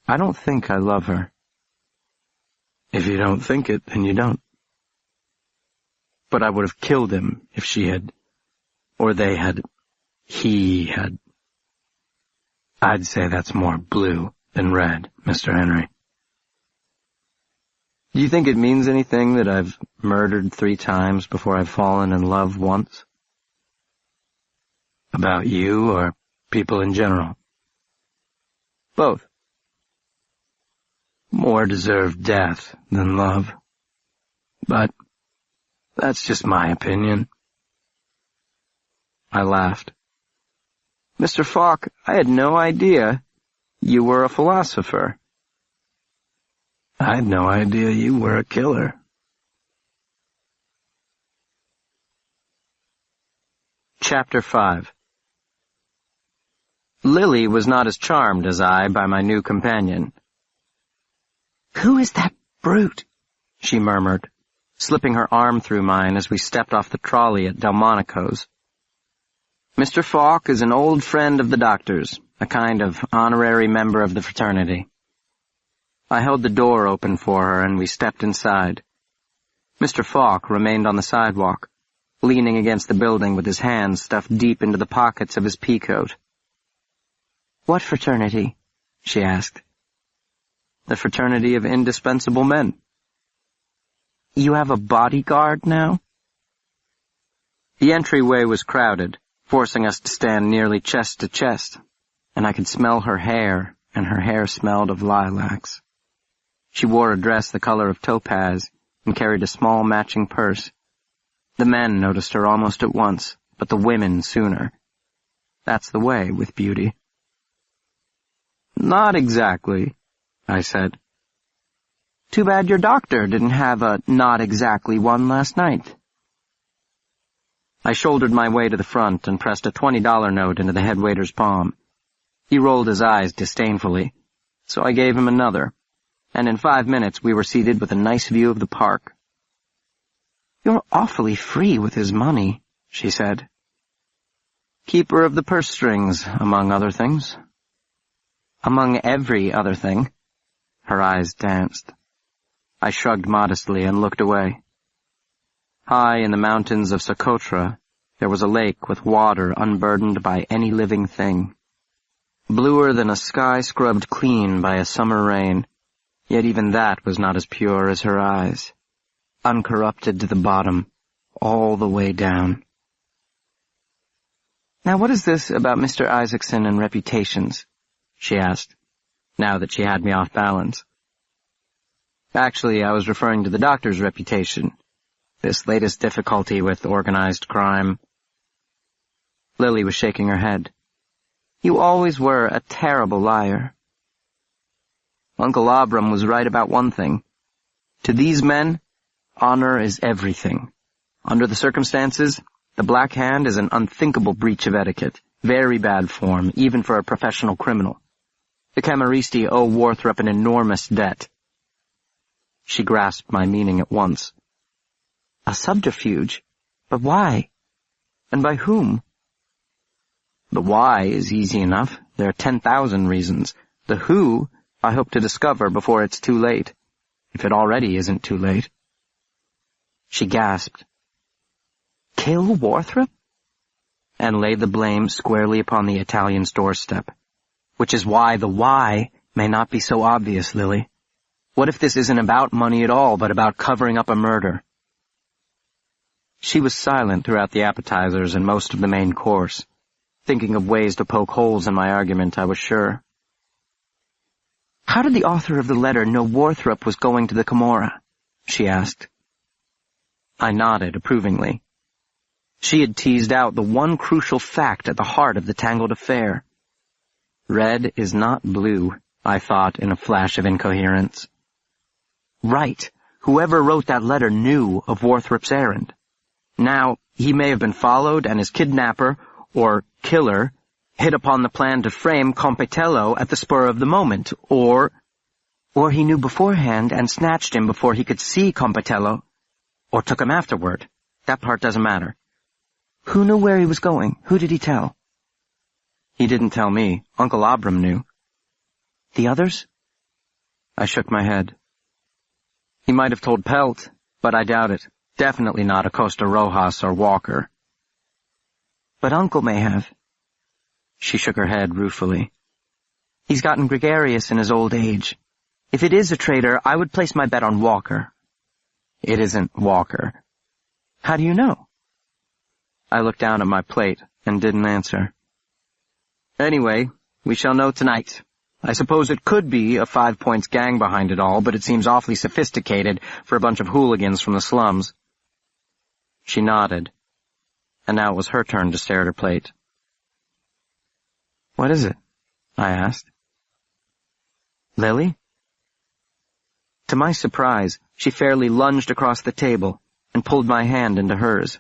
Speaker 2: I don't think I love her. If you don't think it, then you don't. But I would have killed him if she had, or they had, he had. I'd say that's more blue than red, Mr. Henry. Do you think it means anything that I've murdered 3 times before I've fallen in love once? About you or people in general? Both. More deserve death than love. But that's just my opinion. I laughed. Mr. Falk, I had no idea you were a philosopher. I had no idea you were a killer. Chapter 5. Lily was not as charmed as I by my new companion. "Who is that brute?" she murmured, slipping her arm through mine as we stepped off the trolley at Delmonico's. Mr. Falk is an old friend of the doctor's, a kind of honorary member of the fraternity. I held the door open for her, and we stepped inside. Mr. Falk remained on the sidewalk, leaning against the building with his hands stuffed deep into the pockets of his peacoat. "What fraternity?" she asked. "The fraternity of indispensable men." "You have a bodyguard now?" The entryway was crowded, forcing us to stand nearly chest to chest, and I could smell her hair, and her hair smelled of lilacs. She wore a dress the color of topaz and carried a small matching purse. The men noticed her almost at once, but the women sooner. That's the way with beauty. "Not exactly," I said. "Too bad your doctor didn't have a not exactly one last night." I shouldered my way to the front and pressed a $20 note into the head waiter's palm. He rolled his eyes disdainfully, so I gave him another, and in 5 minutes we were seated with a nice view of the park. "You're awfully free with his money," she said. "Keeper of the purse strings, among other things." "Among every other thing." Her eyes danced. I shrugged modestly and looked away. High in the mountains of Socotra, there was a lake with water unburdened by any living thing. Bluer than a sky scrubbed clean by a summer rain, yet even that was not as pure as her eyes. Uncorrupted to the bottom, all the way down. "Now what is this about Mr. Isaacson and reputations?" she asked, now that she had me off balance. Actually, I was referring to the doctor's reputation, this latest difficulty with organized crime. Lily was shaking her head. "You always were a terrible liar." Uncle Abram was right about one thing. To these men, honor is everything. Under the circumstances, the Black Hand is an unthinkable breach of etiquette, very bad form, even for a professional criminal. The Camaristi owe Warthrop an enormous debt. She grasped my meaning at once. "A subterfuge? But why? And by whom?" "The why is easy enough. There are 10,000 reasons. The who I hope to discover before it's too late, if it already isn't too late." She gasped. "Kill Warthrop?" And laid the blame squarely upon the Italian's doorstep. "Which is why the why may not be so obvious, Lily. What if this isn't about money at all, but about covering up a murder?" She was silent throughout the appetizers and most of the main course, thinking of ways to poke holes in my argument, I was sure. "How did the author of the letter know Warthrop was going to the Camorra?" she asked. I nodded approvingly. She had teased out the one crucial fact at the heart of the tangled affair. Red is not blue, I thought in a flash of incoherence. Right. Whoever wrote that letter knew of Warthrop's errand. Now, he may have been followed and his kidnapper, or killer, hit upon the plan to frame Compitello at the spur of the moment, or...
Speaker 5: Or he knew beforehand and snatched him before he could see Compitello, or took him afterward. That part doesn't matter. Who knew where he was going? Who did he tell?
Speaker 2: He didn't tell me. Uncle Abram knew.
Speaker 5: The others?
Speaker 2: I shook my head. He might have told Pelt, but I doubt it. Definitely not Acosta Rojas or Walker.
Speaker 5: But Uncle may have.
Speaker 2: She shook her head ruefully.
Speaker 5: He's gotten gregarious in his old age. If it is a traitor, I would place my bet on Walker.
Speaker 2: It isn't Walker.
Speaker 5: How do you know?
Speaker 2: I looked down at my plate and didn't answer. Anyway, we shall know tonight. I suppose it could be a 5 Points gang behind it all, but it seems awfully sophisticated for a bunch of hooligans from the slums. She nodded, and now it was her turn to stare at her plate.
Speaker 5: What is it?
Speaker 2: I asked.
Speaker 5: Lily?
Speaker 2: To my surprise, she fairly lunged across the table and pulled my hand into hers.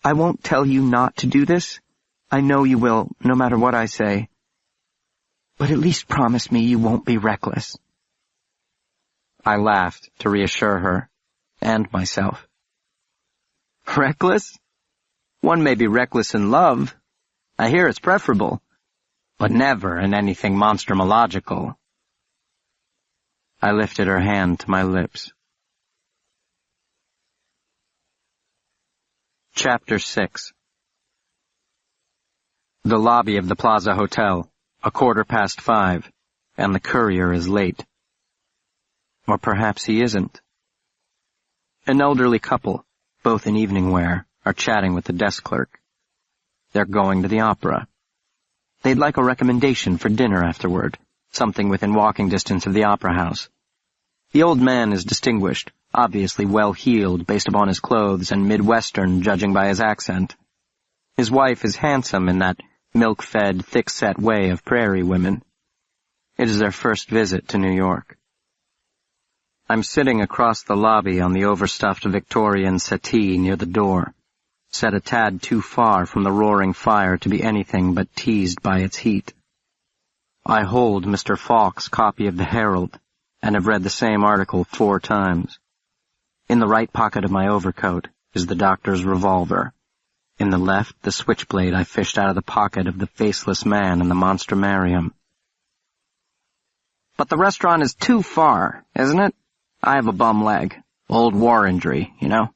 Speaker 5: I won't tell you not to do this. I know you will, no matter what I say. But at least promise me you won't be reckless.
Speaker 2: I laughed to reassure her, and myself. Reckless? One may be reckless in love. I hear it's preferable, but never in anything monstrumological. I lifted her hand to my lips. Chapter 6. The lobby of the Plaza Hotel, 5:15, and the courier is late. Or perhaps he isn't. An elderly couple, both in evening wear, are chatting with the desk clerk. They're going to the opera. They'd like a recommendation for dinner afterward, something within walking distance of the opera house. The old man is distinguished, obviously well-heeled based upon his clothes and Midwestern judging by his accent. His wife is handsome in that milk-fed, thick-set way of prairie women. It is their first visit to New York. I'm sitting across the lobby on the overstuffed Victorian settee near the door, set a tad too far from the roaring fire to be anything but teased by its heat. I hold Mr. Falk's copy of the Herald, and have read the same article 4 times. In the right pocket of my overcoat is the doctor's revolver. In the left, the switchblade I fished out of the pocket of the faceless man in the Monstrumarium. But the restaurant is too far, isn't it? I have a bum leg. Old war injury, you know?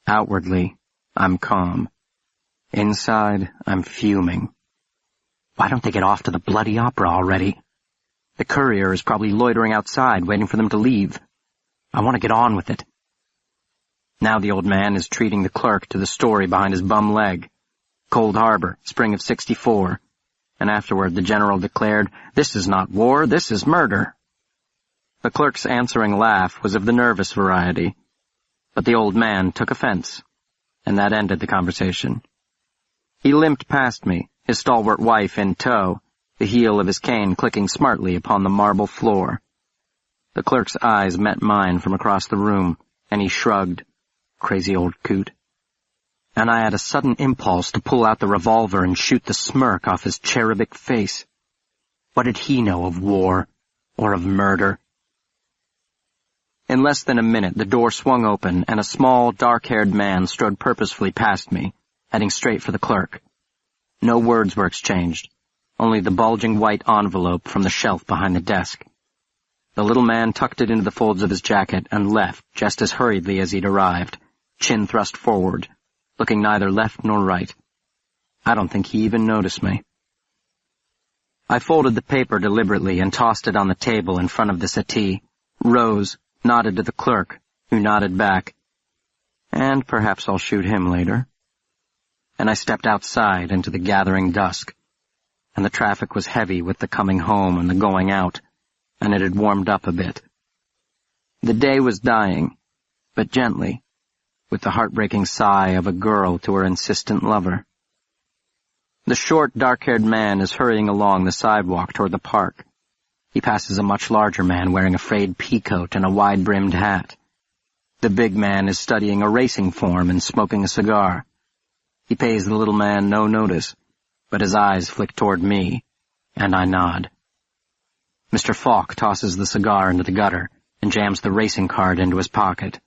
Speaker 2: Outwardly, I'm calm. Inside, I'm fuming. Why don't they get off to the bloody opera already? The courier is probably loitering outside, waiting for them to leave. I want to get on with it. Now the old man is treating the clerk to the story behind his bum leg. Cold Harbor, spring of '64. And afterward the general declared, "This is not war, this is murder." The clerk's answering laugh was of the nervous variety. But the old man took offense, and that ended the conversation. He limped past me, his stalwart wife in tow, the heel of his cane clicking smartly upon the marble floor. The clerk's eyes met mine from across the room, and he shrugged. Crazy old coot. And I had a sudden impulse to pull out the revolver and shoot the smirk off his cherubic face. What did he know of war, or of murder? In less than a minute, the door swung open, and a small, dark-haired man strode purposefully past me, heading straight for the clerk. No words were exchanged, only the bulging white envelope from the shelf behind the desk. The little man tucked it into the folds of his jacket and left just as hurriedly as he'd arrived, chin thrust forward, looking neither left nor right. I don't think he even noticed me. I folded the paper deliberately and tossed it on the table in front of the settee, rose, nodded to the clerk, who nodded back. And perhaps I'll shoot him later. And I stepped outside into the gathering dusk, and the traffic was heavy with the coming home and the going out, and it had warmed up a bit. The day was dying, but gently, with the heartbreaking sigh of a girl to her insistent lover. The short, dark-haired man is hurrying along the sidewalk toward the park. He passes a much larger man wearing a frayed peacoat and a wide-brimmed hat. The big man is studying a racing form and smoking a cigar. He pays the little man no notice, but his eyes flick toward me, and I nod. Mr. Falk tosses the cigar into the gutter and jams the racing card into his pocket.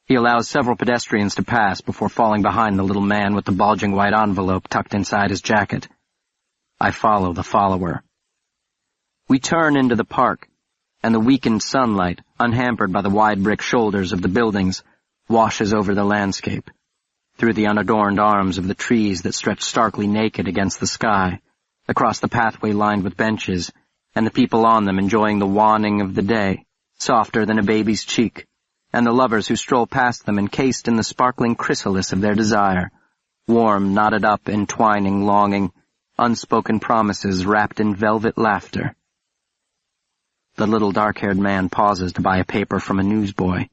Speaker 2: He allows several pedestrians to pass before falling behind the little man with the bulging white envelope tucked inside his jacket. I follow the follower. We turn into the park, and the weakened sunlight, unhampered by the wide brick shoulders of the buildings, washes over the landscape, through the unadorned arms of the trees that stretch starkly naked against the sky, across the pathway lined with benches, and the people on them enjoying the waning of the day, softer than a baby's cheek, and the lovers who stroll past them encased in the sparkling chrysalis of their desire, warm, knotted up, entwining longing, unspoken promises wrapped in velvet laughter. The little dark-haired man pauses to buy a paper from a newsboy.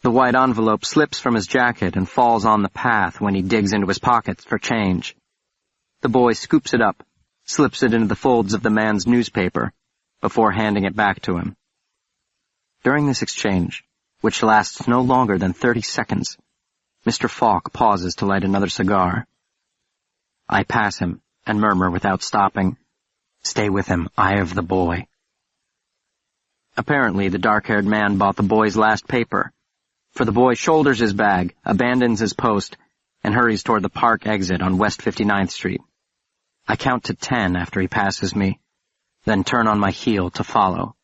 Speaker 2: The white envelope slips from his jacket and falls on the path when he digs into his pockets for change. The boy scoops it up, slips it into the folds of the man's newspaper, before handing it back to him. During this exchange, which lasts no longer than 30 seconds, Mr. Falk pauses to light another cigar. I pass him and murmur without stopping, "Stay with him, I have the boy." Apparently, the dark-haired man bought the boy's last paper, for the boy shoulders his bag, abandons his post, and hurries toward the park exit on West 59th Street. I count to 10 after he passes me, then turn on my heel to follow.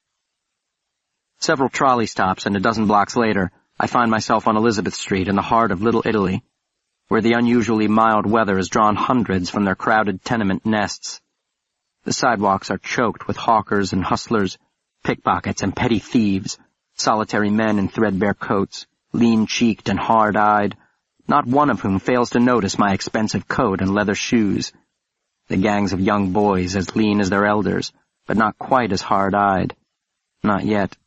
Speaker 2: Several trolley stops and a dozen blocks later, I find myself on Elizabeth Street in the heart of Little Italy, where the unusually mild weather has drawn hundreds from their crowded tenement nests. The sidewalks are choked with hawkers and hustlers, pickpockets and petty thieves, solitary men in threadbare coats, lean-cheeked and hard-eyed, not one of whom fails to notice my expensive coat and leather shoes. The gangs of young boys as lean as their elders, but not quite as hard-eyed. Not yet.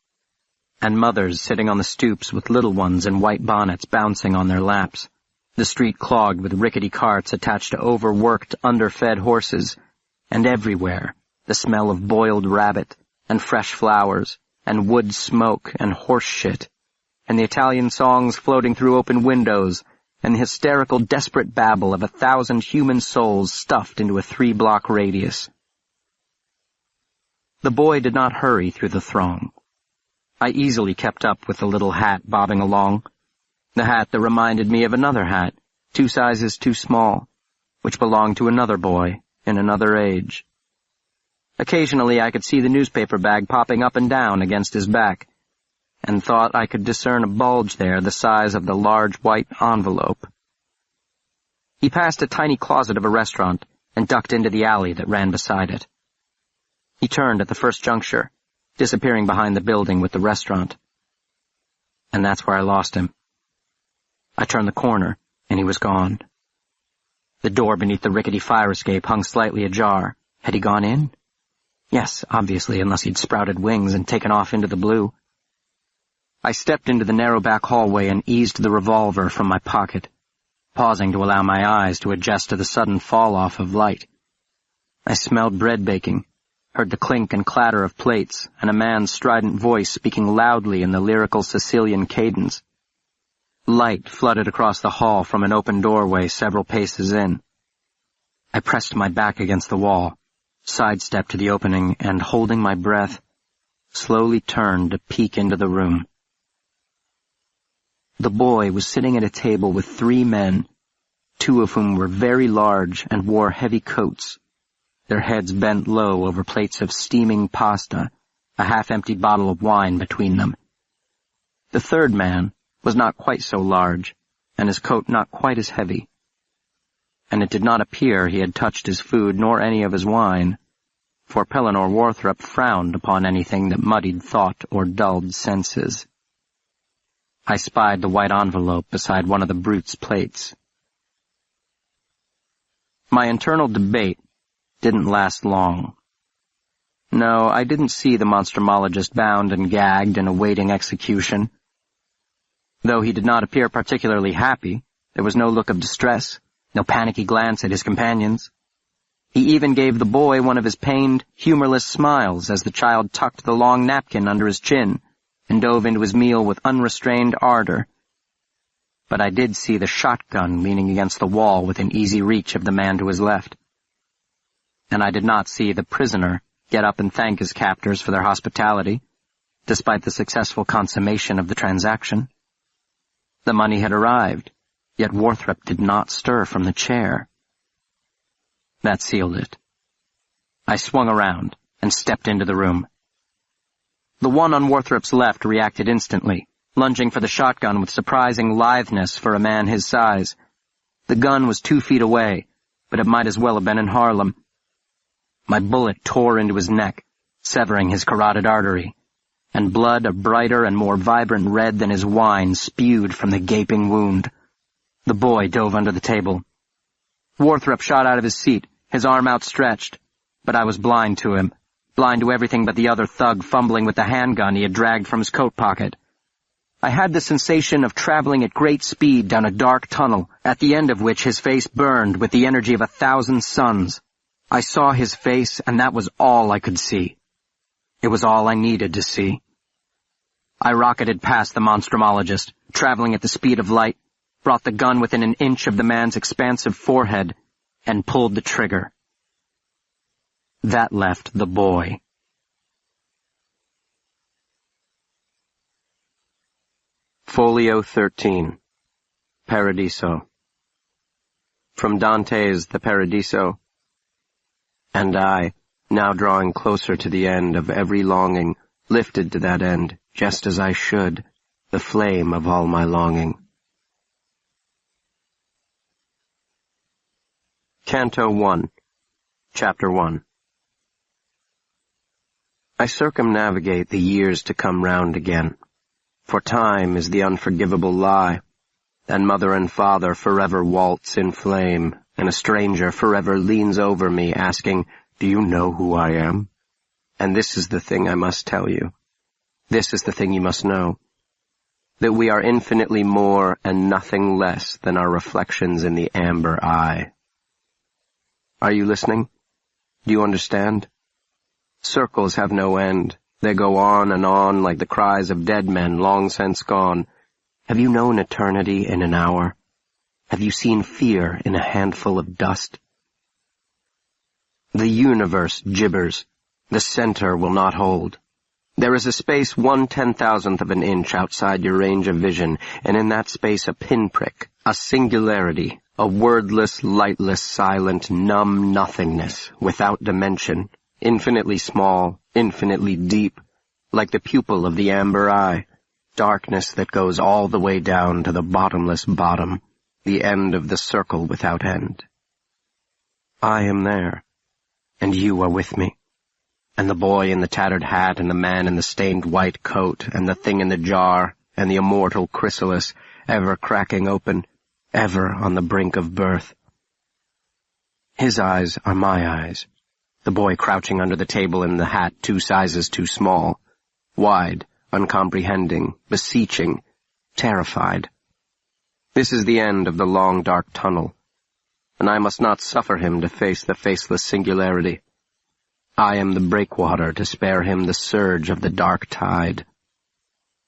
Speaker 2: And mothers sitting on the stoops with little ones in white bonnets bouncing on their laps, the street clogged with rickety carts attached to overworked, underfed horses, and everywhere the smell of boiled rabbit, and fresh flowers, and wood smoke, and horse shit, and the Italian songs floating through open windows, and the hysterical, desperate babble of 1,000 human souls stuffed into a 3-block radius. The boy did not hurry through the throng. I easily kept up with the little hat bobbing along, the hat that reminded me of another hat, 2 sizes too small, which belonged to another boy in another age. Occasionally I could see the newspaper bag popping up and down against his back, and thought I could discern a bulge there the size of the large white envelope. He passed a tiny closet of a restaurant and ducked into the alley that ran beside it. He turned at the first juncture, disappearing behind the building with the restaurant. And that's where I lost him. I turned the corner, and he was gone. The door beneath the rickety fire escape hung slightly ajar. Had he gone in? Yes, obviously, unless he'd sprouted wings and taken off into the blue. I stepped into the narrow back hallway and eased the revolver from my pocket, pausing to allow my eyes to adjust to the sudden fall-off of light. I smelled bread baking, heard the clink and clatter of plates, and a man's strident voice speaking loudly in the lyrical Sicilian cadence. Light flooded across the hall from an open doorway several paces in. I pressed my back against the wall, sidestepped to the opening, and, holding my breath, slowly turned to peek into the room. The boy was sitting at a table with 3 men, 2 of whom were very large and wore heavy coats, their heads bent low over plates of steaming pasta, a half-empty bottle of wine between them. The 3rd man was not quite so large, and his coat not quite as heavy. And it did not appear he had touched his food nor any of his wine, for Pellinor Warthrop frowned upon anything that muddied thought or dulled senses. I spied the white envelope beside one of the brute's plates. My internal debate didn't last long. No, I didn't see the monstrumologist bound and gagged and awaiting execution. Though he did not appear particularly happy, there was no look of distress, no panicky glance at his companions. He even gave the boy one of his pained, humorless smiles as the child tucked the long napkin under his chin and dove into his meal with unrestrained ardor. But I did see the shotgun leaning against the wall within easy reach of the man to his left. And I did not see the prisoner get up and thank his captors for their hospitality, despite the successful consummation of the transaction. The money had arrived, yet Warthrop did not stir from the chair. That sealed it. I swung around and stepped into the room. The one on Warthrop's left reacted instantly, lunging for the shotgun with surprising litheness for a man his size. The gun was 2 feet away, but it might as well have been in Harlem. My bullet tore into his neck, severing his carotid artery, and blood a brighter and more vibrant red than his wine spewed from the gaping wound. The boy dove under the table. Warthrop shot out of his seat, his arm outstretched, but I was blind to him, blind to everything but the other thug fumbling with the handgun he had dragged from his coat pocket. I had the sensation of traveling at great speed down a dark tunnel, at the end of which his face burned with the energy of 1,000 suns. I saw his face, and that was all I could see. It was all I needed to see. I rocketed past the monstrumologist, traveling at the speed of light, brought the gun within an inch of the man's expansive forehead, and pulled the trigger. That left the boy.
Speaker 3: Folio 13. Paradiso. From Dante's The Paradiso. And I, now drawing closer to the end of every longing, lifted to that end, just as I should, the flame of all my longing. Canto 1, Chapter 1. I circumnavigate the years to come round again, for time is the unforgivable lie, and mother and father forever waltz in flame, and a stranger forever leans over me asking, "Do you know who I am?" And this is the thing I must tell you. This is the thing you must know, that we are infinitely more and nothing less than our reflections in the amber eye. Are you listening? Do you understand? Circles have no end. They go on and on like the cries of dead men long since gone. Have you known eternity in an hour? Have you seen fear in a handful of dust? The universe gibbers. The center will not hold. There is a space 1/10,000th of an inch outside your range of vision, and in that space a pinprick, a singularity, a wordless, lightless, silent, numb nothingness, without dimension, infinitely small, infinitely deep, like the pupil of the amber eye, darkness that goes all the way down to the bottomless bottom, the end of the circle without end. I am there, and you are with me, and the boy in the tattered hat, and the man in the stained white coat, and the thing in the jar, and the immortal chrysalis, ever cracking open, ever on the brink of birth. His eyes are my eyes, the boy crouching under the table in the hat 2 sizes too small, wide, uncomprehending, beseeching, terrified. This is the end of the long dark tunnel, and I must not suffer him to face the faceless singularity. I am the breakwater to spare him the surge of the dark tide.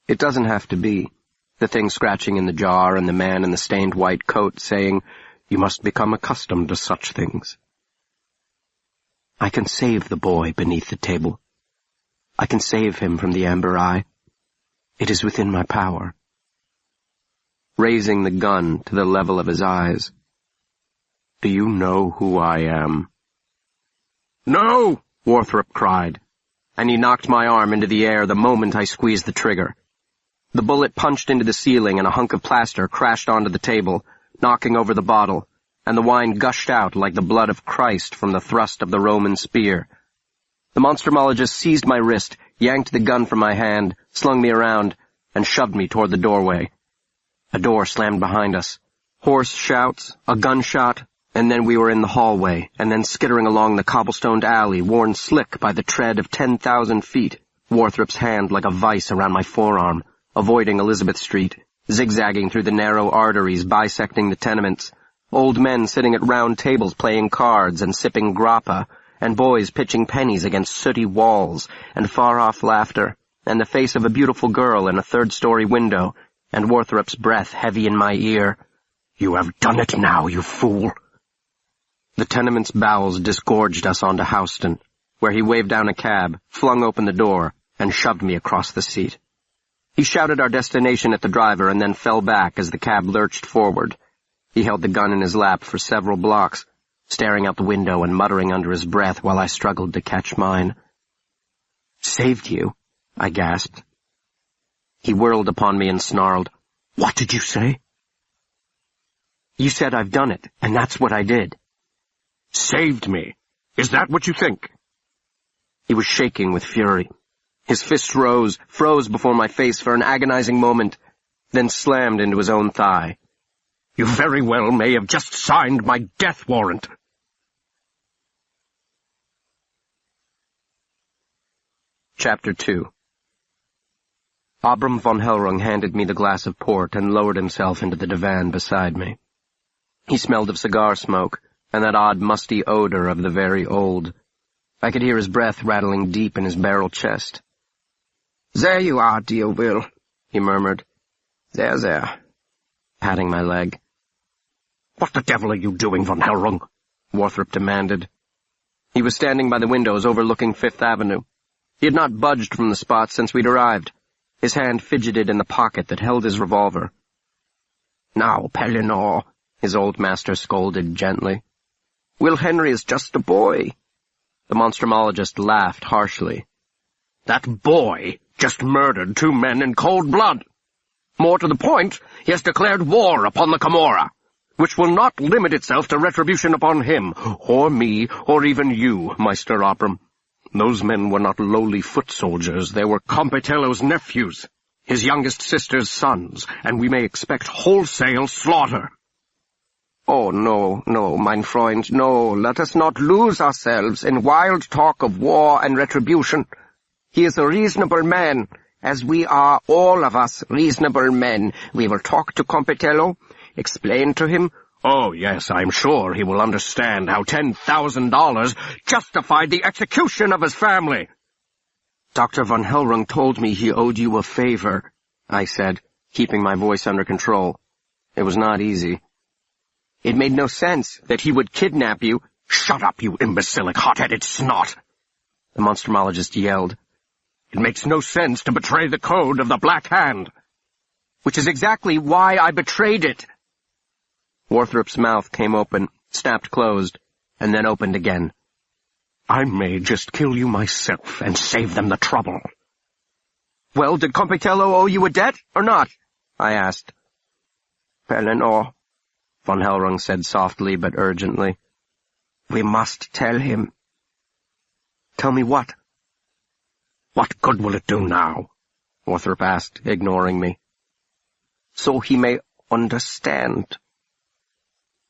Speaker 3: It doesn't have to be. The thing scratching in the jar and the man in the stained white coat saying, "You must become accustomed to such things." I can save the boy beneath the table. I can save him from the amber eye. It is within my power. Raising the gun to the level of his eyes. "Do you know who I am?" "No!" Warthrop cried, and he knocked my arm into the air the moment I squeezed the trigger. The bullet punched into the ceiling and a hunk of plaster crashed onto the table, knocking over the bottle, and the wine gushed out like the blood of Christ from the thrust of the Roman spear. The monstrumologist seized my wrist, yanked the gun from my hand, slung me around, and shoved me toward the doorway. A door slammed behind us. Hoarse shouts, a gunshot, and then we were in the hallway, and then skittering along the cobblestoned alley worn slick by the tread of 10,000 feet, Warthrop's hand like a vice around my forearm, avoiding Elizabeth Street, zigzagging through the narrow arteries bisecting the tenements, old men sitting at round tables playing cards and sipping grappa, and boys pitching pennies against sooty walls, and far-off laughter, and the face of a beautiful girl in a third-story window, and Warthrop's breath heavy in my ear. "You have done it now, you fool!" The tenement's bowels disgorged us onto Houston,
Speaker 2: where he waved down a cab, flung open the door, and shoved me across the seat. He shouted our destination at the driver and then fell back as the cab lurched forward. He held the gun in his lap for several blocks, staring out the window and muttering under his breath while I struggled to catch mine. "Saved you?" I gasped. He whirled upon me and snarled, "What did you say?" "You said I've done it, and that's what I did."
Speaker 3: Saved me? Is that what you think?
Speaker 2: He was shaking with fury. His fist rose, froze before my face for an agonizing moment, then slammed into his own thigh.
Speaker 3: You very well may have just signed my death warrant.
Speaker 2: Chapter 2. Abram von Hellrung handed me the glass of port and lowered himself into the divan beside me. He smelled of cigar smoke and that odd musty odor of the very old. I could hear his breath rattling deep in his barrel chest.
Speaker 4: "There you are, dear Will," he murmured. There,
Speaker 2: patting my leg.
Speaker 3: "What the devil are you doing, von Hellrung?"
Speaker 2: Warthrop demanded. He was standing by the windows overlooking Fifth Avenue. He had not budged from the spot since we'd arrived. His hand fidgeted in the pocket that held his revolver.
Speaker 4: "Now, Pellinor," his old master scolded gently. "Will Henry is just a boy."
Speaker 2: The monstrumologist laughed harshly.
Speaker 3: "That boy just murdered 2 men in cold blood. More to the point, he has declared war upon the Camorra, which will not limit itself to retribution upon him, or me, or even you, Meister Abram. Those men were not lowly foot soldiers, they were Compitello's nephews, his youngest sister's sons, and we may expect wholesale slaughter."
Speaker 4: "Oh, no, mein Freund, no, let us not lose ourselves in wild talk of war and retribution. He is a reasonable man, as we are all of us reasonable men. We will talk to Compitello, explain to him—"
Speaker 3: "Oh, yes, I'm sure he will understand how $10,000 justified the execution of his family."
Speaker 2: "Dr. von Hellrung told me he owed you a favor," I said, keeping my voice under control. It was not easy. "It made no sense that he would kidnap you."
Speaker 3: "Shut up, you imbecilic, hot-headed snot!"
Speaker 2: the monstrumologist yelled.
Speaker 3: "It makes no sense to betray the code of the Black Hand."
Speaker 2: "Which is exactly why I betrayed it." Warthrop's mouth came open, snapped closed, and then opened again.
Speaker 3: "I may just kill you myself and save them the trouble."
Speaker 2: "Well, did Compitello owe you a debt, or not?" I asked.
Speaker 4: "Pellinor,"
Speaker 2: von Hellrung said softly but urgently,
Speaker 4: "we must tell him."
Speaker 2: "Tell me what?"
Speaker 3: "What good will it do now?"
Speaker 2: Warthrop asked, ignoring me.
Speaker 4: "So he may understand."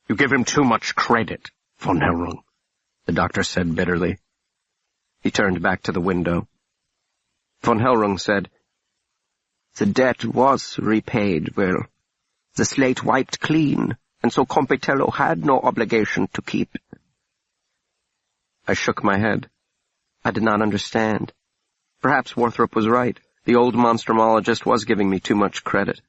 Speaker 3: "You give him too much credit, von Hellrung,"
Speaker 2: the doctor said bitterly. He turned back to the window. Von Hellrung said,
Speaker 4: "The debt was repaid, Will. The slate wiped clean, and so Compitello had no obligation to keep."
Speaker 2: I shook my head. I did not understand. Perhaps Warthrop was right. The old monstrumologist was giving me too much credit.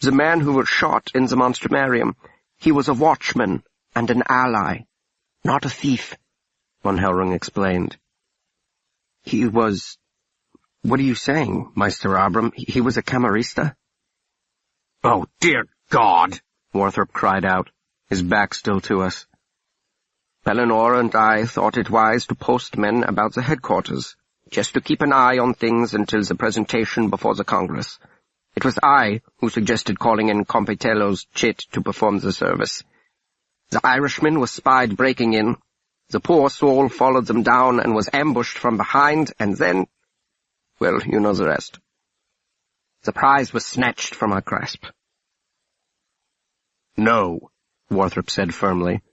Speaker 4: "The man who was shot in the Monstrumarium, he was a watchman and an ally, not a thief," von Hellrung explained.
Speaker 2: "He was... What are you saying, Meister Abram? He was a camarista?"
Speaker 3: "Oh, dear God!"
Speaker 2: Warthrop cried out, his back still to us.
Speaker 4: "Pellinor and I thought it wise to post men about the headquarters, just to keep an eye on things until the presentation before the Congress. It was I who suggested calling in Compitello's chit to perform the service. The Irishman was spied breaking in. The poor soul followed them down and was ambushed from behind, and then... well, you know the rest. The prize was snatched from our grasp."
Speaker 3: "No,"
Speaker 2: Warthrop said firmly.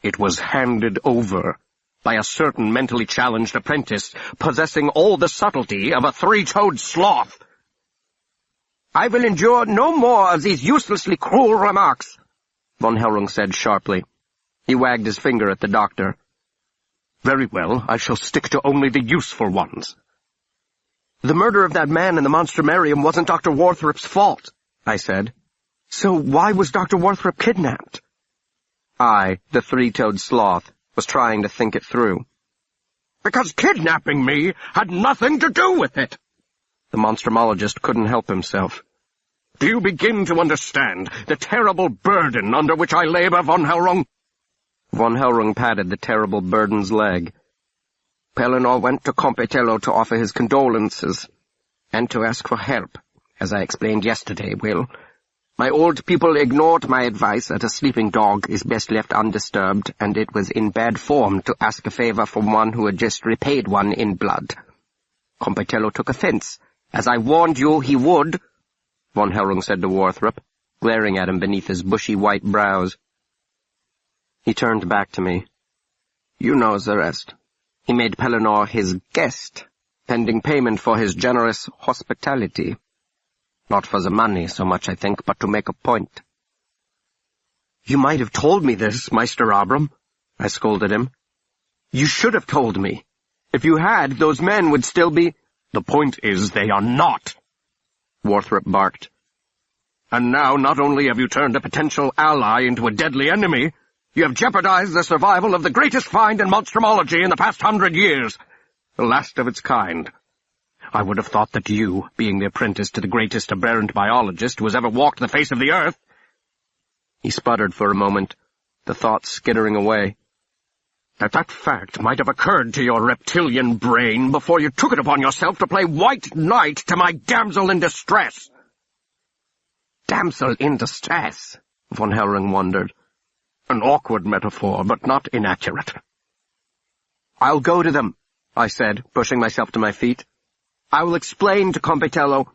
Speaker 3: "It was handed over by a certain mentally challenged apprentice possessing all the subtlety of a 3-toed sloth."
Speaker 4: "I will endure no more of these uselessly cruel remarks," von Hellrung said sharply.
Speaker 2: He wagged his finger at the doctor.
Speaker 3: "Very well, I shall stick to only the useful ones."
Speaker 2: "The murder of that man in the Monstrumarium wasn't Dr. Warthrop's fault," I said. "So why was Dr. Warthrop kidnapped?" I, the 3-toed sloth, was trying to think it through.
Speaker 3: Because kidnapping me had nothing to do with it. The monstrumologist couldn't help himself. Do you begin to understand the terrible burden under which I labor, von Hellrung? Von Hellrung patted the terrible burden's leg.
Speaker 4: Pellinor went to Compitello to offer his condolences, and to ask for help, as I explained yesterday, Will. My old people ignored my advice that a sleeping dog is best left undisturbed, and it was in bad form to ask a favor from one who had just repaid one in blood. Compitello took offense, as I warned you he would, von Hellrung said to Warthrop, glaring at him beneath his bushy white brows.
Speaker 2: He turned back to me.
Speaker 4: You know the rest. He made Pellinor his guest, pending payment for his generous hospitality. Not for the money so much, I think, but to make a point.
Speaker 3: You might have told me this, Meister Abram, I scolded him. You should have told me. If you had, those men would still be— The point is they are not, Warthrop barked. And now not only have you turned a potential ally into a deadly enemy, you have jeopardized the survival of the greatest find in monstrumology in the past 100 years, the last of its kind. I would have thought that you, being the apprentice to the greatest aberrant biologist who has ever walked the face of the earth—
Speaker 2: He sputtered for a moment, the thoughts skittering away.
Speaker 3: That fact might have occurred to your reptilian brain before you took it upon yourself to play white knight to my damsel in distress.
Speaker 4: Damsel in distress, von Hellrung wondered.
Speaker 3: An awkward metaphor, but not inaccurate.
Speaker 2: I'll go to them, I said, pushing myself to my feet. I will explain to Compitello.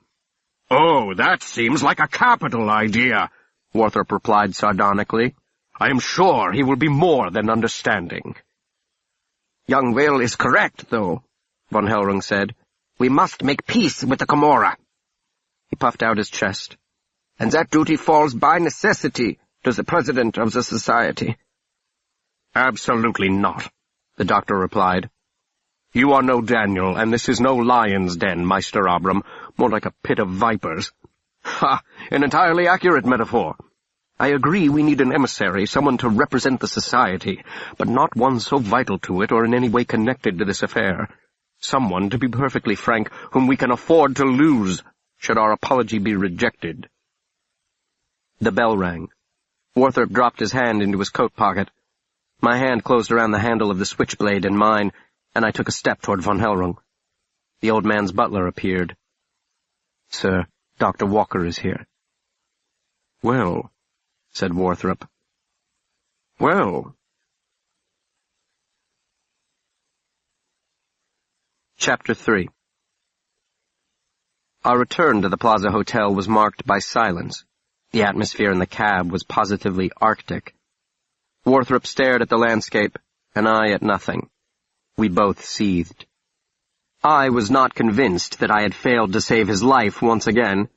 Speaker 3: Oh, that seems like a capital idea, Warthrop replied sardonically. I am sure he will be more than understanding.
Speaker 4: Young Will is correct, though, von Hellrung said. We must make peace with the Camorra.
Speaker 2: He puffed out his chest.
Speaker 4: And that duty falls by necessity to the president of the society.
Speaker 3: Absolutely not, the doctor replied. You are no Daniel, and this is no lion's den, Meister Abram, more like a pit of vipers. Ha! An entirely accurate metaphor. I agree we need an emissary, someone to represent the society, but not one so vital to it or in any way connected to this affair. Someone, to be perfectly frank, whom we can afford to lose, should our apology be rejected.
Speaker 2: The bell rang. Warthrop dropped his hand into his coat pocket. My hand closed around the handle of the switchblade in mine, and I took a step toward von Hellrung. The old man's butler appeared. Sir, Dr. Walker is here.
Speaker 3: Well, said Warthrop. Well.
Speaker 2: Chapter 3. Our return to the Plaza Hotel was marked by silence. The atmosphere in the cab was positively arctic. Warthrop stared at the landscape, and I at nothing. We both seethed. I was not convinced that I had failed to save his life once again.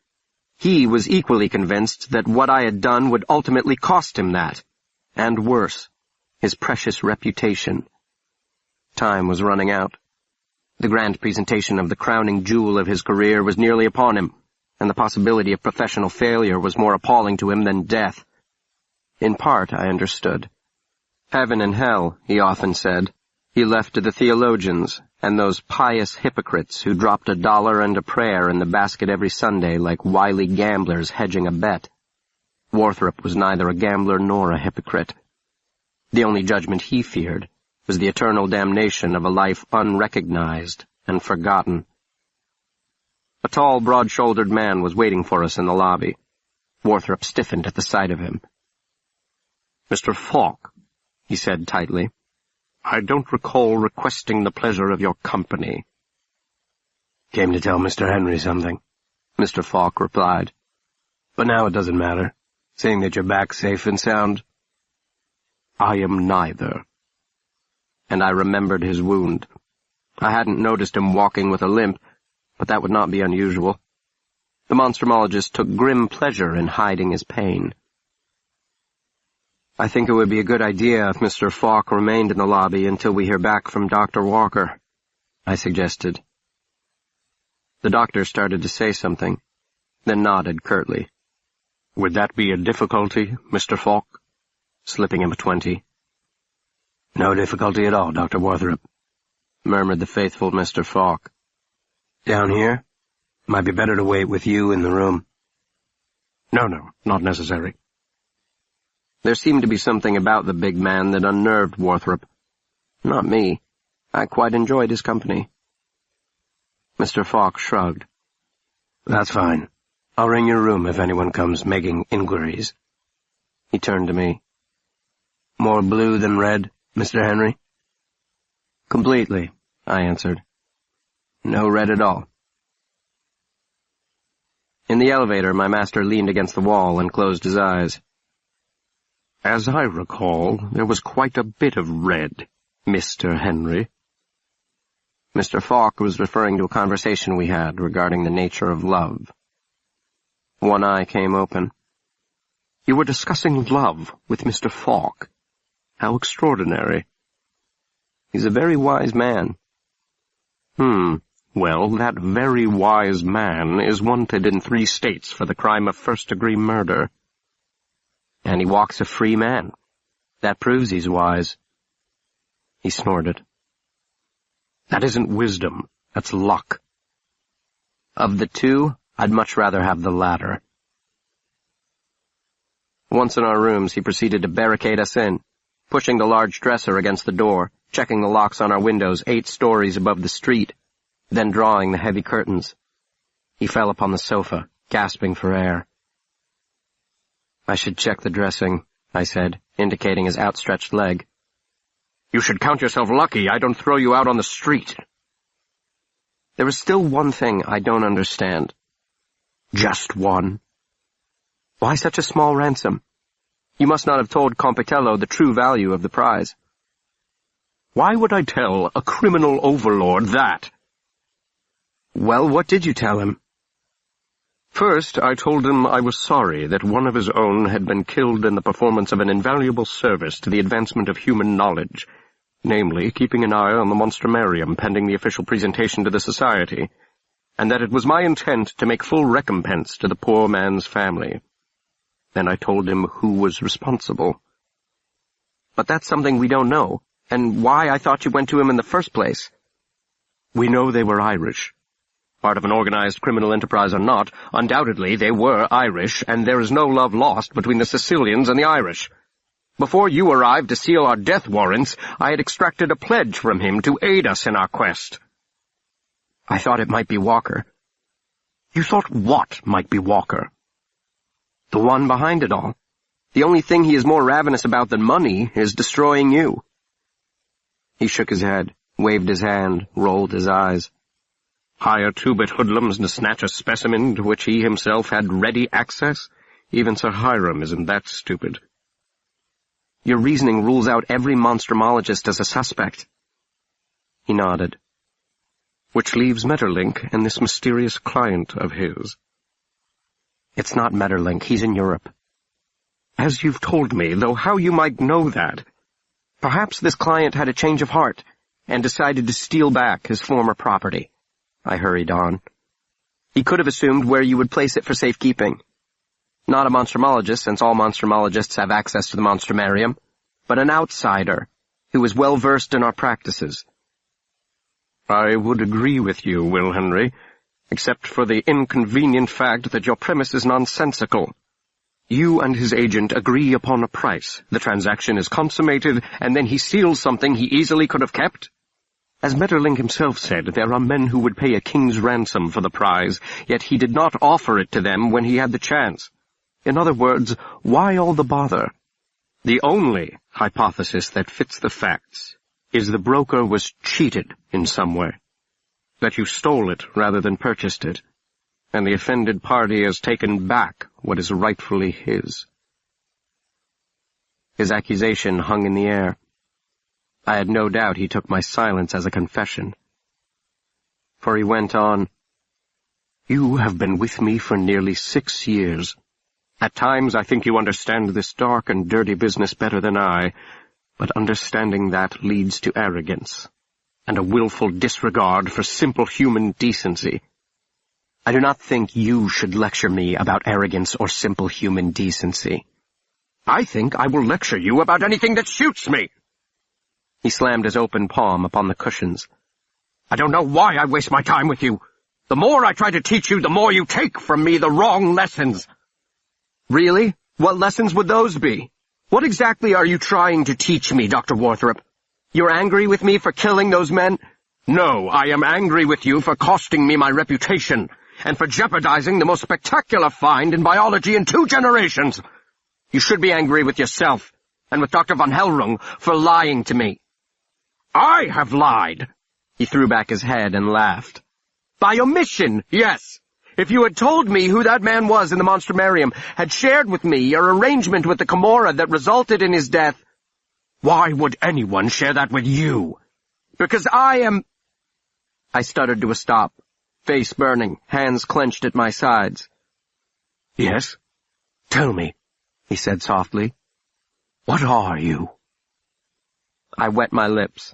Speaker 2: He was equally convinced that what I had done would ultimately cost him that, and worse, his precious reputation. Time was running out. The grand presentation of the crowning jewel of his career was nearly upon him, and the possibility of professional failure was more appalling to him than death. In part, I understood. Heaven and hell, he often said, he left to the theologians and those pious hypocrites who dropped $1 and a prayer in the basket every Sunday like wily gamblers hedging a bet. Warthrop was neither a gambler nor a hypocrite. The only judgment he feared was the eternal damnation of a life unrecognized and forgotten. A tall, broad-shouldered man was waiting for us in the lobby. Warthrop stiffened at the sight of him.
Speaker 3: Mr. Falk, he said tightly, I don't recall requesting the pleasure of your company.
Speaker 6: Came to tell Mr. Henry something, Mr. Falk replied. But now it doesn't matter, seeing that you're back safe and sound.
Speaker 3: I am neither.
Speaker 2: And I remembered his wound. I hadn't noticed him walking with a limp, but that would not be unusual. The monstrumologist took grim pleasure in hiding his pain. I think it would be a good idea if Mr. Falk remained in the lobby until we hear back from Dr. Walker, I suggested. The doctor started to say something, then nodded curtly.
Speaker 3: Would that be a difficulty, Mr. Falk? Slipping him a 20.
Speaker 6: No difficulty at all, Dr. Warthrop. murmured the faithful Mr. Falk. "Down here? Might be better to wait with you in the room."
Speaker 3: No, not necessary."
Speaker 6: There seemed to be something about the big man that unnerved Warthrop. Not me. I quite enjoyed his company. Mr. Falk shrugged. "That's fine. I'll ring your room if anyone comes making inquiries." He turned to me. "More blue than red, Mr. Henry?" "Completely," I answered. "No red at all." In the elevator, my master leaned against the wall and closed his eyes.
Speaker 3: "As I recall, there was quite a bit of red, Mr. Henry."
Speaker 6: Mr. Falk was referring to a conversation we had regarding the nature of love. One eye came open.
Speaker 3: "You were discussing love with Mr. Falk. How extraordinary."
Speaker 6: "He's a very wise man."
Speaker 3: Well, that very wise man is wanted in 3 states for the crime of first-degree murder."
Speaker 6: "And he walks a free man. That proves he's wise." He snorted.
Speaker 3: "That isn't wisdom. That's luck."
Speaker 6: "Of the two, I'd much rather have the latter." Once in our rooms, he proceeded to barricade us in, pushing the large dresser against the door, checking the locks on our windows 8 stories above the street, then drawing the heavy curtains. He fell upon the sofa, gasping for air. "I should check the dressing," I said, indicating his outstretched leg.
Speaker 3: "You should count yourself lucky I don't throw you out on the street."
Speaker 6: "There is still one thing I don't understand."
Speaker 3: "Just one?"
Speaker 6: "Why such a small ransom? You must not have told Compitello the true value of the prize."
Speaker 3: "Why would I tell a criminal overlord that?"
Speaker 6: "Well, what did you tell him?"
Speaker 3: "First, I told him I was sorry that one of his own had been killed in the performance of an invaluable service to the advancement of human knowledge, namely, keeping an eye on the Monstrumarium pending the official presentation to the Society, and that it was my intent to make full recompense to the poor man's family. Then I told him who was responsible."
Speaker 6: "But that's something we don't know, and why I thought you went to him in the first place."
Speaker 3: "We know they were Irish. Part of an organized criminal enterprise or not, undoubtedly they were Irish, and there is no love lost between the Sicilians and the Irish. Before you arrived to seal our death warrants, I had extracted a pledge from him to aid us in our quest."
Speaker 6: "I thought it might be Walker."
Speaker 3: "You thought what might be Walker?"
Speaker 6: "The one behind it all. The only thing he is more ravenous about than money is destroying you." He shook his head, waved his hand, rolled his eyes.
Speaker 3: "Hire 2-bit hoodlums to snatch a specimen to which he himself had ready access? Even Sir Hiram isn't that stupid."
Speaker 6: "Your reasoning rules out every monstrumologist as a suspect." He nodded.
Speaker 3: "Which leaves Metterlink and this mysterious client of his."
Speaker 6: "It's not Metterlink. He's in Europe."
Speaker 3: "As you've told me, though how you might know that?"
Speaker 6: "Perhaps this client had a change of heart and decided to steal back his former property," I hurried on. "He could have assumed where you would place it for safekeeping. Not a monstrumologist, since all monstrumologists have access to the Monstrumarium, but an outsider who is well versed in our practices."
Speaker 3: "I would agree with you, Will Henry, except for the inconvenient fact that your premise is nonsensical. You and his agent agree upon a price, the transaction is consummated, and then he steals something he easily could have kept? As Metterlink himself said, there are men who would pay a king's ransom for the prize, yet he did not offer it to them when he had the chance. In other words, why all the bother? The only hypothesis that fits the facts is the broker was cheated in some way, that you stole it rather than purchased it, and the offended party has taken back what is rightfully his."
Speaker 6: His accusation hung in the air. I had no doubt he took my silence as a confession. For he went on,
Speaker 3: "You have been with me for nearly 6 years. At times I think you understand this dark and dirty business better than I, but understanding that leads to arrogance, and a willful disregard for simple human decency."
Speaker 6: "I do not think you should lecture me about arrogance or simple human decency."
Speaker 3: "I think I will lecture you about anything that shoots me."
Speaker 6: He slammed his open palm upon the cushions. I don't know why I waste my time with you. The more I try to teach you, the more you take from me the wrong lessons. Really? What lessons would those be? What exactly are you trying to teach me, Dr. Warthrop? You're angry with me for killing those men? No, I am angry with you for costing me my reputation, and for jeopardizing the most spectacular find in biology in 2 generations. You should be angry with yourself, and with Dr. von Hellrung for lying to me. I have lied. He threw back his head and laughed. By omission, yes. If you had told me who that man was in the Monstrumarium, had shared with me your arrangement with the Camorra that resulted in his death, why would anyone share that with you? Because I am... I stuttered to a stop, face burning, hands clenched at my sides. Yes? Tell me, he said softly. What are you? I wet my lips.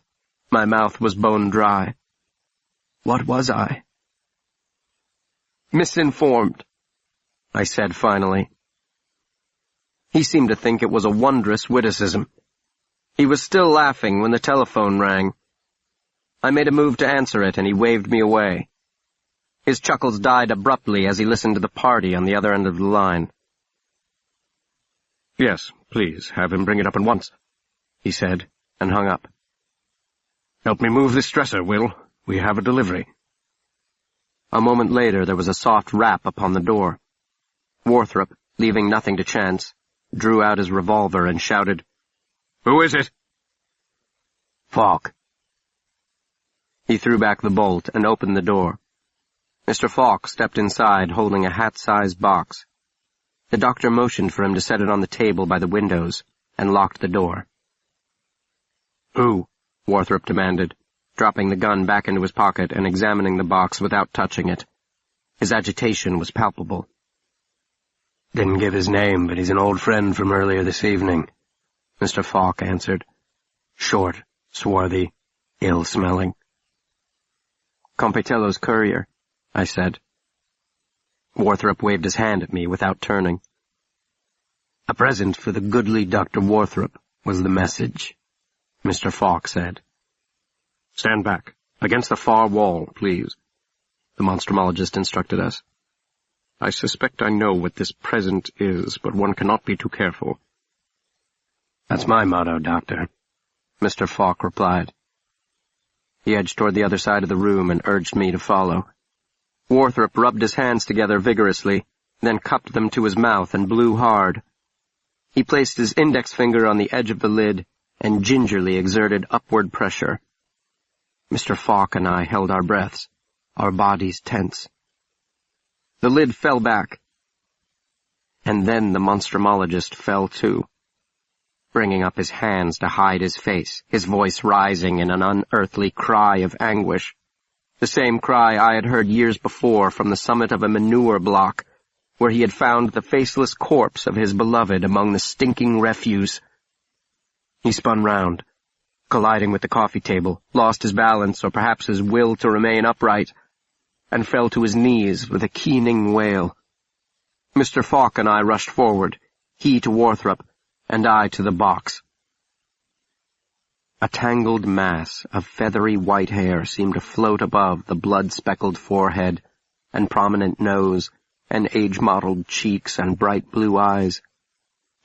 Speaker 6: My mouth was bone dry. What was I? Misinformed, I said finally. He seemed to think it was a wondrous witticism. He was still laughing when the telephone rang. I made a move to answer it, and he waved me away. His chuckles died abruptly as he listened to the party on the other end of the line.
Speaker 3: Yes, please, have him bring it up at once, he said, and hung up. Help me move this dresser, Will. We have a delivery.
Speaker 6: A moment later there was a soft rap upon the door. Warthrop, leaving nothing to chance, drew out his revolver and shouted, Who is it? Falk. He threw back the bolt and opened the door. Mr. Falk stepped inside holding a hat-sized box. The doctor motioned for him to set it on the table by the windows and locked the door. Who? Warthrop demanded, dropping the gun back into his pocket and examining the box without touching it. His agitation was palpable. Didn't give his name, but he's an old friend from earlier this evening, Mr. Falk answered. Short, swarthy, ill-smelling. Compitello's courier, I said. Warthrop waved his hand at me without turning. A present for the goodly Dr. Warthrop was the message, Mr. Falk said. Stand back, against the far wall, please, the monstrumologist instructed us. I suspect I know what this present is, but one cannot be too careful. That's my motto, Doctor, Mr. Falk replied. He edged toward the other side of the room and urged me to follow. Warthrop rubbed his hands together vigorously, then cupped them to his mouth and blew hard. He placed his index finger on the edge of the lid and gingerly exerted upward pressure. Mr. Falk and I held our breaths, our bodies tense. The lid fell back, and then the monstrumologist fell too, bringing up his hands to hide his face, his voice rising in an unearthly cry of anguish, the same cry I had heard years before from the summit of a manure block, where he had found the faceless corpse of his beloved among the stinking refuse. He spun round, colliding with the coffee table, lost his balance or perhaps his will to remain upright, and fell to his knees with a keening wail. Mr. Falk and I rushed forward, he to Warthrop, and I to the box. A tangled mass of feathery white hair seemed to float above the blood-speckled forehead and prominent nose and age-mottled cheeks and bright blue eyes,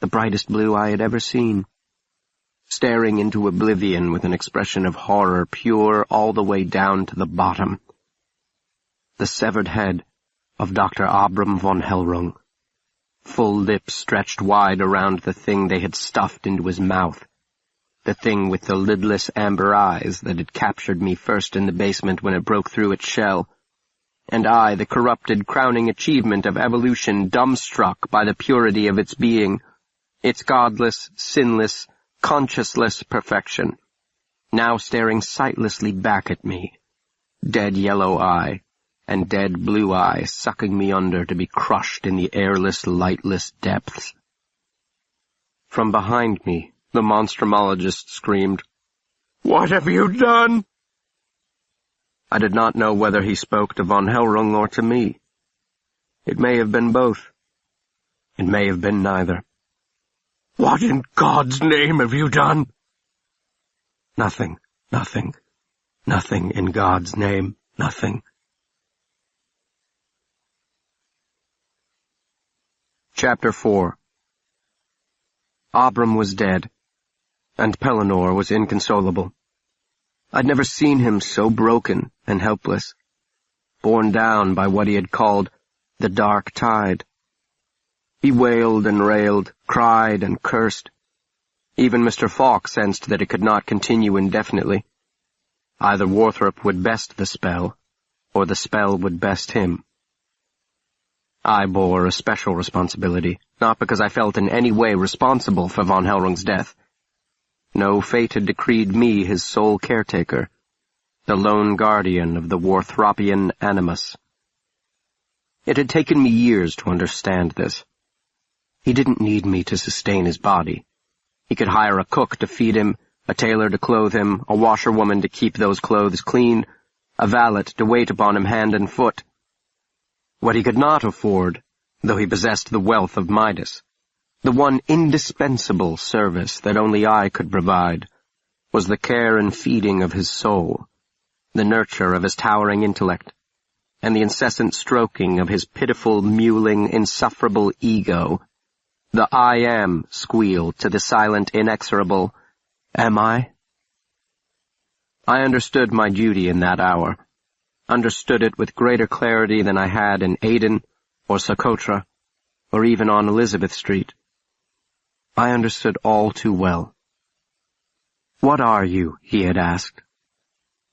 Speaker 6: the brightest blue I had ever seen, staring into oblivion with an expression of horror pure all the way down to the bottom. The severed head of Dr. Abram von Hellrung, full lips stretched wide around the thing they had stuffed into his mouth, the thing with the lidless amber eyes that had captured me first in the basement when it broke through its shell, and I, the corrupted crowning achievement of evolution, dumbstruck by the purity of its being, its godless, sinless, consciousless perfection, now staring sightlessly back at me, dead yellow eye, and dead blue eye sucking me under to be crushed in the airless, lightless depths. From behind me, the monstrumologist screamed, "What have you done?" I did not know whether he spoke to von Hellrung or to me. It may have been both. It may have been neither. "What in God's name have you done?" Nothing,
Speaker 3: Nothing in God's name, nothing.
Speaker 6: Chapter 4. Abram was dead, and Pellinor was inconsolable. I'd never seen him so broken and helpless, borne down by what he had called the dark tide. He wailed and railed, cried and cursed. Even Mr. Falk sensed that it could not continue indefinitely. Either Warthrop would best the spell, or the spell would best him. I bore a special responsibility, not because I felt in any way responsible for von Hellrung's death. No, fate had decreed me his sole caretaker, the lone guardian of the Warthropian animus. It had taken me years to understand this. He didn't need me to sustain his body. He could hire a cook to feed him, a tailor to clothe him, a washerwoman to keep those clothes clean, a valet to wait upon him hand and foot. What he could not afford, though he possessed the wealth of Midas, the one indispensable service that only I could provide, was the care and feeding of his soul, the nurture of his towering intellect, and the incessant stroking of his pitiful, mewling, insufferable ego, the I am squeal to the silent, inexorable, am I? I understood my duty in that hour, understood it with greater clarity than I had in Aden or Socotra, or even on Elizabeth Street. I understood all too well. "What are you?" he had asked.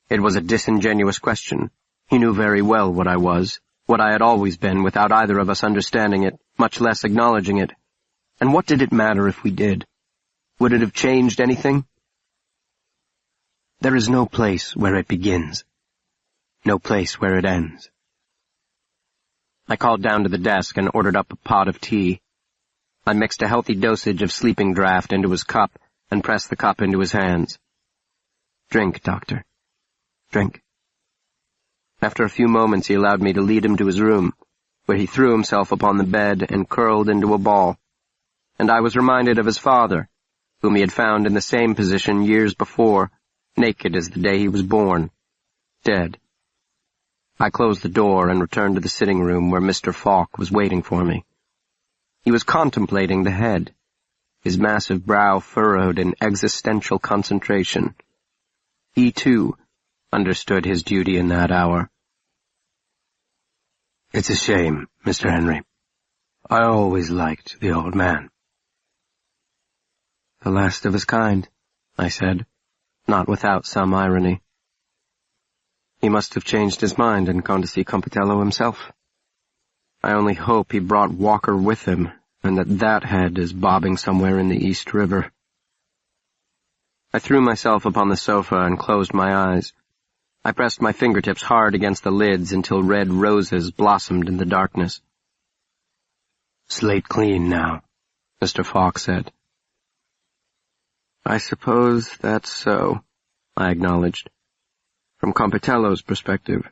Speaker 6: It was a disingenuous question. He knew very well what I was, what I had always been, without either of us understanding it, much less acknowledging it. And what did it matter if we did? Would it have changed anything? "There is no place where it begins, no place where it ends." I called down to the desk and ordered up a pot of tea. I mixed a healthy dosage of sleeping draught into his cup and pressed the cup into his hands. "Drink, doctor. Drink." After a few moments he allowed me to lead him to his room, where he threw himself upon the bed and curled into a ball, and I was reminded of his father, whom he had found in the same position years before, naked as the day he was born, dead. I closed the door and returned to the sitting room where Mr. Falk was waiting for me. He was contemplating the head, his massive brow furrowed in existential concentration. He, too, understood his duty in that hour. "It's a shame, Mr. Henry. I always liked the old man." "The last of his kind," I said, not without some irony. "He must have changed his mind and gone to see Compitello himself. I only hope he brought Walker with him, and that head is bobbing somewhere in the East River." I threw myself upon the sofa and closed my eyes. I pressed my fingertips hard against the lids until red roses blossomed in the darkness. "Slate clean now," Mr. Falk said. "I suppose that's so," I acknowledged, "from Compitello's perspective.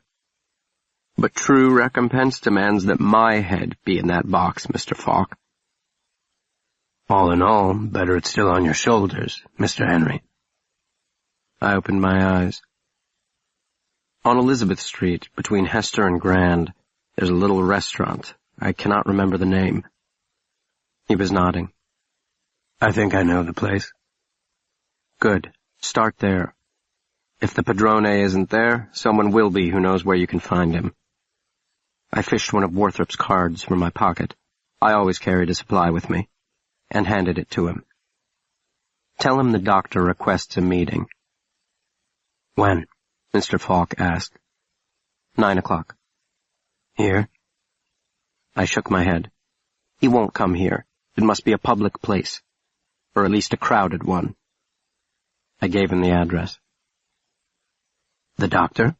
Speaker 6: But true recompense demands that my head be in that box, Mr. Falk." "All in all, better it's still on your shoulders, Mr. Henry." I opened my eyes. "On Elizabeth Street, between Hester and Grand, there's a little restaurant. I cannot remember the name." He was nodding. "I think I know the place." "Good. Start there. If the padrone isn't there, someone will be who knows where you can find him." I fished one of Warthrop's cards from my pocket. I always carried a supply with me, and handed it to him. "Tell him the doctor requests a meeting." "When?" Mr. Falk asked. 9 o'clock. "Here?" I shook my head. "He won't come here. It must be a public place, or at least a crowded one." I gave him the address. "The doctor?"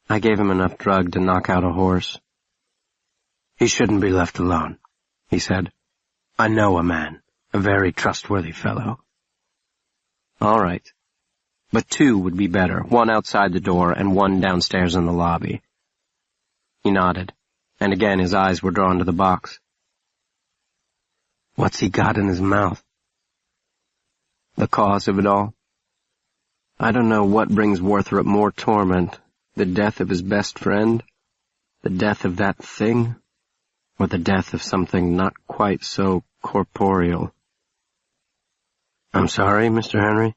Speaker 6: I gave him enough drug to knock out a horse. "He shouldn't be left alone," he said. "I know a man, a very trustworthy fellow." "All right. But 2 would be better, 1 outside the door and 1 downstairs in the lobby." He nodded, and again his eyes were drawn to the box. "What's he got in his mouth?" "The cause of it all?" I don't know what brings Warthrop more torment, the death of his best friend, the death of that thing, or the death of something not quite so corporeal. I'm sorry, Mr. Henry.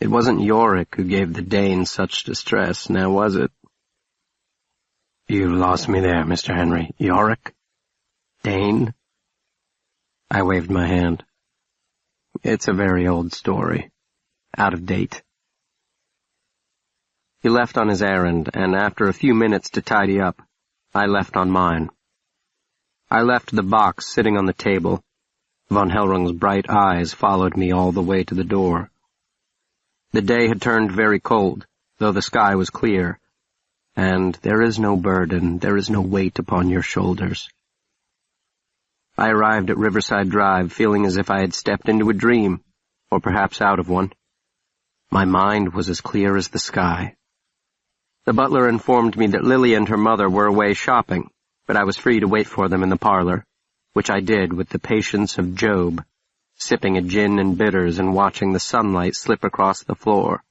Speaker 6: It wasn't Yorick who gave the Dane such distress, now was it? You lost me there, Mr. Henry. Yorick? Dane? I waved my hand. It's a very old story. Out of date. He left on his errand, and after a few minutes to tidy up, I left on mine. I left the box sitting on the table. Von Hellrung's bright eyes followed me all the way to the door. The day had turned very cold, though the sky was clear, and there is no burden, there is no weight upon your shoulders. I arrived at Riverside Drive feeling as if I had stepped into a dream, or perhaps out of one. My mind was as clear as the sky. The butler informed me that Lily and her mother were away shopping, but I was free to wait for them in the parlor, which I did with the patience of Job, sipping a gin and bitters and watching the sunlight slip across the floor,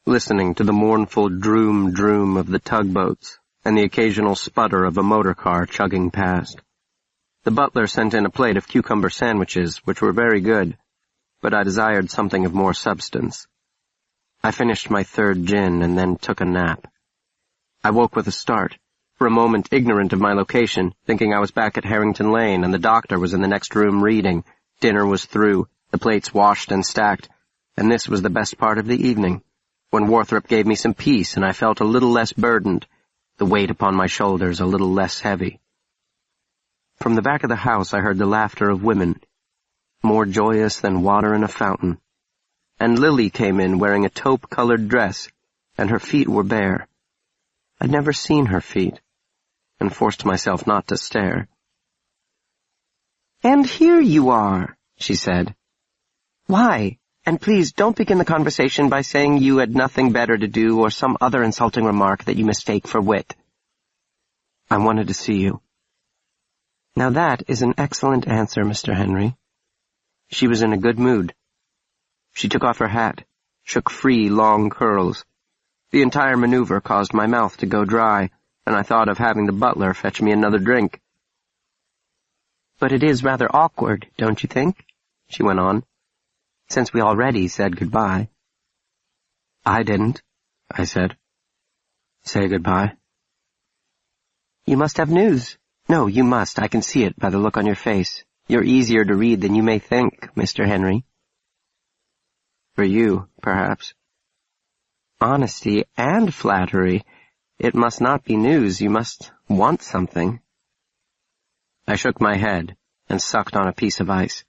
Speaker 6: listening to the mournful droom-droom of the tugboats and the occasional sputter of a motor car chugging past. The butler sent in a plate of cucumber sandwiches, which were very good, but I desired something of more substance. I finished my third gin and then took a nap. I woke with a start, for a moment ignorant of my location, thinking I was back at Harrington Lane and the doctor was in the next room reading. Dinner was through, the plates washed and stacked, and this was the best part of the evening, when Warthrop gave me some peace and I felt a little less burdened, the weight upon my shoulders a little less heavy. From the back of the house I heard the laughter of women, more joyous than water in a fountain, and Lily came in wearing a taupe-colored dress, and her feet were bare. I'd never seen her feet, and forced myself not to stare.
Speaker 5: "And here you are," she said. "Why? And please don't begin the conversation by saying you had nothing better to do or some other insulting remark that you mistake for wit."
Speaker 6: "I wanted to see you."
Speaker 5: "Now that is an excellent answer, Mr. Henry."
Speaker 6: She was in a good mood. She took off her hat, shook free long curls. The entire maneuver caused my mouth to go dry, and I thought of having the butler fetch me another drink.
Speaker 5: "But it is rather awkward, don't you think?" she went on, "since we already said goodbye."
Speaker 6: "I didn't," I said. "Say goodbye."
Speaker 5: "You must have news." "No, you must. I can see it by the look on your face. You're easier to read than you may think, Mr. Henry."
Speaker 6: "For you, perhaps."
Speaker 5: "Honesty and flattery. It must not be news. You must want something."
Speaker 6: I shook my head and sucked on a piece of ice.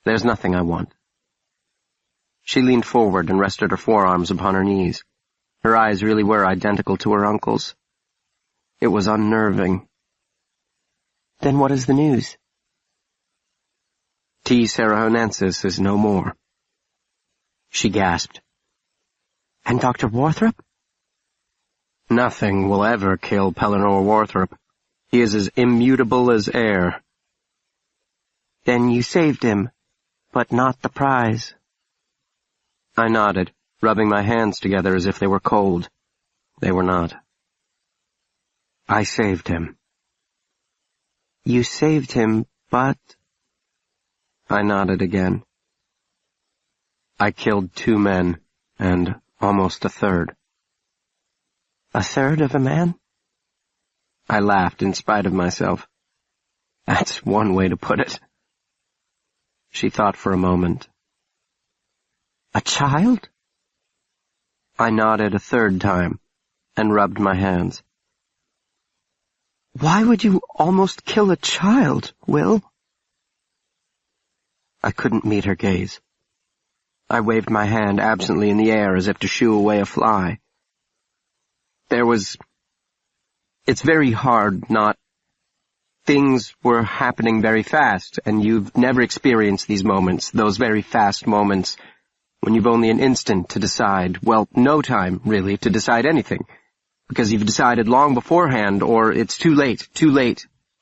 Speaker 6: "There's nothing I want." She leaned forward and rested her forearms upon her knees. Her eyes really were identical to her uncle's. It was unnerving.
Speaker 5: "Then what is the news?"
Speaker 6: T. Sarahonensis is no more. She gasped.
Speaker 5: "And Dr. Warthrop?"
Speaker 6: "Nothing will ever kill Pellinor Warthrop. He is as immutable as air."
Speaker 5: "Then you saved him, but not the prize."
Speaker 6: I nodded, rubbing my hands together as if they were cold. They were not. "I saved him."
Speaker 5: "You saved him, but—"
Speaker 6: I nodded again. "I killed 2 men, and almost a third."
Speaker 5: "A third of a man?"
Speaker 6: I laughed in spite of myself. "That's one way to put it." She thought for a moment.
Speaker 5: "A child?"
Speaker 6: I nodded a third time, and rubbed my hands.
Speaker 5: "Why would you almost kill a child, Will?"
Speaker 6: I couldn't meet her gaze. I waved my hand absently in the air as if to shoo away a fly. It's very hard not... Things were happening very fast, and you've never experienced these moments, those very fast moments, when you've only an instant to decide, well, no time, really, to decide anything, because you've decided long beforehand, or it's too late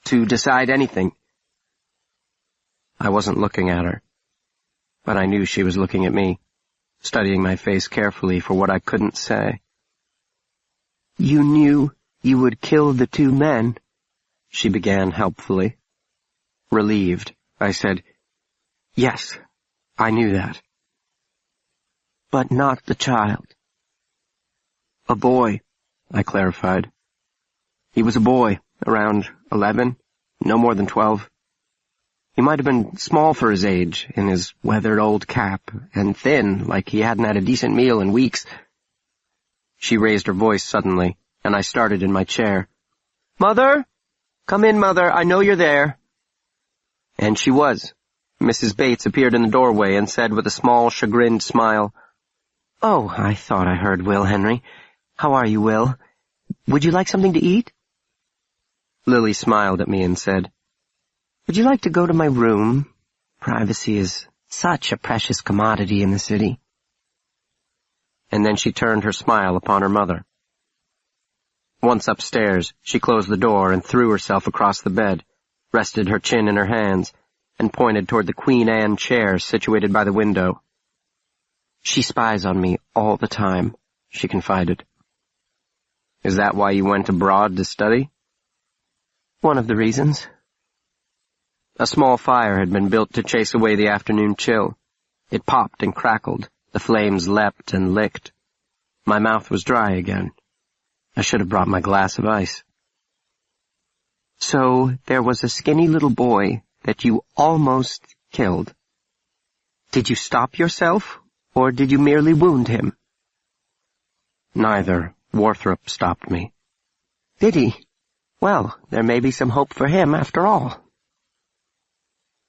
Speaker 6: to decide anything. I wasn't looking at her, but I knew she was looking at me, studying my face carefully for what I couldn't say.
Speaker 5: "You knew you would kill the 2 men?"
Speaker 6: she began helpfully. Relieved, I said, "Yes, I knew that."
Speaker 5: "But not the child."
Speaker 6: "A boy," I clarified. "He was a boy, around 11, no more than 12. He might have been small for his age, in his weathered old cap, and thin, like he hadn't had a decent meal in weeks." She raised her voice suddenly, and I started in my chair. "Mother? Come in, Mother, I know you're there." And she was. Mrs. Bates appeared in the doorway and said with a small, chagrined smile,
Speaker 5: "Oh, I thought I heard Will Henry. How are you, Will? Would you like something to eat?"
Speaker 6: Lily smiled at me and said,
Speaker 5: "Would you like to go to my room? Privacy is such a precious commodity in the city."
Speaker 6: And then she turned her smile upon her mother. Once upstairs, she closed the door and threw herself across the bed, rested her chin in her hands, and pointed toward the Queen Anne chair situated by the window.
Speaker 5: "She spies on me all the time," she confided.
Speaker 6: "Is that why you went abroad to study?"
Speaker 5: "One of the reasons."
Speaker 6: A small fire had been built to chase away the afternoon chill. It popped and crackled. The flames leapt and licked. My mouth was dry again. I should have brought my glass of ice.
Speaker 5: "So there was a skinny little boy that you almost killed. Did you stop yourself, or did you merely wound him?"
Speaker 6: "Neither. Warthrop stopped me."
Speaker 5: "Did he? Well, there may be some hope for him after all."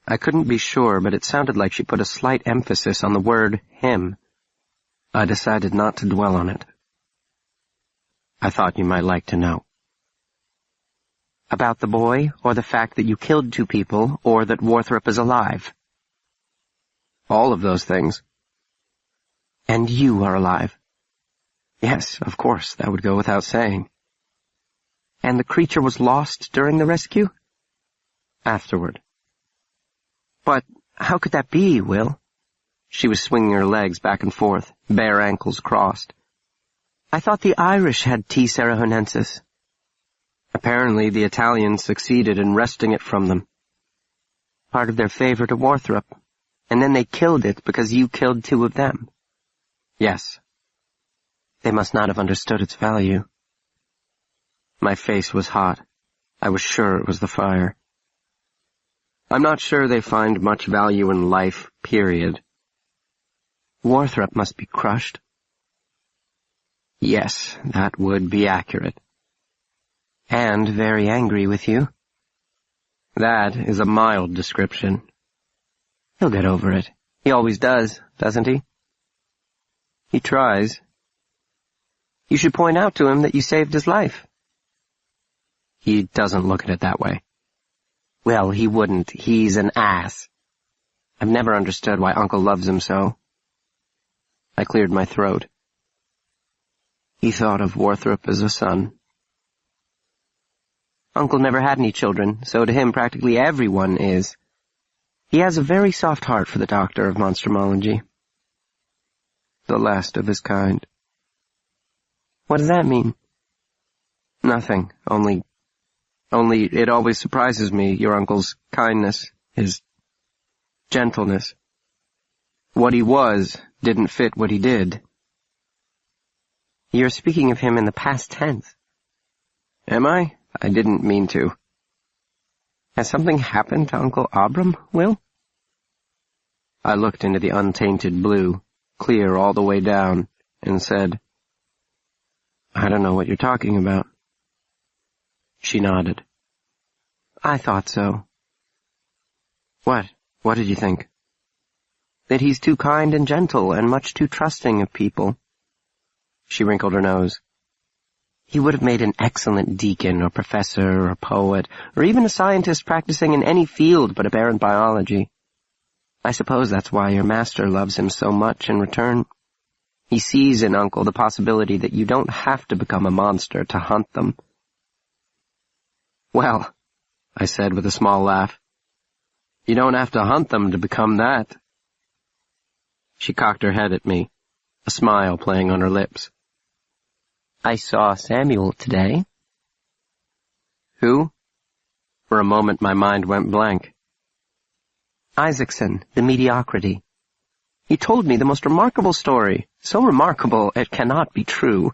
Speaker 6: I couldn't be sure, but it sounded like she put a slight emphasis on the word him. I decided not to dwell on it. "I thought you might like to know."
Speaker 5: "About the boy, or the fact that you killed 2 people, or that Warthrop is alive?"
Speaker 6: "All of those things."
Speaker 5: "And you are alive?"
Speaker 6: "Yes, of course, that would go without saying."
Speaker 5: "And the creature was lost during the rescue?"
Speaker 6: "Afterward."
Speaker 5: "But how could that be, Will?"
Speaker 6: She was swinging her legs back and forth, bare ankles crossed.
Speaker 5: "I thought the Irish had T. Sarajonensis."
Speaker 6: "Apparently the Italians succeeded in wresting it from them."
Speaker 5: "Part of their favor to Warthrop. And then they killed it because you killed 2 of them."
Speaker 6: "Yes."
Speaker 5: "They must not have understood its value."
Speaker 6: My face was hot. I was sure it was the fire. "I'm not sure they find much value in life, period."
Speaker 5: "Warthrop must be crushed."
Speaker 6: "Yes, that would be accurate."
Speaker 5: "And very angry with you."
Speaker 6: "That is a mild description."
Speaker 5: "He'll get over it. He always does, doesn't he?"
Speaker 6: "He tries."
Speaker 5: "You should point out to him that you saved his life."
Speaker 6: "He doesn't look at it that way."
Speaker 5: "Well, he wouldn't. He's an ass. I've never understood why Uncle loves him so."
Speaker 6: I cleared my throat. He thought of Warthrop as a son.
Speaker 5: "Uncle never had any children, so to him practically everyone is. He has a very soft heart for the doctor of monstrumology."
Speaker 6: The last of his kind.
Speaker 5: "What does that mean?"
Speaker 6: "Nothing, only it always surprises me, your uncle's kindness, his gentleness. What he was didn't fit what he did."
Speaker 5: "You're speaking of him in the past tense."
Speaker 6: "Am I? I didn't mean to."
Speaker 5: "Has something happened to Uncle Abram, Will?"
Speaker 6: I looked into the untainted blue, clear all the way down, and said, "I don't know what you're talking about." She nodded.
Speaker 5: "I thought so."
Speaker 6: "What? What did you think?"
Speaker 5: "That he's too kind and gentle and much too trusting of people."
Speaker 6: She wrinkled her nose.
Speaker 5: "He would have made an excellent deacon or professor or poet, or even a scientist practicing in any field but aberrant biology. I suppose that's why your master loves him so much in return. He sees in Uncle the possibility that you don't have to become a monster to hunt them."
Speaker 6: "Well," I said with a small laugh, "you don't have to hunt them to become that." She cocked her head at me, a smile playing on her lips.
Speaker 5: I saw Samuel today.
Speaker 6: Who? For a moment my mind went blank.
Speaker 5: Isaacson, the mediocrity. He told me the most remarkable story, so remarkable it cannot be true.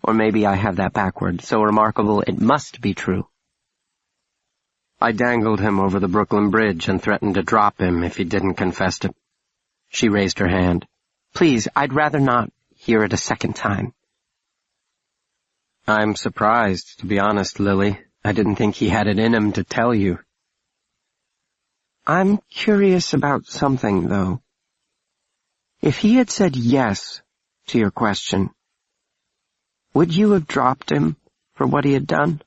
Speaker 5: Or maybe I have that backward, so remarkable it must be true.
Speaker 6: I dangled him over the Brooklyn Bridge and threatened to drop him if he didn't confess to... She raised her hand.
Speaker 5: Please, I'd rather not hear it a second time.
Speaker 6: I'm surprised, to be honest, Lily. I didn't think he had it in him to tell you.
Speaker 5: I'm curious about something, though. If he had said yes to your question, would you have dropped him for what he had done?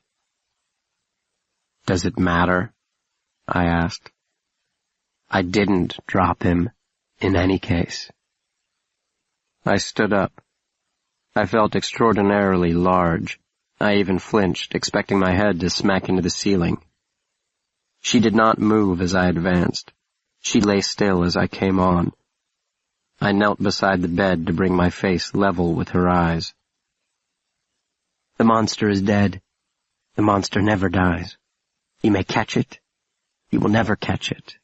Speaker 6: Does it matter? I asked. I didn't drop him, in any case. I stood up. I felt extraordinarily large. I even flinched, expecting my head to smack into the ceiling. She did not move as I advanced. She lay still as I came on. I knelt beside the bed to bring my face level with her eyes.
Speaker 5: The monster is dead. The monster never dies. You may catch it. You will never catch it.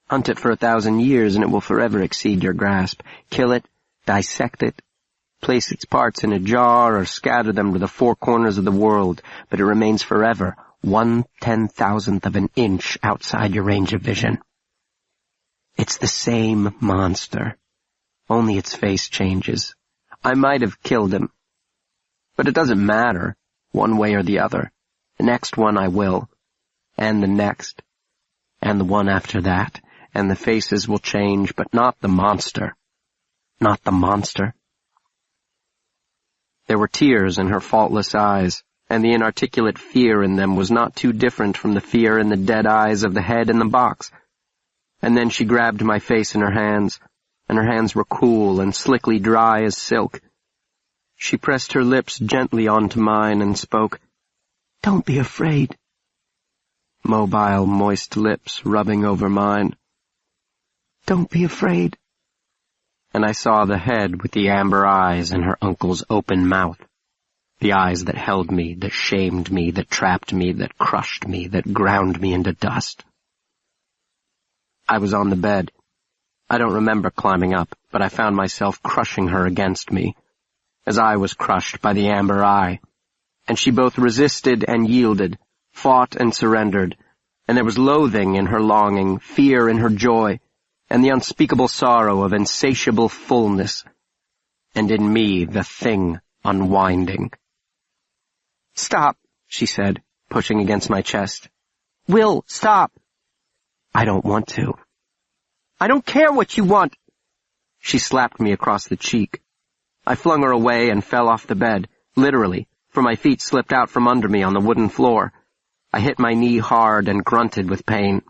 Speaker 5: Hunt it for 1,000 years and it will forever exceed your grasp. Kill it, dissect it, place its parts in a jar or scatter them to the four corners of the world, but it remains forever 1/10,000th of an inch outside your range of vision. It's the same monster, only its face changes. I might have killed him, but it doesn't matter, one way or the other. The next one I will, and the next, and the one after that, and the faces will change, but not the monster. Not the monster.
Speaker 6: There were tears in her faultless eyes, and the inarticulate fear in them was not too different from the fear in the dead eyes of the head in the box. And then she grabbed my face in her hands, and her hands were cool and slickly dry as silk. She pressed her lips gently onto mine and spoke, "Don't be afraid." Mobile, moist lips rubbing over mine. "Don't be afraid." And I saw the head with the amber eyes in her uncle's open mouth. The eyes that held me, that shamed me, that trapped me, that crushed me, that ground me into dust. I was on the bed. I don't remember climbing up, but I found myself crushing her against me, as I was crushed by the amber eye. And she both resisted and yielded, fought and surrendered, and there was loathing in her longing, fear in her joy, and the unspeakable sorrow of insatiable fullness, and in me the thing unwinding. "Stop," she said, pushing against my chest. "Will, stop." "I don't want to." "I don't care what you want." She slapped me across the cheek. I flung her away and fell off the bed, literally, for my feet slipped out from under me on the wooden floor. I hit my knee hard and grunted with pain.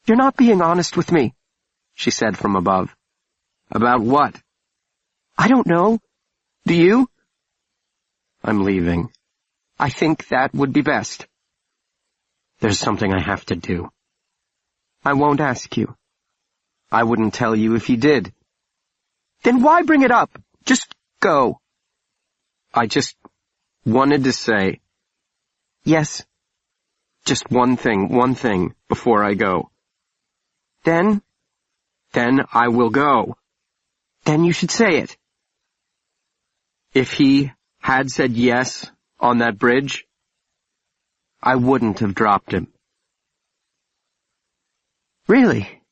Speaker 6: "You're not being honest with me," she said from above. "About what?" "I don't know. Do you?" "I'm leaving. I think that would be best." "There's something I have to do." "I won't ask you." "I wouldn't tell you if you did." "Then why bring it up? Just go." "I just wanted to say..." "Yes." "Just one thing, before I go." Then I will go." "Then you should say it." "If he had said yes on that bridge, I wouldn't have dropped him." "Really?"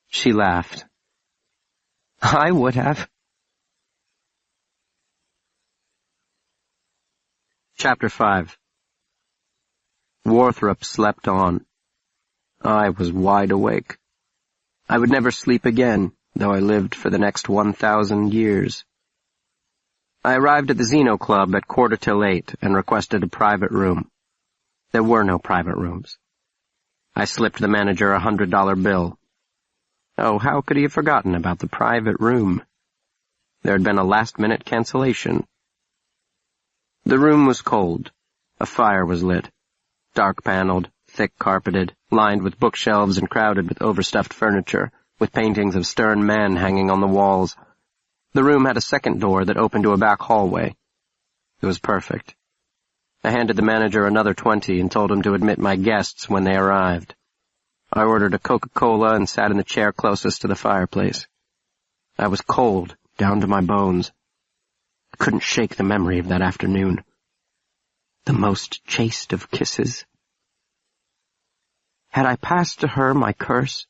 Speaker 6: She laughed. "I would have." Chapter 5. Warthrop slept on. I was wide awake. I would never sleep again, though I lived for the next 1,000 years. I arrived at the Zeno Club at 8:15 and requested a private room. There were no private rooms. I slipped the manager a $100 bill. Oh, how could he have forgotten about the private room? There had been a last-minute cancellation. The room was cold. A fire was lit. Dark-paneled, thick-carpeted, lined with bookshelves and crowded with overstuffed furniture, with paintings of stern men hanging on the walls. The room had a second door that opened to a back hallway. It was perfect. I handed the manager another 20 and told him to admit my guests when they arrived. I ordered a Coca-Cola and sat in the chair closest to the fireplace. I was cold, down to my bones. I couldn't shake the memory of that afternoon. The most chaste of kisses. Had I passed to her my curse,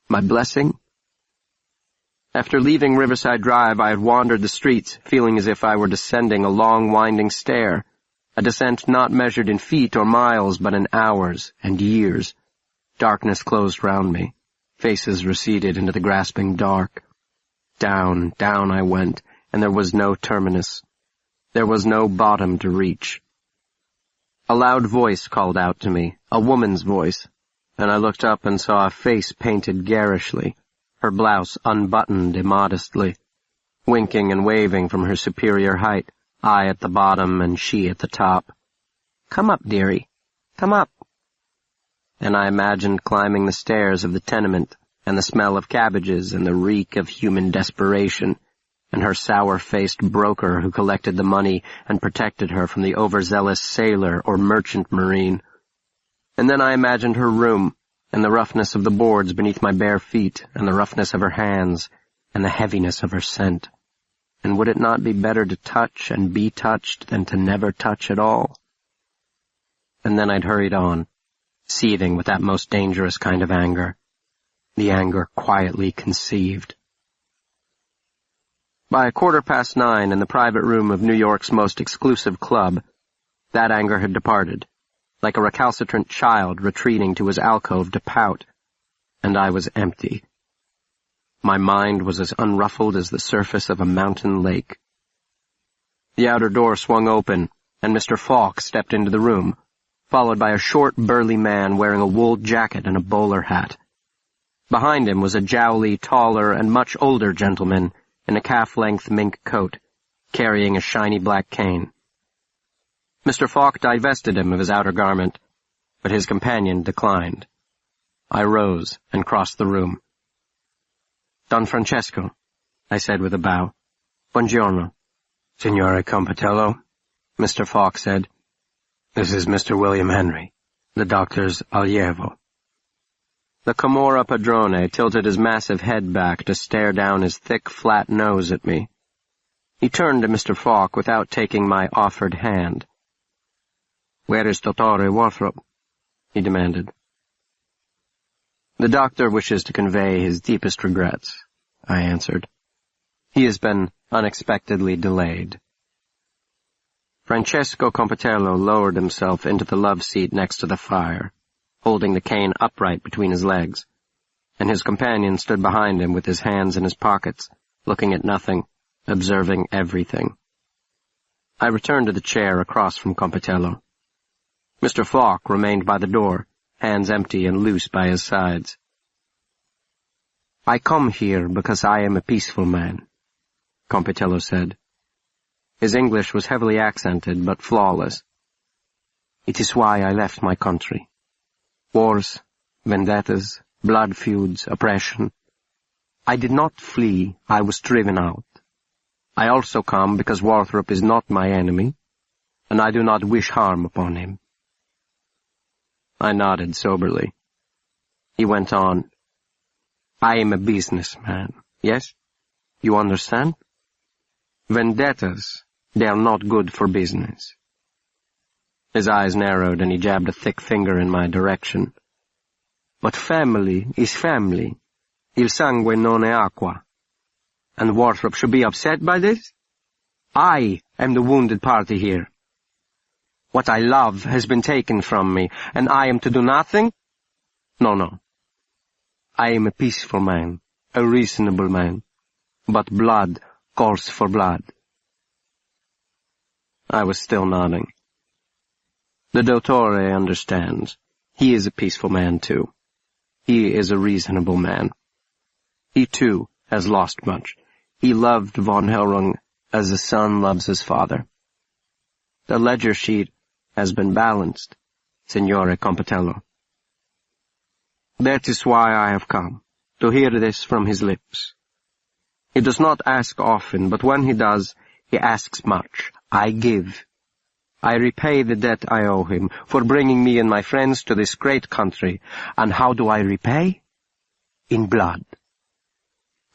Speaker 6: my blessing? After leaving Riverside Drive, I had wandered the streets, feeling as if I were descending a long, winding stair, a descent not measured in feet or miles, but in hours and years. Darkness closed round me. Faces receded into the grasping dark. Down, down I went, and there was no terminus. There was no bottom to reach. A loud voice called out to me, a woman's voice, and I looked up and saw a face painted garishly, her blouse unbuttoned immodestly, winking and waving from her superior height, I at the bottom and she at the top. "Come up, dearie. Come up." And I imagined climbing the stairs of the tenement, and the smell of cabbages and the reek of human desperation, and her sour-faced broker who collected the money and protected her from the overzealous sailor or merchant marine. And then I imagined her room, and the roughness of the boards beneath my bare feet, and the roughness of her hands, and the heaviness of her scent. And would it not be better to touch and be touched than to never touch at all? And then I'd hurried on, seething with that most dangerous kind of anger, the anger quietly conceived. By 9:15 in the private room of New York's most exclusive club, that anger had departed, like a recalcitrant child retreating to his alcove to pout, and I was empty. My mind was as unruffled as the surface of a mountain lake. The outer door swung open, and Mr. Falk stepped into the room, followed by a short, burly man wearing a wool jacket and a bowler hat. Behind him was a jowly, taller, and much older gentleman in a calf-length mink coat, carrying a shiny black cane. Mr. Falk divested him of his outer garment, but his companion declined. I rose and crossed the room. "Don Francesco," I said with a bow. "Buongiorno." "Signore Compitello," Mr. Falk said. "This is Mr. William Henry, the doctor's allievo." The Camorra padrone tilted his massive head back to stare down his thick, flat nose at me. He turned to Mr. Falk without taking my offered hand. "Where is Dottore Warthrop?" he demanded. "The doctor wishes to convey his deepest regrets," I answered. "He has been unexpectedly delayed." Francesco Compitello lowered himself into the love seat next to the fire, holding the cane upright between his legs, and his companion stood behind him with his hands in his pockets, looking at nothing, observing everything. I returned to the chair across from Compitello. Mr. Falk remained by the door, hands empty and loose by his sides. "I come here because I am a peaceful man," Compitello said. His English was heavily accented but flawless. "It is why I left my country. Wars, vendettas, blood feuds, oppression. I did not flee, I was driven out. I also come because Warthrop is not my enemy, and I do not wish harm upon him." I nodded soberly. He went on. "I am a businessman, yes? You understand? Vendettas, they are not good for business." His eyes narrowed and he jabbed a thick finger in my direction. "But family is family. Il sangue non è acqua. And Warthrop should be upset by this? I am the wounded party here. What I love has been taken from me, and I am to do nothing? No. I am a peaceful man, a reasonable man. But blood calls for blood." I was still nodding. "The Dottore understands. He is a peaceful man, too. He is a reasonable man. He, too, has lost much. He loved von Hellrung as a son loves his father. The ledger sheet has been balanced, Signore Compitello. That is why I have come, to hear this from his lips. He does not ask often, but when he does, he asks much. I give. I repay the debt I owe him for bringing me and my friends to this great country. And how do I repay? In blood.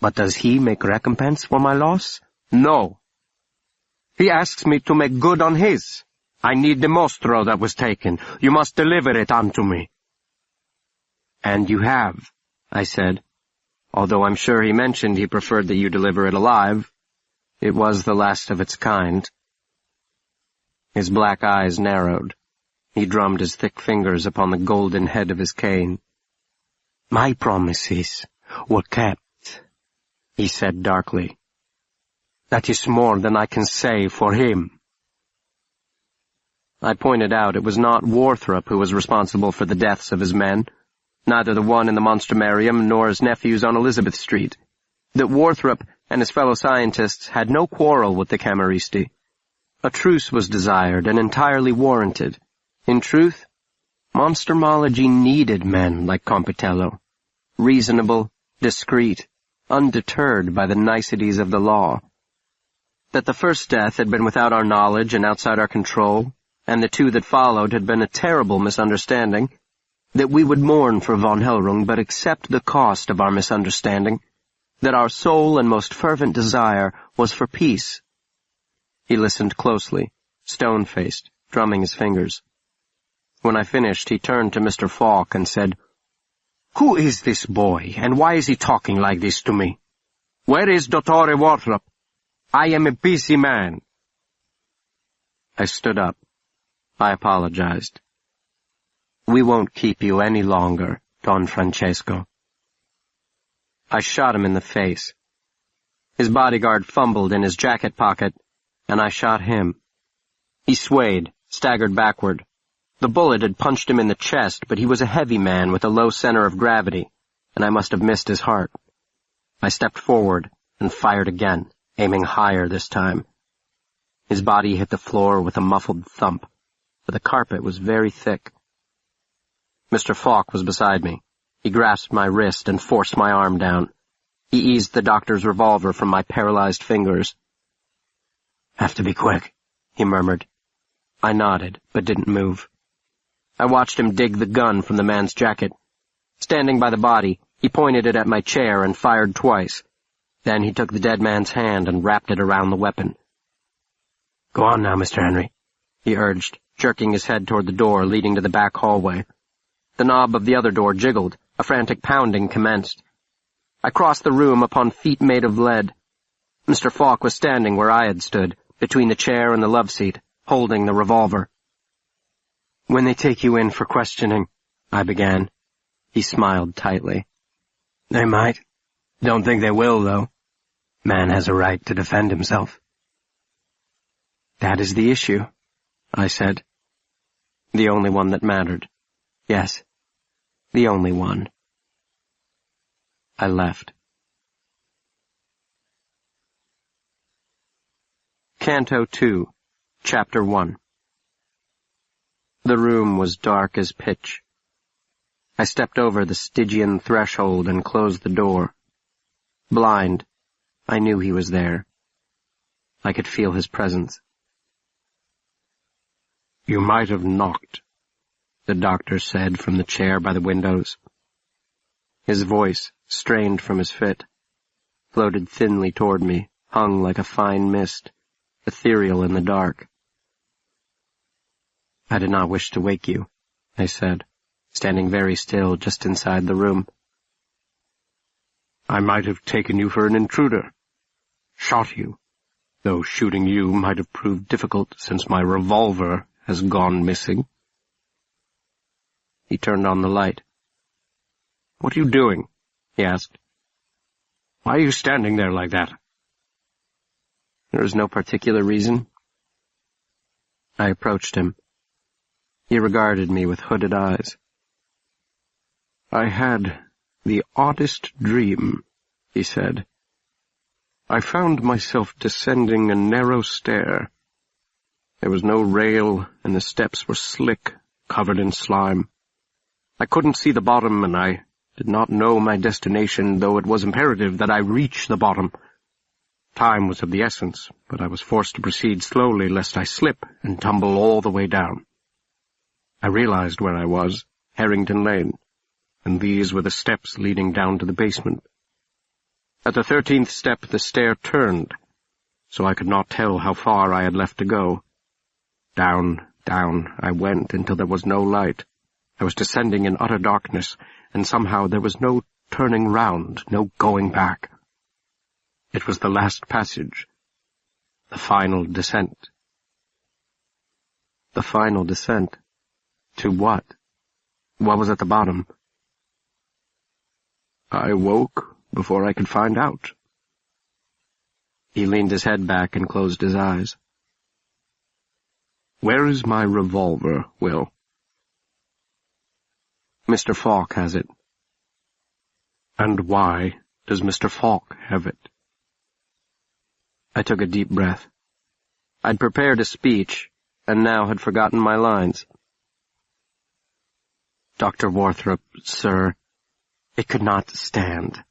Speaker 6: But does he make recompense for my loss? No. He asks me to make good on his. I need the mostro that was taken. You must deliver it unto me. And you have, I said, although I'm sure he mentioned he preferred that you deliver it alive. It was the last of its kind. His black eyes narrowed. He drummed his thick fingers upon the golden head of his cane. My promises were kept, he said darkly. That is more than I can say for him. I pointed out it was not Warthrop who was responsible for the deaths of his men, neither the one in the Monstrumarium nor his nephews on Elizabeth Street, that Warthrop and his fellow scientists had no quarrel with the Camaristi. A truce was desired and entirely warranted. In truth, monstrumology needed men like Compitello, reasonable, discreet, undeterred by the niceties of the law. That the first death had been without our knowledge and outside our control, and the two that followed had been a terrible misunderstanding, that we would mourn for von Hellrung but accept the cost of our misunderstanding, that our sole and most fervent desire was for peace. He listened closely, stone-faced, drumming his fingers. When I finished, he turned to Mr. Falk and said, Who is this boy, and why is he talking like this to me? Where is Dottore Warthrop? I am a busy man. I stood up. I apologized. We won't keep you any longer, Don Francesco. I shot him in the face. His bodyguard fumbled in his jacket pocket, and I shot him. He swayed, staggered backward. The bullet had punched him in the chest, but he was a heavy man with a low center of gravity, and I must have missed his heart. I stepped forward and fired again, aiming higher this time. His body hit the floor with a muffled thump, for the carpet was very thick. Mr. Falk was beside me. He grasped my wrist and forced my arm down. He eased the doctor's revolver from my paralyzed fingers. Have to be quick, he murmured. I nodded, but didn't move. I watched him dig the gun from the man's jacket. Standing by the body, he pointed it at my chair and fired twice. Then he took the dead man's hand and wrapped it around the weapon. Go on now, Mr. Henry, he urged, jerking his head toward the door leading to the back hallway. The knob of the other door jiggled. A frantic pounding commenced. I crossed the room upon feet made of lead. Mr. Falk was standing where I had stood, between the chair and the love seat, holding the revolver. When they take you in for questioning, I began. He smiled tightly. They might. Don't think they will, though. Man has a right to defend himself. That is the issue, I said. The only one that mattered. Yes, the only one. I left. Canto 2, Chapter 1. The room was dark as pitch. I stepped over the Stygian threshold and closed the door. Blind, I knew he was there. I could feel his presence. You might have knocked, the doctor said from the chair by the windows. His voice, strained from his fit, floated thinly toward me, hung like a fine mist, ethereal in the dark. I did not wish to wake you, I said, standing very still just inside the room. I might have taken you for an intruder, shot you, though shooting you might have proved difficult since my revolver has gone missing. He turned on the light. What are you doing? He asked. Why are you standing there like that? There is no particular reason. I approached him. He regarded me with hooded eyes. I had the oddest dream, he said. I found myself descending a narrow stair. There was no rail, and the steps were slick, covered in slime. I couldn't see the bottom, and I
Speaker 3: did not know my destination, though it was imperative that I reach the bottom. Time was of the essence, but I was forced to proceed slowly lest I slip and tumble all the way down. I realized where I was, Harrington Lane, and these were the steps leading down to the basement. At the 13th step the stair turned, so I could not tell how far I had left to go. Down, down I went until there was no light. I was descending in utter darkness, and somehow there was no turning round, no going back. It was the last passage, the final descent. The final descent? To what? What was at the bottom? I woke before I could find out. He leaned his head back and closed his eyes. Where is my revolver, Will? Mr. Falk has it. And why does Mr. Falk have it? I took a deep breath. I'd prepared a speech, and now had forgotten my lines. Dr. Warthrop, sir, it could not stand.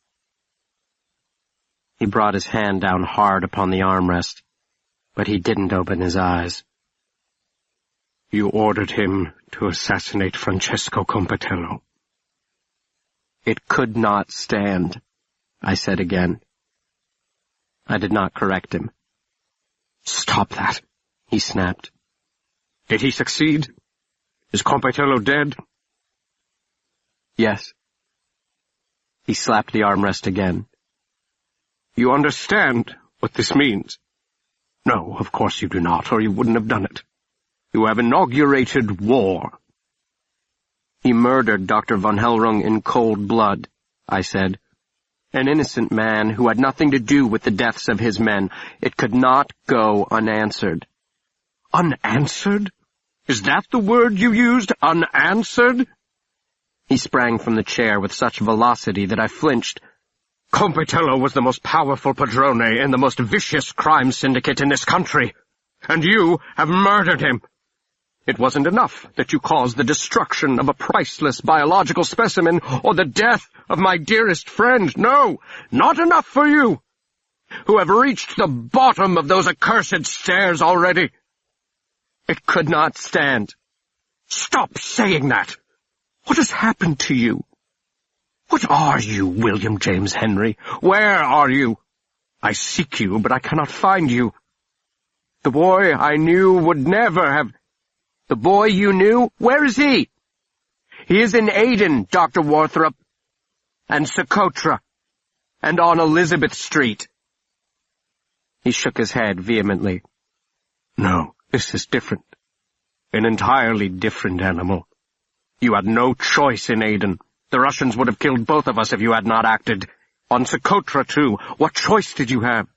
Speaker 3: He brought his hand down hard upon the armrest, but he didn't open his eyes. You ordered him to assassinate Francesco Compitello. It could not stand, I said again. I did not correct him. Stop that, he snapped. Did he succeed? Is Compitello dead? Yes. He slapped the armrest again. You understand what this means? No, of course you do not, or you wouldn't have done it. You have inaugurated war. He murdered Dr. von Hellrung in cold blood, I said. An innocent man who had nothing to do with the deaths of his men. It could not go unanswered. Unanswered? Is that the word you used, unanswered? He sprang from the chair with such velocity that I flinched. Compitello was the most powerful padrone in the most vicious crime syndicate in this country, and you have murdered him. It wasn't enough that you caused the destruction of a priceless biological specimen or the death of my dearest friend. No, not enough for you, who have reached the bottom of those accursed stairs already. It could not stand. Stop saying that. What has happened to you? What are you, William James Henry? Where are you? I seek you, but I cannot find you. The boy I knew would never have... The boy you knew? Where is he? He is in Aden, Dr. Warthrop, and Socotra, and on Elizabeth Street. He shook his head vehemently. No, this is different. An entirely different animal. You had no choice in Aden. The Russians would have killed both of us if you had not acted. On Socotra, too. What choice did you have?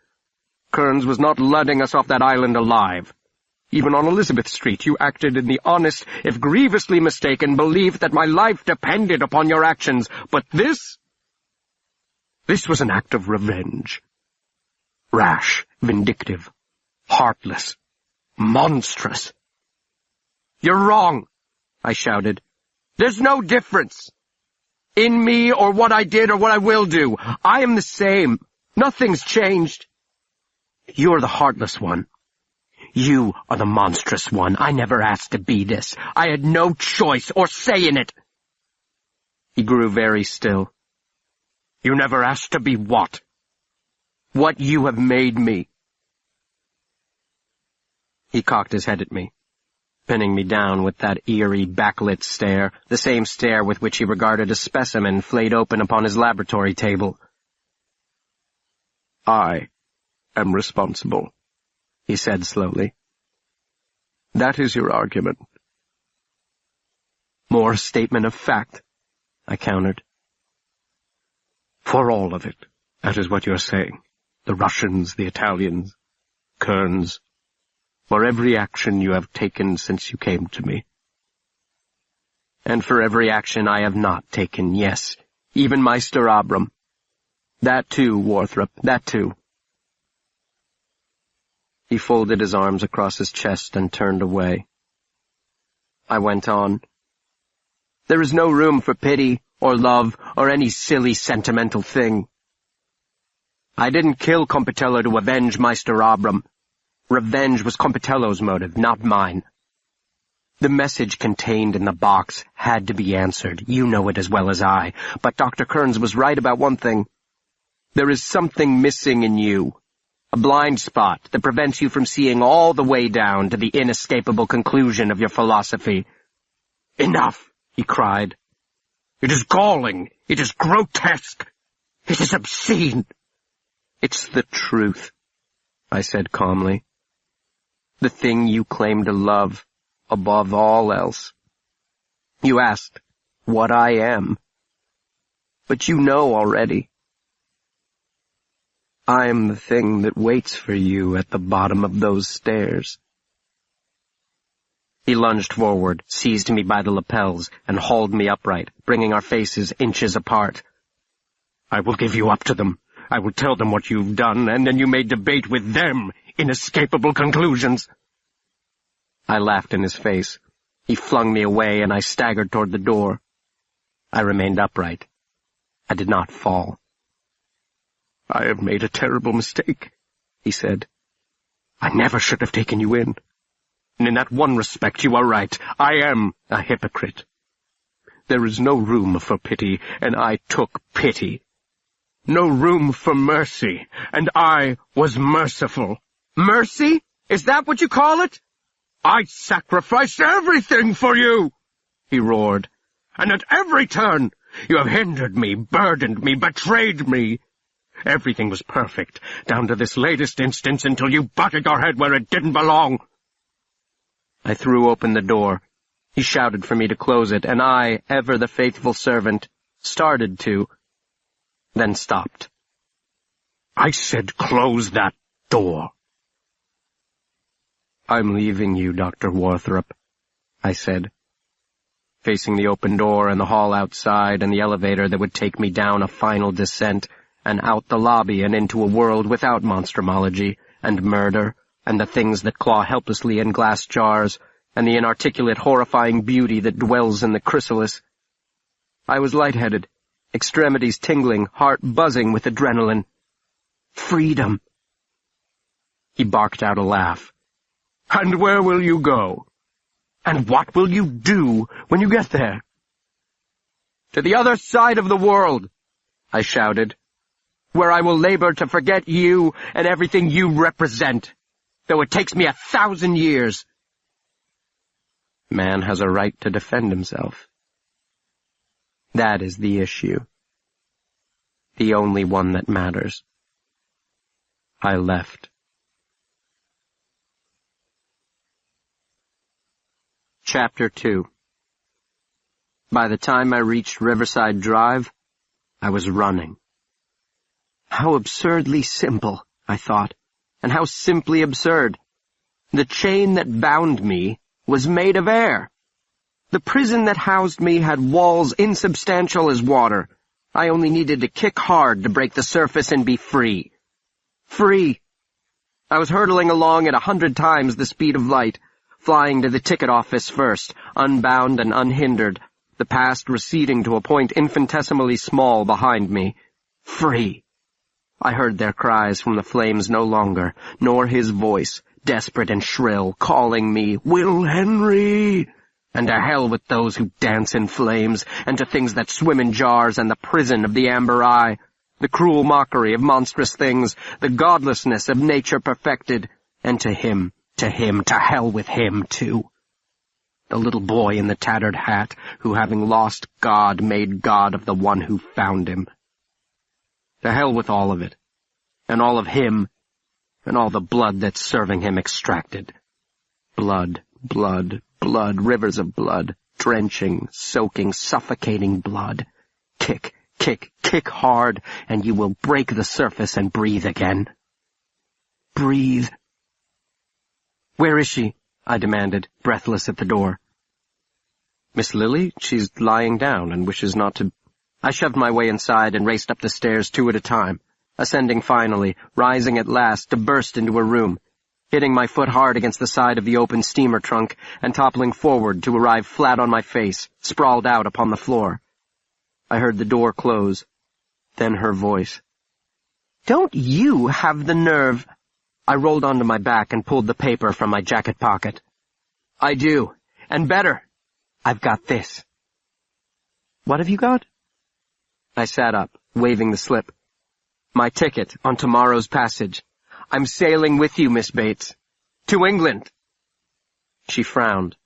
Speaker 3: Kearns was not letting us off that island alive. Even on Elizabeth Street, you acted in the honest, if grievously mistaken, belief that my life depended upon your actions. But this was an act of revenge. Rash, vindictive, heartless, monstrous. You're wrong, I shouted. There's no difference. In me or what I did or what I will do. I am the same. Nothing's changed. You're the heartless one. You are the monstrous one. I never asked to be this. I had no choice or say in it. He grew very still. You never asked to be what? What you have made me. He cocked his head at me, pinning me down with that eerie, backlit stare, the same stare with which he regarded a specimen flayed open upon his laboratory table. I am responsible, he said slowly. That is your argument. More a statement of fact, I countered. For all of it, that is what you're saying. The Russians, the Italians, Kearns, for every action you have taken since you came to me. And for every action I have not taken, yes, even Meister Abram. That too, Warthrop, that too. He folded his arms across his chest and turned away. I went on. There is no room for pity
Speaker 2: or love, or any silly sentimental thing. I didn't kill Compitello to avenge Meister Abram. Revenge was Compitello's motive, not mine. The message contained in the box had to be answered. You know it as well as I. But Dr. Kearns was right about one thing. There is something missing in you. A blind spot that prevents you from seeing all the way down to the inescapable conclusion of your philosophy. "Enough!" he cried. "It is galling. It is grotesque. It is obscene." "It's the truth," I said calmly. "The thing you claim to love above all else. You asked what I am, but you know already. I am the thing that waits for you at the bottom of those stairs." He lunged forward, seized me by the lapels, and hauled me upright, bringing our faces inches apart. "I will give you up to them. I will tell them what you've done, and then you may debate with them inescapable conclusions." I laughed in his face. He flung me away, and I staggered toward the door. I remained upright. I did not fall. "I have made a terrible mistake," he said. "I never should have taken you in. And in that one respect you are right. I am a hypocrite. There is no room for pity, and I took pity. No room for mercy, and I was merciful." "Mercy? Is that what you call it?" "I sacrificed everything for you," he roared. "And at every turn you have hindered me, burdened me, betrayed me. Everything was perfect, down to this latest instance until you butted your head where it didn't belong." I threw open the door. He shouted for me to close it, and I, ever the faithful servant, started to, then stopped. "I said close that door." "I'm leaving you, Dr. Warthrop," I said, facing the open door and the hall outside and the elevator that would take me down a final descent and out the lobby and into a world without monstrumology and murder and the things that claw helplessly in glass jars and the inarticulate, horrifying beauty that dwells in the chrysalis. I was lightheaded, extremities tingling, heart buzzing with adrenaline. Freedom! He barked out a laugh. "And where will you go? And what will you do when you get there?" "To the other side of the world," I shouted, "where I will labor to forget you and everything you represent, though it takes me 1,000 years. Man has a right to defend himself. That is the issue. The only one that matters. I left. Chapter 2. By the time I reached Riverside Drive, I was running. How absurdly simple, I thought, and how simply absurd. The chain that bound me was made of air. The prison that housed me had walls insubstantial as water. I only needed to kick hard to break the surface and be free. Free! I was hurtling along at 100 times the speed of light, flying to the ticket office first, unbound and unhindered, the past receding to a point infinitesimally small behind me. Free! I heard their cries from the flames no longer, nor his voice, desperate and shrill, calling me, "Will Henry!" And to hell with those who dance in flames, and to things that swim in jars, and the prison of the amber eye, the cruel mockery of monstrous things, the godlessness of nature perfected, and to him, to hell with him, too. The little boy in the tattered hat, who, having lost God, made God of the one who found him. To hell with all of it, and all of him, and all the blood that's serving him extracted. Blood, blood, blood, rivers of blood, drenching, soaking, suffocating blood. Kick, kick, kick hard, and you will break the surface and breathe again. Breathe. "Where is she?" I demanded, breathless at the door. "Miss Lily? She's lying down and wishes not to—" I shoved my way inside and raced up the stairs 2 at a time, ascending finally, rising at last to burst into her room, hitting my foot hard against the side of the open steamer trunk and toppling forward to arrive flat on my face, sprawled out upon the floor.
Speaker 6: I heard the door close, then her voice. "Don't you have the nerve—" I rolled onto my back and pulled the paper from my jacket pocket. "I do, and better. I've got this." "What have you got?" I sat up, waving the slip. "My ticket on tomorrow's passage. I'm sailing with you, Miss Bates. To England." She frowned.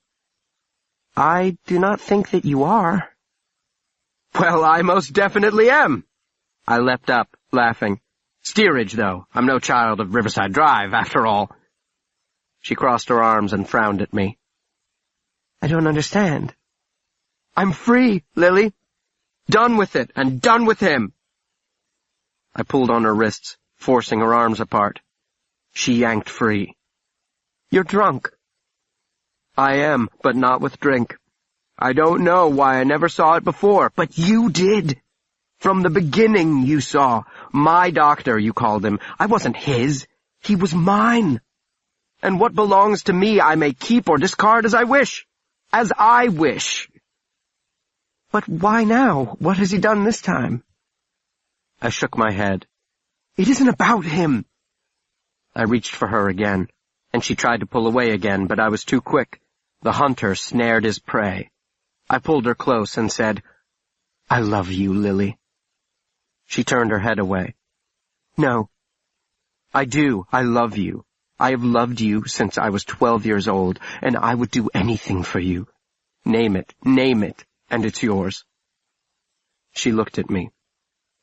Speaker 6: "I do not think that you are." "Well, I most definitely am." I leapt up, laughing. "Steerage, though. I'm no child of Riverside Drive, after all." She crossed her arms and frowned at me. "I don't understand." "I'm free, Lily. Done with it, and done with him." I pulled on her wrists, forcing her arms apart. She yanked free. "You're drunk." "I am, but not with drink. I don't know why I never saw it before, but you did. From the beginning you saw. My doctor, you called him. I wasn't his. He was mine. And what belongs to me I may keep or discard as I wish. As I wish." "But why now? What has he done this time?" I shook my head. "It isn't about him." I reached for her again, and she tried to pull away again, but I was too quick. The hunter snared his prey. I pulled her close and said, "I love you, Lily." She turned her head away. "No. I do. I love you. I have loved you since I was 12 years old, and I would do anything for you. Name it, and it's yours." She looked at me,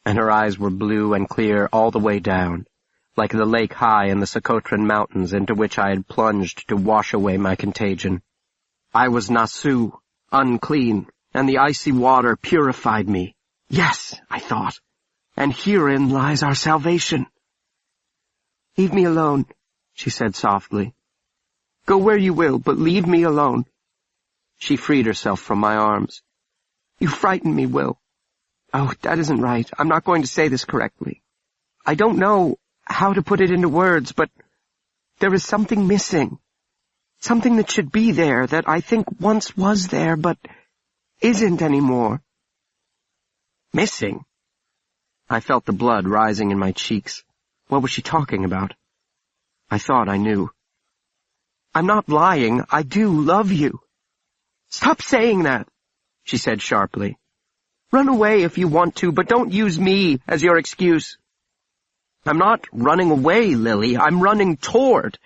Speaker 6: and her eyes were blue and clear all the way down, like the lake high in the Socotra Mountains into which I had plunged to wash away my contagion. I was Nasu, unclean, and the icy water purified me. Yes, I thought, and herein lies our salvation. "Leave me alone," she said softly. "Go where you will, but leave me alone." She freed herself from my arms. "You frighten me, Will. Oh, that isn't right. I'm not going to say this correctly. I don't know how to put it into words, but there is something missing. Something that should be there, that I think once was there, but isn't anymore." "Missing?" I felt the blood rising in my cheeks. What was she talking about? I thought I knew. "I'm not lying. I do love you." "Stop saying that," she said sharply. "Run away if you want to, but don't use me as your excuse." "I'm not running away, Lily. I'm running toward."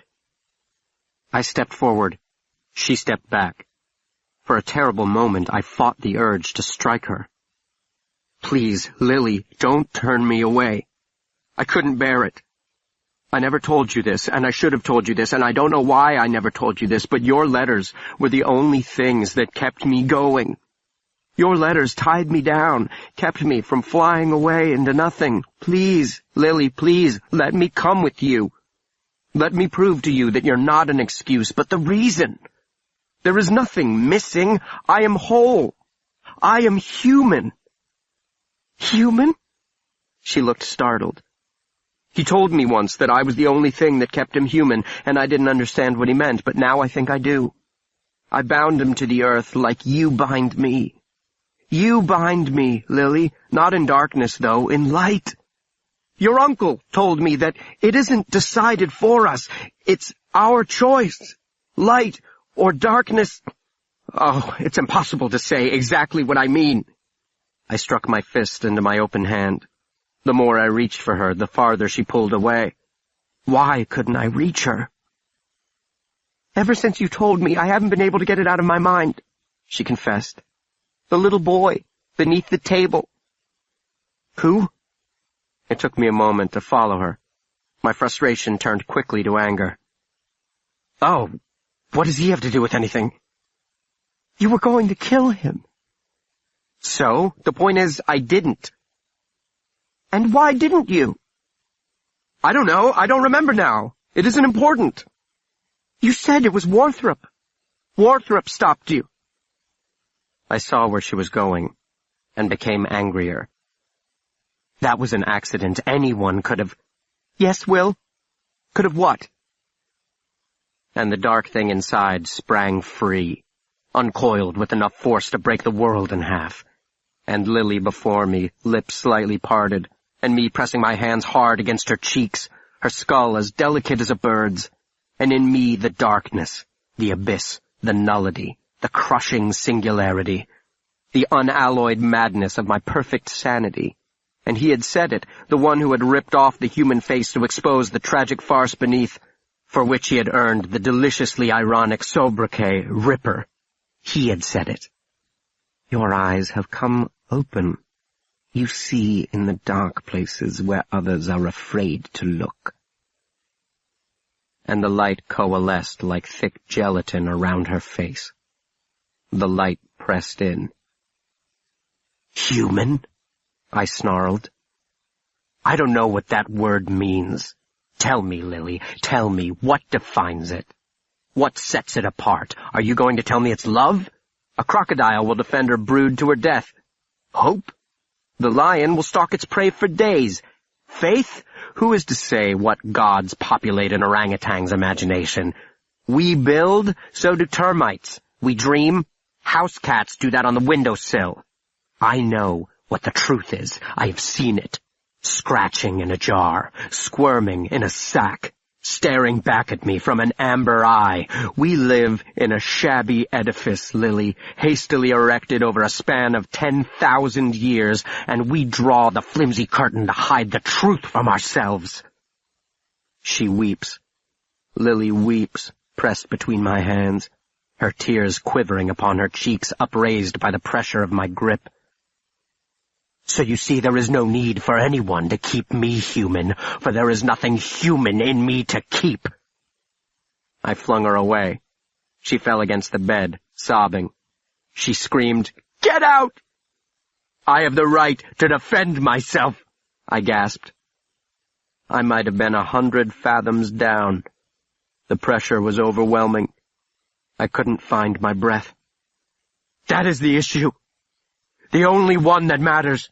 Speaker 6: I stepped forward. She stepped back. For a terrible moment, I fought the urge to strike her. "Please, Lily, don't turn me away. I couldn't bear it. I never told you this, and I should have told you this, and I don't know why I never told you this, but your letters were the only things that kept me going. Your letters tied me down, kept me from flying away into nothing. Please, Lily, please, let me come with you. Let me prove to you that you're not an excuse, but the reason. There is nothing missing. I am whole. I am human." "Human?" She looked startled. "He told me once that I was the only thing that kept him human, and I didn't understand what he meant, but now I think I do. I bound him to the earth like you bind me. You bind me, Lily, not in darkness, though, in light. Your uncle told me that it isn't decided for us. It's our choice. Light or darkness. Oh, it's impossible to say exactly what I mean." I struck my fist into my open hand. The more I reached for her, the farther she pulled away. Why couldn't I reach her? "Ever since you told me, I haven't been able to get it out of my mind," she confessed. "The little boy, beneath the table." "Who?" It took me a moment to follow her. My frustration turned quickly to anger. "Oh, what does he have to do with anything?" "You were going to kill him." "So? The point is, I didn't." "And why didn't you?" "I don't know. I don't remember now. It isn't important." "You said it was Warthrop. Warthrop stopped you." I saw where she was going, and became angrier. "That was an accident. Anyone could have—" "Yes, Will? Could have what?" And the dark thing inside sprang free, uncoiled with enough force to break the world in half.
Speaker 2: and Lily before me, lips slightly parted, and me pressing my hands hard against her cheeks, her skull as delicate as a bird's, and in me the darkness, the abyss, the nullity, the crushing singularity, the unalloyed madness of my perfect sanity. And he had said it, the one who had ripped off the human face to expose the tragic farce beneath, for which he had earned the deliciously ironic sobriquet, Ripper. He had said it. Your eyes have come open. You see in the dark places where others are afraid to look. And the light coalesced like thick gelatin around her face. The light pressed in. Human? I snarled. I don't know what that word means. Tell me, Lily, tell me, what defines it? What sets it apart? Are you going to tell me it's love? A crocodile will defend her brood to her death. Hope? The lion will stalk its prey for days. Faith? Who is to say what gods populate an orangutan's imagination? We build, so do termites. We dream, house cats do that on the windowsill. I know what the truth is. I have seen it. Scratching in a jar, squirming in a sack, staring back at me from an amber eye. We live in a shabby edifice, Lily, hastily erected over a span of 10,000 years, and we draw the flimsy curtain to hide the truth from ourselves. She weeps. Lily weeps, pressed between my hands, her tears quivering upon her cheeks, upraised by the pressure of my grip. So you see, there is no need for anyone to keep me human, for there is nothing human in me to keep. I flung her away. She fell against the bed, sobbing. She screamed, "Get out!" I have the right to defend myself, I gasped. I might have been 100 fathoms down. The pressure was overwhelming. I couldn't find my breath. That is the issue. The only one that matters.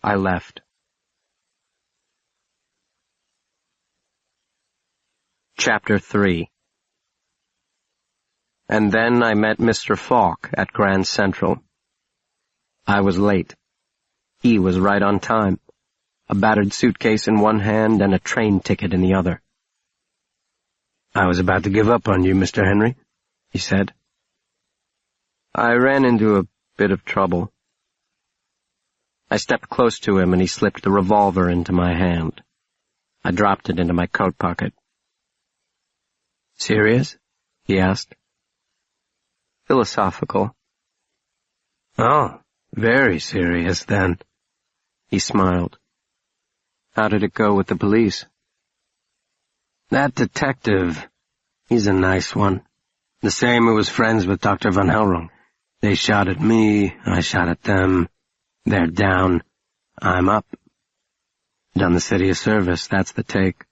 Speaker 2: I left. Chapter 3. And then I met Mr. Falk at Grand Central. I was late. He was right on time, a battered suitcase in one hand and a train ticket in the other. I was about to give up on you, Mr. Henry, he said. I ran into a bit of trouble. I stepped close to him and he slipped the revolver into my hand. I dropped it into my coat pocket. Serious? He asked. Philosophical. Oh, very serious then. He smiled. How did it go with the police? That detective, he's a nice one. The same who was friends with Dr. Van Helrong. They shot at me, I shot at them. They're down, I'm up. Done the city a service, that's the take.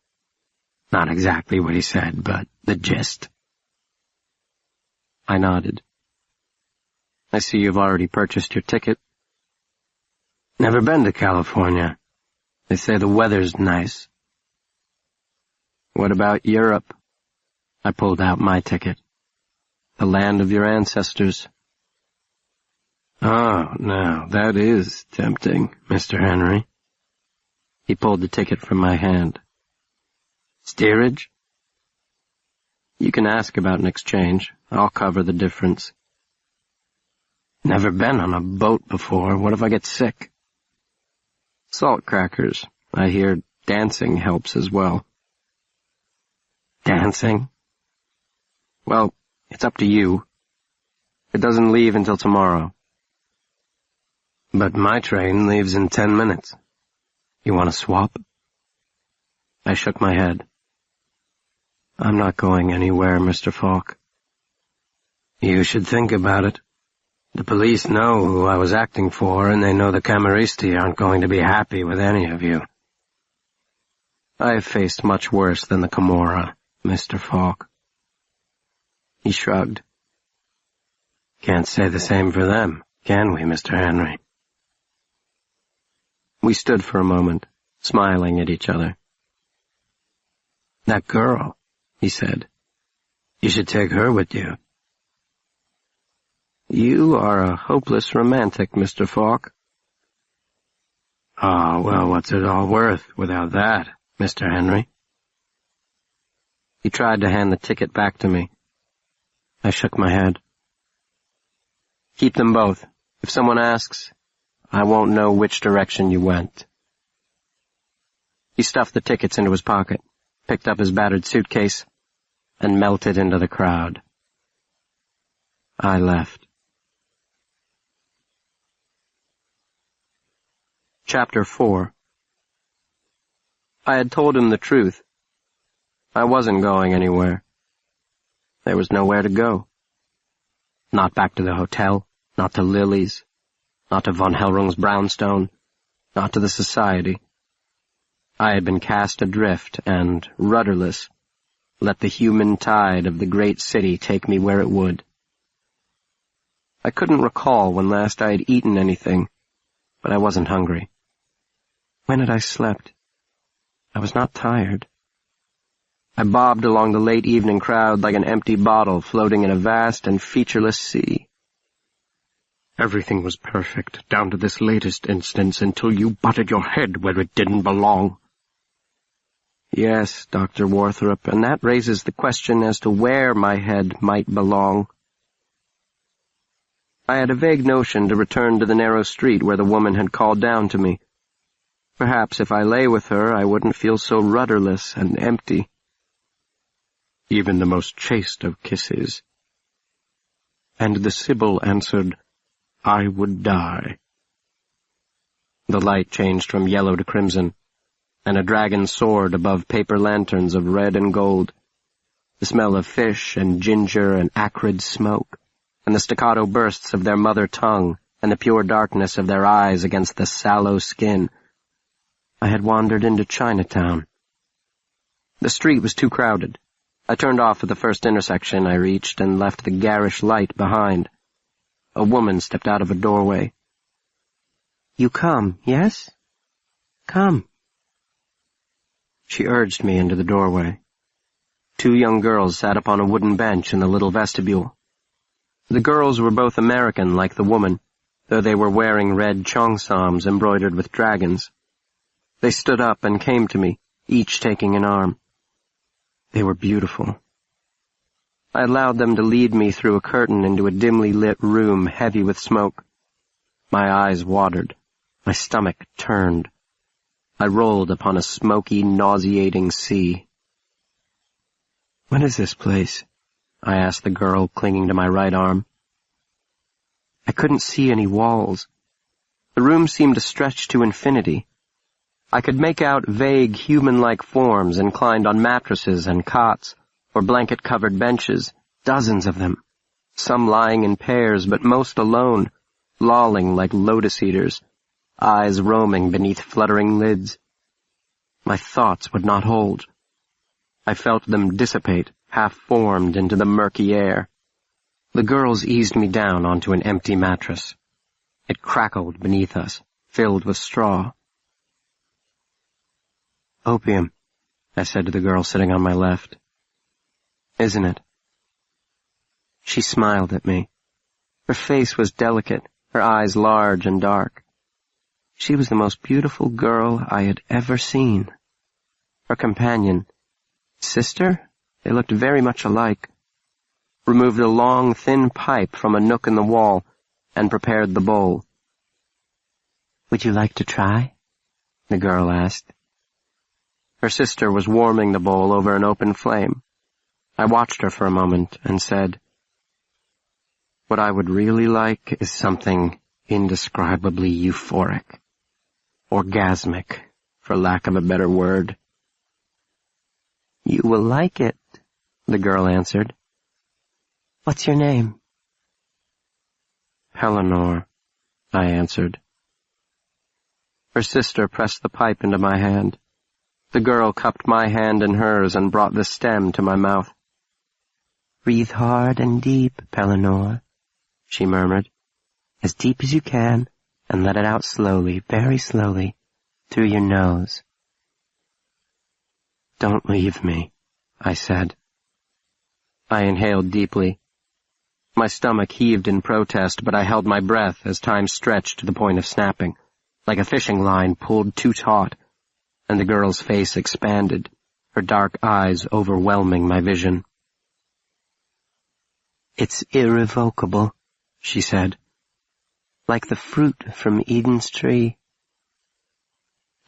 Speaker 2: Not exactly what he said, but the gist. I nodded. I see you've already purchased your ticket. Never been to California. They say the weather's nice. What about Europe? I pulled out my ticket. The land of your ancestors. Oh, now, that is tempting, Mr. Henry. He pulled the ticket from my hand. Steerage? You can ask about an exchange. I'll cover the difference. Never been on a boat before. What if I get sick? Salt crackers. I hear dancing helps as well. Dancing? Well, it's up to you. It doesn't leave until tomorrow. But my train leaves in 10 minutes. You want to swap? I shook my head. I'm not going anywhere, Mr. Falk. You should think about it. The police know who I was acting for, and they know the Camorristi aren't going to be happy with any of you. I have faced much worse than the Camorra, Mr. Falk. He shrugged. Can't say the same for them, can we, Mr. Henry? We stood for a moment, smiling at each other. That girl, he said. You should take her with you.
Speaker 6: You are a hopeless romantic, Mr. Falk.
Speaker 3: Ah, well, what's it all worth without that, Mr. Henry?
Speaker 6: He tried to hand the ticket back to me. I shook my head. Keep them both. If someone asks, I won't know which direction you went. He stuffed the tickets into his pocket, picked up his battered suitcase, and melted into the crowd. I left. Chapter 4. I had told him the truth. I wasn't going anywhere. There was nowhere to go. Not back to the hotel, not to Lily's, not to von Hellrung's brownstone, not to the society. I had been cast adrift and, rudderless, let the human tide of the great city take me where it would. I couldn't recall when last I had eaten anything, but I wasn't hungry. When had I slept? I was not tired. I bobbed along the late evening crowd like an empty bottle floating in a vast and featureless sea.
Speaker 3: Everything was perfect, down to this latest instance, until you butted your head where it didn't belong.
Speaker 6: Yes, Dr. Warthrop, and that raises the question as to where my head might belong. I had a vague notion to return to the narrow street where the woman had called down to me. Perhaps if I lay with her, I wouldn't feel so rudderless and empty.
Speaker 3: Even the most chaste of kisses. And the Sibyl answered, I would die.
Speaker 6: The light changed from yellow to crimson, and a dragon soared above paper lanterns of red and gold. The smell of fish and ginger and acrid smoke, and the staccato bursts of their mother tongue, and the pure darkness of their eyes against the sallow skin. I had wandered into Chinatown. The street was too crowded. I turned off at the first intersection I reached and left the garish light behind. A woman stepped out of a doorway. You come, yes? Come. She urged me into the doorway. Two young girls sat upon a wooden bench in the little vestibule. The girls were both American, like the woman, though they were wearing red cheongsams embroidered with dragons. They stood up and came to me, each taking an arm. They were beautiful. I allowed them to lead me through a curtain into a dimly lit room heavy with smoke. My eyes watered. My stomach turned. I rolled upon a smoky, nauseating sea. What is this place? I asked the girl clinging to my right arm. I couldn't see any walls. The room seemed to stretch to infinity. I could make out vague human-like forms inclined on mattresses and cots, or blanket-covered benches, dozens of them, some lying in pairs, but most alone, lolling like lotus-eaters, eyes roaming beneath fluttering lids. My thoughts would not hold. I felt them dissipate, half-formed into the murky air. The girls eased me down onto an empty mattress. It crackled beneath us, filled with straw. Opium, I said to the girl sitting on my left. Isn't it? She smiled at me. Her face was delicate, her eyes large and dark. She was the most beautiful girl I had ever seen. Her companion, sister, they looked very much alike, removed a long, thin pipe from a nook in the wall and prepared the bowl. Would you like to try? The girl asked. Her sister was warming the bowl over an open flame. I watched her for a moment and said, What I would really like is something indescribably euphoric. Orgasmic, for lack of a better word. You will like it, the girl answered. What's your name? Pellinor, I answered. Her sister pressed the pipe into my hand. The girl cupped my hand in hers and brought the stem to my mouth. Breathe hard and deep, Pellinor, she murmured. As deep as you can, and let it out slowly, very slowly, through your nose. Don't leave me, I said. I inhaled deeply.
Speaker 2: My stomach heaved in protest, but I held my breath as time stretched to the point of snapping, like a fishing line pulled too taut, and the girl's face expanded, her dark eyes overwhelming my vision.
Speaker 5: "It's irrevocable," she said, "like the fruit from Eden's tree."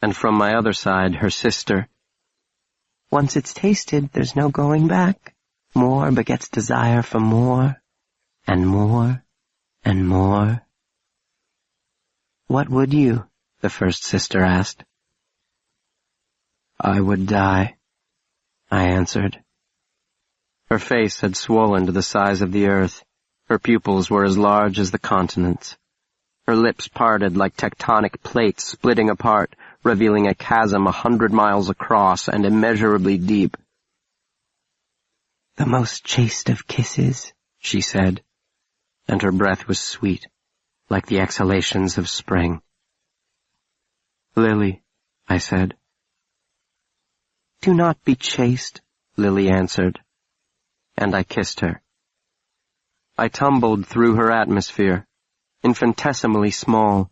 Speaker 2: And from my other side, her sister,
Speaker 5: "Once it's tasted, there's no going back. More begets desire for more, and more, and more." "What would you?" the first sister asked.
Speaker 2: "I would die," I answered. Her face had swollen to the size of the earth. Her pupils were as large as the continents. Her lips parted like tectonic plates splitting apart, revealing a chasm 100 miles across and immeasurably deep.
Speaker 5: "The most chaste of kisses," she said,
Speaker 2: and her breath was sweet, like the exhalations of spring.
Speaker 5: "Lily," I said. "Do not be chaste," Lily answered,
Speaker 2: and I kissed her. I tumbled through her atmosphere, infinitesimally small,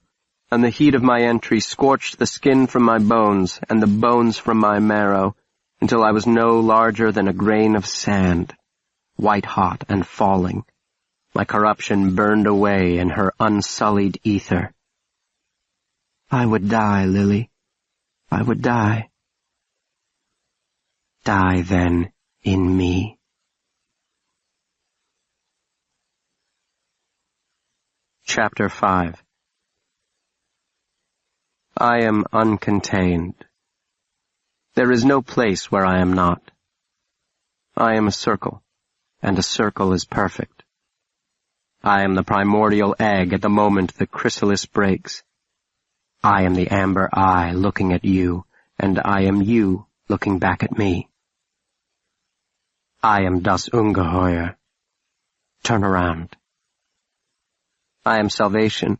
Speaker 2: and the heat of my entry scorched the skin from my bones and the bones from my marrow, until I was no larger than a grain of sand, white-hot and falling. My corruption burned away in her unsullied ether.
Speaker 5: "I would die, Lily. I would die." "Die, then, in me."
Speaker 2: Chapter 5. I am uncontained. There is no place where I am not. I am a circle, and a circle is perfect. I am the primordial egg at the moment the chrysalis breaks. I am the amber eye looking at you, and I am you looking back at me. I am das Ungeheuer. Turn around. I am salvation.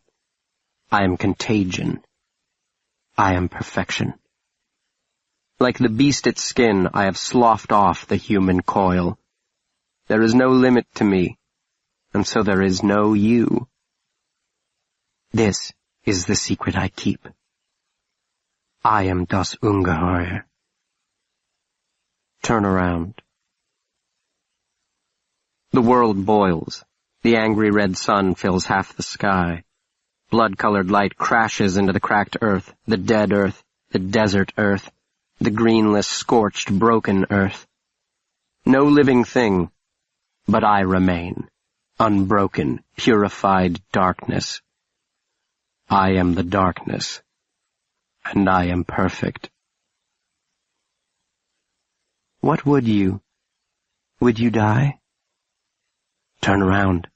Speaker 2: I am contagion. I am perfection. Like the beast at skin, I have sloughed off the human coil. There is no limit to me, and so there is no you. This is the secret I keep. I am das Ungeheuer. Turn around. The world boils. The angry red sun fills half the sky. Blood-colored light crashes into the cracked earth, the dead earth, the desert earth, the greenless, scorched, broken earth. No living thing, but I remain, unbroken, purified darkness. I am the darkness, and I am perfect.
Speaker 5: "What would you? Would you die?"
Speaker 2: Turn around.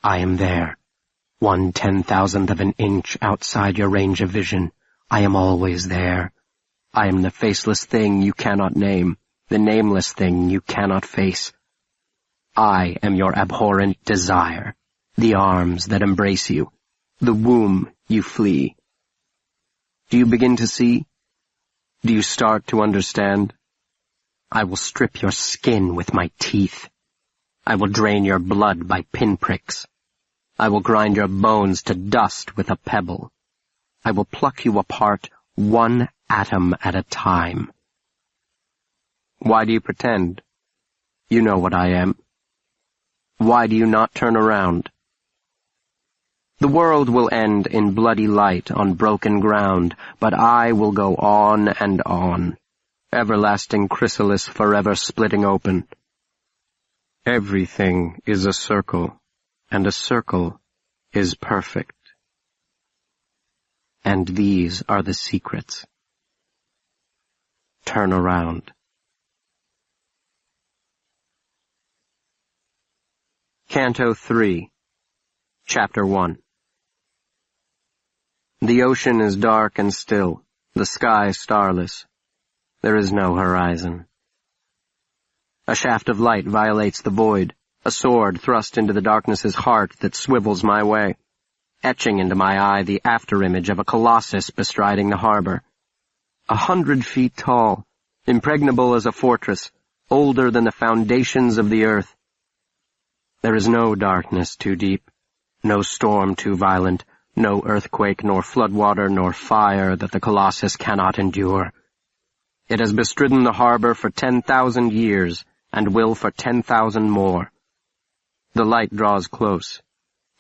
Speaker 2: I am there, 1/10,000th of an inch outside your range of vision. I am always there. I am the faceless thing you cannot name, the nameless thing you cannot face. I am your abhorrent desire, the arms that embrace you, the womb you flee. Do you begin to see? Do you start to understand? I will strip your skin with my teeth. I will drain your blood by pinpricks. I will grind your bones to dust with a pebble. I will pluck you apart one atom at a time. Why do you pretend? You know what I am. Why do you not turn around? The world will end in bloody light on broken ground, but I will go on and on, everlasting chrysalis forever splitting open. Everything is a circle, and a circle is perfect. And these are the secrets. Turn around. Canto 3, Chapter 1. The ocean is dark and still, the sky starless. There is no horizon. A shaft of light violates the void, a sword thrust into the darkness's heart that swivels my way, etching into my eye the afterimage of a colossus bestriding the harbor. 100 feet tall, impregnable as a fortress, older than the foundations of the earth. There is no darkness too deep, no storm too violent, no earthquake, nor floodwater, nor fire that the Colossus cannot endure. It has bestridden the harbor for 10,000 years, and will for 10,000 more. The light draws close.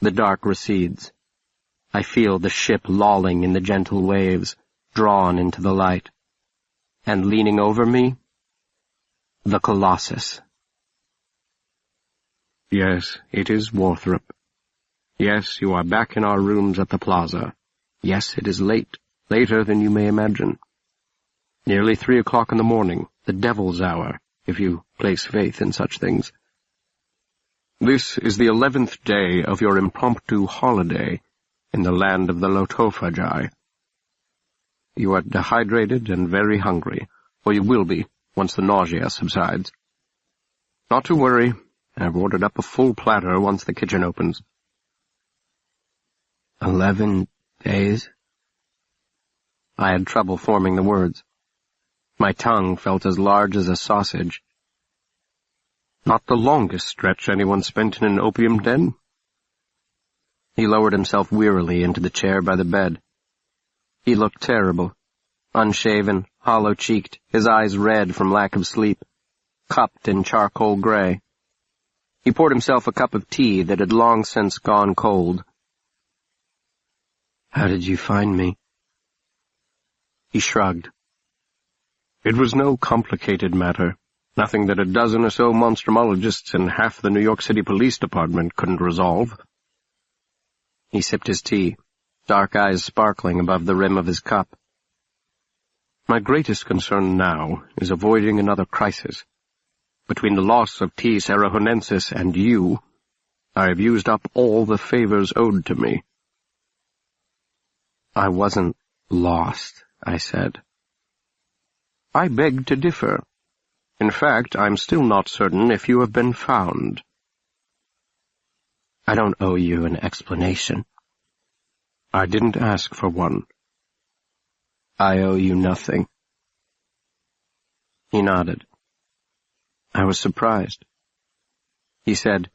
Speaker 2: The dark recedes. I feel the ship lolling in the gentle waves, drawn into the light. And leaning over me, the Colossus.
Speaker 3: Yes, it is Warthrop. Yes, you are back in our rooms at the plaza. Yes, it is late, later than you may imagine. Nearly 3 o'clock in the morning, the devil's hour, if you place faith in such things. This is the 11th day of your impromptu holiday in the land of the Lotophagi. You are dehydrated and very hungry, or you will be once the nausea subsides. Not to worry, I've ordered up a full platter once the kitchen opens.
Speaker 2: 11 days? I had trouble forming the words. My tongue felt as large as a sausage.
Speaker 3: Not the longest stretch anyone spent in an opium den.
Speaker 2: He lowered himself wearily into the chair by the bed. He looked terrible, unshaven, hollow-cheeked, his eyes red from lack of sleep, cupped in charcoal gray. He poured himself a cup of tea that had long since gone cold. "How did you find me?" He shrugged.
Speaker 3: It was no complicated matter, nothing that a dozen or so monstrumologists and half the New York City Police Department couldn't resolve.
Speaker 2: He sipped his tea, dark eyes sparkling above the rim of his cup.
Speaker 3: My greatest concern now is avoiding another crisis. Between the loss of T. Sarahonensis and you, I have used up all the favors owed to me.
Speaker 2: "I wasn't lost," I said.
Speaker 3: I beg to differ. In fact, I'm still not certain if you have been found.
Speaker 2: I don't owe you an explanation.
Speaker 3: I didn't ask for one.
Speaker 2: I owe you nothing. He nodded. I was surprised. He said,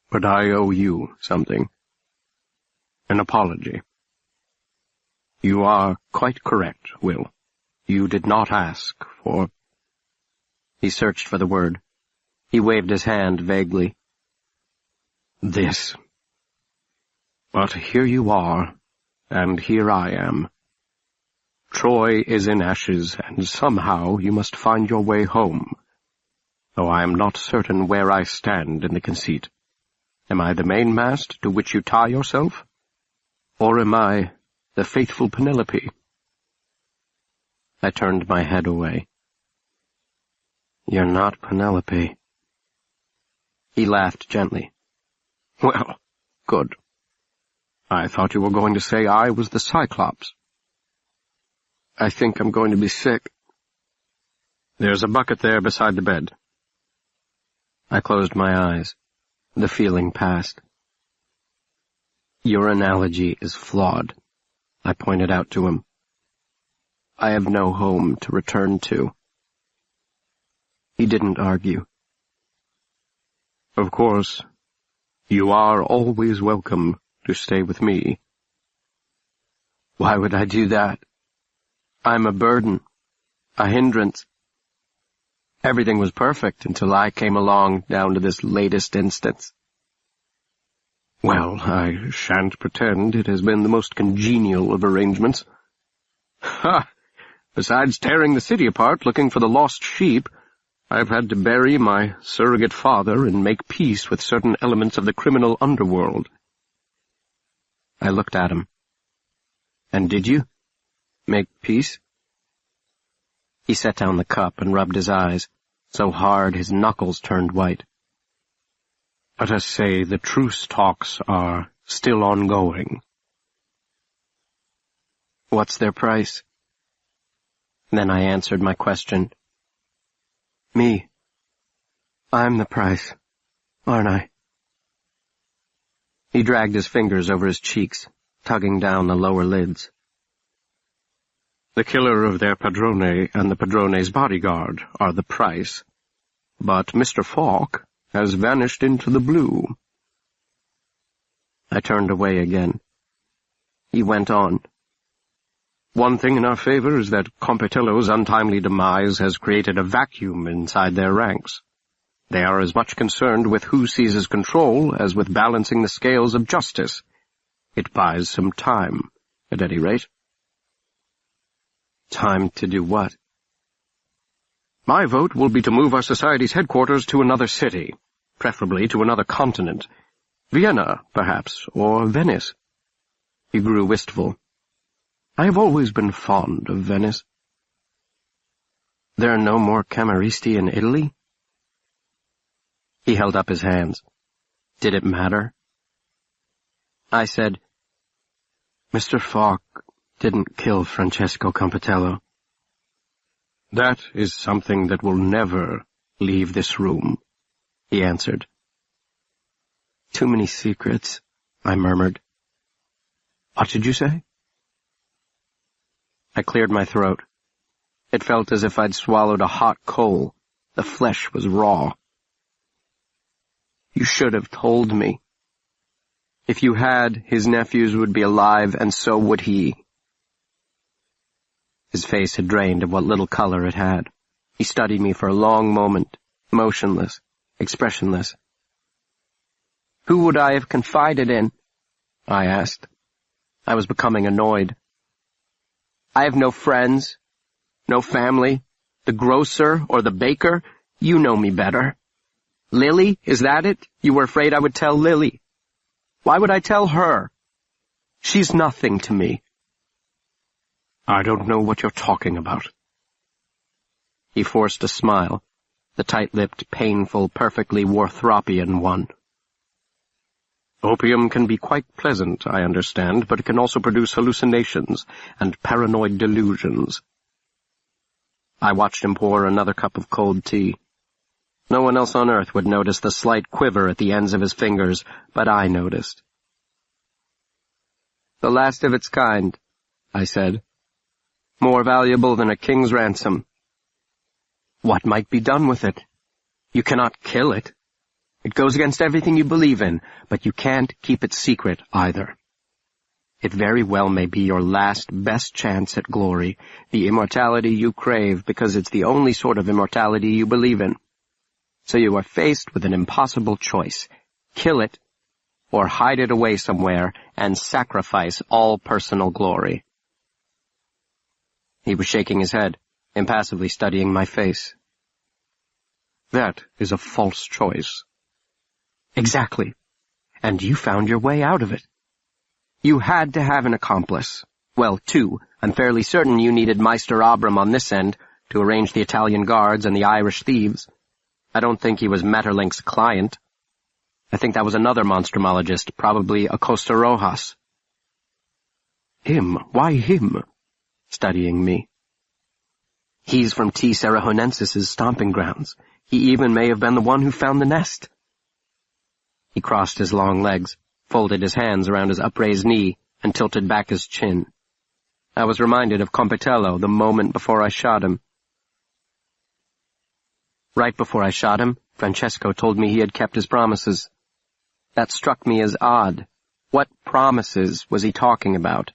Speaker 3: But I owe you something. An apology. You are quite correct, Will. You did not ask for...
Speaker 2: He searched for the word. He waved his hand vaguely.
Speaker 3: This. But here you are, and here I am. Troy is in ashes, and somehow you must find your way home, though I am not certain where I stand in the conceit. Am I the mainmast to which you tie yourself? Or am I the faithful Penelope?
Speaker 2: I turned my head away. You're not Penelope. He laughed gently.
Speaker 3: Well, good. I thought you were going to say I was the Cyclops. I think I'm going to be sick. There's a bucket there beside the bed.
Speaker 2: I closed my eyes. The feeling passed. Your analogy is flawed, I pointed out to him. I have no home to return to. He didn't argue.
Speaker 3: Of course, you are always welcome to stay with me.
Speaker 2: Why would I do that? I'm a burden, a hindrance. Everything was perfect until I came along down to this latest instance.
Speaker 3: Well, I shan't pretend it has been the most congenial of arrangements. Ha! Besides tearing the city apart looking for the lost sheep, I've had to bury my surrogate father and make peace with certain elements of the criminal underworld.
Speaker 2: I looked at him. And did you? Make peace? He set down the cup and rubbed his eyes, so hard his knuckles turned white.
Speaker 3: Let us say the truce talks are still ongoing.
Speaker 2: What's their price? Then I answered my question. Me. I'm the price, aren't I? He dragged his fingers over his cheeks, tugging down the lower lids.
Speaker 3: The killer of their padrone and the padrone's bodyguard are the price, but Mr. Falk has vanished into the blue."
Speaker 6: I turned away again. He went on.
Speaker 3: "One thing in our favor is that Compitello's untimely demise has created a vacuum inside their ranks. They are as much concerned with who seizes control as with balancing the scales of justice. It buys some time, at any rate."
Speaker 6: "Time to do what?"
Speaker 3: "My vote will be to move our society's headquarters to another city, preferably to another continent. Vienna, perhaps, or Venice."
Speaker 6: He grew wistful.
Speaker 3: "I have always been fond of Venice."
Speaker 6: "There are no more Camorristi in Italy?" He held up his hands. Did it matter? I said, "Mr. Falk didn't kill Francesco Compitello."
Speaker 3: "That is something that will never leave this room," he answered.
Speaker 6: "Too many secrets," I murmured.
Speaker 3: "What did you say?"
Speaker 6: I cleared my throat. It felt as if I'd swallowed a hot coal. The flesh was raw. "You should have told me. If you had, his nephews would be alive, and so would he." His face had drained of what little color it had. He studied me for a long moment, motionless, expressionless. "Who would I have confided in?" I asked. I was becoming annoyed. "I have no friends, no family. The grocer or the baker, you know me better. Lily, is that it? You were afraid I would tell Lily. Why would I tell her? She's nothing to me."
Speaker 3: "I don't know what you're talking about."
Speaker 6: He forced a smile, the tight-lipped, painful, perfectly Warthropian one.
Speaker 3: "Opium can be quite pleasant, I understand, but it can also produce hallucinations and paranoid delusions."
Speaker 6: I watched him pour another cup of cold tea. No one else on earth would notice the slight quiver at the ends of his fingers, but I noticed. "The last of its kind," I said. "More valuable than a king's ransom." "What might be done with it? You cannot kill it. It goes against everything you believe in, but you can't keep it secret either. It very well may be your last, best chance at glory, the immortality you crave because it's the only sort of immortality you believe in. So you are faced with an impossible choice. Kill it, or hide it away somewhere and sacrifice all personal glory." He was shaking his head, impassively studying my face.
Speaker 3: "That is a false choice."
Speaker 6: "Exactly. And you found your way out of it. You had to have an accomplice. Well, two. I'm fairly certain you needed Meister Abram on this end to arrange the Italian guards and the Irish thieves. I don't think he was Metterlink's client. I think that was another monstrumologist, probably Acosta Rojas."
Speaker 3: "Him? Why him?"
Speaker 6: Studying me. "He's from T. Serahonensis's stomping grounds. He even may have been the one who found the nest." He crossed his long legs, folded his hands around his upraised knee, and tilted back his chin. I was reminded of Compitello the moment before I shot him. Right before I shot him, Francesco told me he had kept his promises. That struck me as odd. What promises was he talking about?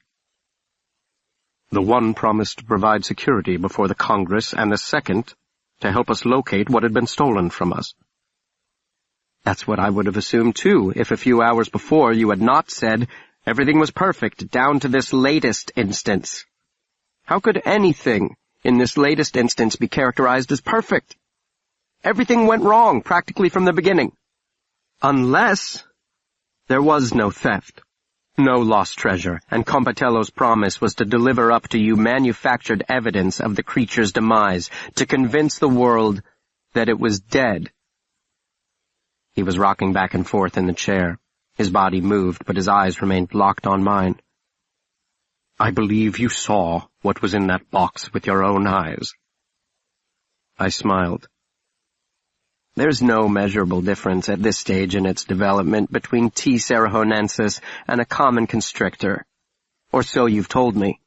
Speaker 3: "The one promised to provide security before the Congress, and the second to help us locate what had been stolen from us."
Speaker 6: "That's what I would have assumed, too, if a few hours before you had not said everything was perfect down to this latest instance. How could anything in this latest instance be characterized as perfect? Everything went wrong practically from the beginning. Unless there was no theft, no lost treasure, and Compitello's promise was to deliver up to you manufactured evidence of the creature's demise, to convince the world that it was dead." He was rocking back and forth in the chair. His body moved, but his eyes remained locked on mine.
Speaker 3: "I believe you saw what was in that box with your own eyes."
Speaker 6: I smiled. There's no measurable difference at this stage in its development between T. Serahonensis and a common constrictor. Or so you've told me.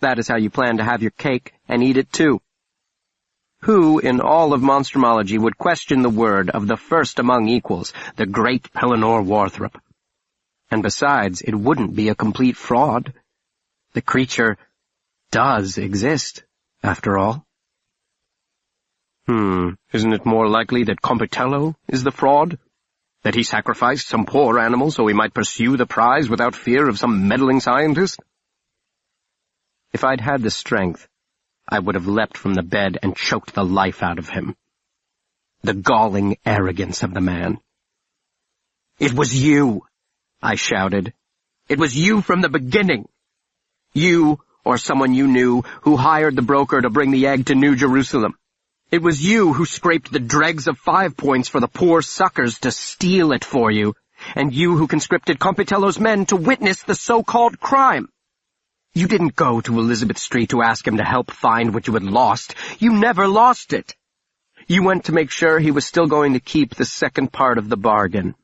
Speaker 6: That is how you plan to have your cake and eat it too.
Speaker 2: Who in all of monstrumology would question the word of the first among equals, the great Pellinor Warthrop? And besides, it wouldn't be a complete fraud. The creature does exist, after all.
Speaker 3: Isn't it more likely that Compitello is the fraud? That he sacrificed some poor animal so he might pursue the prize without fear of some meddling scientist?
Speaker 2: If I'd had the strength, I would have leapt from the bed and choked the life out of him. The galling arrogance of the man. "It was you," I shouted. "It was you from the beginning. You, or someone you knew, who hired the broker to bring the egg to New Jerusalem. It was you who scraped the dregs of 5 points for the poor suckers to steal it for you, and you who conscripted Compitello's men to witness the so-called crime. You didn't go to Elizabeth Street to ask him to help find what you had lost. You never lost it. You went to make sure he was still going to keep the second part of the bargain.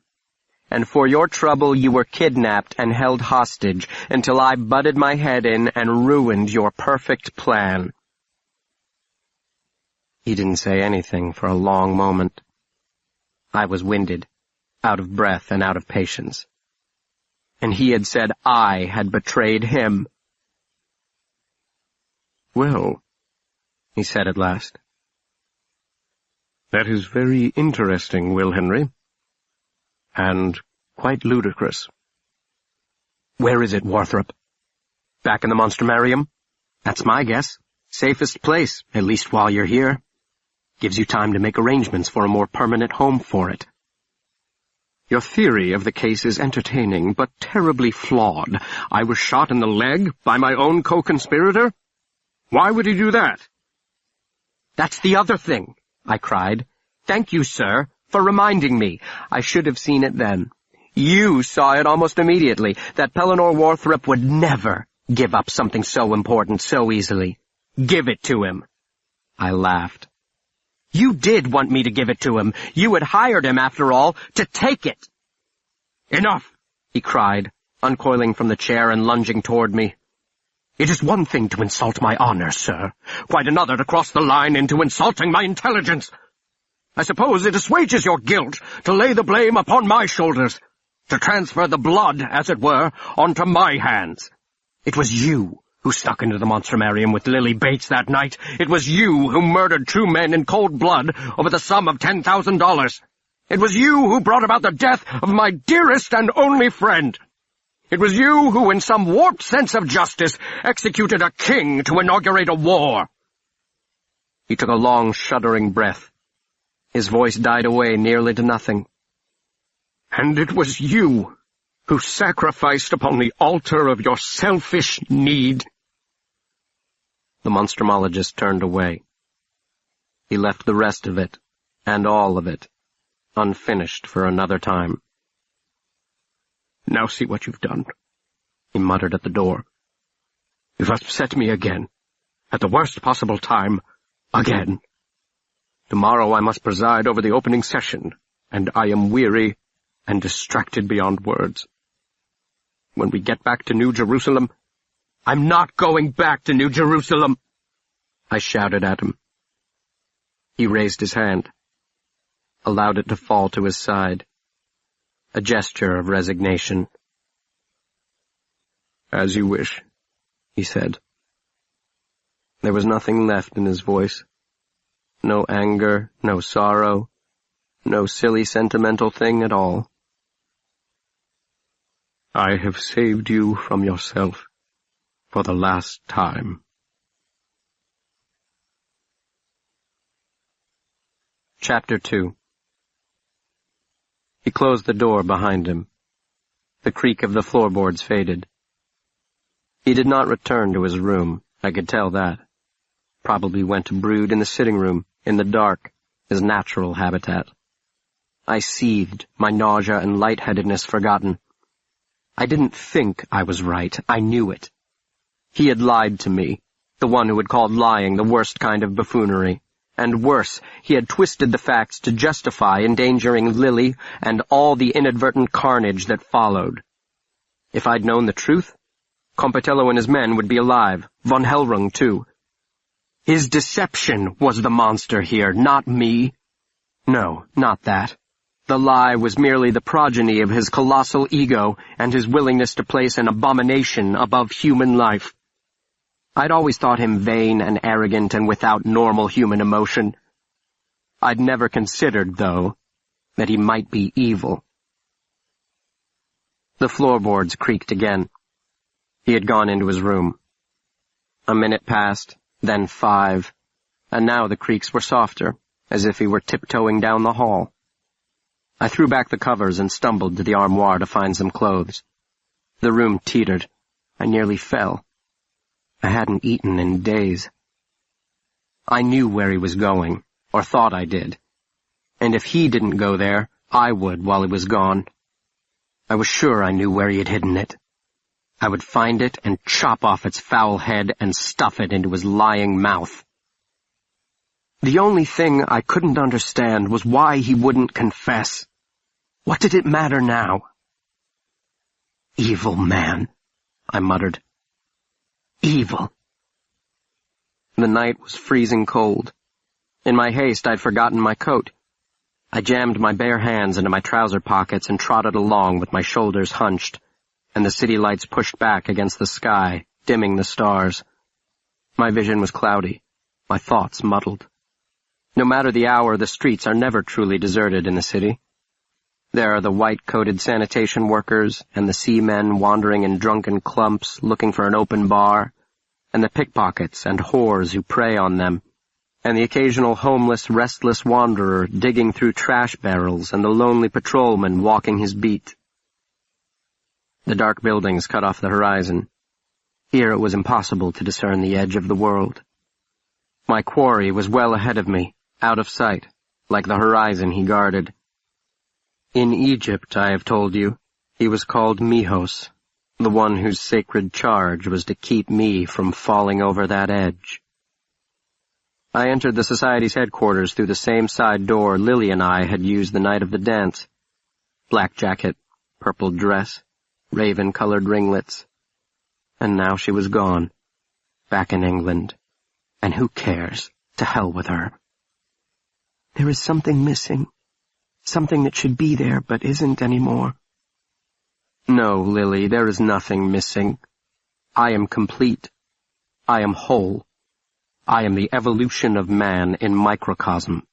Speaker 2: And for your trouble you were kidnapped and held hostage until I butted my head in and ruined your perfect plan." He didn't say anything for a long moment. I was winded, out of breath and out of patience. And he had said I had betrayed him.
Speaker 3: "Well,"
Speaker 2: he said at last.
Speaker 3: "That is very interesting, Will Henry. And quite ludicrous."
Speaker 2: "Where is it, Warthrop? Back in the Monstrumarium? That's my guess. Safest place, at least while you're here. Gives you time to make arrangements for a more permanent home for it."
Speaker 3: "Your theory of the case is entertaining, but terribly flawed. I was shot in the leg by my own co-conspirator? Why would he do that?"
Speaker 2: "That's the other thing," I cried. "Thank you, sir, for reminding me. I should have seen it then. You saw it almost immediately, that Pellinor Warthrop would never give up something so important so easily. Give it to him." I laughed. "You did want me to give it to him. You had hired him, after all, to take it."
Speaker 3: "Enough!"
Speaker 2: he cried, uncoiling from the chair and lunging toward me. "It is one thing to insult my honor, sir. Quite another to cross the line into insulting my intelligence. I suppose it assuages your guilt to lay the blame upon my shoulders, to transfer the blood, as it were, onto my hands. It was you who snuck into the Monstrumarium with Lily Bates that night. It was you who murdered 2 men in cold blood over the sum of $10,000. It was you who brought about the death of my dearest and only friend. It was you who, in some warped sense of justice, executed a king to inaugurate a war." He took a long, shuddering breath. His voice died away nearly to nothing.
Speaker 3: "And it was you who sacrificed upon the altar of your selfish need."
Speaker 2: The monstrumologist turned away. He left the rest of it, and all of it, unfinished for another time.
Speaker 3: "Now see what you've done,"
Speaker 2: he muttered at the door.
Speaker 3: "You've upset me again, at the worst possible time, again. Tomorrow I must preside over the opening session, and I am weary and distracted beyond words. When we get back to New Jerusalem—"
Speaker 2: "I'm not going back to New Jerusalem!" I shouted at him. He raised his hand, allowed it to fall to his side, a gesture of resignation.
Speaker 3: "As you wish," he said.
Speaker 2: There was nothing left in his voice. No anger, no sorrow, no silly sentimental thing at all.
Speaker 3: "I have saved you from yourself for the last time."
Speaker 2: Chapter 2. He closed the door behind him. The creak of the floorboards faded. He did not return to his room, I could tell that. Probably went to brood in the sitting room, in the dark, his natural habitat. I seethed, my nausea and lightheadedness forgotten. I didn't think I was right, I knew it. He had lied to me, the one who had called lying the worst kind of buffoonery. And worse, he had twisted the facts to justify endangering Lily and all the inadvertent carnage that followed. If I'd known the truth, Compitello and his men would be alive, von Hellrung too. His deception was the monster here, not me. No, not that. The lie was merely the progeny of his colossal ego and his willingness to place an abomination above human life. I'd always thought him vain and arrogant and without normal human emotion. I'd never considered, though, that he might be evil. The floorboards creaked again. He had gone into his room. A minute passed, then 5, and now the creaks were softer, as if he were tiptoeing down the hall. I threw back the covers and stumbled to the armoire to find some clothes. The room teetered. I nearly fell. I hadn't eaten in days. I knew where he was going, or thought I did. And if he didn't go there, I would while he was gone. I was sure I knew where he had hidden it. I would find it and chop off its foul head and stuff it into his lying mouth. The only thing I couldn't understand was why he wouldn't confess. What did it matter now? Evil man, I muttered. Evil. The night was freezing cold. In my haste, I'd forgotten my coat. I jammed my bare hands into my trouser pockets and trotted along with my shoulders hunched, and the city lights pushed back against the sky, dimming the stars. My vision was cloudy, my thoughts muddled. No matter the hour, the streets are never truly deserted in the city. There are the white-coated sanitation workers and the seamen wandering in drunken clumps looking for an open bar, and the pickpockets and whores who prey on them, and the occasional homeless, restless wanderer digging through trash barrels and the lonely patrolman walking his beat. The dark buildings cut off the horizon. Here it was impossible to discern the edge of the world. My quarry was well ahead of me, out of sight, like the horizon he guarded. In Egypt, I have told you, he was called Mihos, the one whose sacred charge was to keep me from falling over that edge. I entered the Society's headquarters through the same side door Lily and I had used the night of the dance. Black jacket, purple dress, raven-colored ringlets. And now she was gone, back in England. And who cares? To hell with her. There is something missing. Something that should be there, but isn't anymore. No, Lily, there is nothing missing. I am complete. I am whole. I am the evolution of man in microcosm.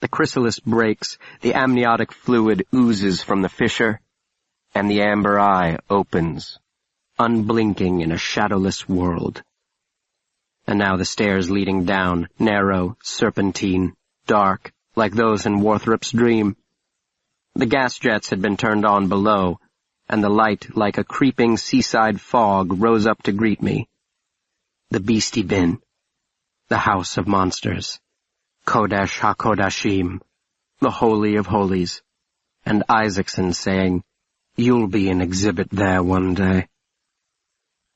Speaker 2: The chrysalis breaks, the amniotic fluid oozes from the fissure, and the amber eye opens, unblinking in a shadowless world. And now the stairs leading down, narrow, serpentine, dark, like those in Warthrop's dream. The gas jets had been turned on below, and the light, like a creeping seaside fog, rose up to greet me. The beastie bin. The house of monsters. Kodesh HaKodashim. The Holy of Holies. And Isaacson saying, "You'll be an exhibit there one day."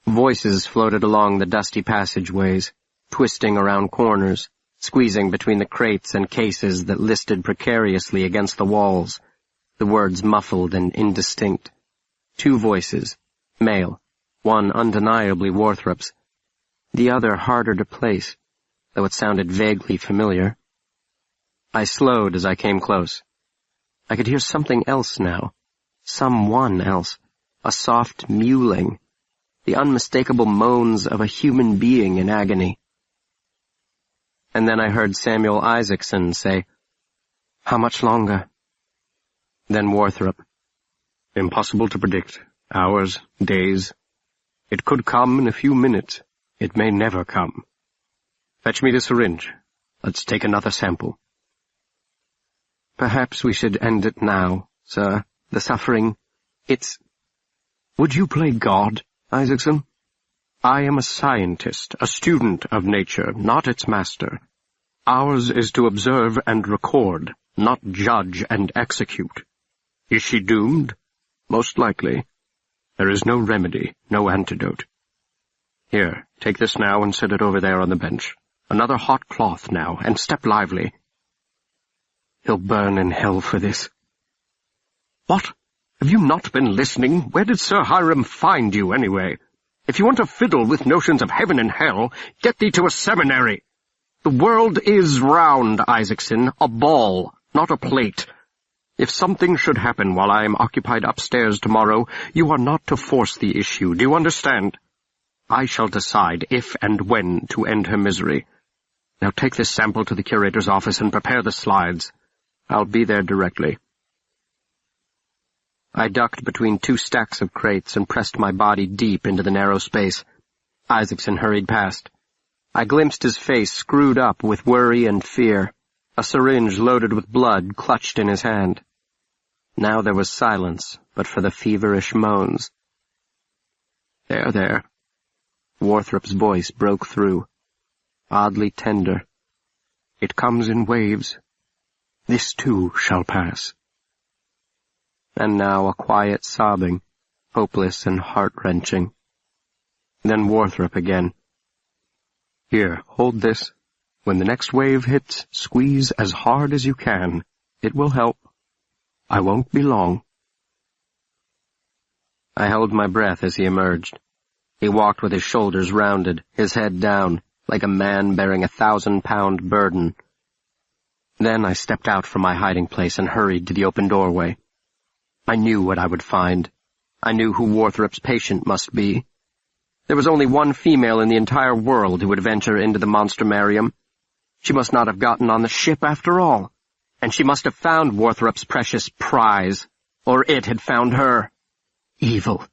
Speaker 2: Voices floated along the dusty passageways, twisting around corners, squeezing between the crates and cases that listed precariously against the walls, the words muffled and indistinct. 2 voices, male, one undeniably Warthrop's, the other harder to place, though it sounded vaguely familiar. I slowed as I came close. I could hear something else now, someone else, a soft mewling, the unmistakable moans of a human being in agony. And then I heard Samuel Isaacson say, "How much longer?" Then Warthrop,
Speaker 3: "Impossible to predict. Hours, days. It could come in a few minutes. It may never come. Fetch me the syringe. Let's take another sample."
Speaker 2: "Perhaps we should end it now, sir. The suffering, it's—"
Speaker 3: "Would you play God, Isaacson? I am a scientist, a student of nature, not its master. Ours is to observe and record, not judge and execute. Is she doomed? Most likely. There is no remedy, no antidote. Here, take this now and set it over there on the bench. Another hot cloth now, and step lively."
Speaker 2: "He'll burn in hell for this."
Speaker 3: "What? Have you not been listening? Where did Sir Hiram find you, anyway? If you want to fiddle with notions of heaven and hell, get thee to a seminary. The world is round, Isaacson, a ball, not a plate. If something should happen while I am occupied upstairs tomorrow, you are not to force the issue. Do you understand? I shall decide if and when to end her misery. Now take this sample to the curator's office and prepare the slides. I'll be there directly. I ducked between 2 stacks of crates and pressed my body deep into the narrow space. Isaacson hurried past. I glimpsed his face screwed up with worry and fear, a syringe loaded with blood clutched in his hand. Now there was silence, but for the feverish moans. There. Warthrop's voice broke through, oddly tender. It comes in waves. This too shall pass. And now a quiet sobbing, hopeless and heart-wrenching. Then Warthrop again. Here, hold this. When the next wave hits, squeeze as hard as you can. It will help. I won't be long. I held my breath as he emerged. He walked with his shoulders rounded, his head down, like a man bearing a 1,000-pound burden. Then I stepped out from my hiding place and hurried to the open doorway. I knew what I would find. I knew who Warthrop's patient must be. There was only one female in the entire world who would venture into the Monstrumarium. She must not have gotten on the ship after all, and she must have found Warthrop's precious prize, or it had found her. Evil.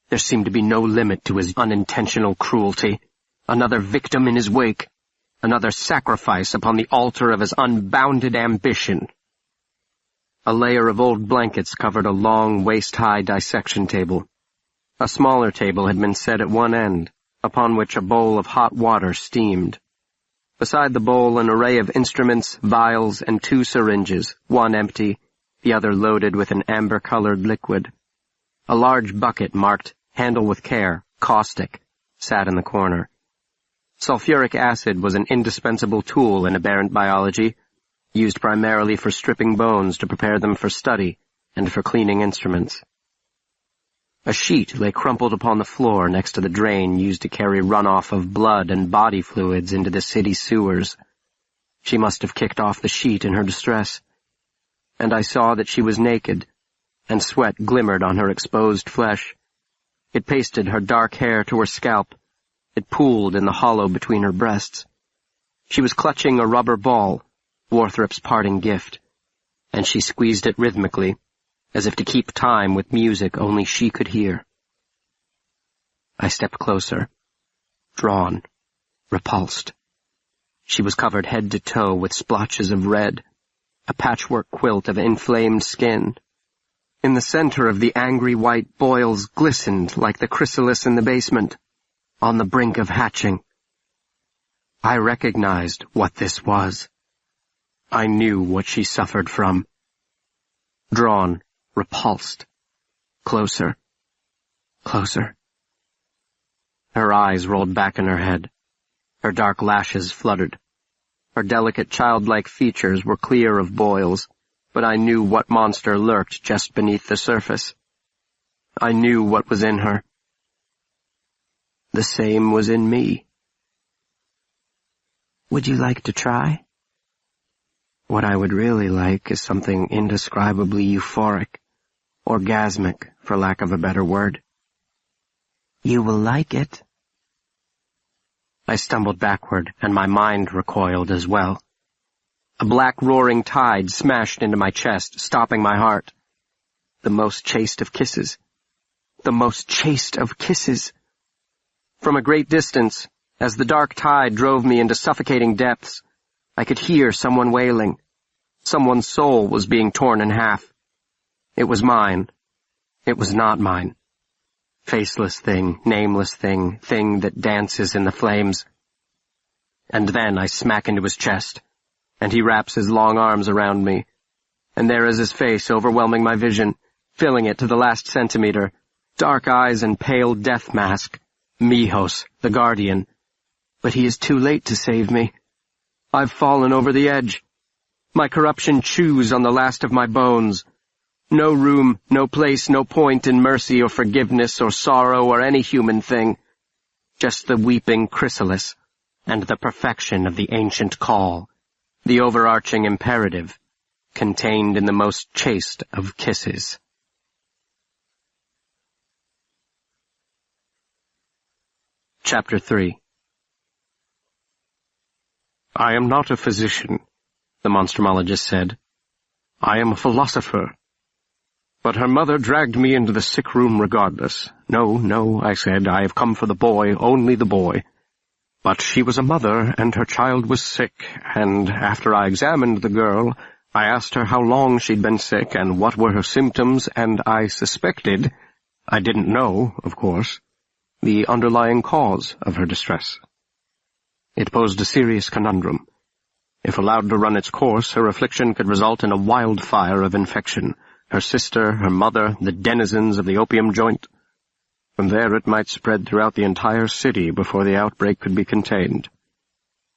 Speaker 3: There seemed to be no limit to his unintentional cruelty. Another victim in his wake. Another sacrifice upon the altar of his unbounded ambition. A layer of old blankets covered a long, waist-high dissection table. A smaller table had been set at one end, upon which a bowl of hot water steamed. Beside the bowl, an array of instruments, vials, and 2 syringes, one empty, the other loaded with an amber-colored liquid. A large bucket marked, "Handle with care, caustic," sat in the corner. Sulfuric acid was an indispensable tool in aberrant biology, used primarily for stripping bones to prepare them for study and for cleaning instruments. A sheet lay crumpled upon the floor next to the drain used to carry runoff of blood and body fluids into the city sewers. She must have kicked off the sheet in her distress. And I saw that she was naked, and sweat glimmered on her exposed flesh. It pasted her dark hair to her scalp. It pooled in the hollow between her breasts. She was clutching a rubber ball, Warthrop's parting gift, and she squeezed it rhythmically, as if to keep time with music only she could hear. I stepped closer, drawn, repulsed. She was covered head to toe with splotches of red, a patchwork quilt of inflamed skin. In the center of the angry white boils glistened like the chrysalis in the basement, on the brink of hatching. I recognized what this was. I knew what she suffered from. Drawn, repulsed. Closer. Her eyes rolled back in her head. Her dark lashes fluttered. Her delicate childlike features were clear of boils, but I knew what monster lurked just beneath the surface. I knew what was in her. The same was in me. Would you like to try? What I would really like is something indescribably euphoric, orgasmic, for lack of a better word. You will like it. I stumbled backward, and my mind recoiled as well. A black roaring tide smashed into my chest, stopping my heart. The most chaste of kisses. The most chaste of kisses. From a great distance, as the dark tide drove me into suffocating depths, I could hear someone wailing. Someone's soul was being torn in half. It was mine. It was not mine. Faceless thing, nameless thing, thing that dances in the flames. And then I smack into his chest, and he wraps his long arms around me, and there is his face overwhelming my vision, filling it to the last centimeter, dark eyes and pale death mask, Mijos, the guardian. But he is too late to save me. I've fallen over the edge. My corruption chews on the last of my bones.
Speaker 6: No room, no place, no point in mercy or forgiveness or sorrow or any human thing. Just the weeping chrysalis and the perfection of the ancient call, the overarching imperative, contained in the most chaste of kisses. Chapter 3.
Speaker 3: I am not a physician, the monstrumologist said. I am a philosopher. But her mother dragged me into the sick room regardless. No, I said, I have come for the boy, only the boy. But she was a mother, and her child was sick, and after I examined the girl, I asked her how long she'd been sick and what were her symptoms, and I suspected, I didn't know, of course, the underlying cause of her distress. It posed a serious conundrum. If allowed to run its course, her affliction could result in a wildfire of infection. Her sister, her mother, the denizens of the opium joint. From there it might spread throughout the entire city before the outbreak could be contained.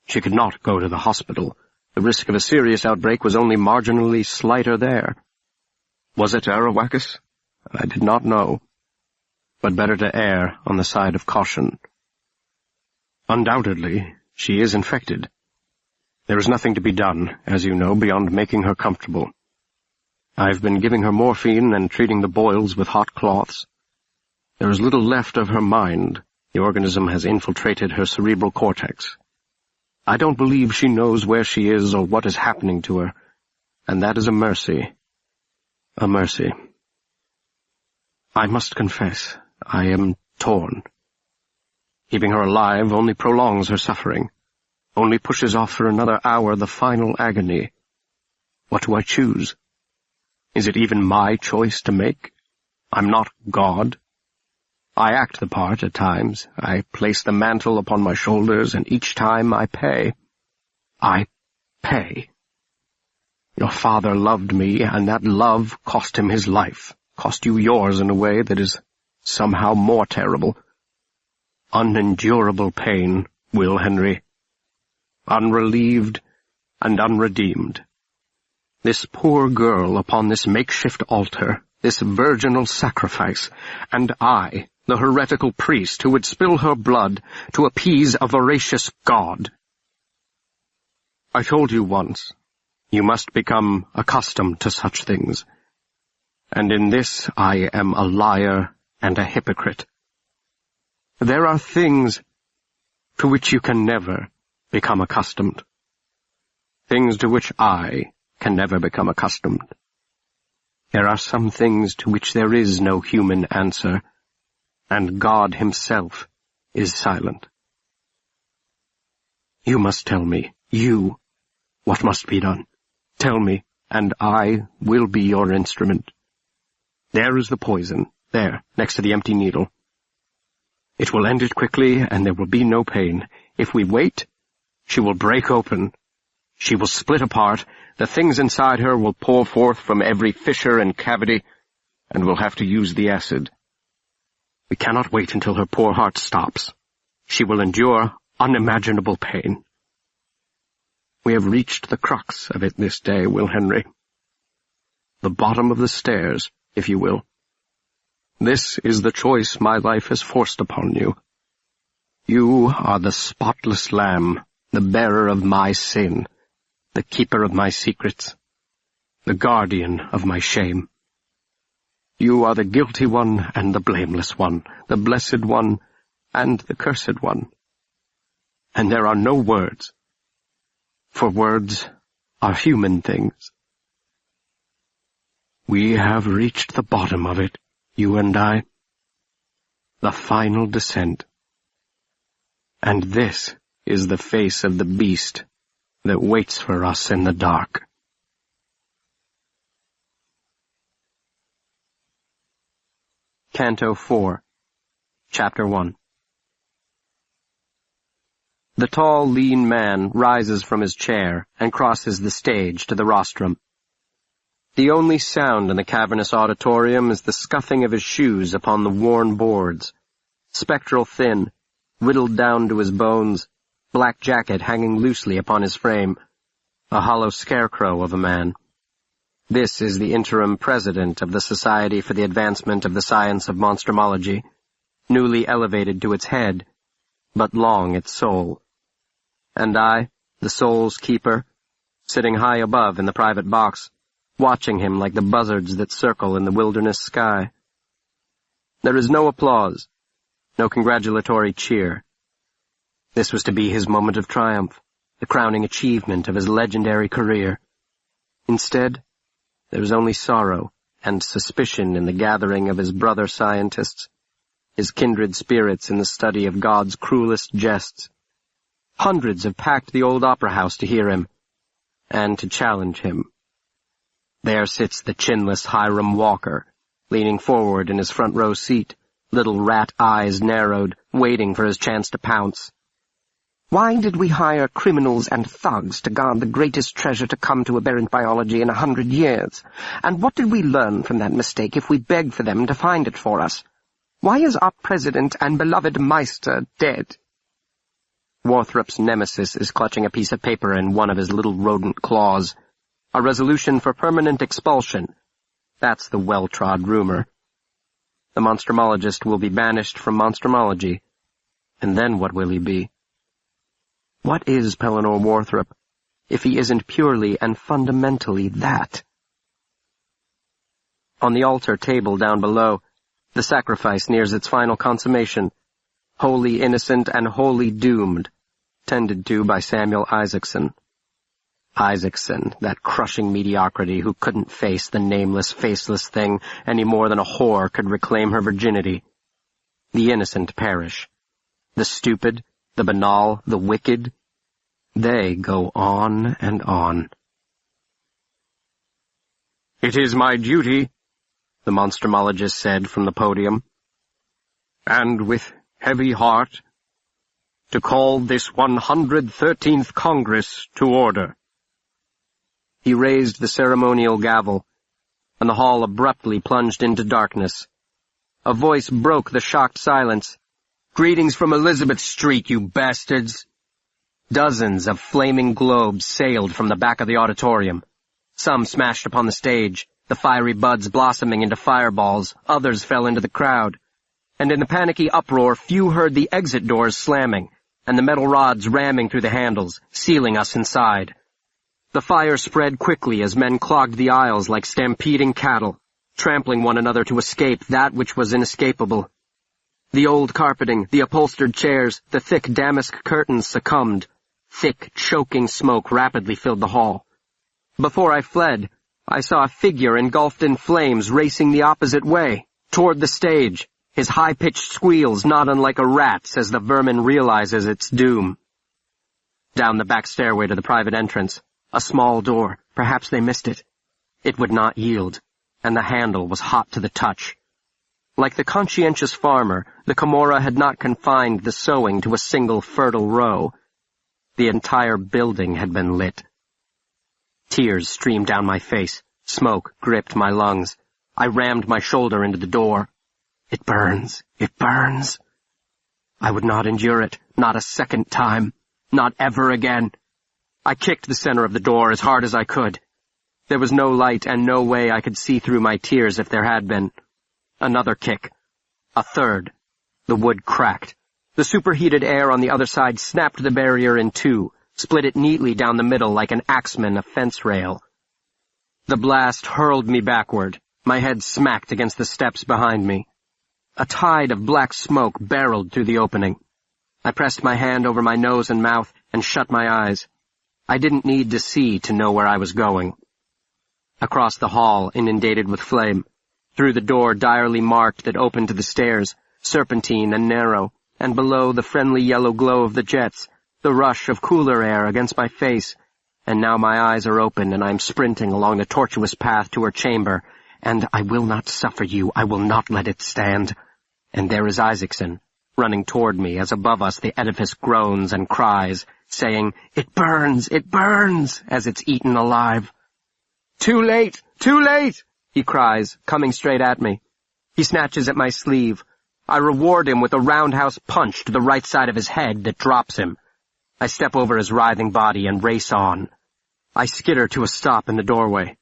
Speaker 3: She could not go to the hospital. The risk of a serious outbreak was only marginally slighter there. Was it Arawakis? I did not know. But better to err on the side of caution. Undoubtedly, she is infected. There is nothing to be done, as you know, beyond making her comfortable. I've been giving her morphine and treating the boils with hot cloths. There is little left of her mind. The organism has infiltrated her cerebral cortex. I don't believe she knows where she is or what is happening to her, and that is a mercy. A mercy. I must confess, I am torn. Keeping her alive only prolongs her suffering, only pushes off for another hour the final agony. What do I choose? Is it even my choice to make? I'm not God. I act the part at times. I place the mantle upon my shoulders, and each time I pay. I pay. Your father loved me, and that love cost him his life, cost you yours in a way that is somehow more terrible. Unendurable pain, Will Henry. Unrelieved and unredeemed. This poor girl upon this makeshift altar, this virginal sacrifice, and I, the heretical priest who would spill her blood to appease a voracious god. I told you once, you must become accustomed to such things, and in this I am a liar and a hypocrite. There are things to which you can never become accustomed, things to which I can never become accustomed. There are some things to which there is no human answer, and God himself is silent. You must tell me, what must be done. Tell me, and I will be your instrument. There is the poison, there, next to the empty needle. It will end it quickly, and there will be no pain. If we wait, she will break open. She will split apart. The things inside her will pour forth from every fissure and cavity, and we'll have to use the acid. We cannot wait until her poor heart stops. She will endure unimaginable pain. We have reached the crux of it this day, Will Henry. The bottom of the stairs, if you will. This is the choice my life has forced upon you. You are the spotless lamb, the bearer of my sin, the keeper of my secrets, the guardian of my shame. You are the guilty one and the blameless one, the blessed one and the cursed one. And there are no words, for words are human things. We have reached the bottom of it, you and I, the final descent. And this is the face of the beast that waits for us in the dark.
Speaker 6: Canto 4, Chapter 1. The tall, lean man rises from his chair and crosses the stage to the rostrum. The only sound in the cavernous auditorium is the scuffing of his shoes upon the worn boards, spectral thin, whittled down to his bones, black jacket hanging loosely upon his frame, a hollow scarecrow of a man. This is the interim president of the Society for the Advancement of the Science of Monstrumology, newly elevated to its head, but long its soul. And I, the soul's keeper, sitting high above in the private box, watching him like the buzzards that circle in the wilderness sky. There is no applause, no congratulatory cheer. This was to be his moment of triumph, the crowning achievement of his legendary career. Instead, there is only sorrow and suspicion in the gathering of his brother scientists, his kindred spirits in the study of God's cruelest jests. Hundreds have packed the old opera house to hear him, and to challenge him. There sits the chinless Hiram Walker, leaning forward in his front row seat, little rat eyes narrowed, waiting for his chance to pounce.
Speaker 5: Why did we hire criminals and thugs to guard the greatest treasure to come to aberrant biology in 100 years? And what did we learn from that mistake if we begged for them to find it for us? Why is our president and beloved Meister dead?
Speaker 6: Warthrop's nemesis is clutching a piece of paper in one of his little rodent claws. A resolution for permanent expulsion. That's the well-trod rumor. The monstrumologist will be banished from monstrumology. And then what will he be? What is Pellinor Warthrop, if he isn't purely and fundamentally that? On the altar table down below, the sacrifice nears its final consummation, wholly innocent and wholly doomed, tended to by Samuel Isaacson. Isaacson, that crushing mediocrity who couldn't face the nameless, faceless thing any more than a whore could reclaim her virginity. The innocent perish. The stupid, the banal, the wicked, they go on and on.
Speaker 3: "It is my duty," the monstrumologist said from the podium, "and with heavy heart, to call this 113th Congress to order."
Speaker 6: He raised the ceremonial gavel, and the hall abruptly plunged into darkness. A voice broke the shocked silence. "Greetings from Elizabeth Street, you bastards!" Dozens of flaming globes sailed from the back of the auditorium. Some smashed upon the stage, the fiery buds blossoming into fireballs, others fell into the crowd. And in the panicky uproar, few heard the exit doors slamming, and the metal rods ramming through the handles, sealing us inside. The fire spread quickly as men clogged the aisles like stampeding cattle, trampling one another to escape that which was inescapable. The old carpeting, the upholstered chairs, the thick damask curtains succumbed. Thick, choking smoke rapidly filled the hall. Before I fled, I saw a figure engulfed in flames racing the opposite way, toward the stage, his high-pitched squeals not unlike a rat's as the vermin realizes its doom. Down the back stairway to the private entrance, a small door, perhaps they missed it. It would not yield, and the handle was hot to the touch. Like the conscientious farmer, the Camorra had not confined the sowing to a single fertile row. The entire building had been lit. Tears streamed down my face. Smoke gripped my lungs. I rammed my shoulder into the door. It burns. It burns. I would not endure it, not a second time, not ever again. I kicked the center of the door as hard as I could. There was no light and no way I could see through my tears if there had been. Another kick. A third. The wood cracked. The superheated air on the other side snapped the barrier in two, split it neatly down the middle like an axeman a fence rail. The blast hurled me backward. My head smacked against the steps behind me. A tide of black smoke barreled through the opening. I pressed my hand over my nose and mouth and shut my eyes. I didn't need to see to know where I was going. Across the hall, inundated with flame, through the door direly marked that opened to the stairs, serpentine and narrow, and below the friendly yellow glow of the jets, the rush of cooler air against my face, and now my eyes are open and I am sprinting along the tortuous path to her chamber, and I will not suffer you, I will not let it stand. And there is Isaacson, running toward me as above us the edifice groans and cries, saying, it burns, as it's eaten alive. Too late, he cries, coming straight at me. He snatches at my sleeve. I reward him with a roundhouse punch to the right side of his head that drops him. I step over his writhing body and race on. I skitter to a stop in the doorway.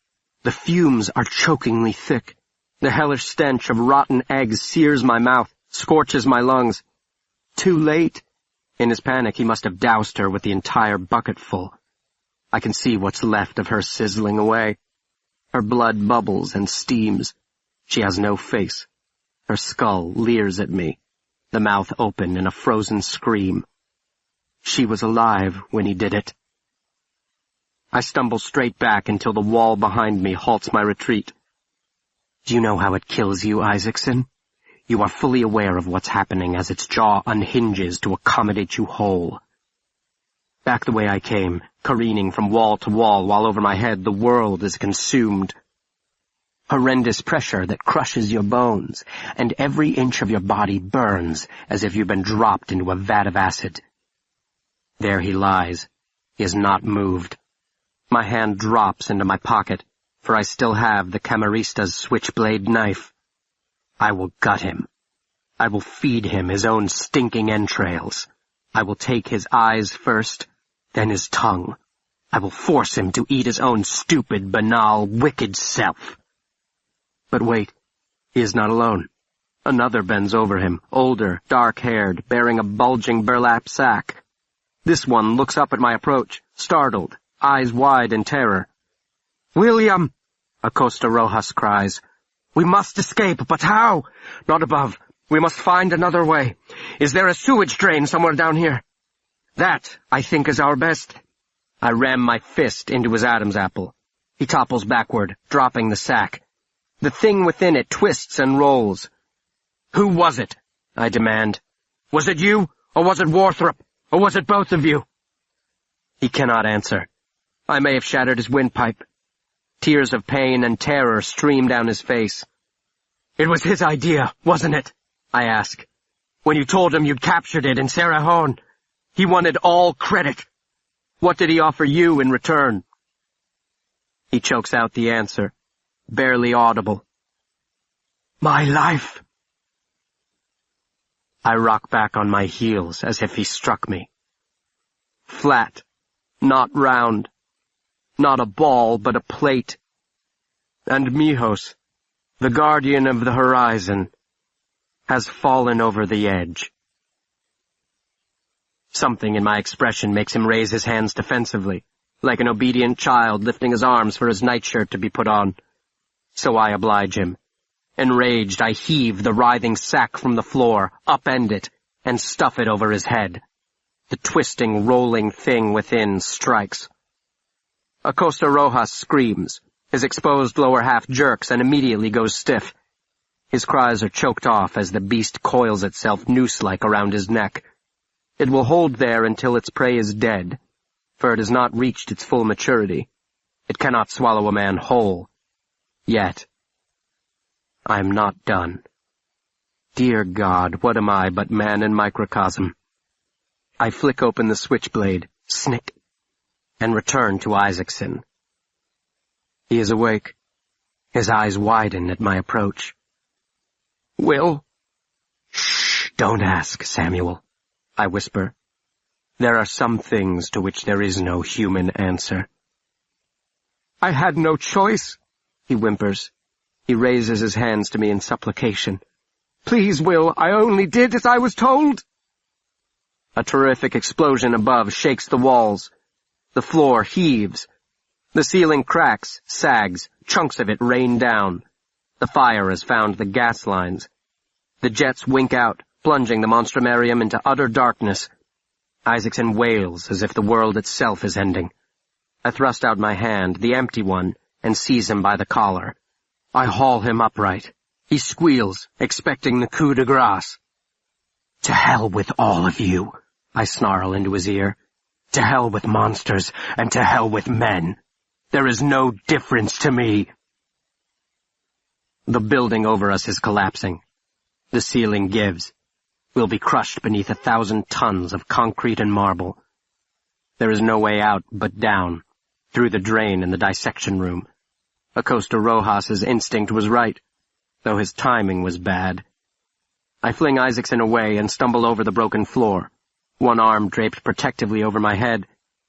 Speaker 2: The fumes are chokingly thick. The hellish stench of rotten eggs sears my mouth, scorches my lungs. Too late. In his panic, he must have doused her with the entire bucket full. I can see what's left of her sizzling away. Her blood bubbles and steams. She has no face. Her skull leers at me, the mouth open in a frozen scream. She was alive when he did it. I stumble straight back until the wall behind me halts my retreat. Do you know how it kills you, Isaacson? You are fully aware of what's happening as its jaw unhinges to accommodate you whole. Back the way I came, careening from wall to wall while over my head the world is consumed. Horrendous pressure that crushes your bones, and every inch of your body burns as if you've been dropped into a vat of acid. There he lies. He has not moved. My hand drops into my pocket, for I still have the Camarista's switchblade knife. I will gut him. I will feed him his own stinking entrails. I will take his eyes first, then his tongue. I will force him to eat his own stupid, banal, wicked self. But wait, he is not alone. Another bends over him, older, dark-haired, bearing a bulging burlap sack. This one looks up at my approach, startled, eyes wide in terror. "William!" Acosta Rojas cries. "We must escape, but how? Not above. We must find another way. Is there a sewage drain somewhere down here?" "That, I think, is our best." I ram my fist into his Adam's apple. He topples backward, dropping the sack. The thing within it twists and rolls. "Who was it?" I demand. "Was it you, or was it Warthrop, or was it both of you?" He cannot answer. I may have shattered his windpipe. Tears of pain and terror stream down his face. "It was his idea, wasn't it?" I ask. "When you told him you'd captured it in Cerrejón, he wanted all credit. What did he offer you in return?" He chokes out the answer, barely audible. "My life." I rock back on my heels as if he struck me. Flat, not round, not a ball but a plate. And Mijos, the guardian of the horizon, has fallen over the edge. Something in my expression makes him raise his hands defensively, like an obedient child lifting his arms for his nightshirt to be put on. So I oblige him. Enraged, I heave the writhing sack from the floor, upend it, and stuff it over his head. The twisting, rolling thing within strikes. Acosta Rojas screams. His exposed lower half jerks and immediately goes stiff. His cries are choked off as the beast coils itself noose-like around his neck. It will hold there until its prey is dead, for it has not reached its full maturity. It cannot swallow a man whole. Yet. I am not done. Dear God, what am I but man in microcosm? I flick open the switchblade, snick, and return to Isaacson. He is awake. His eyes widen at my approach. "Will?" "Shh, don't ask, Samuel," I whisper. There are some things to which there is no human answer. "I had no choice," he whimpers. He raises his hands to me in supplication. "Please, Will, I only did as I was told." A terrific explosion above shakes the walls. The floor heaves. The ceiling cracks, sags, chunks of it rain down. The fire has found the gas lines. The jets wink out, plunging the Monstrumarium into utter darkness. Isaacson wails as if the world itself is ending. I thrust out my hand, the empty one, and seize him by the collar. I haul him upright. He squeals, expecting the coup de grace. "To hell with all of you," I snarl into his ear. "To hell with monsters, and to hell with men. There is no difference to me." The building over us is collapsing. The ceiling gives. We'll be crushed beneath 1,000 tons of concrete and marble. There is no way out but down, through the drain in the dissection room. Acosta Rojas's instinct was right, though his timing was bad. I fling Isaacson away and stumble over the broken floor, one arm draped protectively over my head,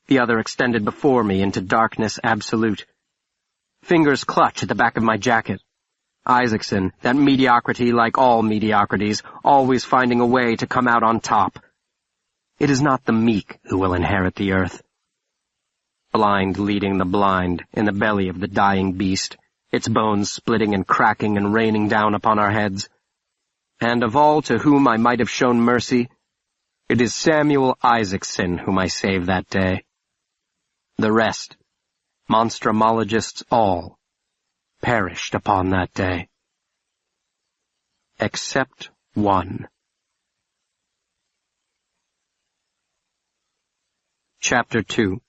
Speaker 2: the other extended before me into darkness absolute. Fingers clutch at the back of my jacket. Isaacson, that mediocrity like all mediocrities, always finding a way to come out on top. It is not the meek who will inherit the earth. Blind leading the blind in the belly of the dying beast, its bones splitting and cracking and raining down upon our heads. And of all to whom I might have shown mercy, it is Samuel Isaacson whom I saved that day. The rest, monstrumologists all, perished upon that day. Except one. Chapter 2.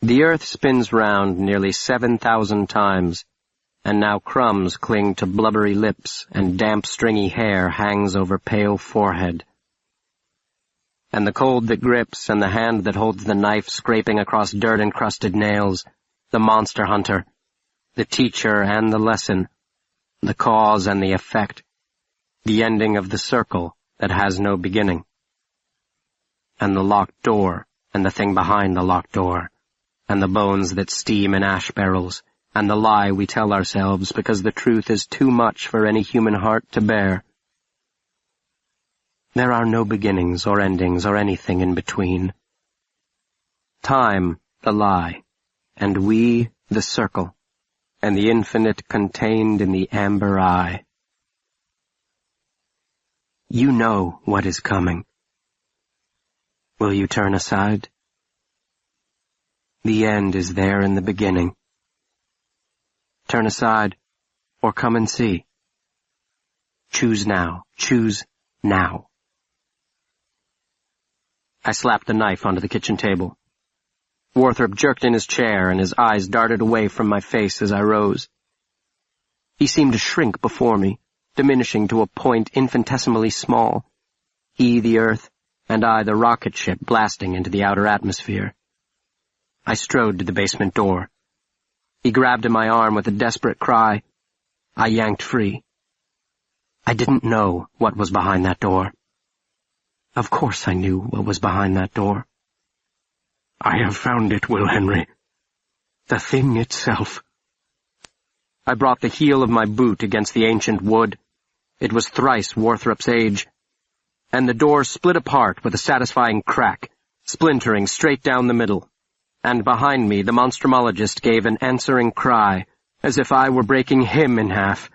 Speaker 2: The earth spins round nearly 7,000 times, and now crumbs cling to blubbery lips, and damp stringy hair hangs over pale forehead. And the cold that grips, and the hand that holds the knife scraping across dirt-encrusted nails, the monster hunter, the teacher and the lesson, the cause and the effect, the ending of the circle that has no beginning. And the locked door, and the thing behind the locked door, and the bones that steam in ash barrels, and the lie we tell ourselves because the truth is too much for any human heart to bear. There are no beginnings or endings or anything in between. Time, the lie, and we, the circle, and the infinite contained in the amber eye. You know what is coming. Will you turn aside? The end is there in the beginning. Turn aside, or come and see. Choose now. Choose now. I slapped the knife onto the kitchen table. Warthrop jerked in his chair, and his eyes darted away from my face as I rose. He seemed to shrink before me, diminishing to a point infinitesimally small. He, the earth, and I, the rocket ship, blasting into the outer atmosphere. I strode to the basement door. He grabbed at my arm with a desperate cry. I yanked free. I didn't know what was behind that door. Of course I knew what was behind that door.
Speaker 3: I have found it, Will Henry. The thing itself.
Speaker 2: I brought the heel of my boot against the ancient wood. It was thrice Warthrop's age. And the door split apart with a satisfying crack, splintering straight down the middle. And behind me the monstrumologist gave an answering cry, as if I were breaking him in half.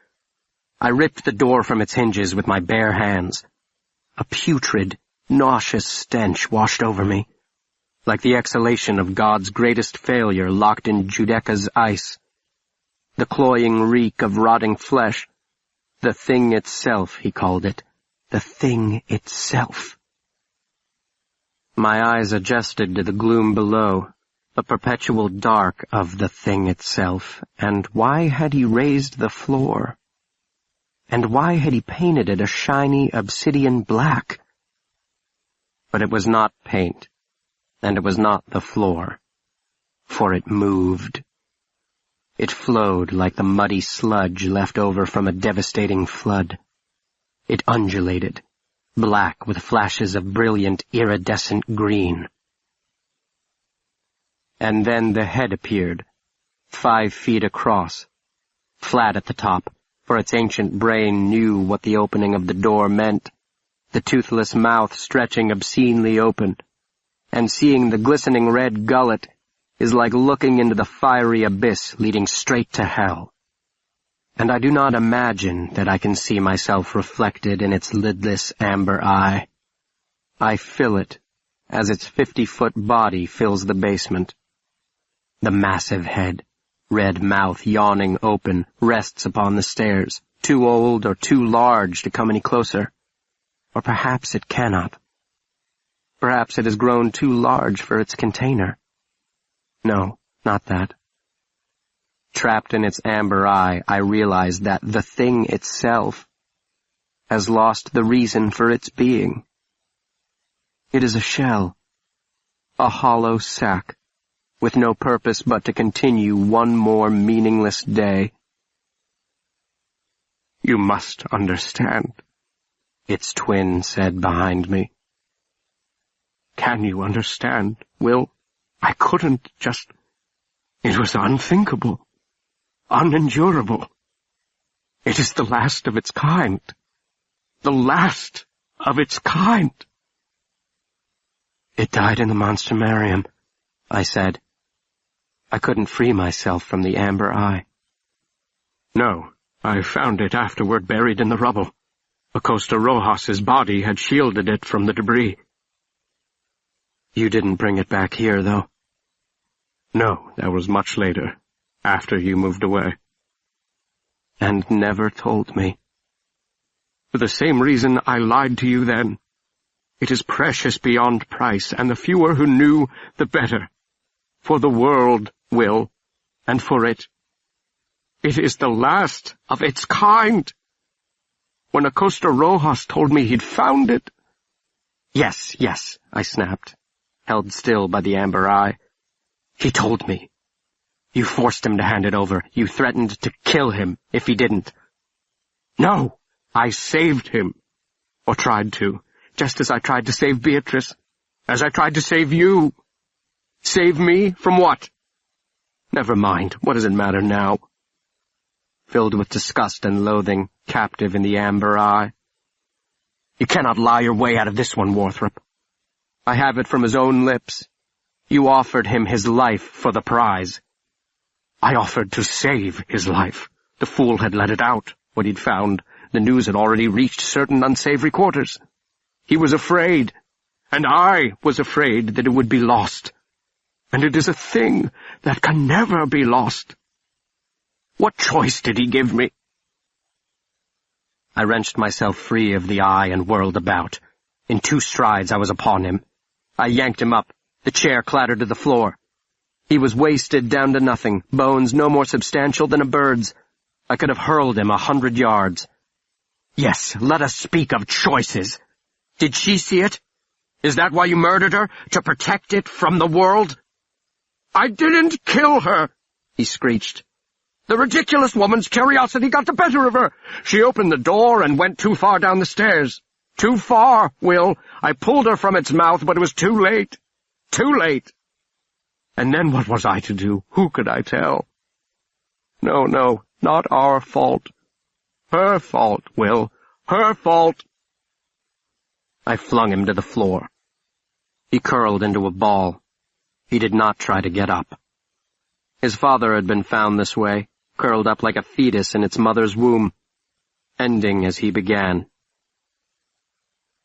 Speaker 2: I ripped the door from its hinges with my bare hands. A putrid, nauseous stench washed over me, like the exhalation of God's greatest failure locked in Judeca's ice. The cloying reek of rotting flesh. The thing itself, he called it. The thing itself. My eyes adjusted to the gloom below, the perpetual dark of the thing itself, and why had he raised the floor? And why had he painted it a shiny obsidian black? But it was not paint, and it was not the floor, for it moved. It flowed like the muddy sludge left over from a devastating flood. It undulated, black with flashes of brilliant iridescent green. And then the head appeared, 5 feet across, flat at the top, for its ancient brain knew what the opening of the door meant, the toothless mouth stretching obscenely open, and seeing the glistening red gullet is like looking into the fiery abyss leading straight to hell. And I do not imagine that I can see myself reflected in its lidless amber eye. I fill it, as its 50-foot body fills the basement. The massive head, red mouth yawning open, rests upon the stairs, too old or too large to come any closer. Or perhaps it cannot. Perhaps it has grown too large for its container. No, not that. Trapped in its amber eye, I realize that the thing itself has lost the reason for its being. It is a shell, a hollow sack, with no purpose but to continue one more meaningless day.
Speaker 3: You must understand,
Speaker 2: its twin said behind me.
Speaker 3: Can you understand, Will? I couldn't just... It was unthinkable, unendurable. It is the last of its kind. The last of its kind.
Speaker 2: It died in the Monstrumarium, I said. I couldn't free myself from the amber eye.
Speaker 3: No, I found it afterward buried in the rubble. Acosta Rojas's body had shielded it from the debris.
Speaker 2: You didn't bring it back here, though?
Speaker 3: No, that was much later, after you moved away.
Speaker 2: And never told me.
Speaker 3: For the same reason I lied to you then. It is precious beyond price, and the fewer who knew, the better. For the world will, and for it. It is the last of its kind. When Acosta Rojas told me he'd found it—
Speaker 2: Yes, I snapped, held still by the amber eye. He told me. You forced him to hand it over. You threatened to kill him if he didn't.
Speaker 3: No, I saved him. Or tried to, just as I tried to save Beatrice, as I tried to save you. Save me from what?
Speaker 2: Never mind, what does it matter now? Filled with disgust and loathing, captive in the amber eye. You cannot lie your way out of this one, Warthrop. I have it from his own lips. You offered him his life for the prize.
Speaker 3: I offered to save his life. The fool had let it out, what he'd found. The news had already reached certain unsavory quarters. He was afraid, and I was afraid that it would be lost. And it is a thing that can never be lost. What choice did he give me?
Speaker 2: I wrenched myself free of the eye and whirled about. In 2 strides I was upon him. I yanked him up. The chair clattered to the floor. He was wasted down to nothing, bones no more substantial than a bird's. I could have hurled him 100 yards.
Speaker 3: Yes, let us speak of choices. Did she see it? Is that why you murdered her? To protect it from the world? I didn't kill her, he screeched. The ridiculous woman's curiosity got the better of her. She opened the door and went too far down the stairs. Too far, Will. I pulled her from its mouth, but it was too late. Too late. And then what was I to do? Who could I tell? No, not our fault. Her fault, Will. Her fault.
Speaker 2: I flung him to the floor. He curled into a ball. He did not try to get up. His father had been found this way, curled up like a fetus in its mother's womb, ending as he began.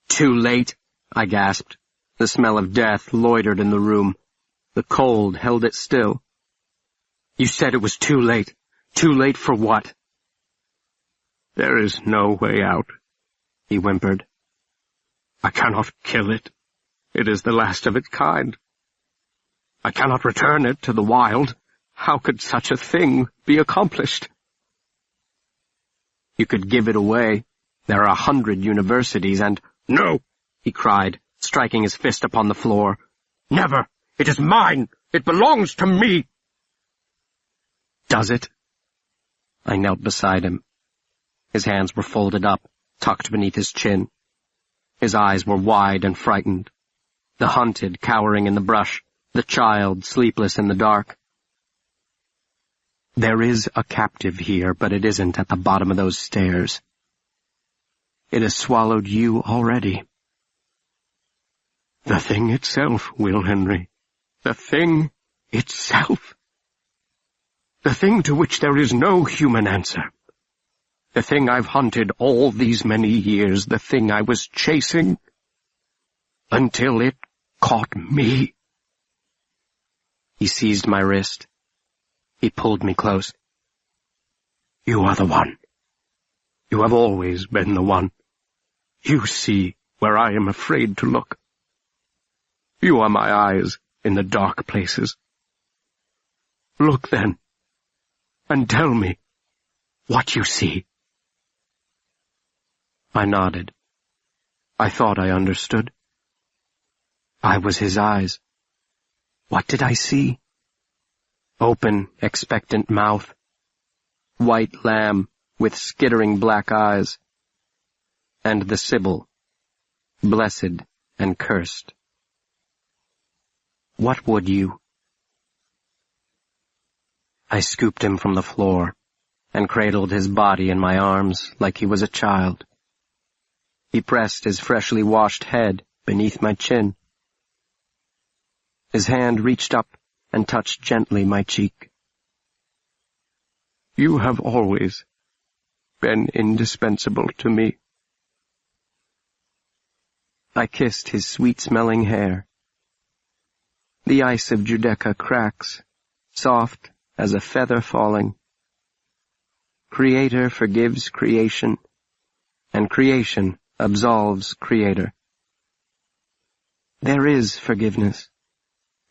Speaker 3: Too late,
Speaker 2: I gasped. The smell of death loitered in the room. The cold held it still.
Speaker 3: You said it was too late. Too late for what? There is no way out, he whimpered. I cannot kill it. It is the last of its kind. I cannot return it to the wild. How could such a thing be accomplished?
Speaker 2: You could give it away. There are 100 universities and—
Speaker 3: No,
Speaker 2: he cried, striking his fist upon the floor.
Speaker 3: Never! It is mine! It belongs to me!
Speaker 2: Does it? I knelt beside him. His hands were folded up, tucked beneath his chin. His eyes were wide and frightened. The hunted cowering in the brush, the child sleepless in the dark. There is a captive here, but it isn't at the bottom of those stairs. It has swallowed you already.
Speaker 3: The thing itself, Will Henry. The thing itself. The thing to which there is no human answer. The thing I've hunted all these many years, the thing I was chasing, until it caught me.
Speaker 2: He seized my wrist. He pulled me close.
Speaker 3: You are the one. You have always been the one. You see where I am afraid to look. You are my eyes in the dark places. Look then, and tell me what you see.
Speaker 2: I nodded. I thought I understood. I was his eyes. What did I see? Open, expectant mouth. White lamb with skittering black eyes. And the Sibyl, blessed and cursed. What would you? I scooped him from the floor and cradled his body in my arms like he was a child. He pressed his freshly washed head beneath my chin. His hand reached up and touched gently my cheek.
Speaker 3: You have always been indispensable to me.
Speaker 2: I kissed his sweet-smelling hair. The ice of Giudecca cracks, soft as a feather falling. Creator forgives creation, and creation absolves Creator. There is forgiveness.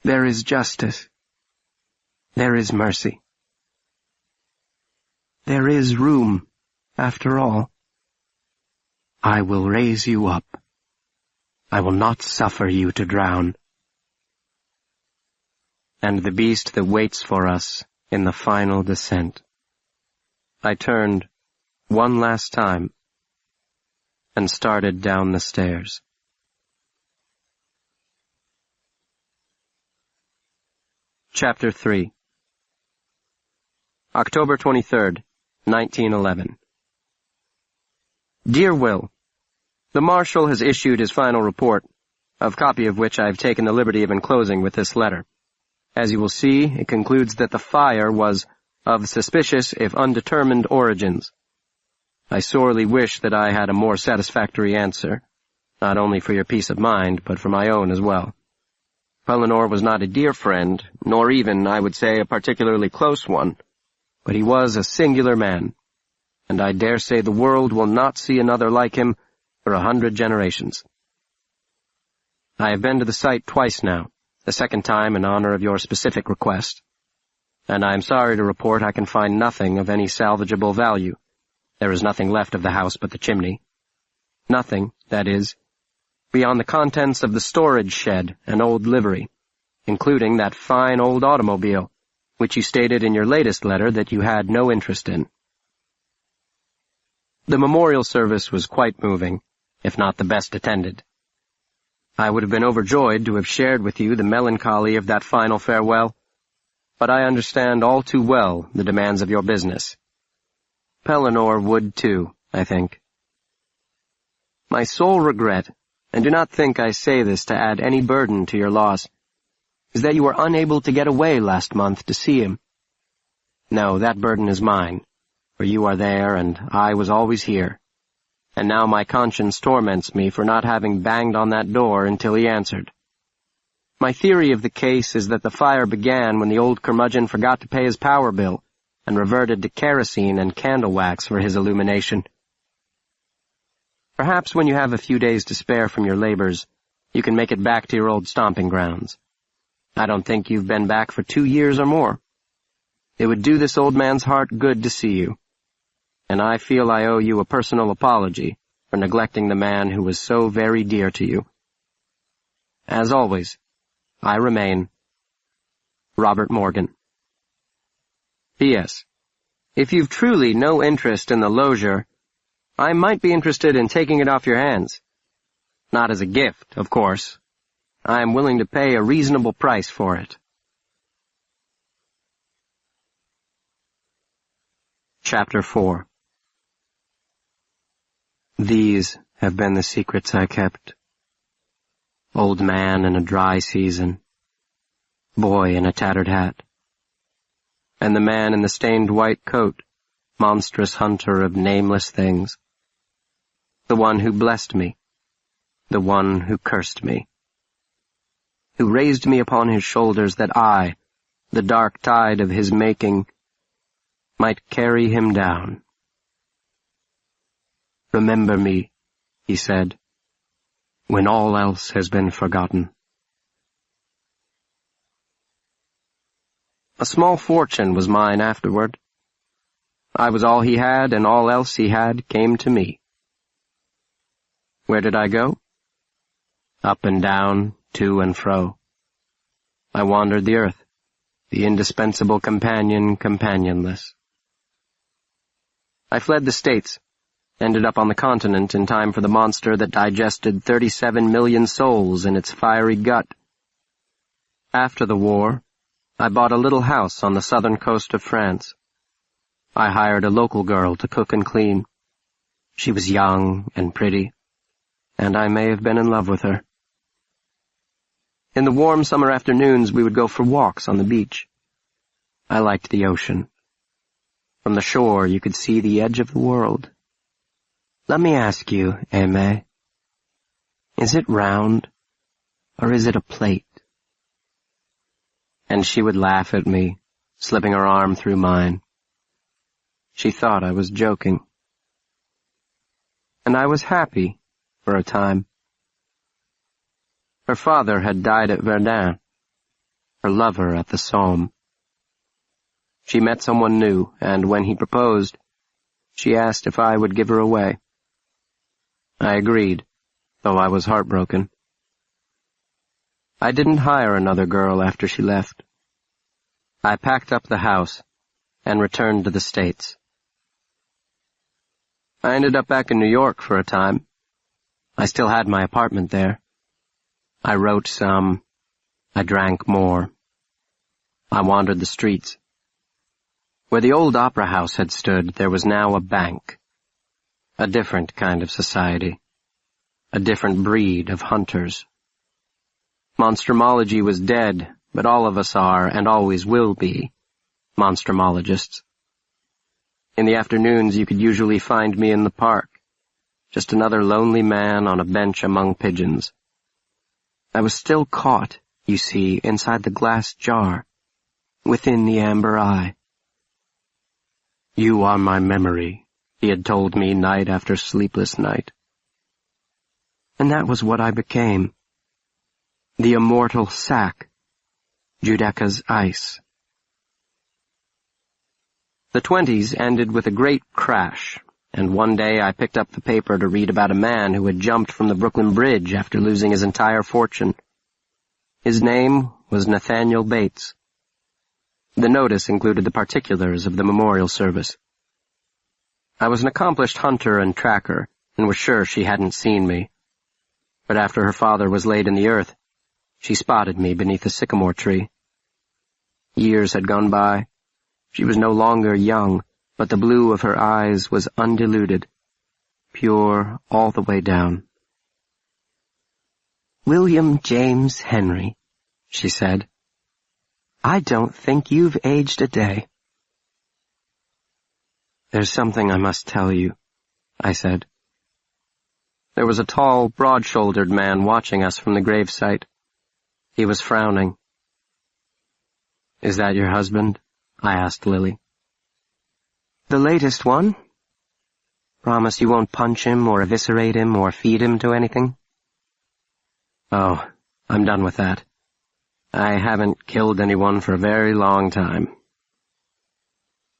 Speaker 2: There is justice. There is mercy. There is room, after all. I will raise you up. I will not suffer you to drown. And the beast that waits for us in the final descent. I turned one last time and started down the stairs. Chapter 3. October 23rd, 1911. Dear Will, the Marshal has issued his final report, a copy of which I have taken the liberty of enclosing with this letter. As you will see, it concludes that the fire was of suspicious if undetermined origins. I sorely wish that I had a more satisfactory answer, not only for your peace of mind, but for my own as well. Pellinor was not a dear friend, nor even, I would say, a particularly close one, but he was a singular man, and I dare say the world will not see another like him for 100 generations. I have been to the site twice now, the second time in honor of your specific request, and I am sorry to report I can find nothing of any salvageable value. There is nothing left of the house but the chimney. Nothing, that is, beyond the contents of the storage shed and old livery, including that fine old automobile, which you stated in your latest letter that you had no interest in. The memorial service was quite moving, if not the best attended. I would have been overjoyed to have shared with you the melancholy of that final farewell, but I understand all too well the demands of your business. Pellinor would too, I think. My sole regret, and do not think I say this to add any burden to your loss, is that you were unable to get away last month to see him. No, that burden is mine, for you are there and I was always here, and now my conscience torments me for not having banged on that door until he answered. My theory of the case is that the fire began when the old curmudgeon forgot to pay his power bill and reverted to kerosene and candle wax for his illumination. Perhaps when you have a few days to spare from your labors, you can make it back to your old stomping grounds. I don't think you've been back for 2 years or more. It would do this old man's heart good to see you, and I feel I owe you a personal apology for neglecting the man who was so very dear to you. As always, I remain, Robert Morgan. P.S. If you've truly no interest in the loggia, I might be interested in taking it off your hands. Not as a gift, of course. I am willing to pay a reasonable price for it. Chapter 4. These have been the secrets I kept. Old man in a dry season, boy in a tattered hat, and the man in the stained white coat, monstrous hunter of nameless things. The one who blessed me, the one who cursed me, who raised me upon his shoulders that I, the dark tide of his making, might carry him down. Remember me, he said, when all else has been forgotten. A small fortune was mine afterward. I was all he had, and all else he had came to me. Where did I go? Up and down, to and fro. I wandered the earth, the indispensable companion companionless. I fled the States, ended up on the continent in time for the monster that digested 37 million souls in its fiery gut. After the war, I bought a little house on the southern coast of France. I hired a local girl to cook and clean. She was young and pretty, and I may have been in love with her. In the warm summer afternoons, we would go for walks on the beach. I liked the ocean. From the shore, you could see the edge of the world. Let me ask you, Aimée, is it round, or is it a plate? And she would laugh at me, slipping her arm through mine. She thought I was joking. And I was happy for a time. Her father had died at Verdun, her lover at the Somme. She met someone new, and when he proposed, she asked if I would give her away. I agreed, though I was heartbroken. I didn't hire another girl after she left. I packed up the house and returned to the States. I ended up back in New York for a time. I still had my apartment there. I wrote some. I drank more. I wandered the streets. Where the old opera house had stood, there was now a bank. A different kind of society. A different breed of hunters. Monstrumology was dead, but all of us are, and always will be, monstrumologists. In the afternoons, you could usually find me in the park, just another lonely man on a bench among pigeons. I was still caught, you see, inside the glass jar, within the amber eye. You are my memory, he had told me night after sleepless night. And that was what I became. The immortal sack, Judecca's ice. The 20s ended with a great crash, and one day I picked up the paper to read about a man who had jumped from the Brooklyn Bridge after losing his entire fortune. His name was Nathaniel Bates. The notice included the particulars of the memorial service. I was an accomplished hunter and tracker, and was sure she hadn't seen me. But after her father was laid in the earth, she spotted me beneath a sycamore tree. Years had gone by. She was no longer young, but the blue of her eyes was undiluted, pure all the way down. "William James Henry," she said, "I don't think you've aged a day." "There's something I must tell you," I said. There was a tall, broad-shouldered man watching us from the gravesite. He was frowning. "Is that your husband?" I asked Lily. "The latest one. Promise you won't punch him or eviscerate him or feed him to anything?" "Oh, I'm done with that. I haven't killed anyone for a very long time."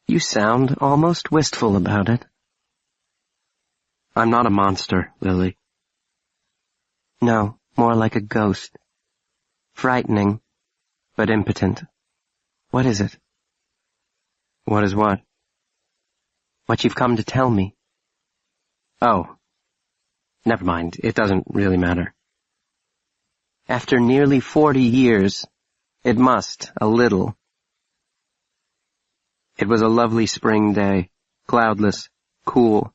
Speaker 2: "You sound almost wistful about it." "I'm not a monster, Lily." "No, more like a ghost. Frightening, but impotent. What is it?" "What is what?" "What you've come to tell me." "Oh, never mind. It doesn't really matter." "After nearly 40 years, it must, a little." It was a lovely spring day, cloudless, cool.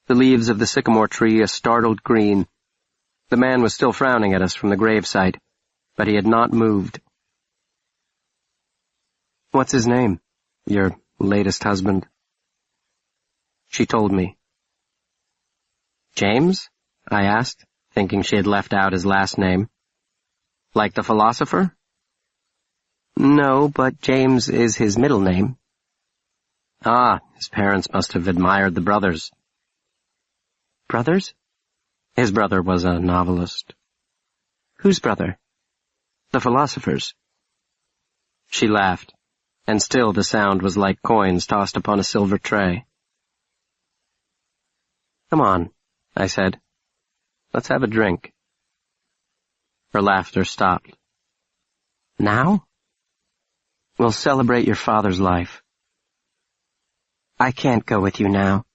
Speaker 2: The leaves of the sycamore tree a startled green. The man was still frowning at us from the gravesite, but he had not moved. "What's his name? Your latest husband?" She told me. "James?" I asked, thinking she had left out his last name. "Like the philosopher?" "No, but James is his middle name." "Ah, his parents must have admired the brothers." "Brothers?" "His brother was a novelist." "Whose brother?" "The philosopher's." She laughed, and still the sound was like coins tossed upon a silver tray. "Come on," I said. "Let's have a drink." Her laughter stopped. "Now?" "We'll celebrate your father's life." "I can't go with you now."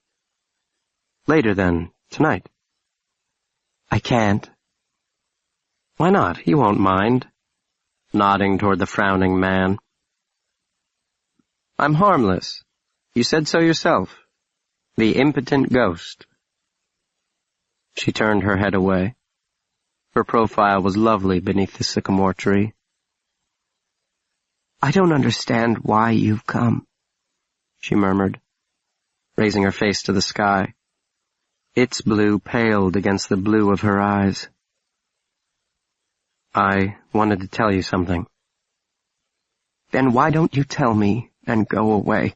Speaker 2: "Later then, tonight." "I can't." "Why not? He won't mind," nodding toward the frowning man.
Speaker 5: I'm harmless. You said so yourself. The impotent ghost. She turned her head away. Her profile was lovely beneath the sycamore tree. I don't understand why you've come, she murmured, raising her face to the sky. Its blue paled against the blue of her eyes. I wanted to tell you something. Then why don't you tell me and go away?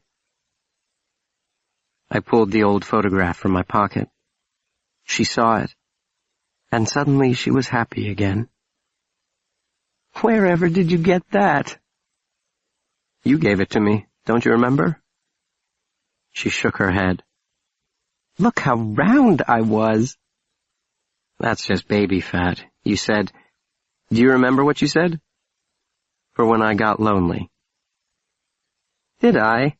Speaker 5: I pulled the old photograph from my pocket. She saw it, and suddenly she was happy again. Wherever did you get that? You gave it to me, don't you remember? She shook her head. Look how round I was. That's just baby fat. You said, do you remember what you said? For when I got lonely. Did I?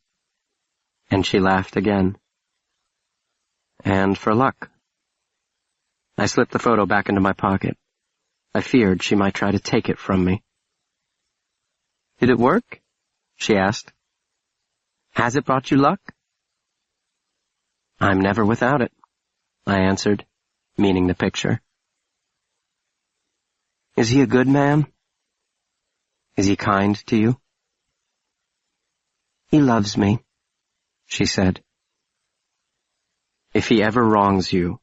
Speaker 5: And she laughed again. And for luck. I slipped the photo back into my pocket. I feared she might try to take it from me. Did it work? She asked. Has it brought you luck? I'm never without it, I answered, meaning the picture. Is he a good man? Is he kind to you? He loves me, she said. If he ever wrongs you,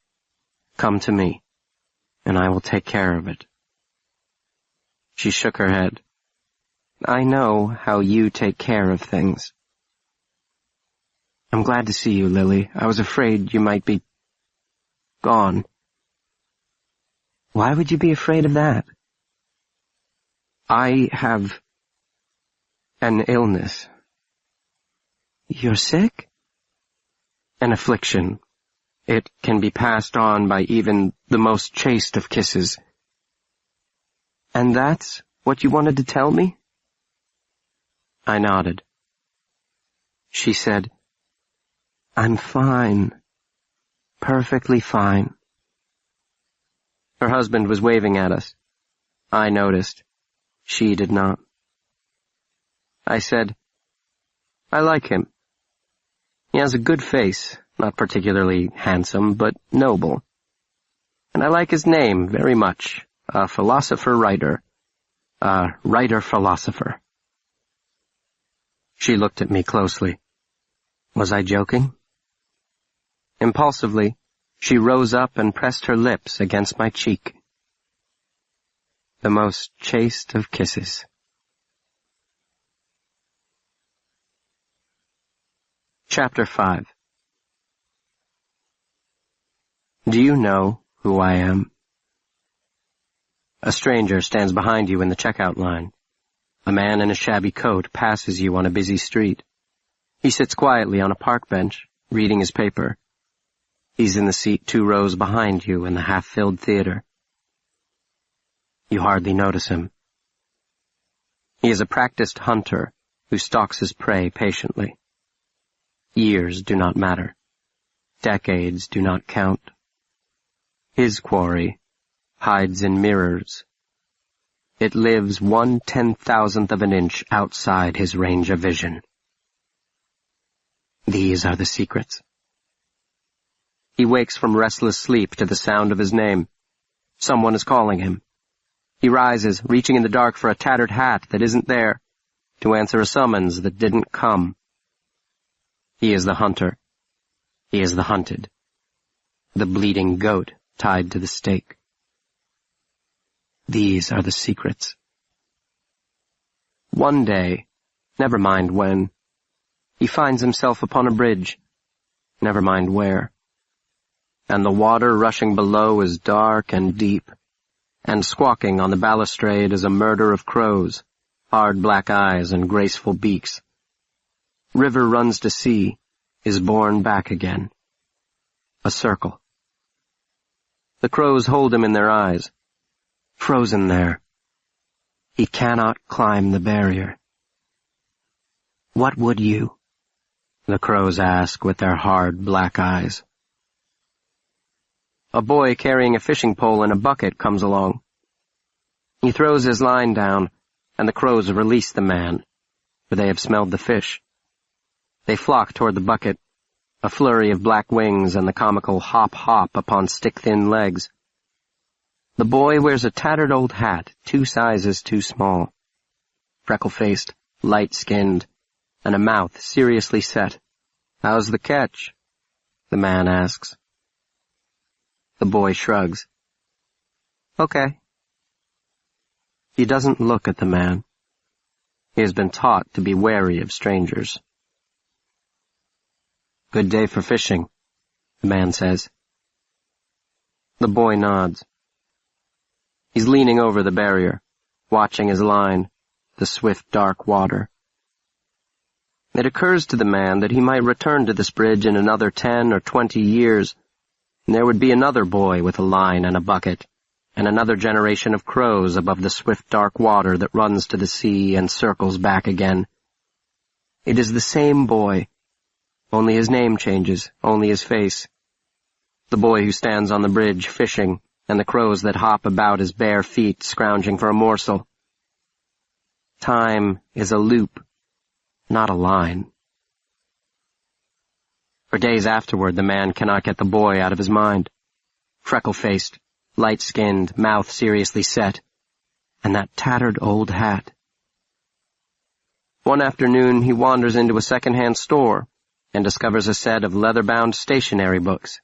Speaker 5: come to me, and I will take care of it. She shook her head. I know how you take care of things. I'm glad to see you, Lily. I was afraid you might be gone. Why would you be afraid of that? I have an illness. You're sick? An affliction. It can be passed on by even the most chaste of kisses. And that's what you wanted to tell me? I nodded. She said, I'm fine. Perfectly fine. Her husband was waving at us. I noticed. She did not. I said, I like him. He has a good face, not particularly handsome, but noble. And I like his name very much, a philosopher-writer. A writer-philosopher. She looked at me closely. Was I joking? Impulsively, she rose up and pressed her lips against my cheek. The most chaste of kisses. Chapter 5. Do you know who I am? A stranger stands behind you in the checkout line. A man in a shabby coat passes you on a busy street. He sits quietly on a park bench, reading his paper. He's in the seat 2 rows behind you in the half-filled theater. You hardly notice him. He is a practiced hunter who stalks his prey patiently. Years do not matter. Decades do not count. His quarry hides in mirrors. It lives 1/10,000th of an inch outside his range of vision. These are the secrets. He wakes from restless sleep to the sound of his name. Someone is calling him. He rises, reaching in the dark for a tattered hat that isn't there, to answer a summons that didn't come. He is the hunter. He is the hunted. The bleeding goat tied to the stake. These are the secrets. One day, never mind when, he finds himself upon a bridge, never mind where. And the water rushing below is dark and deep, and squawking on the balustrade is a murder of crows, hard black eyes and graceful beaks. River runs to sea, is born back again. A circle. The crows hold him in their eyes, frozen there. He cannot climb the barrier. What would you? The crows ask with their hard black eyes. A boy carrying a fishing pole and a bucket comes along. He throws his line down, and the crows release the man, for they have smelled the fish.
Speaker 2: They flock toward the bucket, a flurry of black wings and the comical hop-hop upon stick-thin legs. The boy wears a tattered old hat, 2 sizes too small. Freckle-faced, light-skinned, and a mouth seriously set. "How's the catch?" the man asks. The boy shrugs. "Okay." He doesn't look at the man. He has been taught to be wary of strangers. "Good day for fishing," the man says. The boy nods. He's leaning over the barrier, watching his line, the swift dark water. It occurs to the man that he might return to this bridge in another 10 or 20 years, and there would be another boy with a line and a bucket, and another generation of crows above the swift dark water that runs to the sea and circles back again. It is the same boy, only his name changes, only his face. The boy who stands on the bridge fishing, and the crows that hop about his bare feet scrounging for a morsel. Time is a loop, not a line. For days afterward, the man cannot get the boy out of his mind. Freckle-faced, light-skinned, mouth seriously set, and that tattered old hat. One afternoon, he wanders into a second-hand store and discovers a set of leather-bound stationery books.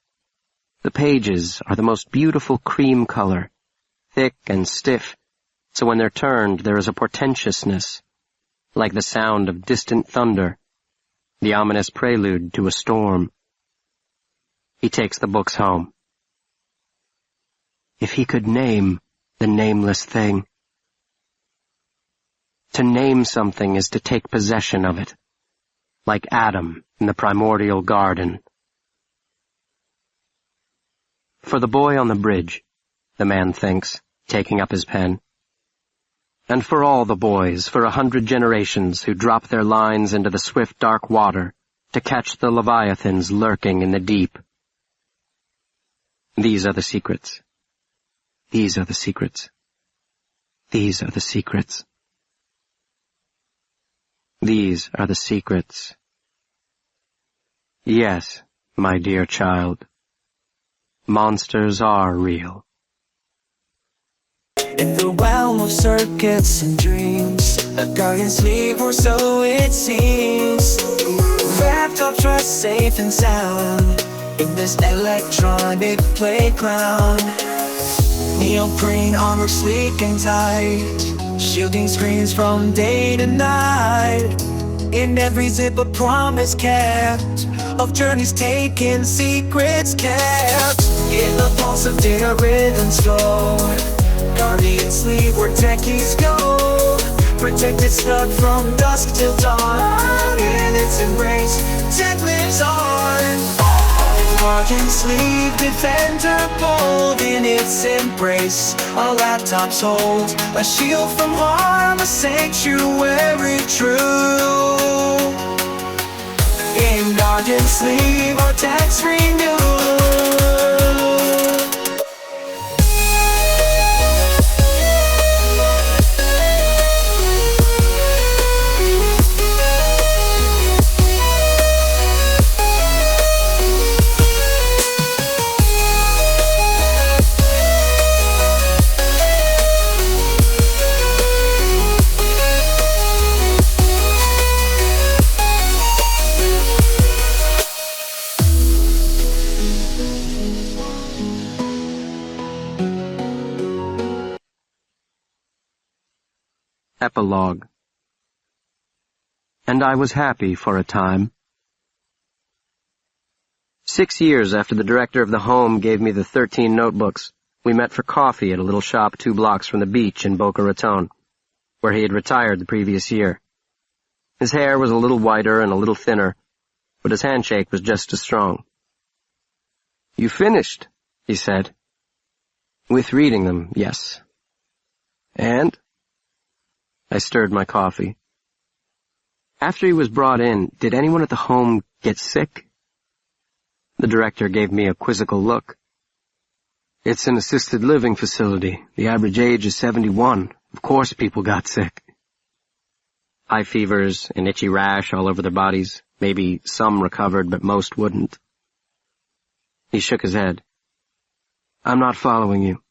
Speaker 2: The pages are the most beautiful cream color, thick and stiff, so when they're turned there is a portentousness, like the sound of distant thunder, the ominous prelude to a storm. He takes the books home. If he could name the nameless thing. To name something is to take possession of it, like Adam in the primordial garden. For the boy on the bridge, the man thinks, taking up his pen. And for all the boys, for 100 generations who drop their lines into the swift dark water to catch the leviathans lurking in the deep. These are the secrets. These are the secrets. These are the secrets. These are the secrets. Yes, my dear child. Monsters are real.
Speaker 7: In the realm of circuits and dreams, a guardian sleep, or so it seems. Wrapped up, trust, safe and sound in this electronic playground. Neoprene armor sleek and tight, shielding screens from day to night. In every zip a promise kept, of journeys taken, secrets kept. In the pulse of data rhythms flow, guardian sleep where techies go. Protected, stuck from dusk till dawn. In its embrace, tech lives on. Guardian sleep, defender bold. In its embrace, our laptops hold a shield from harm, a sanctuary true. In Guardian sleep, our techs renew.
Speaker 2: Epilogue. And I was happy for a time. 6 years after the director of the home gave me the 13 notebooks, we met for coffee at a little shop 2 blocks from the beach in Boca Raton, where he had retired the previous year. His hair was a little whiter and a little thinner, but his handshake was just as strong. "You finished," he said. "With reading them, yes." "And?" I stirred my coffee. "After he was brought in, did anyone at the home get sick?" The director gave me a quizzical look. "It's an assisted living facility. The average age is 71. Of course people got sick." High fevers, an itchy rash all over their bodies, Maybe some recovered, but most wouldn't. He shook his head. I'm not following you.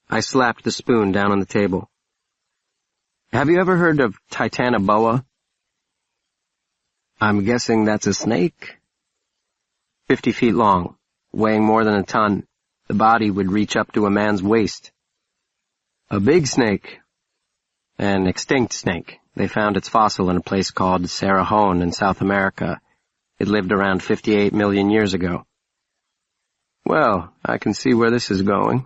Speaker 2: I slapped the spoon down on the table. Have you ever heard of Titanoboa? I'm guessing that's a snake? 50 feet long, weighing more than a ton. The body would reach up to a man's waist. A big snake. An extinct snake. They found its fossil in a place called Cerrejón in South America. It lived around 58 million years ago. Well, I can see where this is going.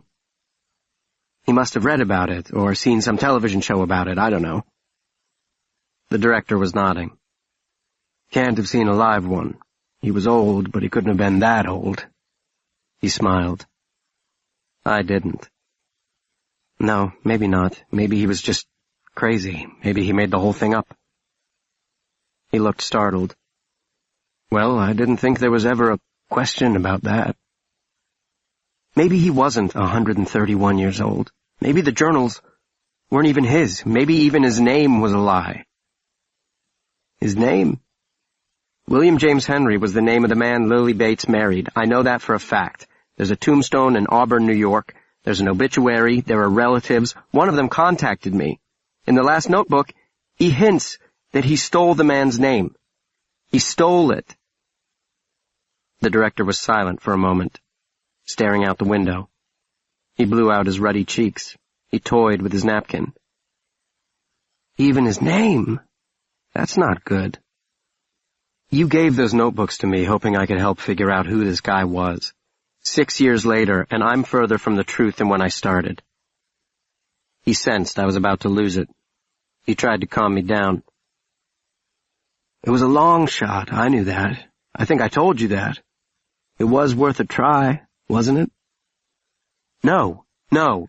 Speaker 2: He must have read about it, or seen some television show about it, I don't know. The director was nodding. Can't have seen a live one. He was old, but he couldn't have been that old. He smiled. I didn't. No, maybe not. Maybe he was just crazy. Maybe he made the whole thing up. He looked startled. Well, I didn't think there was ever a question about that. Maybe he wasn't 131 years old. Maybe the journals weren't even his. Maybe even his name was a lie. His name? William James Henry was the name of the man Lily Bates married. I know that for a fact. There's a tombstone in Auburn, New York. There's an obituary. There are relatives. One of them contacted me. In the last notebook, he hints that he stole the man's name. He stole it. The director was silent for a moment, staring out the window. He blew out his ruddy cheeks. He toyed with his napkin. Even his name? That's not good. You gave those notebooks to me hoping I could help figure out who this guy was. 6 years later, and I'm further from the truth than when I started. He sensed I was about to lose it. He tried to calm me down. It was a long shot, I knew that. I think I told you that. It was worth a try, wasn't it? No,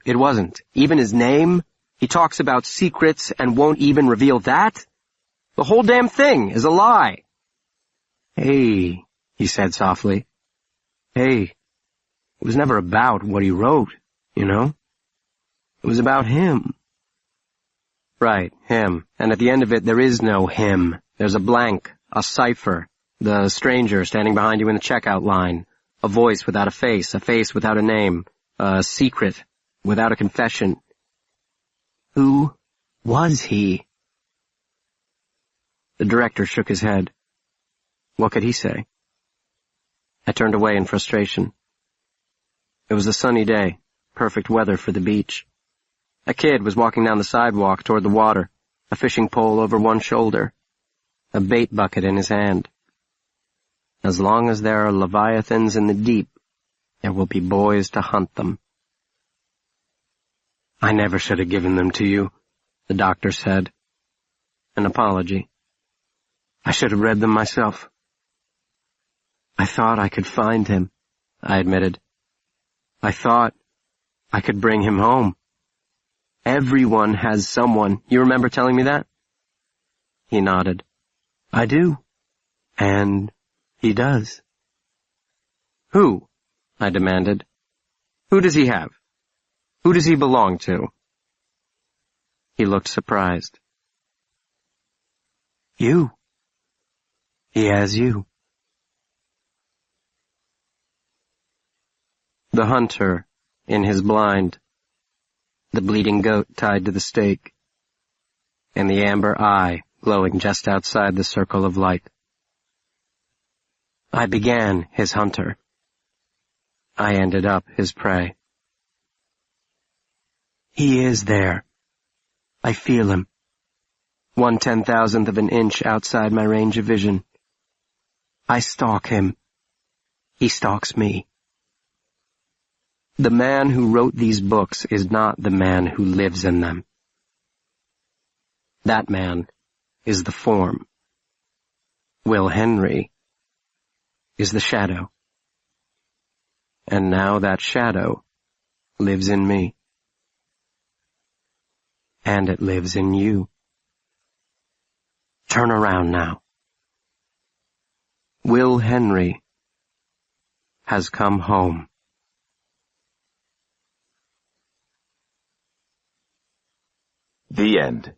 Speaker 2: it wasn't. Even his name? He talks about secrets and won't even reveal that? The whole damn thing is a lie. Hey, he said softly. Hey, it was never about what he wrote, you know? It was about him. Right, him. And at the end of it, there is no him. There's a blank, a cipher, the stranger standing behind you in the checkout line, a voice without a face without a name, a secret without a confession. Who was he? The director shook his head. What could he say? I turned away in frustration. It was a sunny day, perfect weather for the beach. A kid was walking down the sidewalk toward the water, a fishing pole over one shoulder, a bait bucket in his hand. As long as there are leviathans in the deep, there will be boys to hunt them. I never should have given them to you, the doctor said. An apology. I should have read them myself. I thought I could find him, I admitted. I thought I could bring him home. Everyone has someone. You remember telling me that? He nodded. I do. And he does. Who? I demanded. Who does he have? Who does he belong to? He looked surprised. You. He has you. The hunter, in his blind, the bleeding goat tied to the stake, and the amber eye glowing just outside the circle of light. I began his hunter. I ended up his prey. He is there. I feel him. 1/10,000th of an inch outside my range of vision. I stalk him. He stalks me. The man who wrote these books is not the man who lives in them. That man is the form. Will Henry is the shadow. And now that shadow lives in me. And it lives in you. Turn around now. Will Henry has come home.
Speaker 1: The end.